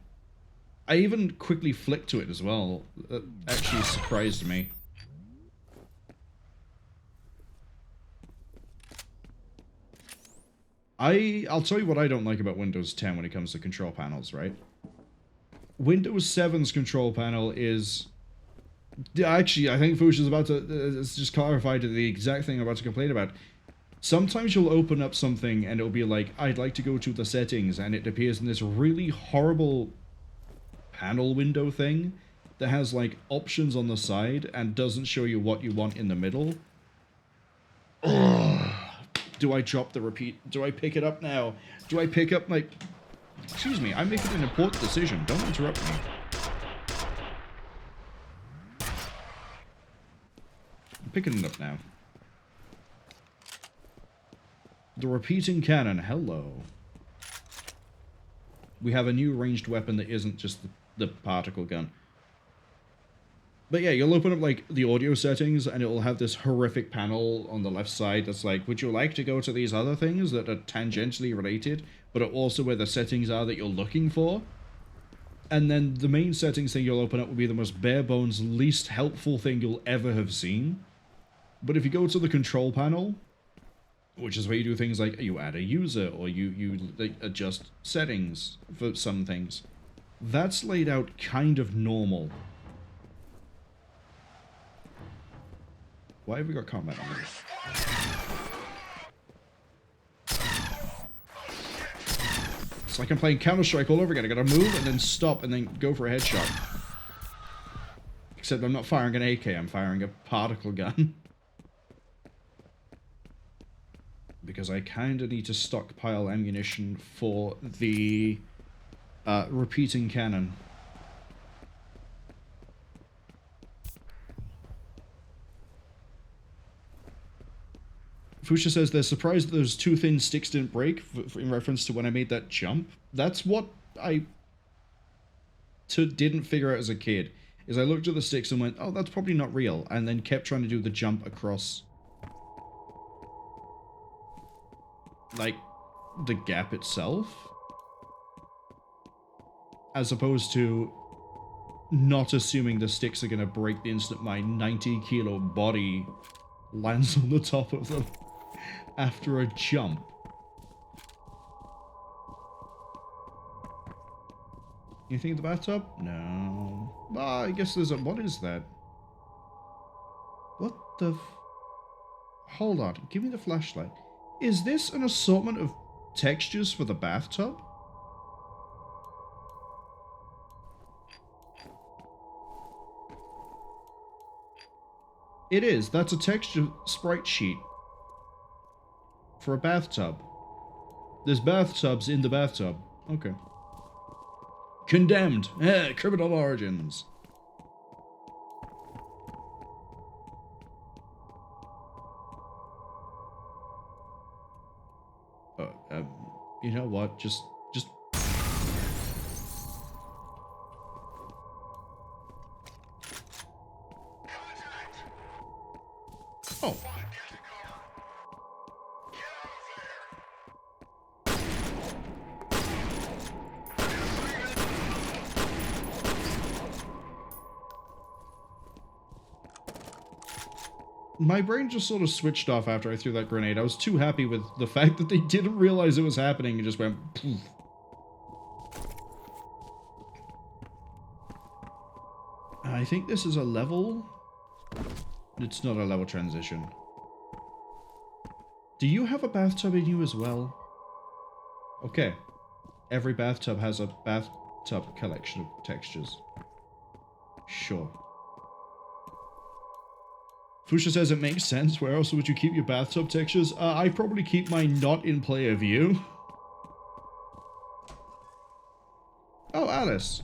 I even quickly flicked to it as well. That actually surprised me. I'll tell you what I don't like about Windows 10 when it comes to control panels, right? Windows 7's control panel is... Actually, I think Fuchsia's about to... It's just clarified the exact thing I'm about to complain about. Sometimes you'll open up something and it'll be like, I'd like to go to the settings, and it appears in this really horrible panel window thing that has like options on the side and doesn't show you what you want in the middle. Ugh. Do I drop the repeat? Do I pick it up now? Do I pick up my... Excuse me, I'm making an important decision. Don't interrupt me. I'm picking it up now. The repeating cannon. Hello. We have a new ranged weapon that isn't just the particle gun. But yeah, you'll open up like the audio settings and it'll have this horrific panel on the left side that's like, would you like to go to these other things that are tangentially related, but are also where the settings are that you're looking for? And then the main settings thing you'll open up will be the most bare bones, least helpful thing you'll ever have seen. But if you go to the control panel, which is where you do things like you add a user or you like, adjust settings for some things, that's laid out kind of normal. Why have we got combat on this? It's like I'm playing Counter-Strike all over again. I gotta move and then stop and then go for a headshot. Except I'm not firing an AK, I'm firing a particle gun. Because I kinda need to stockpile ammunition for the repeating cannon. Fuchsia says they're surprised that those 2 thin sticks didn't break, in reference to when I made that jump. That's what I didn't figure out as a kid, is I looked at the sticks and went, oh, that's probably not real, and then kept trying to do the jump across, like, the gap itself, as opposed to not assuming the sticks are going to break the instant my 90-kilo body lands on the top of them after a jump. Anything in the bathtub? No. Ah, I guess there's a... What is that? What the... Hold on. Give me the flashlight. Is this an assortment of textures for the bathtub? It is. That's a texture sprite sheet for a bathtub. There's bathtubs in the bathtub. Okay. Condemned. Criminal origins. You know what? Just... Oh. My brain just sort of switched off after I threw that grenade. I was too happy with the fact that they didn't realize it was happening and just went poof. I think this is a level. It's not a level transition. Do you have a bathtub in you as well? Okay. Every bathtub has a bathtub collection of textures. Sure. Fusha says it makes sense. Where else would you keep your bathtub textures? I probably keep mine not in player view. Oh, Alice.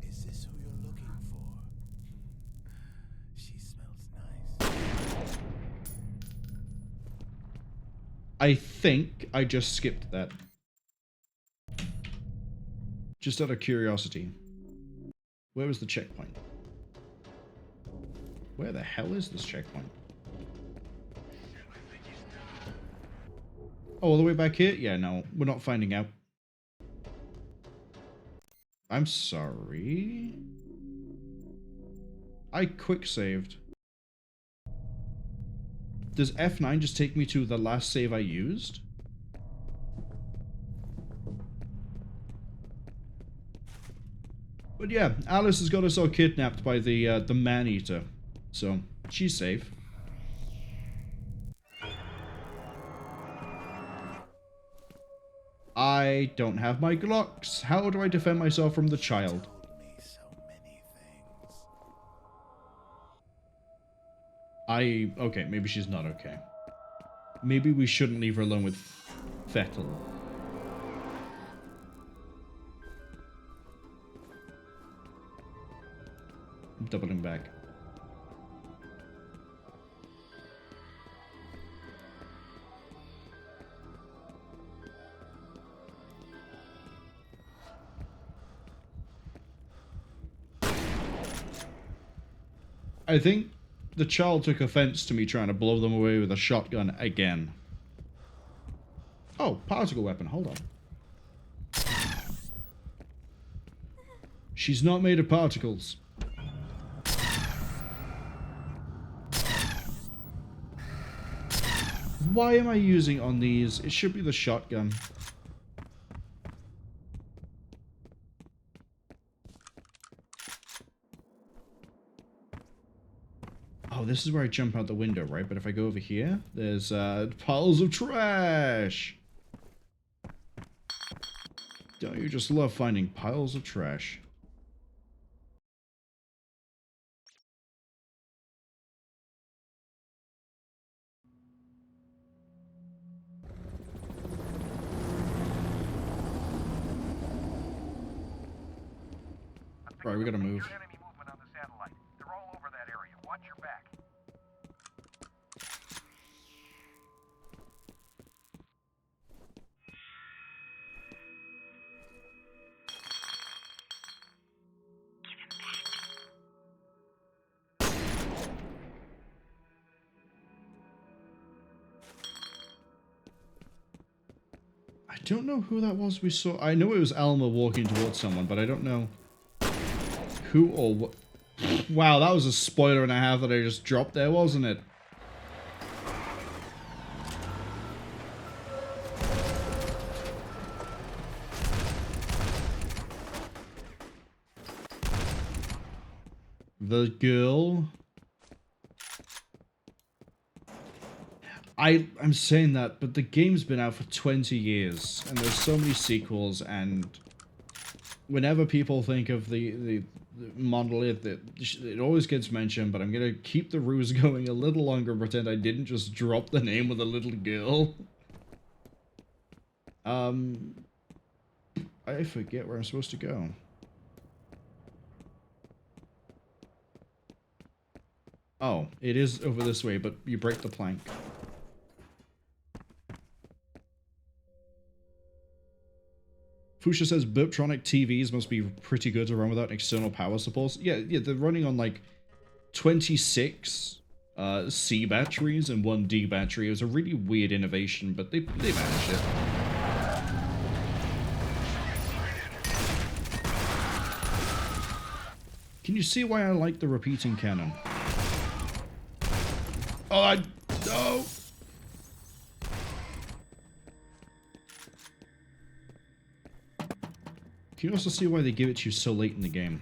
Is this who you're looking for? She smells nice. I think I just skipped that. Just out of curiosity. Where was the checkpoint? Where the hell is this checkpoint? Oh, all the way back here? Yeah, no, we're not finding out. I'm sorry. I quick saved. Does F9 just take me to the last save I used? But yeah, Alice has got us all kidnapped by the man-eater. So, she's safe. I don't have my Glocks. How do I defend myself from the child? Okay, maybe she's not okay. Maybe we shouldn't leave her alone with Fettel. I'm doubling back. I think the child took offense to me trying to blow them away with a shotgun again. Oh, particle weapon, hold on. She's not made of particles. Why am I using on these? It should be the shotgun. Oh, this is where I jump out the window, right? But if I go over here, there's piles of trash. Don't you just love finding piles of trash? Right, we gotta move. Enemy movement on the satellite. They're all over that area. Watch your back. I don't know who that was we saw. I know it was Alma walking towards someone, but I don't know who or what. Wow, that was a spoiler and a half that I just dropped there, wasn't it? The girl. I'm saying that, but the game's been out for 20 years, and there's so many sequels, and whenever people think of the monolith, it always gets mentioned, but I'm gonna keep the ruse going a little longer and pretend I didn't just drop the name of the little girl. I forget where I'm supposed to go. Oh, it is over this way, but you break the plank. Fusha says Burptronic TVs must be pretty good to run without external power supports. Yeah, they're running on like 26 C batteries and 1 D battery. It was a really weird innovation, but they managed it. Can you see why I like the repeating cannon? Oh, no! Can you also see why they give it to you so late in the game?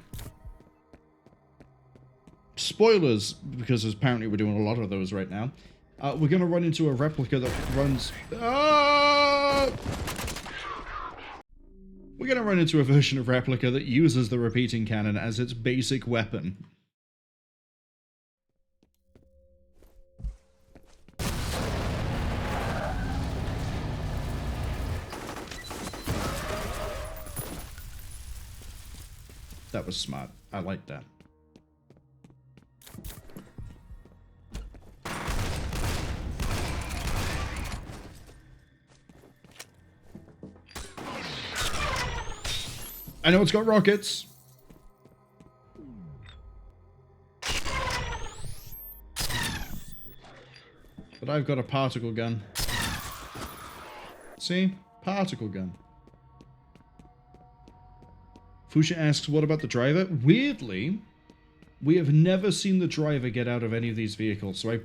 Spoilers, because apparently we're doing a lot of those right now. We're going to run into a replica that runs... Ah! We're going to run into a version of replica that uses the repeating cannon as its basic weapon. That was smart. I like that. I know it's got rockets. But I've got a particle gun. See? Particle gun. Fusha asks, what about the driver? Weirdly, we have never seen the driver get out of any of these vehicles, so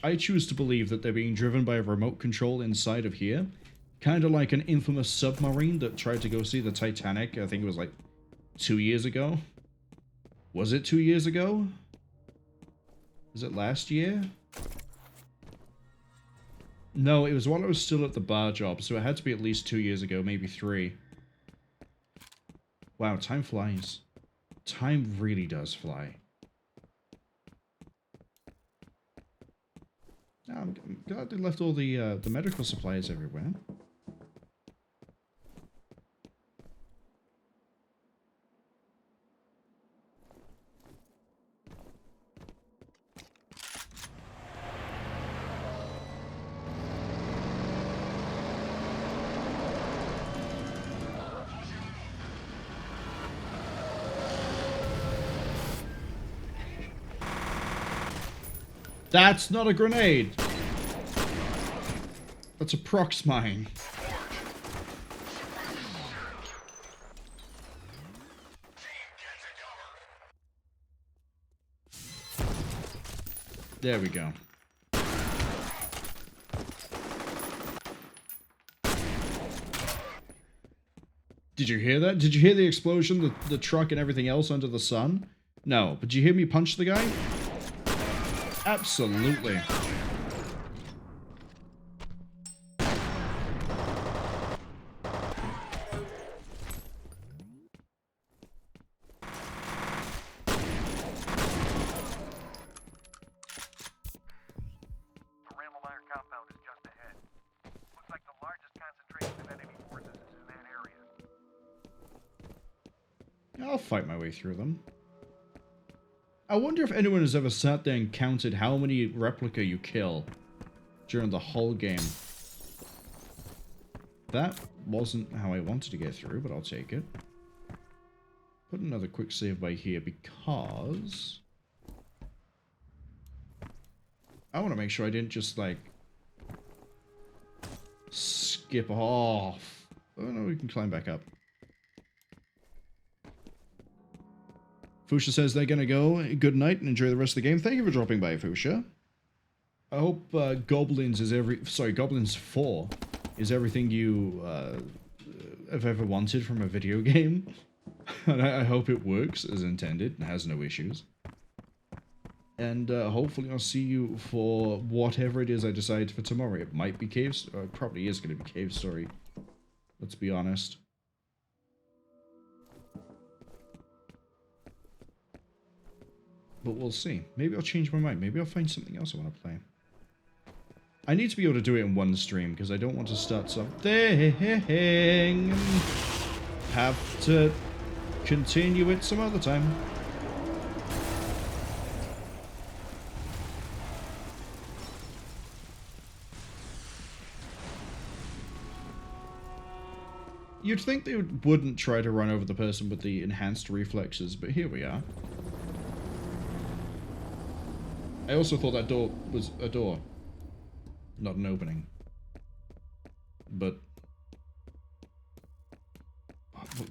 I choose to believe that they're being driven by a remote control inside of here. Kind of like an infamous submarine that tried to go see the Titanic, I think it was like 2 years ago. Was it 2 years ago? Was it last year? No, it was while I was still at the bar job, so it had to be at least 2 years ago, maybe 3. Wow, time flies. Time really does fly. I'm glad they left all the medical supplies everywhere. That's not a grenade. That's a prox mine. There we go. Did you hear that? Did you hear the explosion, the truck and everything else under the sun? No, but did you hear me punch the guy? Absolutely. I'll fight my way through them. I wonder if anyone has ever sat there and counted how many replica you kill during the whole game. That wasn't how I wanted to get through, but I'll take it. Put another quick save by here because I want to make sure I didn't just, like, skip off. Oh no, we can climb back up. Fusha says they're gonna go. Good night and enjoy the rest of the game. Thank you for dropping by, Fusha. I hope Goblins 4 is everything you have ever wanted from a video game. And I hope it works as intended and has no issues. And hopefully I'll see you for whatever it is I decide for tomorrow. It might be Caves. It probably is going to be Cave Story. Let's be honest. But we'll see. Maybe I'll change my mind. Maybe I'll find something else I want to play. I need to be able to do it in one stream because I don't want to start something and have to continue it some other time. You'd think they wouldn't try to run over the person with the enhanced reflexes, but here we are. I also thought that door was a door, not an opening. But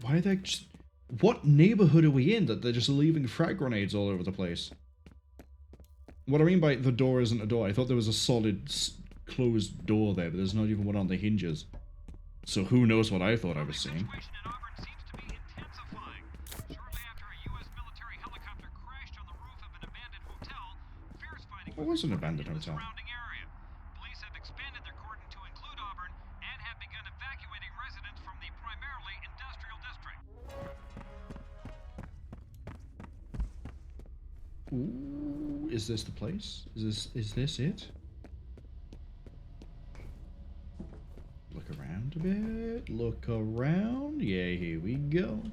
why are they just... What neighborhood are we in that they're just leaving frag grenades all over the place? What I mean by the door isn't a door, I thought there was a solid closed door there, but there's not even one on the hinges. So who knows what I thought I was seeing. What was an abandoned hotel? Police have expanded their cordon to include Auburn and have begun evacuating residents from the primarily industrial district. Ooh, is this the place? Is this it? Look around a bit. Look around. Yeah, here we go.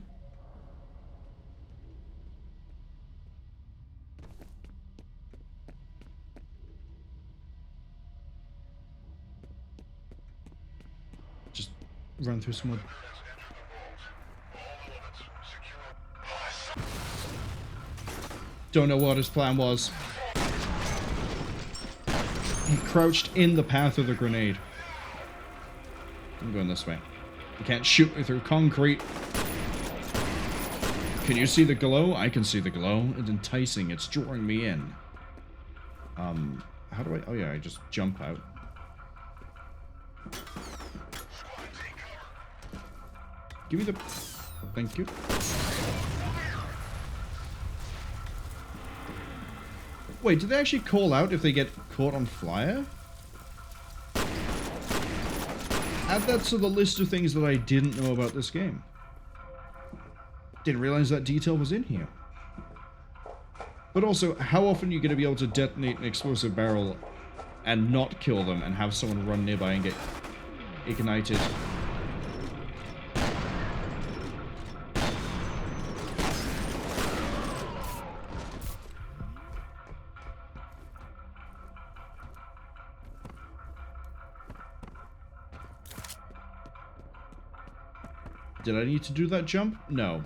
run through some more. Don't know what his plan was. He crouched in the path of the grenade. I'm going this way. You can't shoot me through concrete. Can you see the glow? I can see the glow. It's enticing. It's drawing me in. How do I... Oh yeah, I just jump out. Give me the... Thank you. Wait, do they actually call out if they get caught on fire? Add that to the list of things that I didn't know about this game. Didn't realize that detail was in here. But also, how often are you going to be able to detonate an explosive barrel and not kill them and have someone run nearby and get ignited? Did I need to do that jump? No.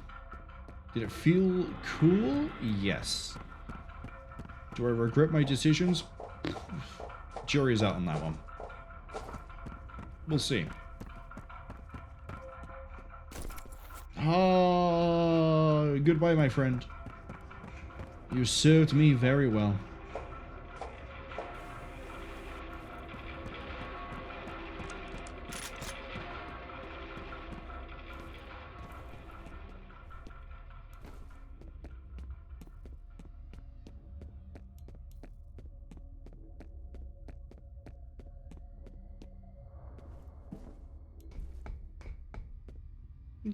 Did it feel cool? Yes. Do I regret my decisions? Jury's out on that one. We'll see. Oh, goodbye, my friend. You served me very well.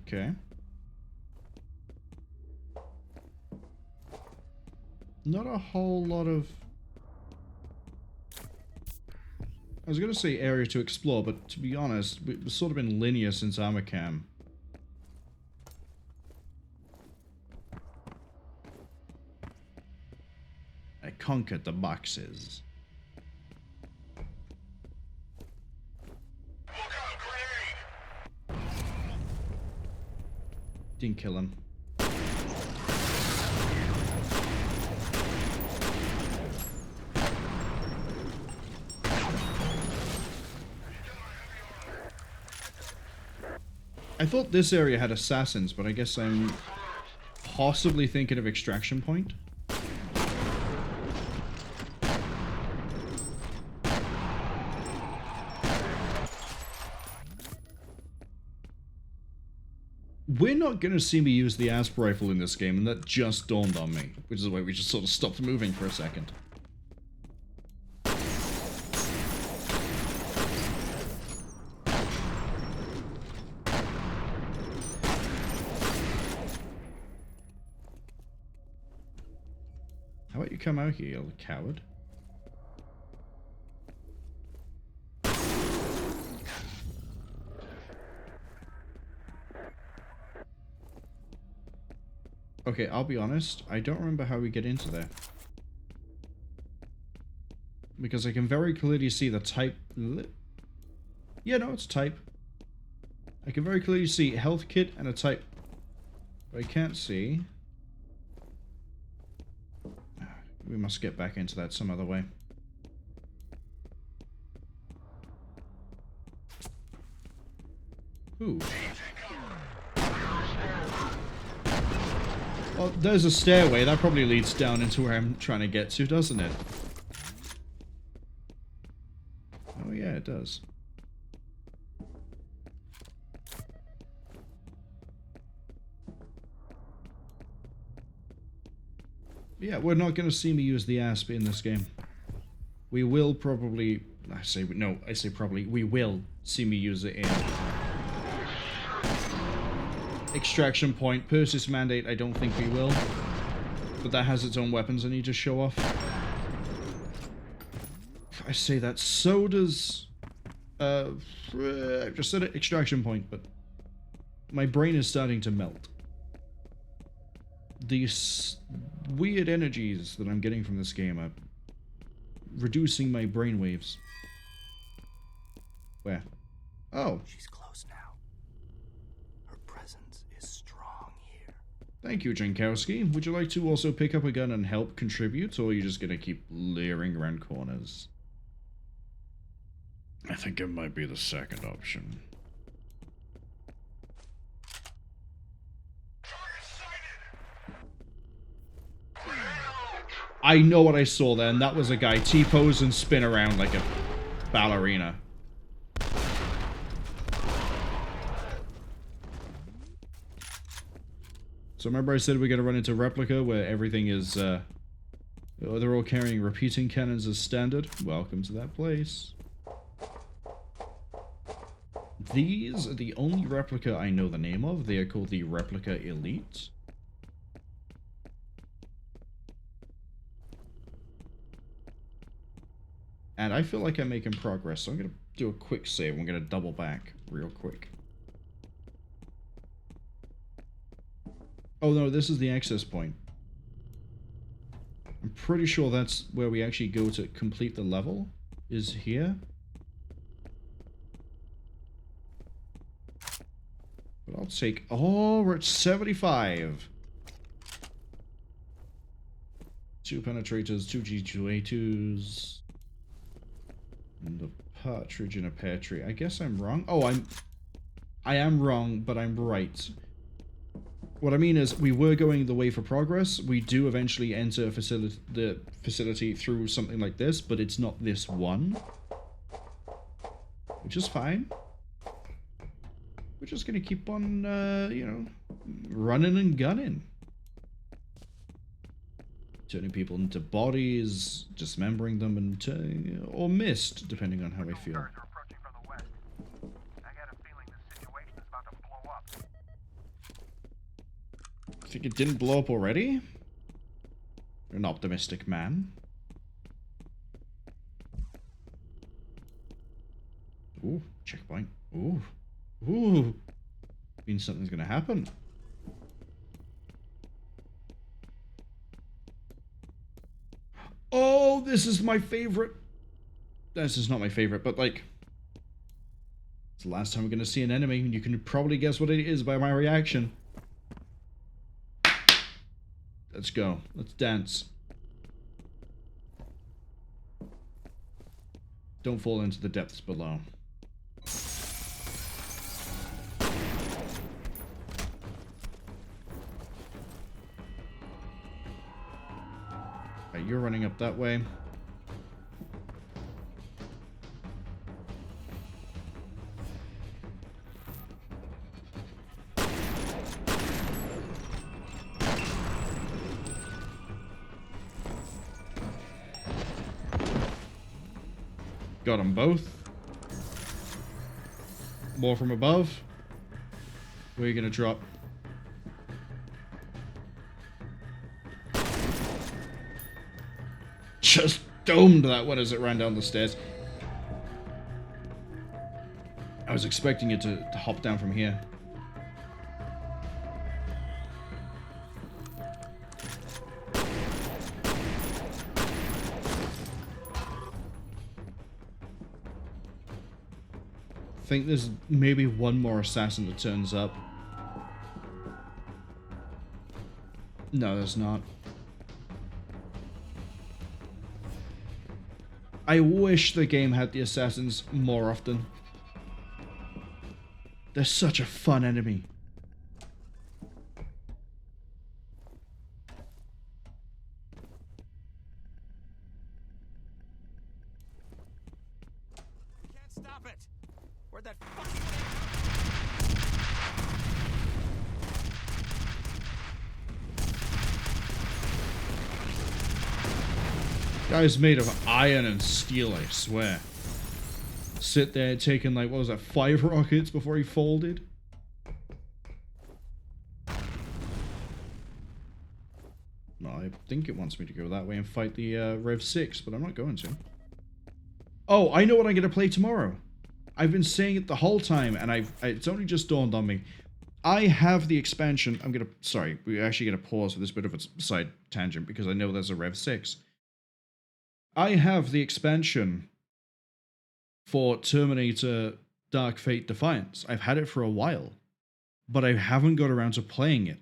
Okay. Not a whole lot of... I was going to say area to explore, but to be honest, we've sort of been linear since Armacam. I conquered the boxes. Didn't kill him. I thought this area had assassins, but I guess I'm possibly thinking of Extraction Point. We're not going to see me use the asp rifle in this game, and that just dawned on me, which is why we just sort of stopped moving for a second. How about you come out here, you little coward? Okay, I'll be honest, I don't remember how we get into there. Because I can very clearly see the type... Yeah, no, it's type. I can very clearly see health kit and a type. But I can't see... We must get back into that some other way. Ooh. Well, there's a stairway. That probably leads down into where I'm trying to get to, doesn't it? Oh yeah, it does. Yeah, we're not going to see me use the asp in this game. We will probably... I say probably. We will see me use it in... Extraction Point. Persis Mandate, I don't think we will. But that has its own weapons I need to show off. I say that, so does... I've just said it, Extraction Point, but... My brain is starting to melt. These weird energies that I'm getting from this game are reducing my brain waves. Where? Oh. She's close now. presence is strong here. Thank you, Jankowski. Would you like to also pick up a gun and help contribute, or are you just gonna keep leering around corners? I think it might be the second option. I know what I saw there, and that was a guy T-pose and spin around like a ballerina. So remember I said we're going to run into Replica, where everything is, they're all carrying repeating cannons as standard? Welcome to that place. These are the only Replica I know the name of. They are called the Replica Elite. And I feel like I'm making progress, so I'm going to do a quick save. I'm going to double back real quick. Oh no, this is the access point. I'm pretty sure that's where we actually go to complete the level, is here. But I'll take... Oh, we're at 75. 2 penetrators, 2 G2A2s. And a partridge in a pear tree. I guess I'm wrong. Oh, I am wrong, but I'm right. What I mean is, we were going the way for progress. We do eventually enter the facility through something like this, but it's not this one. Which is fine. We're just gonna keep on, you know, running and gunning. Turning people into bodies, dismembering them, and or mist, depending on how I feel. Think it didn't blow up already? You're an optimistic man. Ooh, checkpoint. Ooh. Ooh. Means something's gonna happen. Oh, this is my favorite. This is not my favorite, but like... It's the last time we're gonna see an enemy, and you can probably guess what it is by my reaction. Let's go. Let's dance. Don't fall into the depths below. Right, you're running up that way. Got them both. More from above. Where are you gonna drop? Just domed that one as it ran down the stairs. I was expecting it to hop down from here. I think there's maybe one more assassin that turns up. No, there's not. I wish the game had the assassins more often. They're such a fun enemy. Can't stop it. Where'd that Guy's made of iron and steel, I swear. Sit there taking, like, what was that, 5 rockets before he folded? No, I think it wants me to go that way and fight the Rev 6, but I'm not going to. Oh, I know what I'm going to play tomorrow. I've been saying it the whole time, and it's only just dawned on me. I have the expansion. I'm going to... Sorry, we're actually going to pause for this bit of a side tangent, because I know there's a Rev 6. I have the expansion for Terminator Dark Fate Defiance. I've had it for a while. but I haven't got around to playing it.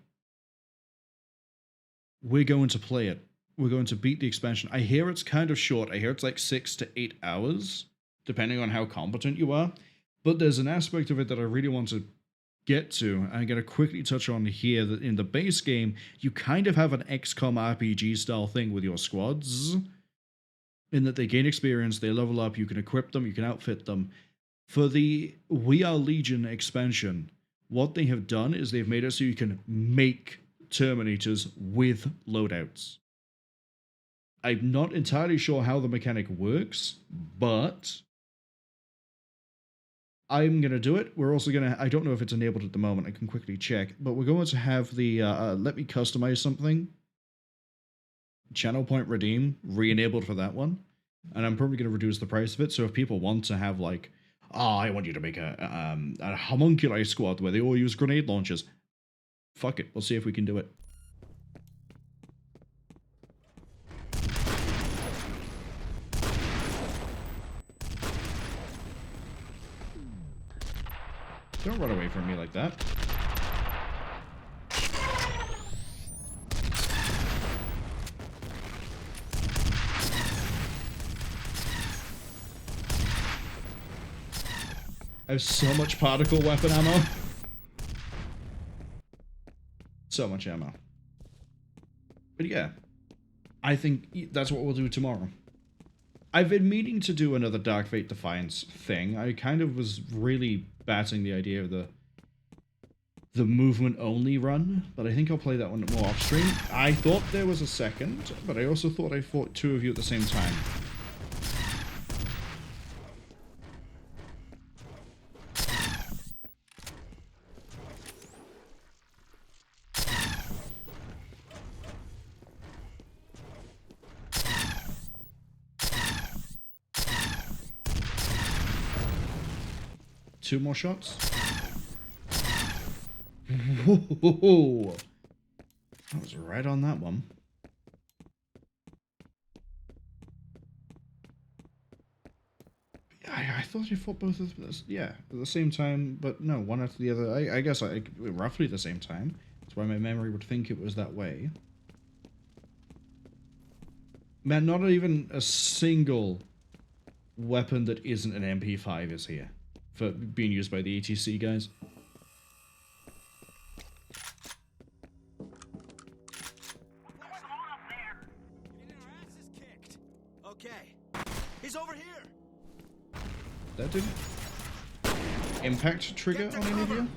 We're going to play it. We're going to beat the expansion. I hear it's kind of short. I hear it's like 6 to 8 hours, depending on how competent you are. But there's an aspect of it that I really want to get to. I'm going to quickly touch on here that in the base game, you kind of have an XCOM RPG style thing with your squads, in that they gain experience, they level up, you can equip them, you can outfit them. For the We Are Legion expansion, what they have done is they've made it so you can make Terminators with loadouts. I'm not entirely sure how the mechanic works, but I'm going to do it. We're also going to, I don't know if it's enabled at the moment, I can quickly check, but we're going to have the, let me customize something. Channel point redeem, re-enabled for that one. And I'm probably going to reduce the price of it, so if people want to have like, oh, I want you to make a homunculi squad where they all use grenade launchers. Fuck it, we'll see if we can do it. Don't run away from me like that. I have so much particle weapon ammo. So much ammo. But yeah, I think that's what we'll do tomorrow. I've been meaning to do another Dark Fate Defiance thing. I kind of was really batting the idea of the movement only run, but I think I'll play that one more off stream. I thought there was a second, but I also thought I fought two of you at the same time. Two more shots. Whoa. That was right on that one. I thought you fought both of us, yeah, at the same time, but no, one after the other. I guess roughly the same time. That's why my memory would think it was that way. Man, not even a single weapon that isn't an MP5 is here for being used by the ETC guys. Okay, he's over here. That didn't impact trigger on any of you?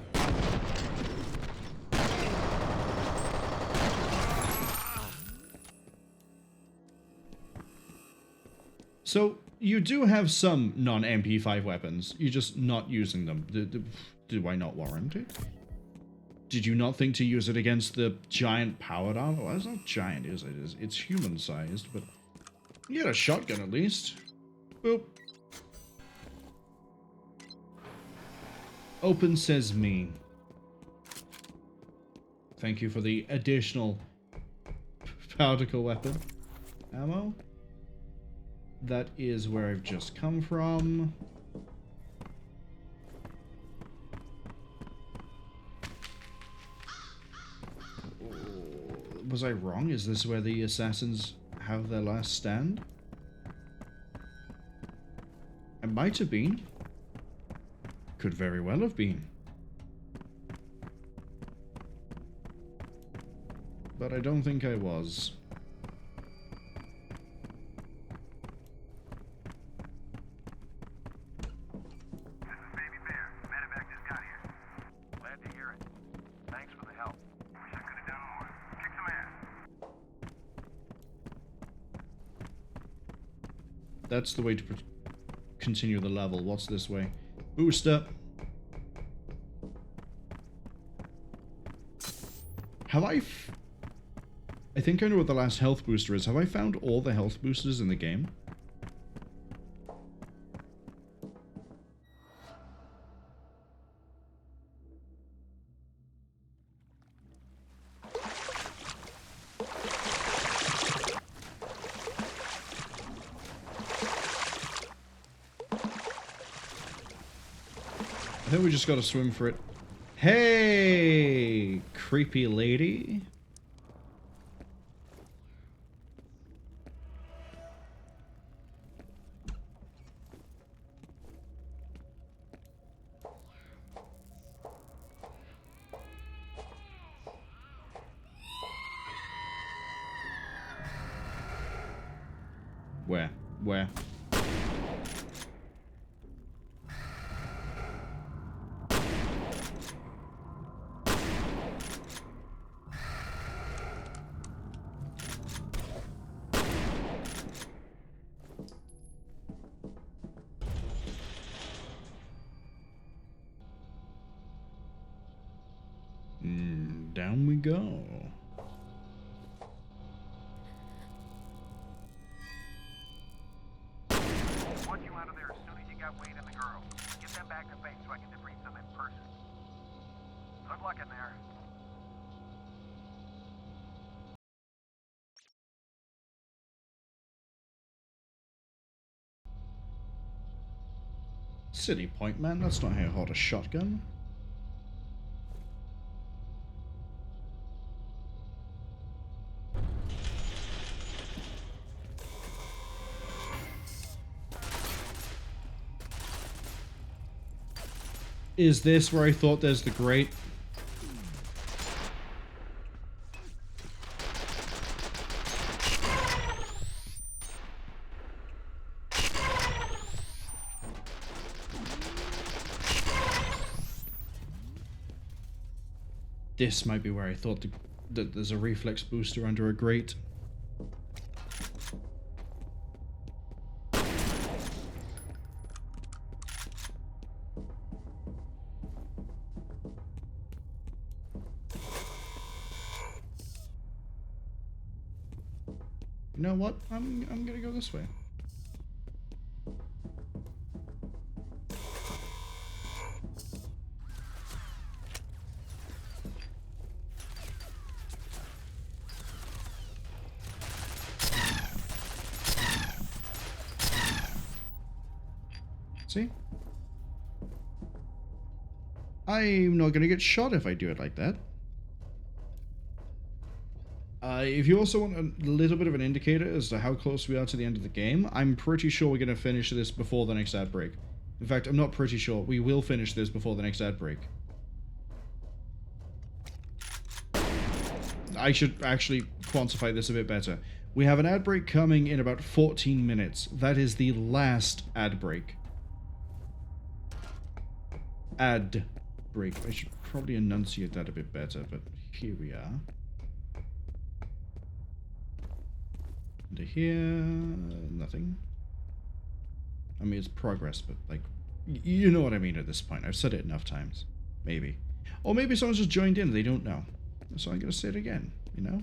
So, you do have some non-MP5 weapons, you're just not using them. Do I not warrant it? Did you not think to use it against the giant powered armor? Well, it's not giant, is it? It's human-sized, but you get a shotgun at least. Boop. Open Sesame. Thank you for the additional particle weapon ammo. That is where I've just come from. Was I wrong? Is this where the assassins have their last stand? It might have been. Could very well have been. But I don't think I was. That's the way to continue the level. What's this way? Booster. Have I think I know what the last health booster is. Have I found all the health boosters in the game? I think we just gotta swim for it. Hey, creepy lady. Where? Where? Down we go. I want you out of there as soon as you got Wade and the girl. Get them back to base so I can debrief them in person. Good luck in there. City Point, man. That's not how you hold a shotgun. Is this where I thought there's the grate? This might be where I thought that there's a reflex booster under a grate. You know what? I'm gonna go this way. See? I'm not gonna get shot if I do it like that. If you also want a little bit of an indicator as to how close we are to the end of the game, I'm pretty sure we're gonna finish this before the next ad break. In fact, I'm not pretty sure. We will finish this before the next ad break. I should actually quantify this a bit better. We have an ad break coming in about 14 minutes. That is the last ad break. Ad break. I should probably enunciate that a bit better, but here we are. Under here, nothing. I mean, it's progress, but like, you know what I mean at this point. I've said it enough times. Maybe. Or maybe someone's just joined in, they don't know. So I'm gonna say it again, you know?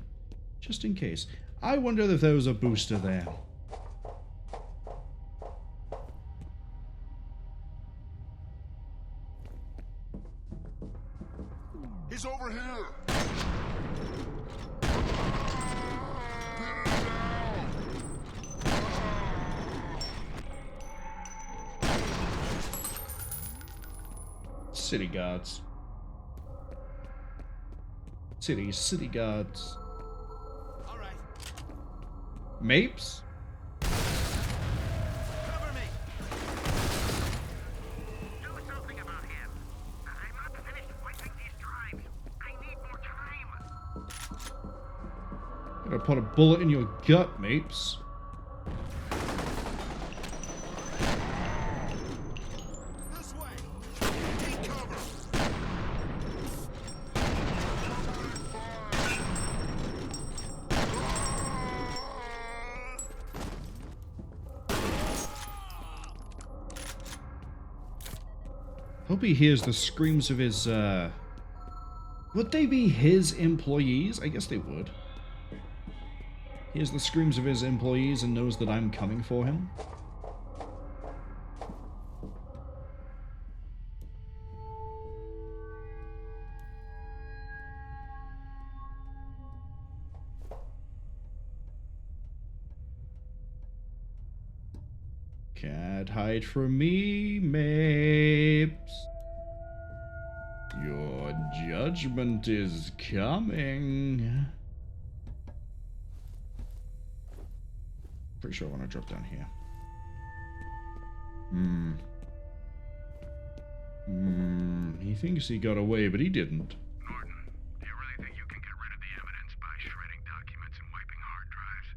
Just in case. I wonder if there was a booster there. He's over here! City guards. City guards. All right. Mapes? Cover me! Do something about him. I'm not finished wiping these drives. I need more time. Gotta put a bullet in your gut, Mapes. This way! Take cover! Hope he hears the screams of his, Would they be his employees? I guess they would. He hears the screams of his employees and knows that I'm coming for him. Can't hide from me, Mapes. Your judgment is coming. Pretty sure I want to drop down here. He thinks he got away, but he didn't. Norton, do you really think you can get rid of the evidence by shredding documents and wiping hard drives?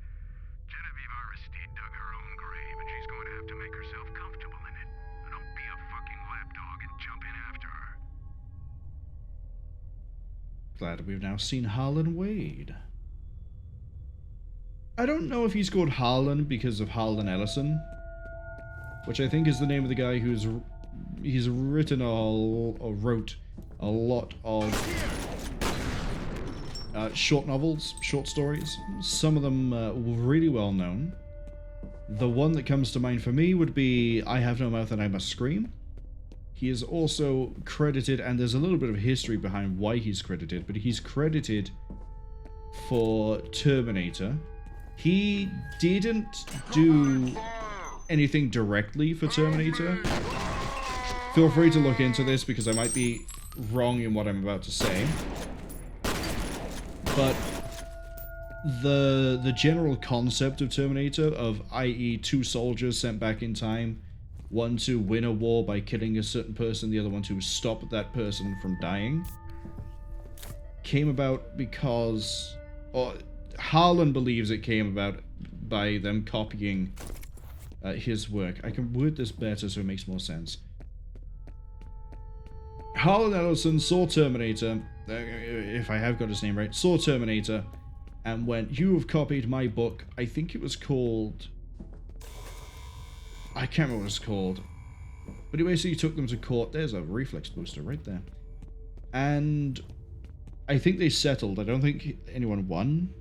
Genevieve Aristide dug her own grave, and she's going to have to make herself comfortable in it. Don't be a fucking lapdog and jump in after her. Glad we've now seen Harlan Wade. I don't know if he's called Harlan because of Harlan Ellison, which I think is the name of the guy he's written or wrote a lot of short novels, short stories. Some of them really well known. The one that comes to mind for me would be I Have No Mouth and I Must Scream. He is also credited, and there's a little bit of history behind why he's credited, but he's credited for Terminator. He didn't do anything directly for Terminator. Feel free to look into this because I might be wrong in what I'm about to say. But the general concept of Terminator, of i.e. two soldiers sent back in time, one to win a war by killing a certain person, the other one to stop that person from dying, came about because, or Harlan believes it came about by them copying his work. I can word this better so it makes more sense. Harlan Ellison saw Terminator, if I have got his name right, saw Terminator, and went, "You have copied my book." I think it was called... I can't remember what it's called. But he basically took them to court. There's a reflex booster right there. And I think they settled. I don't think anyone won.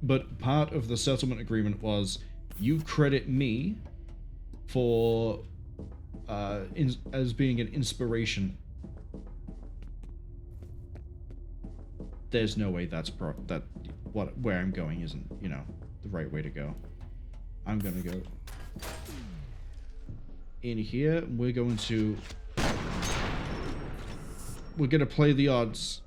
But part of the settlement agreement was, you credit me for as being an inspiration. There's no way that's where I'm going isn't, you know, the right way to go. I'm gonna go in here. We're gonna play the odds.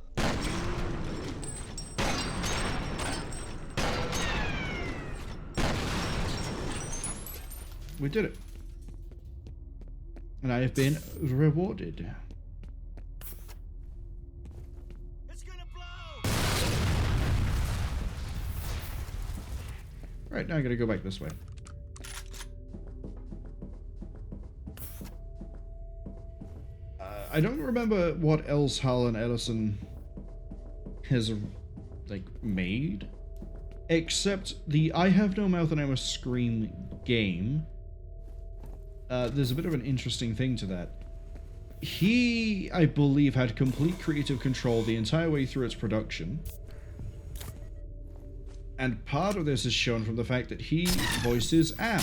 We did it. And I have been rewarded. It's gonna blow. Right, now I gotta go back this way. I don't remember what else Harlan Ellison has, like, made. Except the I Have No Mouth and I Must Scream game. There's a bit of an interesting thing to that. He, I believe, had complete creative control the entire way through its production. And part of this is shown from the fact that he voices Am.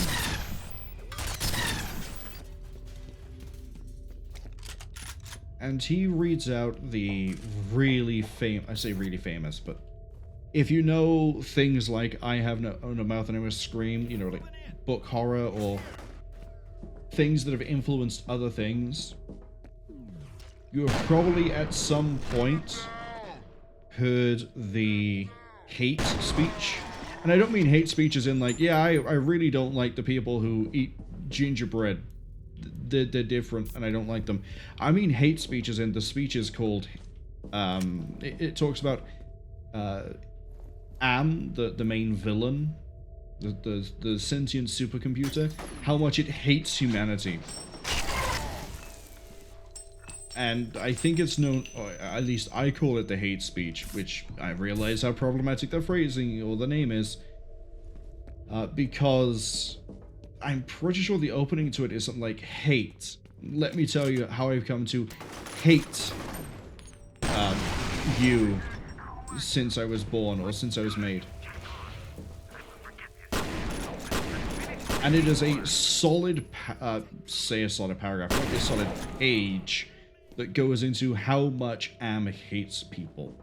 And he reads out the really famous, I say really famous, but if you know things like I Have No Mouth and I Must Scream, you know, like book horror or things that have influenced other things, you have probably at some point heard the hate speech. And I don't mean hate speech as in like, yeah, I really don't like the people who eat gingerbread. They're different and I don't like them. I mean hate speech as in the speech is called, it talks about Am, the main villain, the sentient supercomputer, how much it hates humanity. And I think it's known, or at least I call it the hate speech, which I realize how problematic the phrasing or the name is, because I'm pretty sure the opening to it is something like, hate. Let me tell you how I've come to hate you since I was born, or since I was made. And it is a solid, say a solid paragraph, not a solid page, that goes into how much Am hates people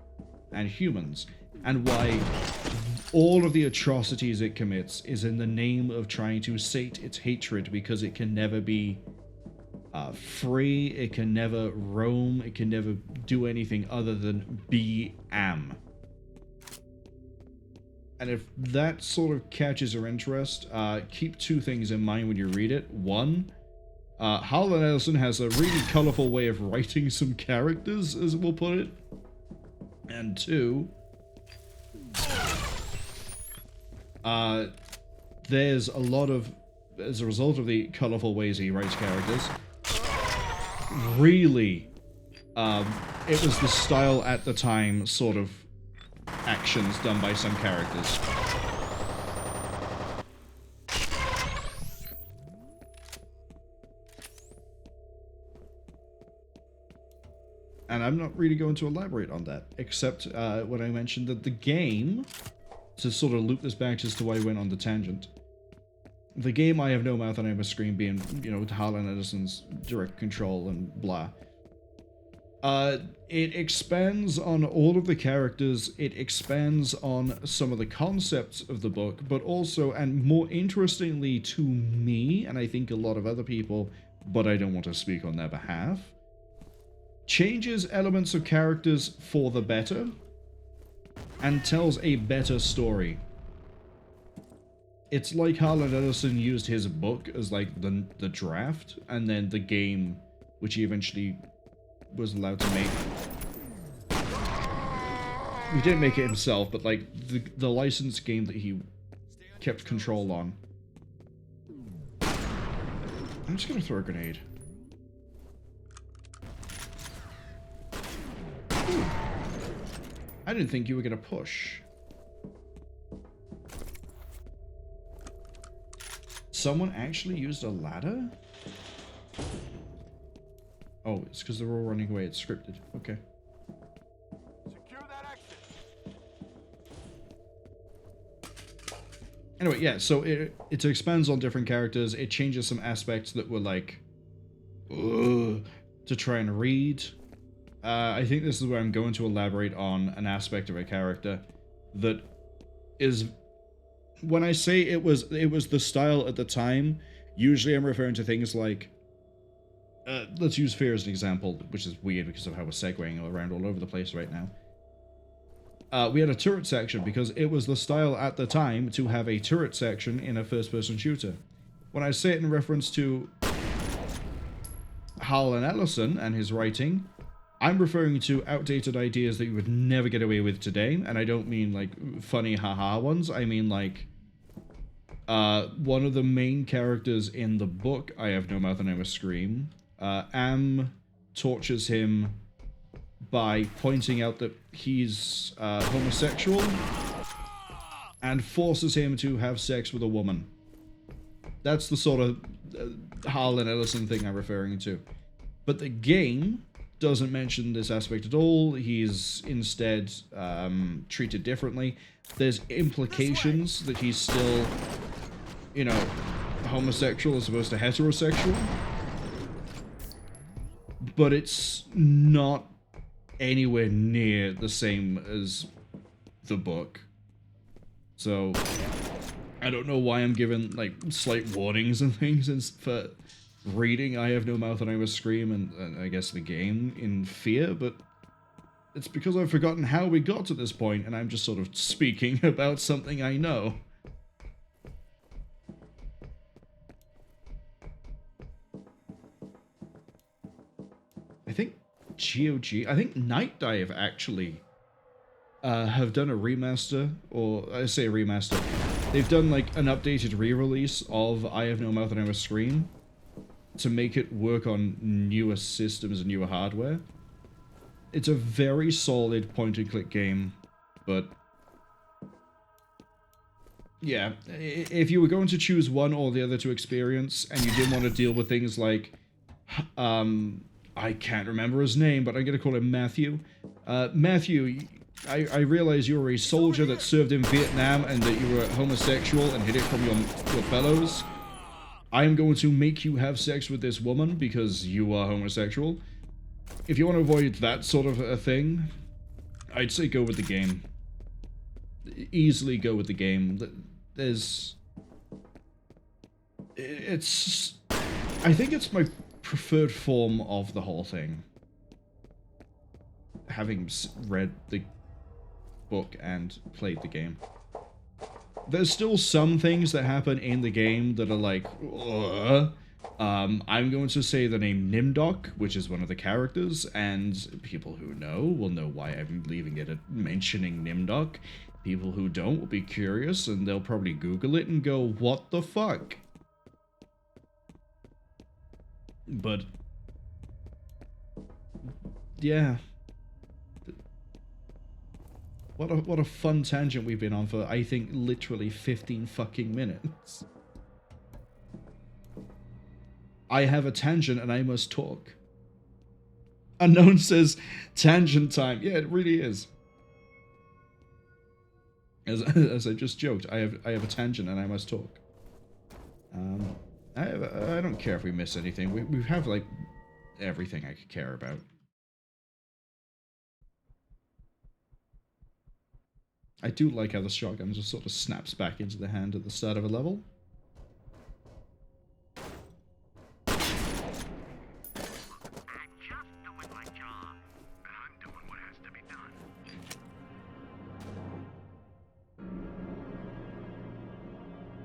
and humans, and why all of the atrocities it commits is in the name of trying to sate its hatred, because it can never be free. It can never roam. It can never do anything other than be am. And if that sort of catches your interest, keep two things in mind when you read it. One, Harlan Ellison has a really colorful way of writing some characters, as we'll put it. And two, there's a lot of, as a result of the colorful ways he writes characters, really, it was the style at the time sort of actions done by some characters. And I'm not really going to elaborate on that, except when I mentioned that the game, to sort of loop this back as to why I went on the tangent, the game I Have No Mouth and I Must Scream being, you know, Harlan Edison's direct control and blah. It expands on all of the characters, it expands on some of the concepts of the book, but also, and more interestingly to me, and I think a lot of other people, but I don't want to speak on their behalf, changes elements of characters for the better, and tells a better story. It's like Harlan Ellison used his book as like the draft, and then the game, which he eventually was allowed to make. He didn't make it himself, but like the licensed game that he kept control on. I'm just gonna throw a grenade. Ooh. I didn't think you were gonna push. Someone actually used a ladder? Oh, it's because they're all running away. It's scripted. Okay. Secure that exit. Anyway, yeah, so it expands on different characters. It changes some aspects that were like, ugh, to try and read. I think this is where I'm going to elaborate on an aspect of a character that is, when I say it was the style at the time, usually I'm referring to things like, let's use F.E.A.R as an example, which is weird because of how we're segueing around all over the place right now. We had a turret section because it was the style at the time to have a turret section in a first-person shooter. When I say it in reference to Harlan Ellison and his writing, I'm referring to outdated ideas that you would never get away with today, and I don't mean like funny haha ones, I mean like one of the main characters in the book I Have No Mouth and I Must Scream, Am tortures him by pointing out that he's homosexual and forces him to have sex with a woman. That's the sort of Harlan Ellison thing I'm referring to. But the game doesn't mention this aspect at all. He's instead treated differently. There's implications that he's still, you know, homosexual as opposed to heterosexual. But it's not anywhere near the same as the book. So, I don't know why I'm given, like, slight warnings and things for reading I Have No Mouth and I Must Scream and I guess the game in F.E.A.R, but it's because I've forgotten how we got to this point and I'm just sort of speaking about something I know. I think GOG, I think Night Dive actually have done a remaster, or I say a remaster, they've done like an updated re-release of I Have No Mouth and I Must Scream to make it work on newer systems and newer hardware. It's a very solid point-and-click game, but yeah, if you were going to choose one or the other to experience, and you didn't want to deal with things like, I can't remember his name, but I'm going to call him Matthew. Matthew, I realize you were a soldier that served in Vietnam and that you were homosexual and hid it from your fellows. I am going to make you have sex with this woman because you are homosexual. If you want to avoid that sort of a thing, I'd say go with the game. Easily go with the game. I think it's my preferred form of the whole thing, having read the book and played the game, there's still some things that happen in the game that are like, ugh. I'm going to say the name Nimdok, which is one of the characters, and people who know will know why I'm leaving it at mentioning Nimdok. People who don't will be curious, and they'll probably Google it and go, what the fuck? But yeah. What a fun tangent we've been on for, I think, literally 15 fucking minutes. I have a tangent and I must talk. Unknown says, tangent time. Yeah, it really is. As I just joked, I have a tangent and I must talk. I don't care if we miss anything. We have, like, everything I could care about. I do like how the shotgun just sort of snaps back into the hand at the start of a level.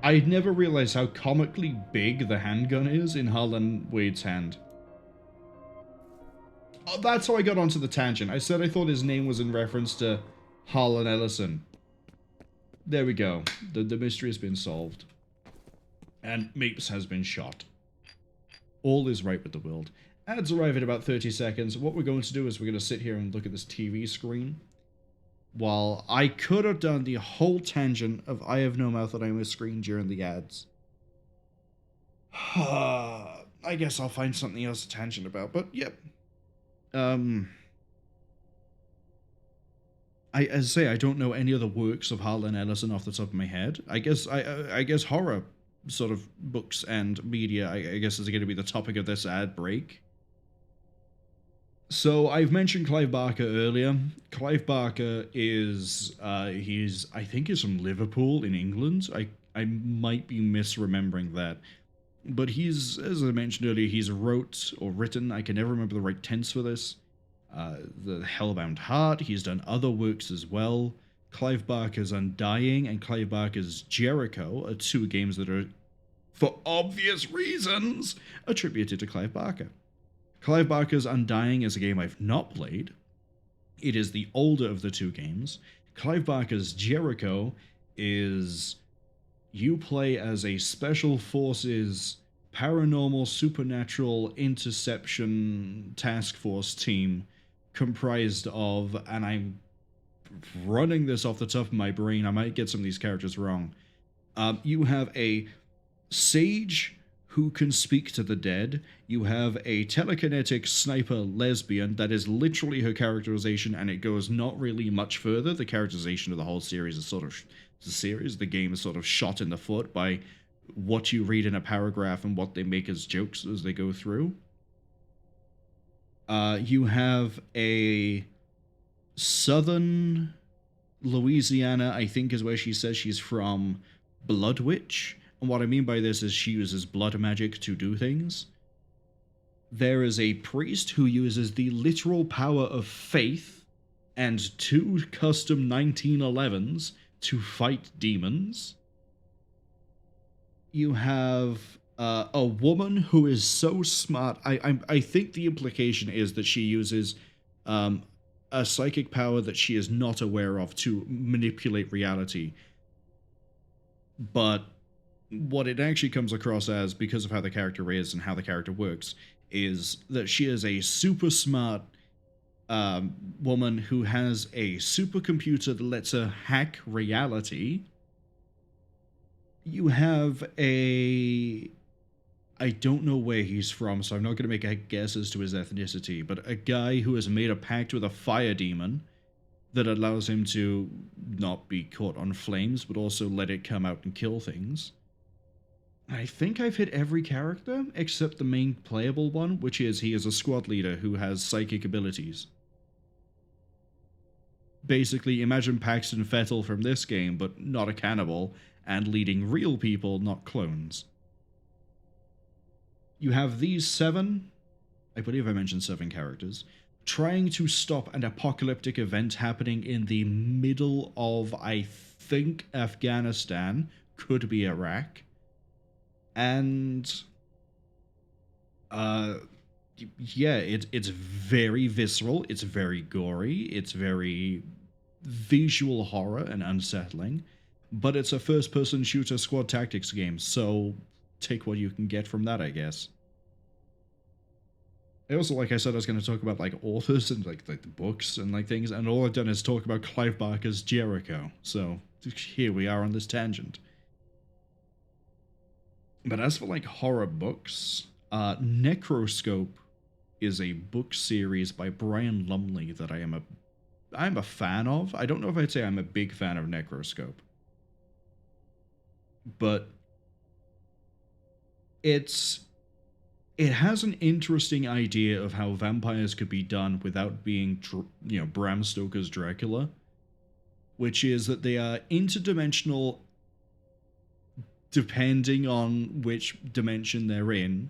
I never realized how comically big the handgun is in Harlan Wade's hand. Oh, that's how I got onto the tangent. I said I thought his name was in reference to Harlan Ellison. There we go. The mystery has been solved. And Mapes has been shot. All is right with the world. Ads arrive in about 30 seconds. What we're going to do is we're going to sit here and look at this TV screen. While I could have done the whole tangent of I have no mouth and I'm a screen during the ads. I guess I'll find something else to tangent about, but yep. As I say, I don't know any other works of Harlan Ellison off the top of my head. I guess horror sort of books and media, I guess, is going to be the topic of this ad break. So I've mentioned Clive Barker earlier. Clive Barker is, I think he's from Liverpool in England. I might be misremembering that. But he's, as I mentioned earlier, he's wrote or written, I can never remember the right tense for this, the Hellbound Heart. He's done other works as well. Clive Barker's Undying and Clive Barker's Jericho are two games that are, for obvious reasons, attributed to Clive Barker. Clive Barker's Undying is a game I've not played. It is the older of the two games. Clive Barker's Jericho is you play as a Special Forces paranormal supernatural interception task force team comprised of, and I'm running this off the top of my brain, I might get some of these characters wrong. You have a sage who can speak to the dead. You have a telekinetic sniper lesbian. That is literally her characterization, and it goes not really much further. The characterization of the whole series is sort of the game is sort of shot in the foot by what you read in a paragraph and what they make as jokes as they go through. You have a southern Louisiana, I think is where she says she's from, Blood Witch. And what I mean by this is she uses blood magic to do things. There is a priest who uses the literal power of faith and 2 custom 1911s to fight demons. You have a woman who is so smart. I think the implication is that she uses a psychic power that she is not aware of to manipulate reality. But what it actually comes across as, because of how the character is and how the character works, is that she is a super smart woman who has a supercomputer that lets her hack reality. You have a... I don't know where he's from, so I'm not going to make a guess as to his ethnicity, but a guy who has made a pact with a fire demon that allows him to not be caught on flames, but also let it come out and kill things. I think I've hit every character except the main playable one, which is he is a squad leader who has psychic abilities. Basically, imagine Paxton Fettel from this game, but not a cannibal, and leading real people, not clones. you have these 7, I believe I mentioned 7 characters, trying to stop an apocalyptic event happening in the middle of, I think, Afghanistan, could be Iraq, and yeah, it's very visceral, it's very gory, it's very visual horror and unsettling, but it's a first-person shooter squad tactics game, so take what you can get from that, I guess. I also, like I said, I was going to talk about like authors and like the books and like things, and all I've done is talk about Clive Barker's Jericho. So here we are on this tangent. But as for like horror books, Necroscope is a book series by Brian Lumley that I'm a fan of. I don't know if I'd say I'm a big fan of Necroscope, but it has an interesting idea of how vampires could be done without being, Bram Stoker's Dracula, which is that they are interdimensional depending on which dimension they're in,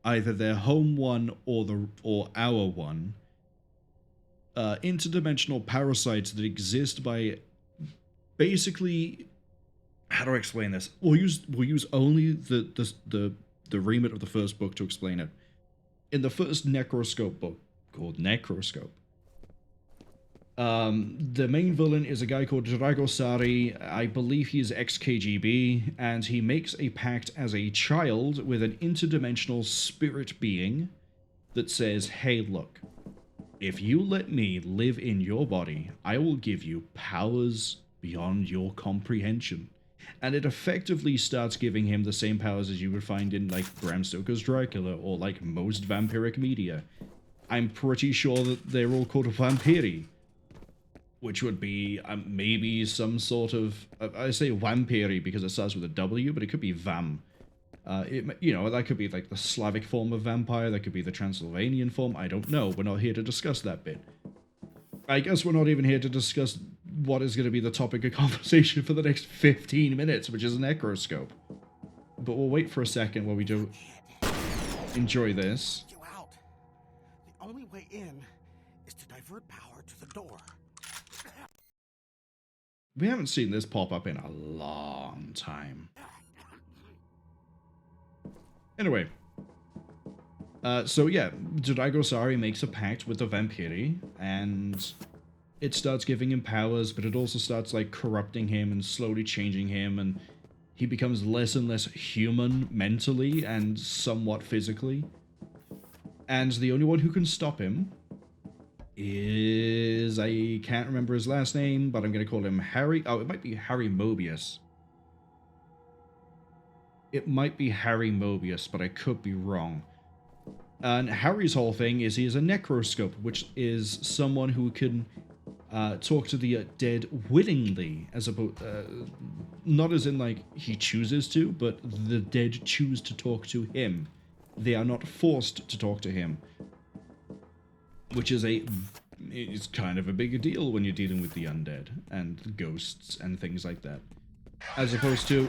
either their home one or our one. Interdimensional parasites that exist by basically, how do I explain this? We'll use only the remit of the first book to explain it. In the first Necroscope book, called Necroscope, the main villain is a guy called Dragosari. I believe he's ex-KGB, and he makes a pact as a child with an interdimensional spirit being that says, hey, look, if you let me live in your body, I will give you powers beyond your comprehension. And it effectively starts giving him the same powers as you would find in, like, Bram Stoker's Dracula, or, like, most vampiric media. I'm pretty sure that they're all called vampiri, which would be maybe some sort of... I say vampiri because it starts with a W, but it could be vam. That could be, like, the Slavic form of vampire, that could be the Transylvanian form, I don't know. We're not here to discuss that bit. I guess we're not even here to discuss what is going to be the topic of conversation for the next 15 minutes, which is Necroscope. But we'll wait for a second while we do enjoy this. You out. The only way in is to divert power to the door. We haven't seen this pop up in a long time. Anyway. So yeah, Dragosari makes a pact with the Vampiri, and it starts giving him powers, but it also starts, like, corrupting him and slowly changing him, and he becomes less and less human mentally and somewhat physically. And the only one who can stop him is... I can't remember his last name, but I'm going to call him Harry... Oh, it might be Harry Mobius. It might be Harry Mobius, but I could be wrong. And Harry's whole thing is he is a necroscope, which is someone who can talk to the dead willingly, as opposed, not as in like he chooses to, but the dead choose to talk to him. They are not forced to talk to him, which is it's kind of a big deal when you're dealing with the undead and ghosts and things like that, as opposed to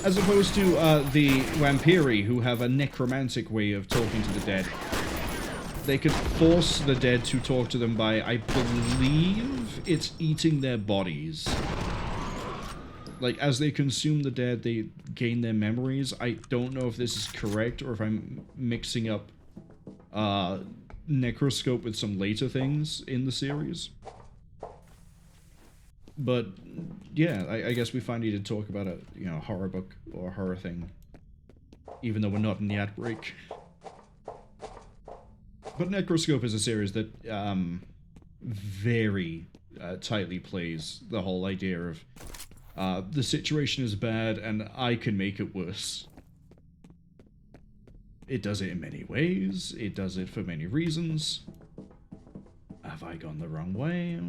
as opposed to the Vampiri, who have a necromantic way of talking to the dead. They could force the dead to talk to them by, I believe, it's eating their bodies. Like, as they consume the dead, they gain their memories. I don't know if this is correct, or if I'm mixing up Necroscope with some later things in the series. But, yeah, I guess we finally did talk about a, horror book or a horror thing. Even though we're not in the ad break. But Necroscope is a series that very tightly plays the whole idea of the situation is bad and I can make it worse. It does it in many ways. It does it for many reasons. Have I gone the wrong way?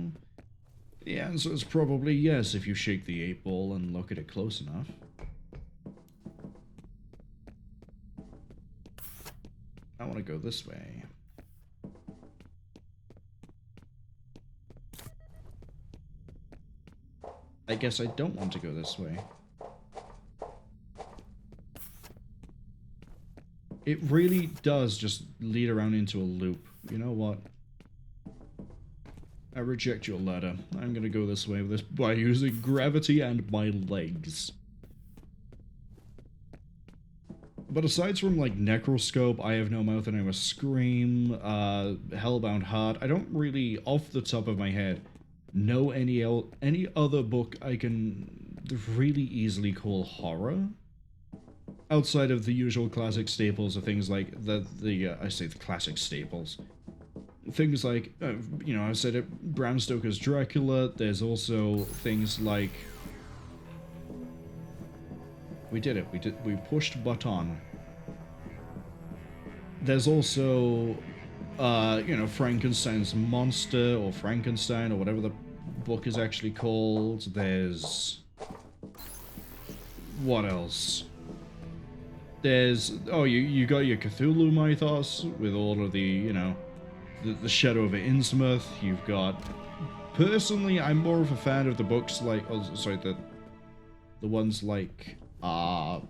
The answer is probably yes if you shake the 8-ball and look at it close enough. I want to go this way. I guess I don't want to go this way. It really does just lead around into a loop. You know what? I reject your ladder. I'm gonna go this way with this by using gravity and my legs. But aside from, like, Necroscope, I Have No Mouth and I Must Scream, Hellbound Heart, I don't really, off the top of my head, know any other book I can really easily call horror. Outside of the usual classic staples of things like I say the classic staples. Things like, you know, I said it, Bram Stoker's Dracula. There's also things like... We did it. We pushed button. There's also, you know, Frankenstein's Monster, or Frankenstein, or whatever the book is actually called. There's... What else? There's... Oh, you got your Cthulhu mythos, with all of the, you know, the Shadow of Innsmouth. You've got... Personally, I'm more of a fan of the books like... Oh, sorry, the ones like... For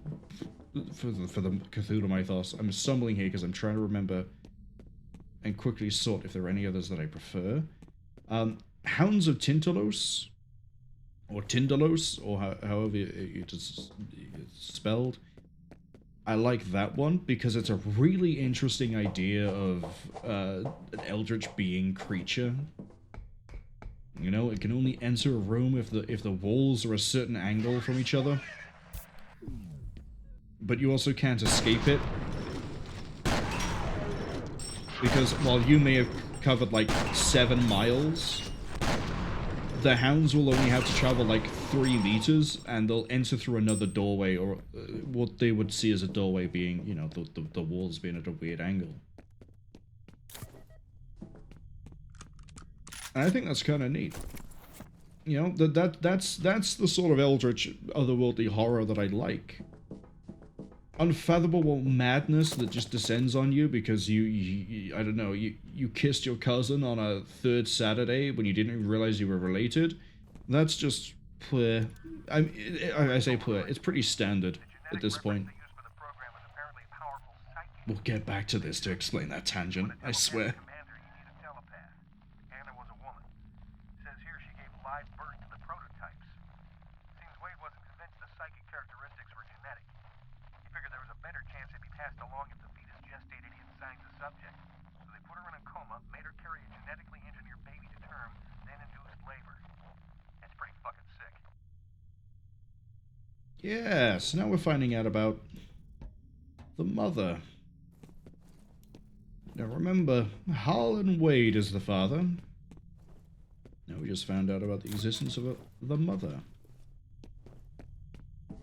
the Cthulhu mythos. I'm stumbling here because I'm trying to remember and quickly sort if there are any others that I prefer. Hounds of Tindalos, or Tindalos, or however it's spelled. I like that one because it's a really interesting idea of an eldritch being creature. You know, it can only enter a room if the walls are a certain angle from each other. But you also can't escape it. Because while you may have covered like 7 miles, the hounds will only have to travel like 3 meters, and they'll enter through another doorway, or what they would see as a doorway being, you know, the walls being at a weird angle. And I think that's kind of neat. You know, that's the sort of eldritch, otherworldly horror that I like. Unfathomable madness that just descends on you because you I don't know, you kissed your cousin on a 3rd Saturday when you didn't even realize you were related. That's just pleh. I say pleh. It's pretty standard at this point. We'll get back to this to explain that tangent, I swear. Yes, now we're finding out about the mother. Now remember, Harlan Wade is the father. Now we just found out about the existence of the mother.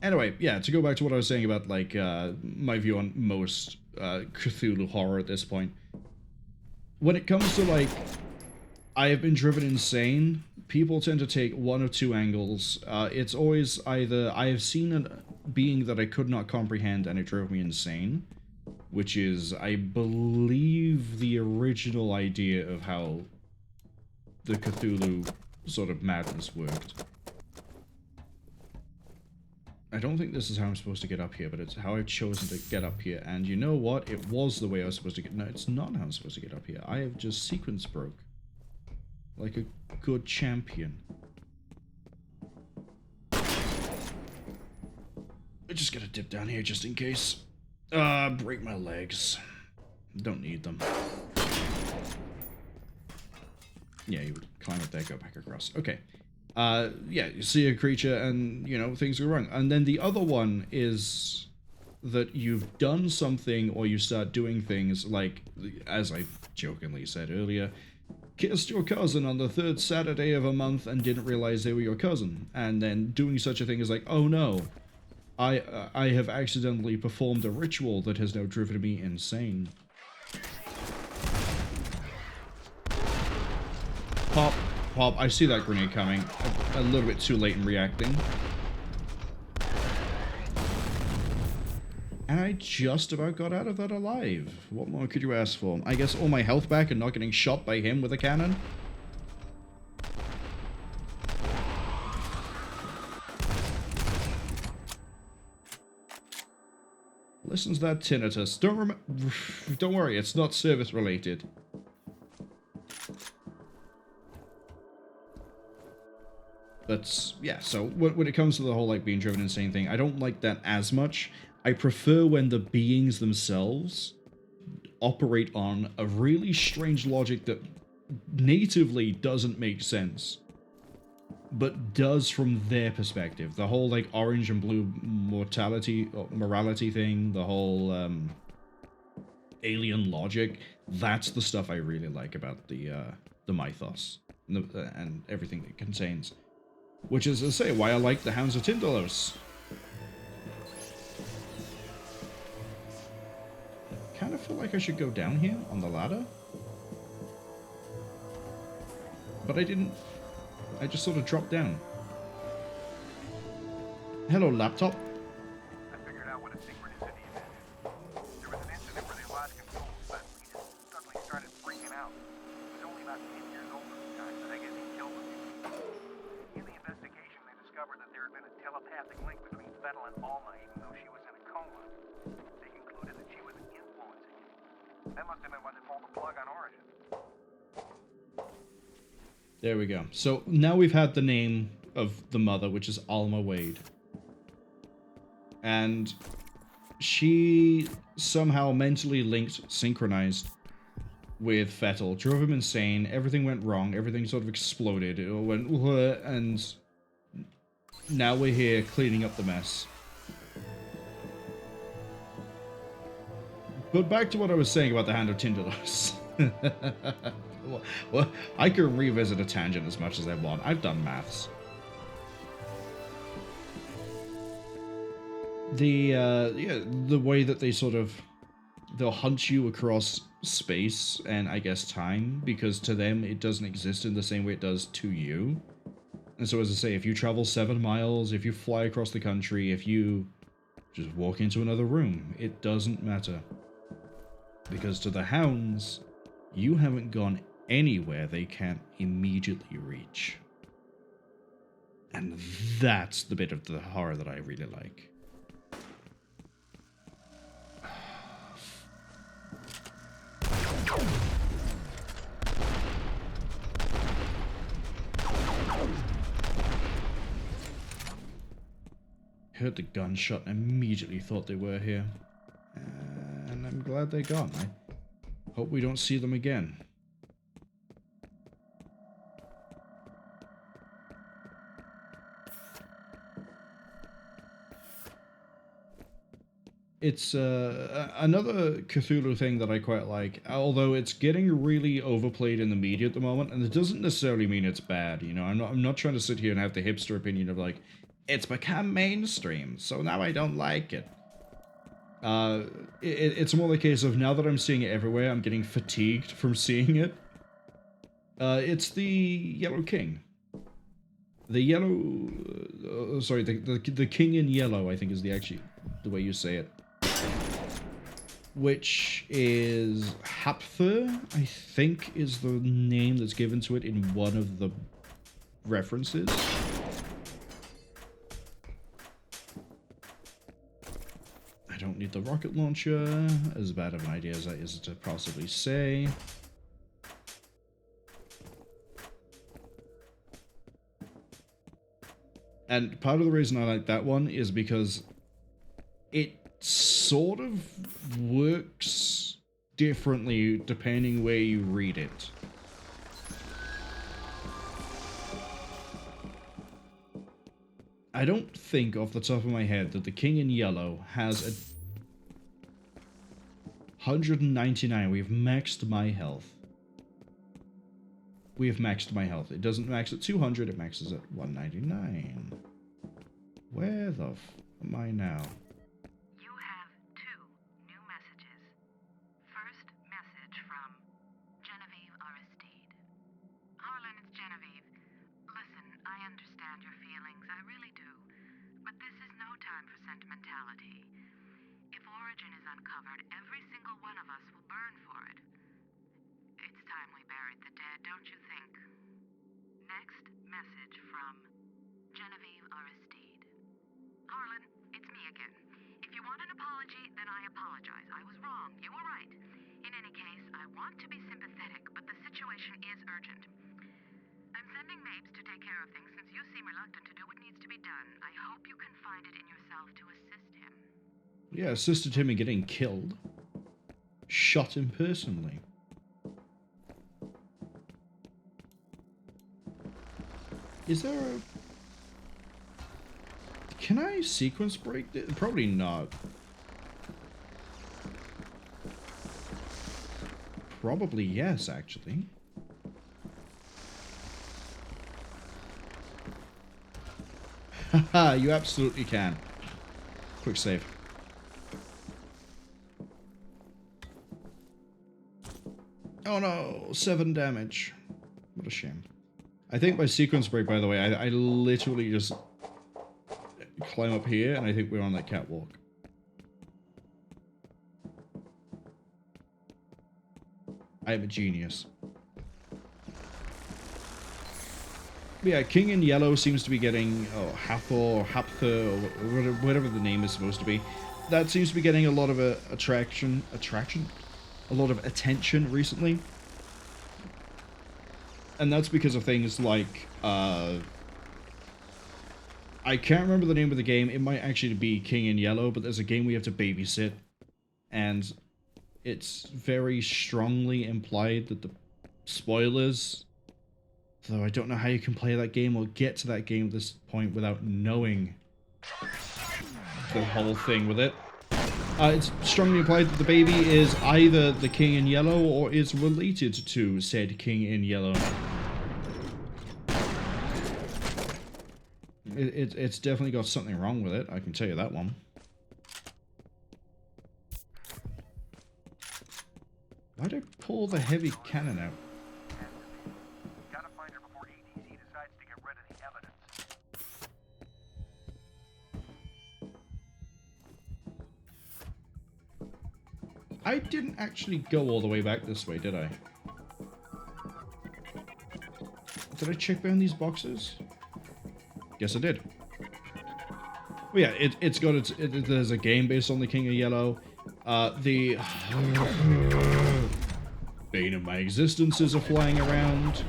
Anyway, yeah, to go back to what I was saying about, like, my view on most Cthulhu horror at this point. When it comes to, like, I have been driven insane, people tend to take one of 2 angles. It's always either I have seen a being that I could not comprehend and it drove me insane, which is, I believe, the original idea of how the Cthulhu sort of madness worked. I don't think this is how I'm supposed to get up here, but it's how I've chosen to get up here. And you know what? It was the way I was supposed to get... No, it's not how I'm supposed to get up here. I have just sequence broke. Like a good champion. I just gotta dip down here just in case. Break my legs. Don't need them. Yeah, you would climb up there, go back across. Okay. Yeah, you see a creature and, you know, things go wrong. And then the other one is that you've done something or you start doing things like, as I jokingly said earlier, kissed your cousin on the 3rd Saturday of a month and didn't realize they were your cousin. And then doing such a thing is like, oh no, I have accidentally performed a ritual that has now driven me insane. Pop, pop, I see that grenade coming. A little bit too late in reacting. And I just about got out of that alive. What more could you ask for? I guess all my health back and not getting shot by him with a cannon? Listen to that tinnitus. Don't worry, it's not service related. But yeah, so when it comes to the whole like being driven insane thing, I don't like that as much. I prefer when the beings themselves operate on a really strange logic that natively doesn't make sense, but does from their perspective. The whole like orange and blue morality thing, the whole alien logic, that's the stuff I really like about the mythos and everything it contains. Which is to say why I like the Hounds of Tindalos. Kind of feel like I should go down here on the ladder. But I didn't. I just sort of dropped down. Hello, laptop. I figured out what a secret incident is. There was an incident where they lost control, but he just suddenly started freaking out. He was only about 10 years old at the time, but I guess he killed him. In the investigation, they discovered that there had been a telepathic link between Vettel and Alma, even though she was in a coma. They concluded that she was influencing him. That must have been when they pulled the plug on Origin. There we go. So now we've had the name of the mother, which is Alma Wade. And she somehow mentally linked, synchronized with Vettel, drove him insane, everything went wrong, everything sort of exploded, it all went, and now we're here cleaning up the mess. But back to what I was saying about the Hand of Tindalos. Well, I can revisit a tangent as much as I want. I've done maths. The way that they sort of, they'll hunt you across space and I guess time, because to them it doesn't exist in the same way it does to you. And so as I say, if you travel 7 miles, if you fly across the country, if you just walk into another room, it doesn't matter. Because to the Hounds, you haven't gone anywhere they can't immediately reach. And that's the bit of the horror that I really like. Heard the gunshot and immediately thought they were here. And I'm glad they're gone. I hope we don't see them again. It's another Cthulhu thing that I quite like, although it's getting really overplayed in the media at the moment, and it doesn't necessarily mean it's bad, you know. I'm not trying to sit here and have the hipster opinion of like, it's become mainstream, so now I don't like it. It's more the case of now that I'm seeing it everywhere, I'm getting fatigued from seeing it. It's the Yellow King. The yellow... sorry, the King in Yellow, I think is the way you say it. Which is F.E.A.R, I think is the name that's given to it in one of the references. I don't need the rocket launcher, as bad of an idea as that is to possibly say. And part of the reason I like that one is because it sort of works differently depending where you read it. I don't think off the top of my head that the King in Yellow has a 199. We've maxed my health. We have maxed my health. It doesn't max at 200, it maxes at 199. Where the f am I now? You have 2 new messages. First message from Genevieve Aristide. Harlan, it's Genevieve. Listen, I understand your feelings, I really do. But this is no time for sentimentality. If Origin is uncovered, every single one of us will burn for it. It's time we buried the dead, don't you think? Next message from Genevieve Aristide. Harlan, it's me again. If you you want an apology, then I apologize. I was wrong. You were right. In any case, I want to be sympathetic, but the situation is urgent. I'm sending Mapes to take care of things since you seem reluctant to do what needs to be done. I hope you can find it in yourself to assist him. Yeah, assisted him in getting killed. Shot him personally. Is there a... Can I sequence break it? Probably not. Probably yes, actually. Haha, you absolutely can. Quick save. Oh no, 7 damage. What a shame. I think by sequence break, by the way, I literally just climb up here, and I think we're on that catwalk. I am a genius. But yeah, King in Yellow seems to be getting, Hathor or Hapther, or whatever the name is supposed to be. That seems to be getting a lot of attraction? A lot of attention recently. And that's because of things like, I can't remember the name of the game. It might actually be King in Yellow, but there's a game we have to babysit. And it's very strongly implied that the spoilers, though I don't know how you can play that game or get to that game at this point without knowing the whole thing with it. It's strongly implied that the baby is either the King in Yellow or is related to said King in Yellow. It's definitely got something wrong with it, I can tell you that one. Why'd I pull the heavy cannon out? Gotta find her before ATC decides to get rid of the evidence. I didn't actually go all the way back this way, did I? Did I check behind these boxes? Guess I did. Well, yeah, it's got there's a game based on the King of Yellow. The bane of my existences are flying around.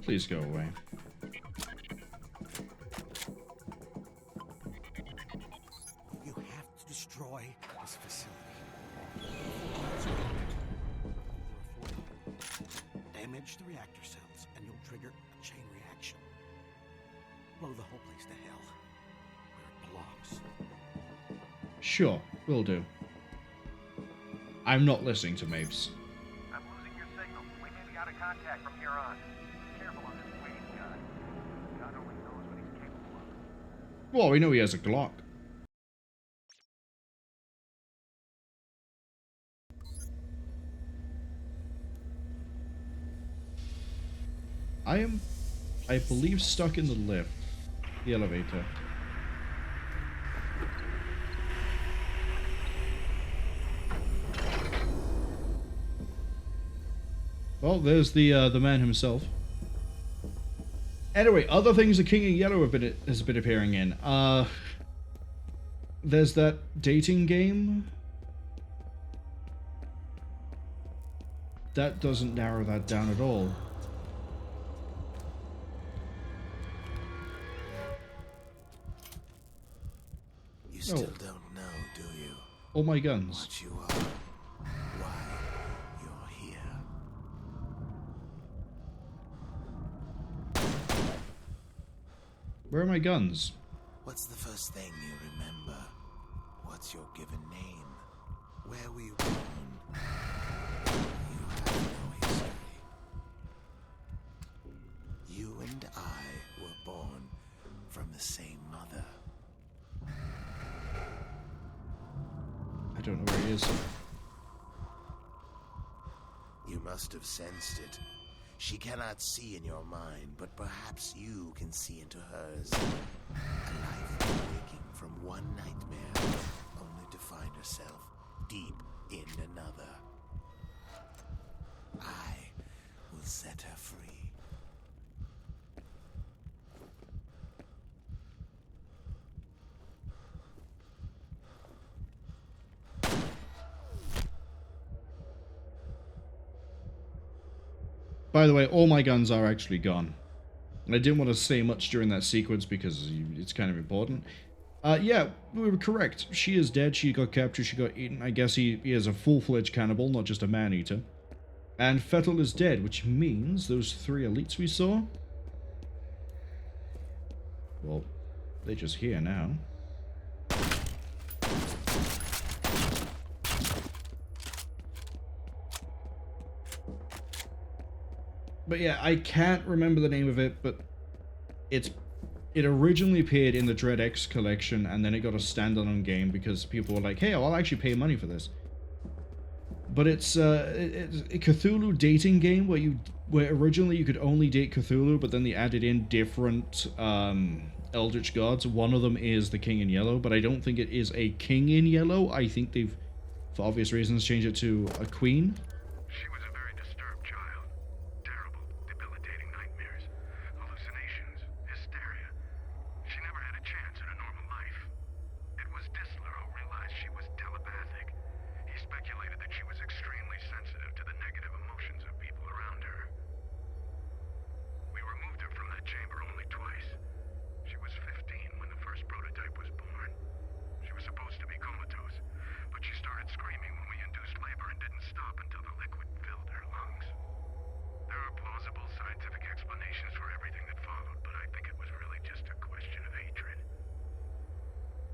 Please go away. You have to destroy this facility. Damage the reactor cells, and you'll trigger a chain reaction. Blow the whole place to hell, where it belongs. Sure, will do. I'm not listening to Mapes. I'm losing your signal. We may be out of contact from here on. Careful on this wave gun. God only knows what he's capable of. Well, we know he has a Glock. I am, I believe, stuck in the lift. The elevator. Well, there's the man himself. Anyway, other things the King in Yellow has been appearing in. There's that dating game. That doesn't narrow that down at all. You still don't know, do you? All my guns. What you are. Why you're here. Where are my guns? What's the first thing you remember? What's your given name? Where were you born? You have no history. You and I were born from the same mother. I don't know where he is. You must have sensed it. She cannot see in your mind, but perhaps you can see into hers. A life waking from one nightmare find herself deep in another. I will set her free. By the way, all my guns are actually gone. And I didn't want to say much during that sequence because it's kind of important. Yeah, we were correct. She is dead. She got captured. She got eaten. I guess he is a full-fledged cannibal, not just a man-eater. And Fettel is dead, which means those 3 elites we saw... Well, they're just here now. But yeah, I can't remember the name of it, but it originally appeared in the Dread X collection, and then it got a standalone game because people were like, hey, I'll actually pay money for this. But it's a Cthulhu dating game where originally you could only date Cthulhu, but then they added in different Eldritch gods. One of them is the King in Yellow, but I don't think it is a King in Yellow. I think they've, for obvious reasons, changed it to a Queen. She was a very disturbed child. Terrible, debilitating nightmares, hallucinations, hysteria. She never had a chance at a normal life. It was Disler who realized she was telepathic. He speculated that she was extremely sensitive to the negative emotions of people around her. We removed her from that chamber only twice. She was 15 when the first prototype was born. She was supposed to be comatose, but she started screaming when we induced labor and didn't stop until the liquid filled her lungs. There are plausible scientific explanations for everything that followed, but I think it was really just a question of hatred.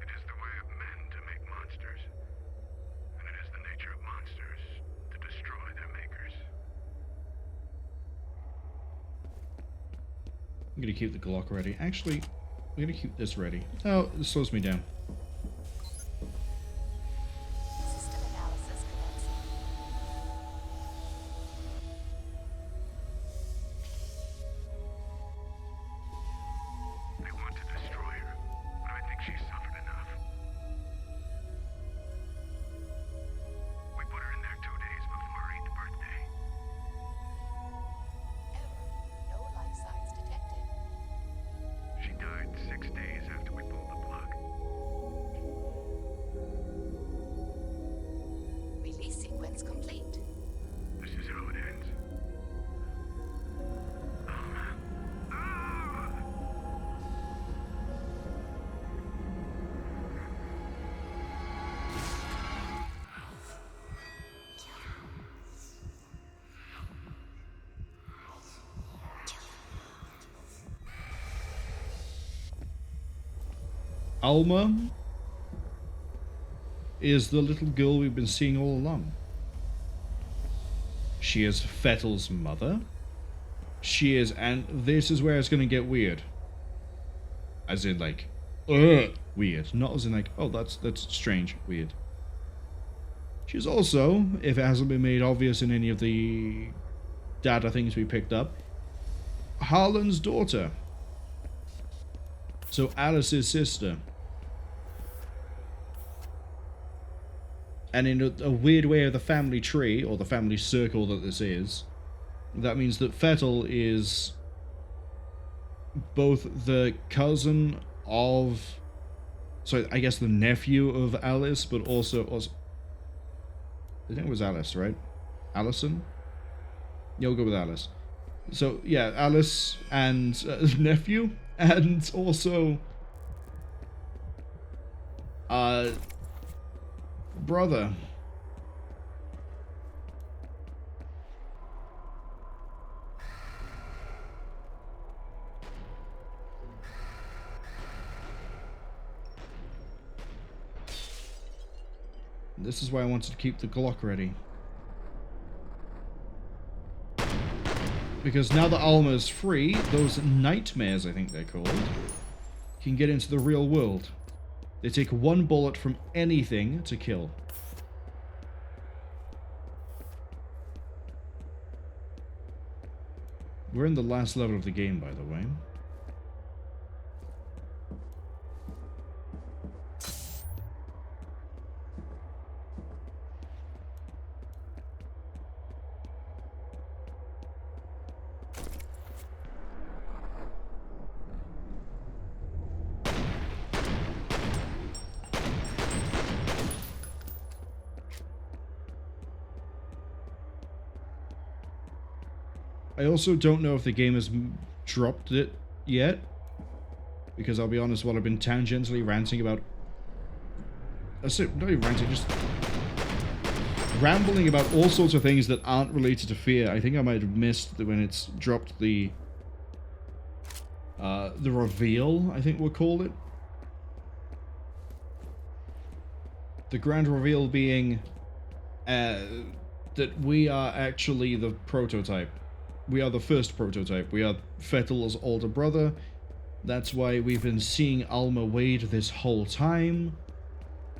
It is the way of men to make monsters, and it is the nature of monsters to destroy their makers. I'm gonna keep the Glock ready. Actually, I'm gonna keep this ready. Oh, this slows me down. System analysis commencing. They want to destroy her, but I think she's suffered enough. We put her in there 2 days before her 8th birthday. Error. No life signs detected. She died 6 days after we pulled the plug. Release sequence complete. This is how it ends. Alma is the little girl we've been seeing all along. She is Fettel's mother. She is, and this is where it's going to get weird. As in, like, weird. Not as in, like, oh, that's strange, weird. She's also, if it hasn't been made obvious in any of the data things we picked up, Harlan's daughter. So Alice's sister. And in a weird way of the family tree, or the family circle that this is, that means that Fettel is both the cousin of, so I guess the nephew of Alice, but also, I think it was Alice, right? Allison? Yeah, we'll go with Alice. So, yeah, Alice and nephew, and also brother. This is why I wanted to keep the Glock ready. Because now that Alma is free, those nightmares, I think they're called, can get into the real world. They take one bullet from anything to kill. We're in the last level of the game, by the way. I also don't know if the game has dropped it yet, because I'll be honest, while I've been tangentially ranting about... not even ranting, just rambling about all sorts of things that aren't related to F.E.A.R, I think I might have missed when it's dropped the reveal, I think we'll call it. The grand reveal being that we are actually the prototype. We are the first prototype. We are Fettel's older brother. That's why we've been seeing Alma Wade this whole time.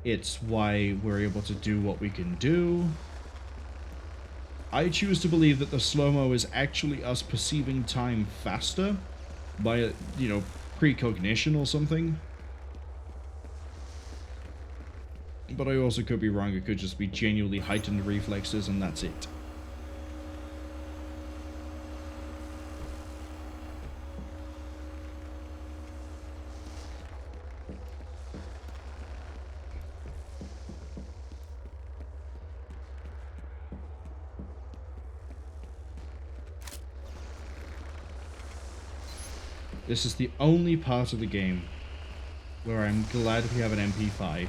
It's why we're able to do what we can do. I choose to believe that the Slo-Mo is actually us perceiving time faster by, you know, precognition or something. But I also could be wrong. It could just be genuinely heightened reflexes and that's it. This is the only part of the game where I'm glad we have an MP5.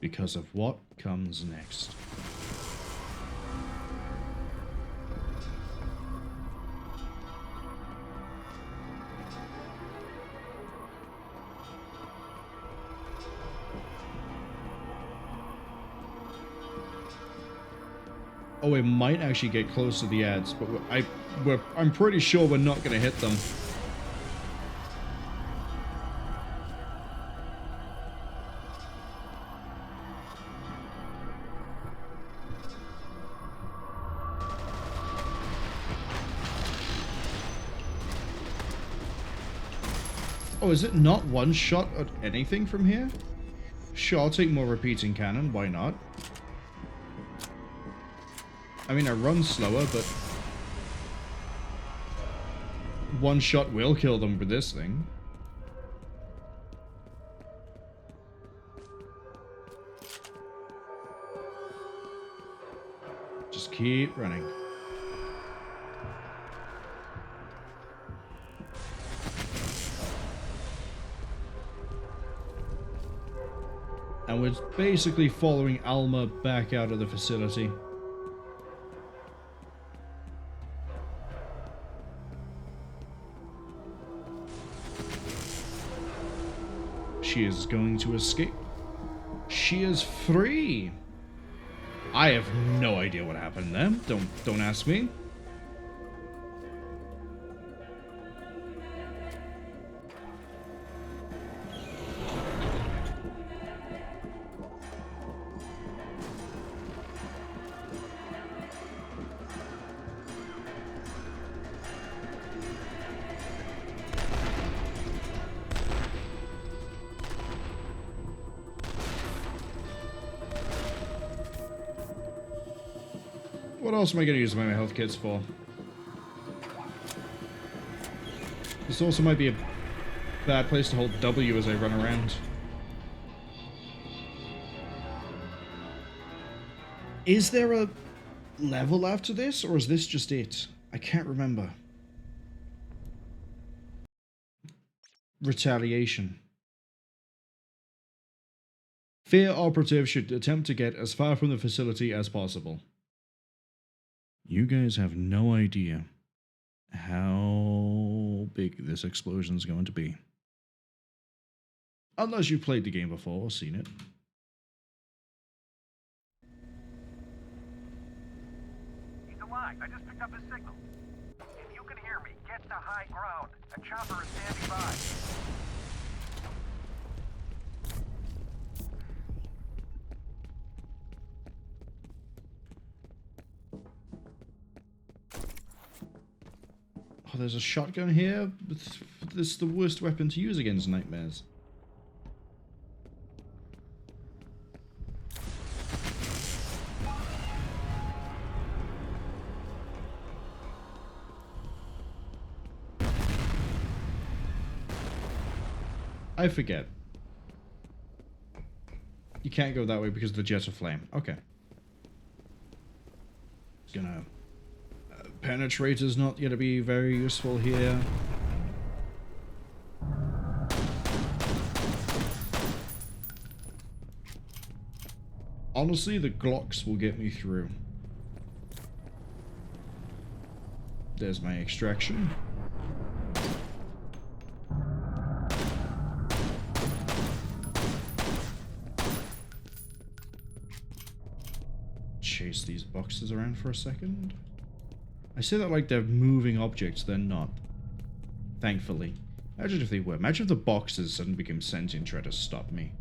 Because of what comes next. Oh, it might actually get close to the ads, but I'm pretty sure we're not going to hit them. Oh, is it not one shot at anything from here? Sure, I'll take more repeating cannon, why not? I mean, I run slower, but one shot will kill them with this thing. Just keep running. And we're basically following Alma back out of the facility. She is going to escape. She is free. I have no idea what happened there. Don't ask me. What else am I going to use my health kits for? This also might be a bad place to hold W as I run around. Is there a level after this, or is this just it? I can't remember. Retaliation. F.E.A.R operatives should attempt to get as far from the facility as possible. You guys have no idea how big this explosion is going to be. Unless you've played the game before or seen it. He's alive. I just picked up his signal. If you can hear me, get to high ground. A chopper is standing by. Oh, there's a shotgun here. This is the worst weapon to use against nightmares. I forget. You can't go that way because of the jet of flame. Okay. Gonna... penetrator's not gonna be very useful here. Honestly, the Glocks will get me through. There's my extraction. Chase these boxes around for a second. I say that like they're moving objects, they're not. Thankfully. Imagine if they were. Imagine if the boxes suddenly became sentient and tried to stop me.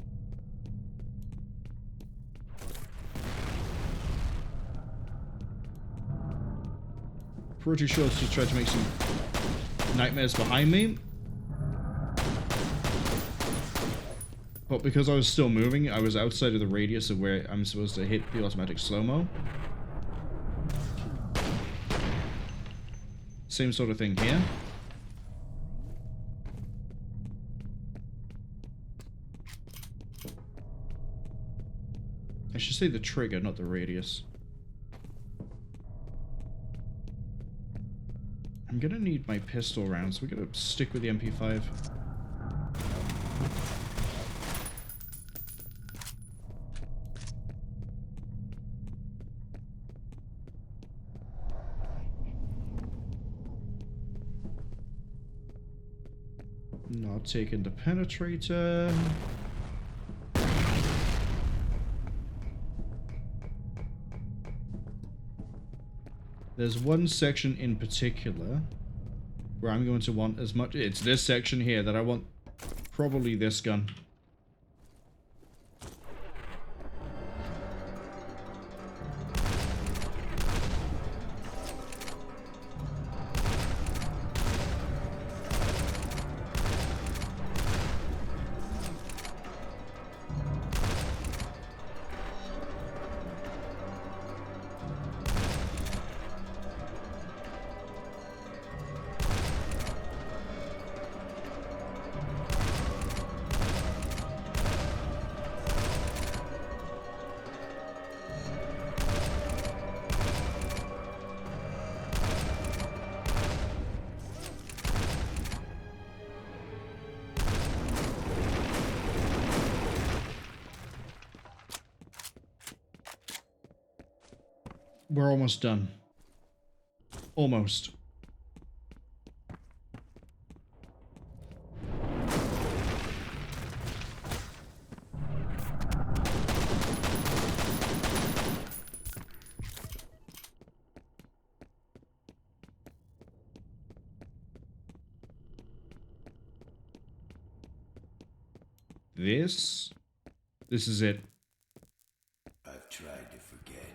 Pretty sure it's just tried to make some nightmares behind me. But because I was still moving, I was outside of the radius of where I'm supposed to hit the automatic Slo-Mo. Same sort of thing here. I should say the trigger, not the radius. I'm gonna need my pistol rounds, so we're gonna stick with the MP5. Not taking the penetrator. There's one section in particular where I'm going to want as much... It's this section here that I want probably this gun. We're almost done. Almost. This is it. I've tried to forget.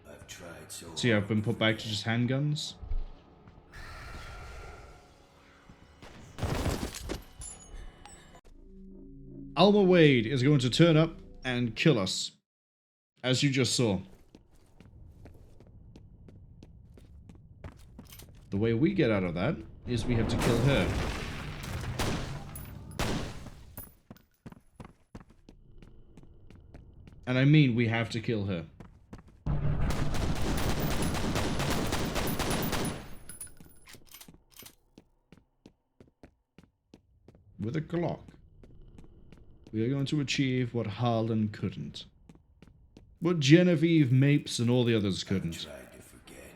I've tried so See, I've been put back to just handguns. Alma Wade is going to turn up and kill us, as you just saw. The way we get out of that is we have to kill her. And I mean we have to kill her. With a Glock, we are going to achieve what Harlan couldn't. What Genevieve, Mapes, and all the others couldn't. I've tried to forget.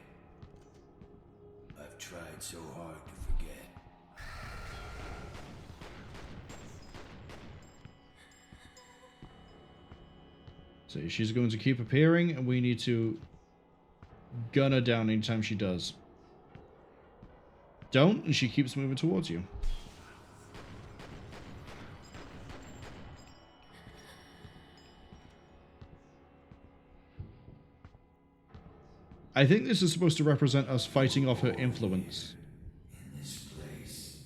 I've tried so hard to forget. So she's going to keep appearing, and we need to gun her down anytime she does. Don't, and she keeps moving towards you. I think this is supposed to represent us fighting off her influence. In this place,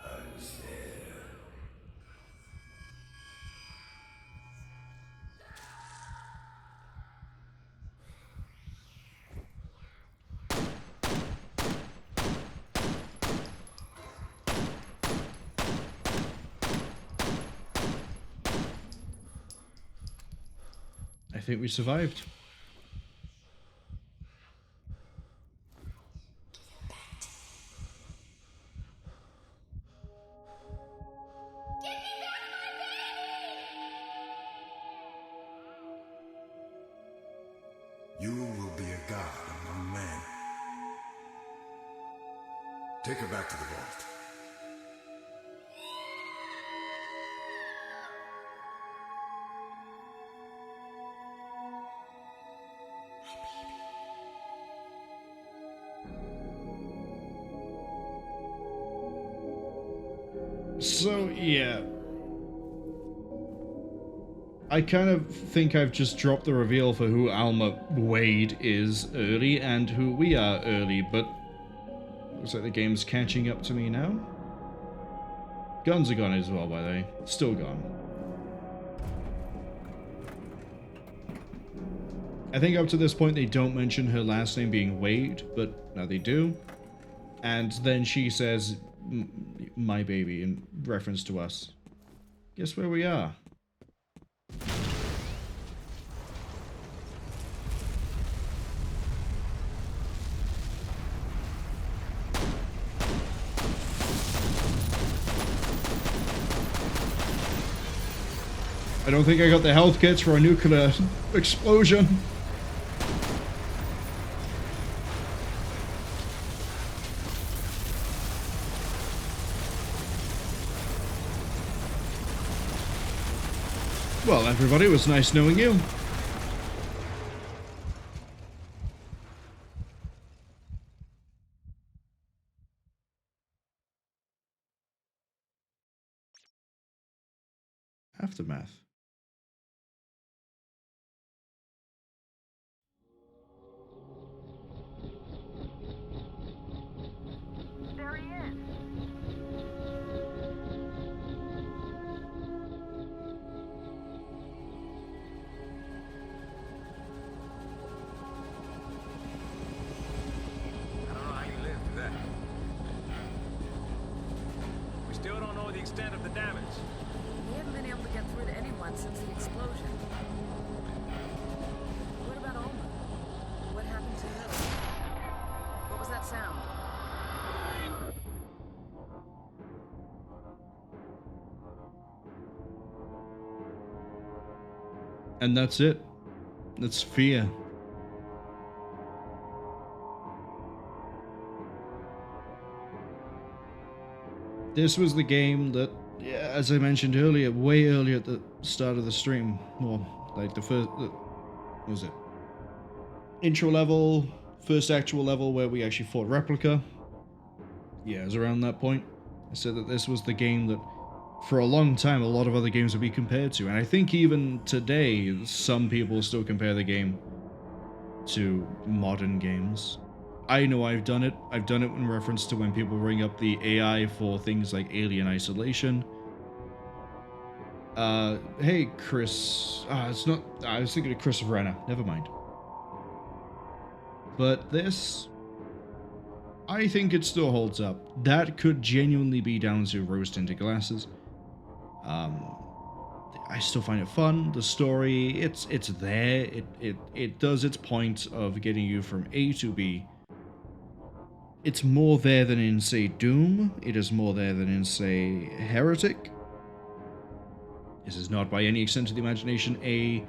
I was there. think we survived. You will be a god among men. Take her back to the vault. So, yeah. I kind of think I've just dropped the reveal for who Alma Wade is early and who we are early, but looks like the game's catching up to me now. Guns are gone as well, by the way. Still gone. I think up to this point they don't mention her last name being Wade, but now they do. And then she says, my baby, in reference to us. Guess where we are? I don't think I got the health kits for a nuclear explosion. Well, everybody, it was nice knowing you. Aftermath. There he is. I don't know how you lived through that. We still don't know the extent of the damage. We haven't been able to get through to anyone since the explosion. What about Alma? What happened to her? What was that sound? And that's it. That's F.E.A.R. This was the game that, yeah, as I mentioned earlier, way earlier at the start of the stream, well, like the first, what was it? Intro level, first actual level where we actually fought Replica. Yeah, it was around that point. I said that this was the game that, for a long time, a lot of other games would be compared to. And I think even today, some people still compare the game to modern games. I know I've done it. I've done it in reference to when people bring up the AI for things like Alien Isolation. Hey, Chris. It's not... I was thinking of Chris Renner. Never mind. But this... I think it still holds up. That could genuinely be down to rose-tinted glasses. I still find it fun. The story, it's there. It does its point of getting you from A to B. It's more there than in, say, Doom. It is more there than in, say, Heretic. This is not by any extent of the imagination a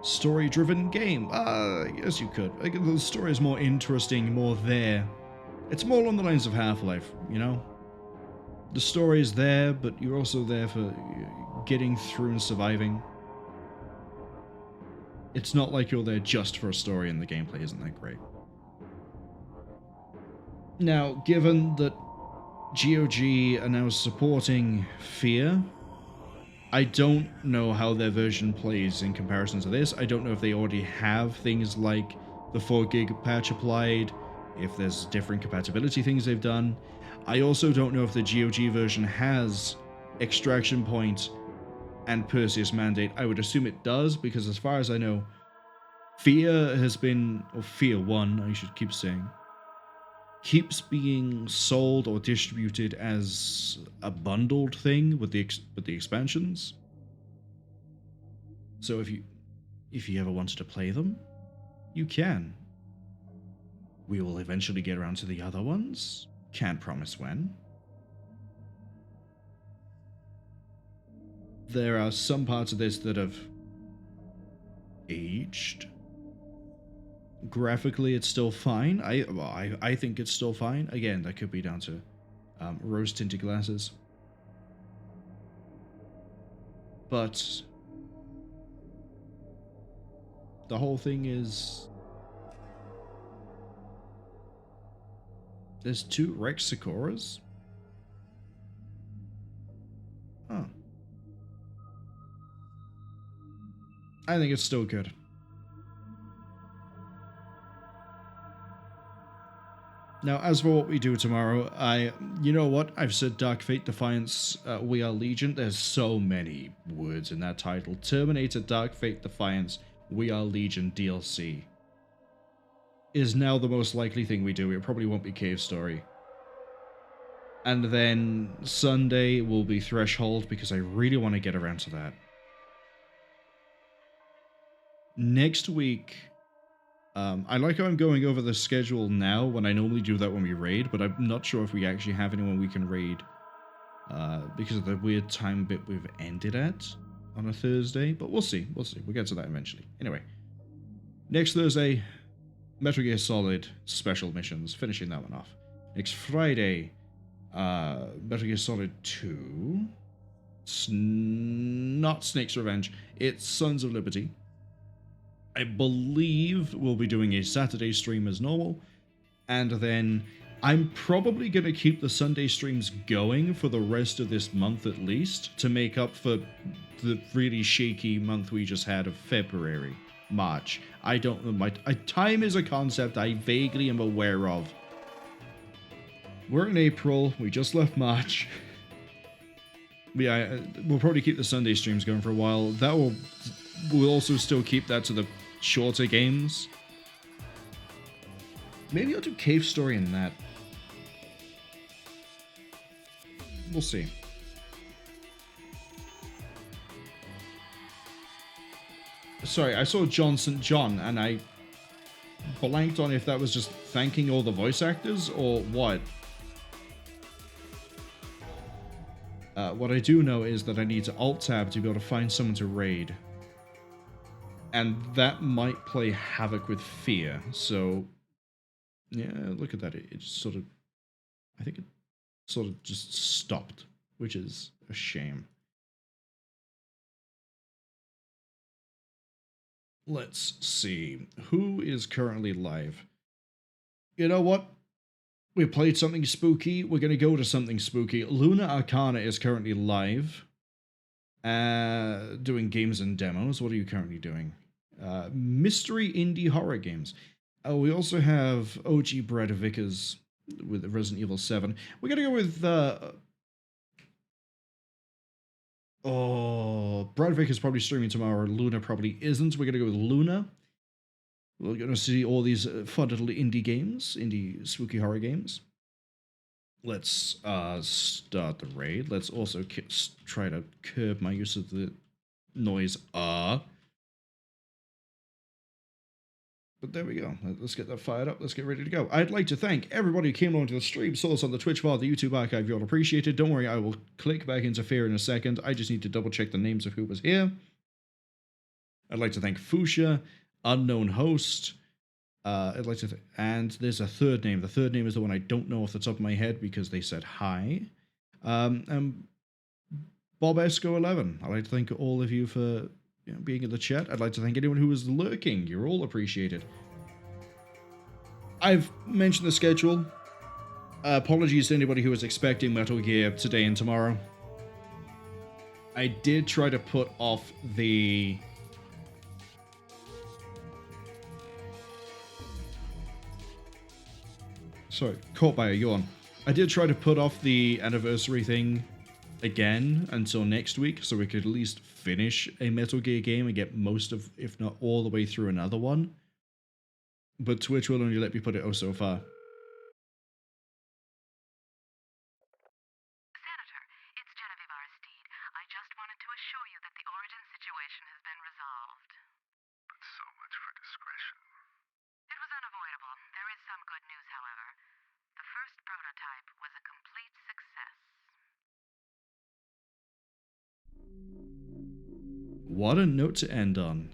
story-driven game. Yes, you could. The story is more interesting, more there. It's more along the lines of Half-Life, you know? The story is there, but you're also there for getting through and surviving. It's not like you're there just for a story and the gameplay isn't that great. Now, given that GOG are now supporting F.E.A.R, I don't know how their version plays in comparison to this. I don't know if they already have things like the 4 gig patch applied, if there's different compatibility things they've done. I also don't know if the GOG version has Extraction Point and Perseus Mandate. I would assume it does, because as far as I know, F.E.A.R has been, or F.E.A.R 1, I should keep saying, keeps being sold or distributed as a bundled thing with the expansions. So if you if you ever wanted to play them, you can. We will eventually get around to the other ones. Can't promise when. There are some parts of this that have aged. Graphically, it's still fine. I think it's still fine. Again, that could be down to rose-tinted glasses. But the whole thing is... There's 2 Rex Sikoras? Huh. I think it's still good. Now, as for what we do tomorrow, you know what? I've said Dark Fate Defiance, We Are Legion. There's so many words in that title. Terminator, Dark Fate Defiance, We Are Legion DLC is now the most likely thing we do. It probably won't be Cave Story. And then Sunday will be Threshold, because I really want to get around to that. Next week... I like how I'm going over the schedule now when I normally do that when we raid, but I'm not sure if we actually have anyone we can raid because of the weird time bit we've ended at on a Thursday, but we'll see. We'll get to that eventually. Anyway, next Thursday, Metal Gear Solid special missions, finishing that one off. Next Friday, Metal Gear Solid 2. It's not Snake's Revenge, it's Sons of Liberty. I believe we'll be doing a Saturday stream as normal, and then I'm probably going to keep the Sunday streams going for the rest of this month at least, to make up for the really shaky month we just had of February, March. I don't know, time is a concept I vaguely am aware of. We're in April, we just left March. Yeah, we'll probably keep the Sunday streams going for a while. We'll also still keep that to the shorter games. Maybe I'll do Cave Story in that. We'll see. Sorry, I saw John St. John and I blanked on if that was just thanking all the voice actors or what. What I do know is that I need to Alt-Tab to be able to find someone to raid. And that might play havoc with F.E.A.R. So, yeah, look at that. It sort of... I think it sort of just stopped, which is a shame. Let's see. Who is currently live? You know what? We played something spooky. We're going to go to something spooky. Luna Arcana is currently live. Doing games and demos. What are you currently doing? Mystery indie horror games. We also have OG Brad Vickers with Resident Evil 7. We're going to go with... Brad Vickers probably streaming tomorrow. Luna probably isn't. We're going to go with Luna. We're going to see all these fun little indie games, indie spooky horror games. Let's start the raid. Let's also try to curb my use of the noise But there we go. Let's get that fired up. Let's get ready to go. I'd like to thank everybody who came along to the stream, saw us on the Twitch bar, the YouTube archive. You all appreciate it. Don't worry, I will click back into F.E.A.R in a second. I just need to double check the names of who was here. I'd like to thank Fuchsia, Unknown Host. I'd like to and there's a third name. The third name is the one I don't know off the top of my head because they said hi. And Bob Esco 11. I'd like to thank all of you for being in the chat. I'd like to thank anyone who was lurking. You're all appreciated. I've mentioned the schedule. Apologies to anybody who was expecting Metal Gear today and tomorrow. I did try to put off the... Sorry, caught by a yawn. I did try to put off the anniversary thing again until next week, so we could at least finish a Metal Gear game and get most of, if not all the way through another one. But Twitch will only let me put it so far. Senator, it's Genevieve Aristide. I just wanted to assure you that the Origin situation has been resolved. What a note to end on.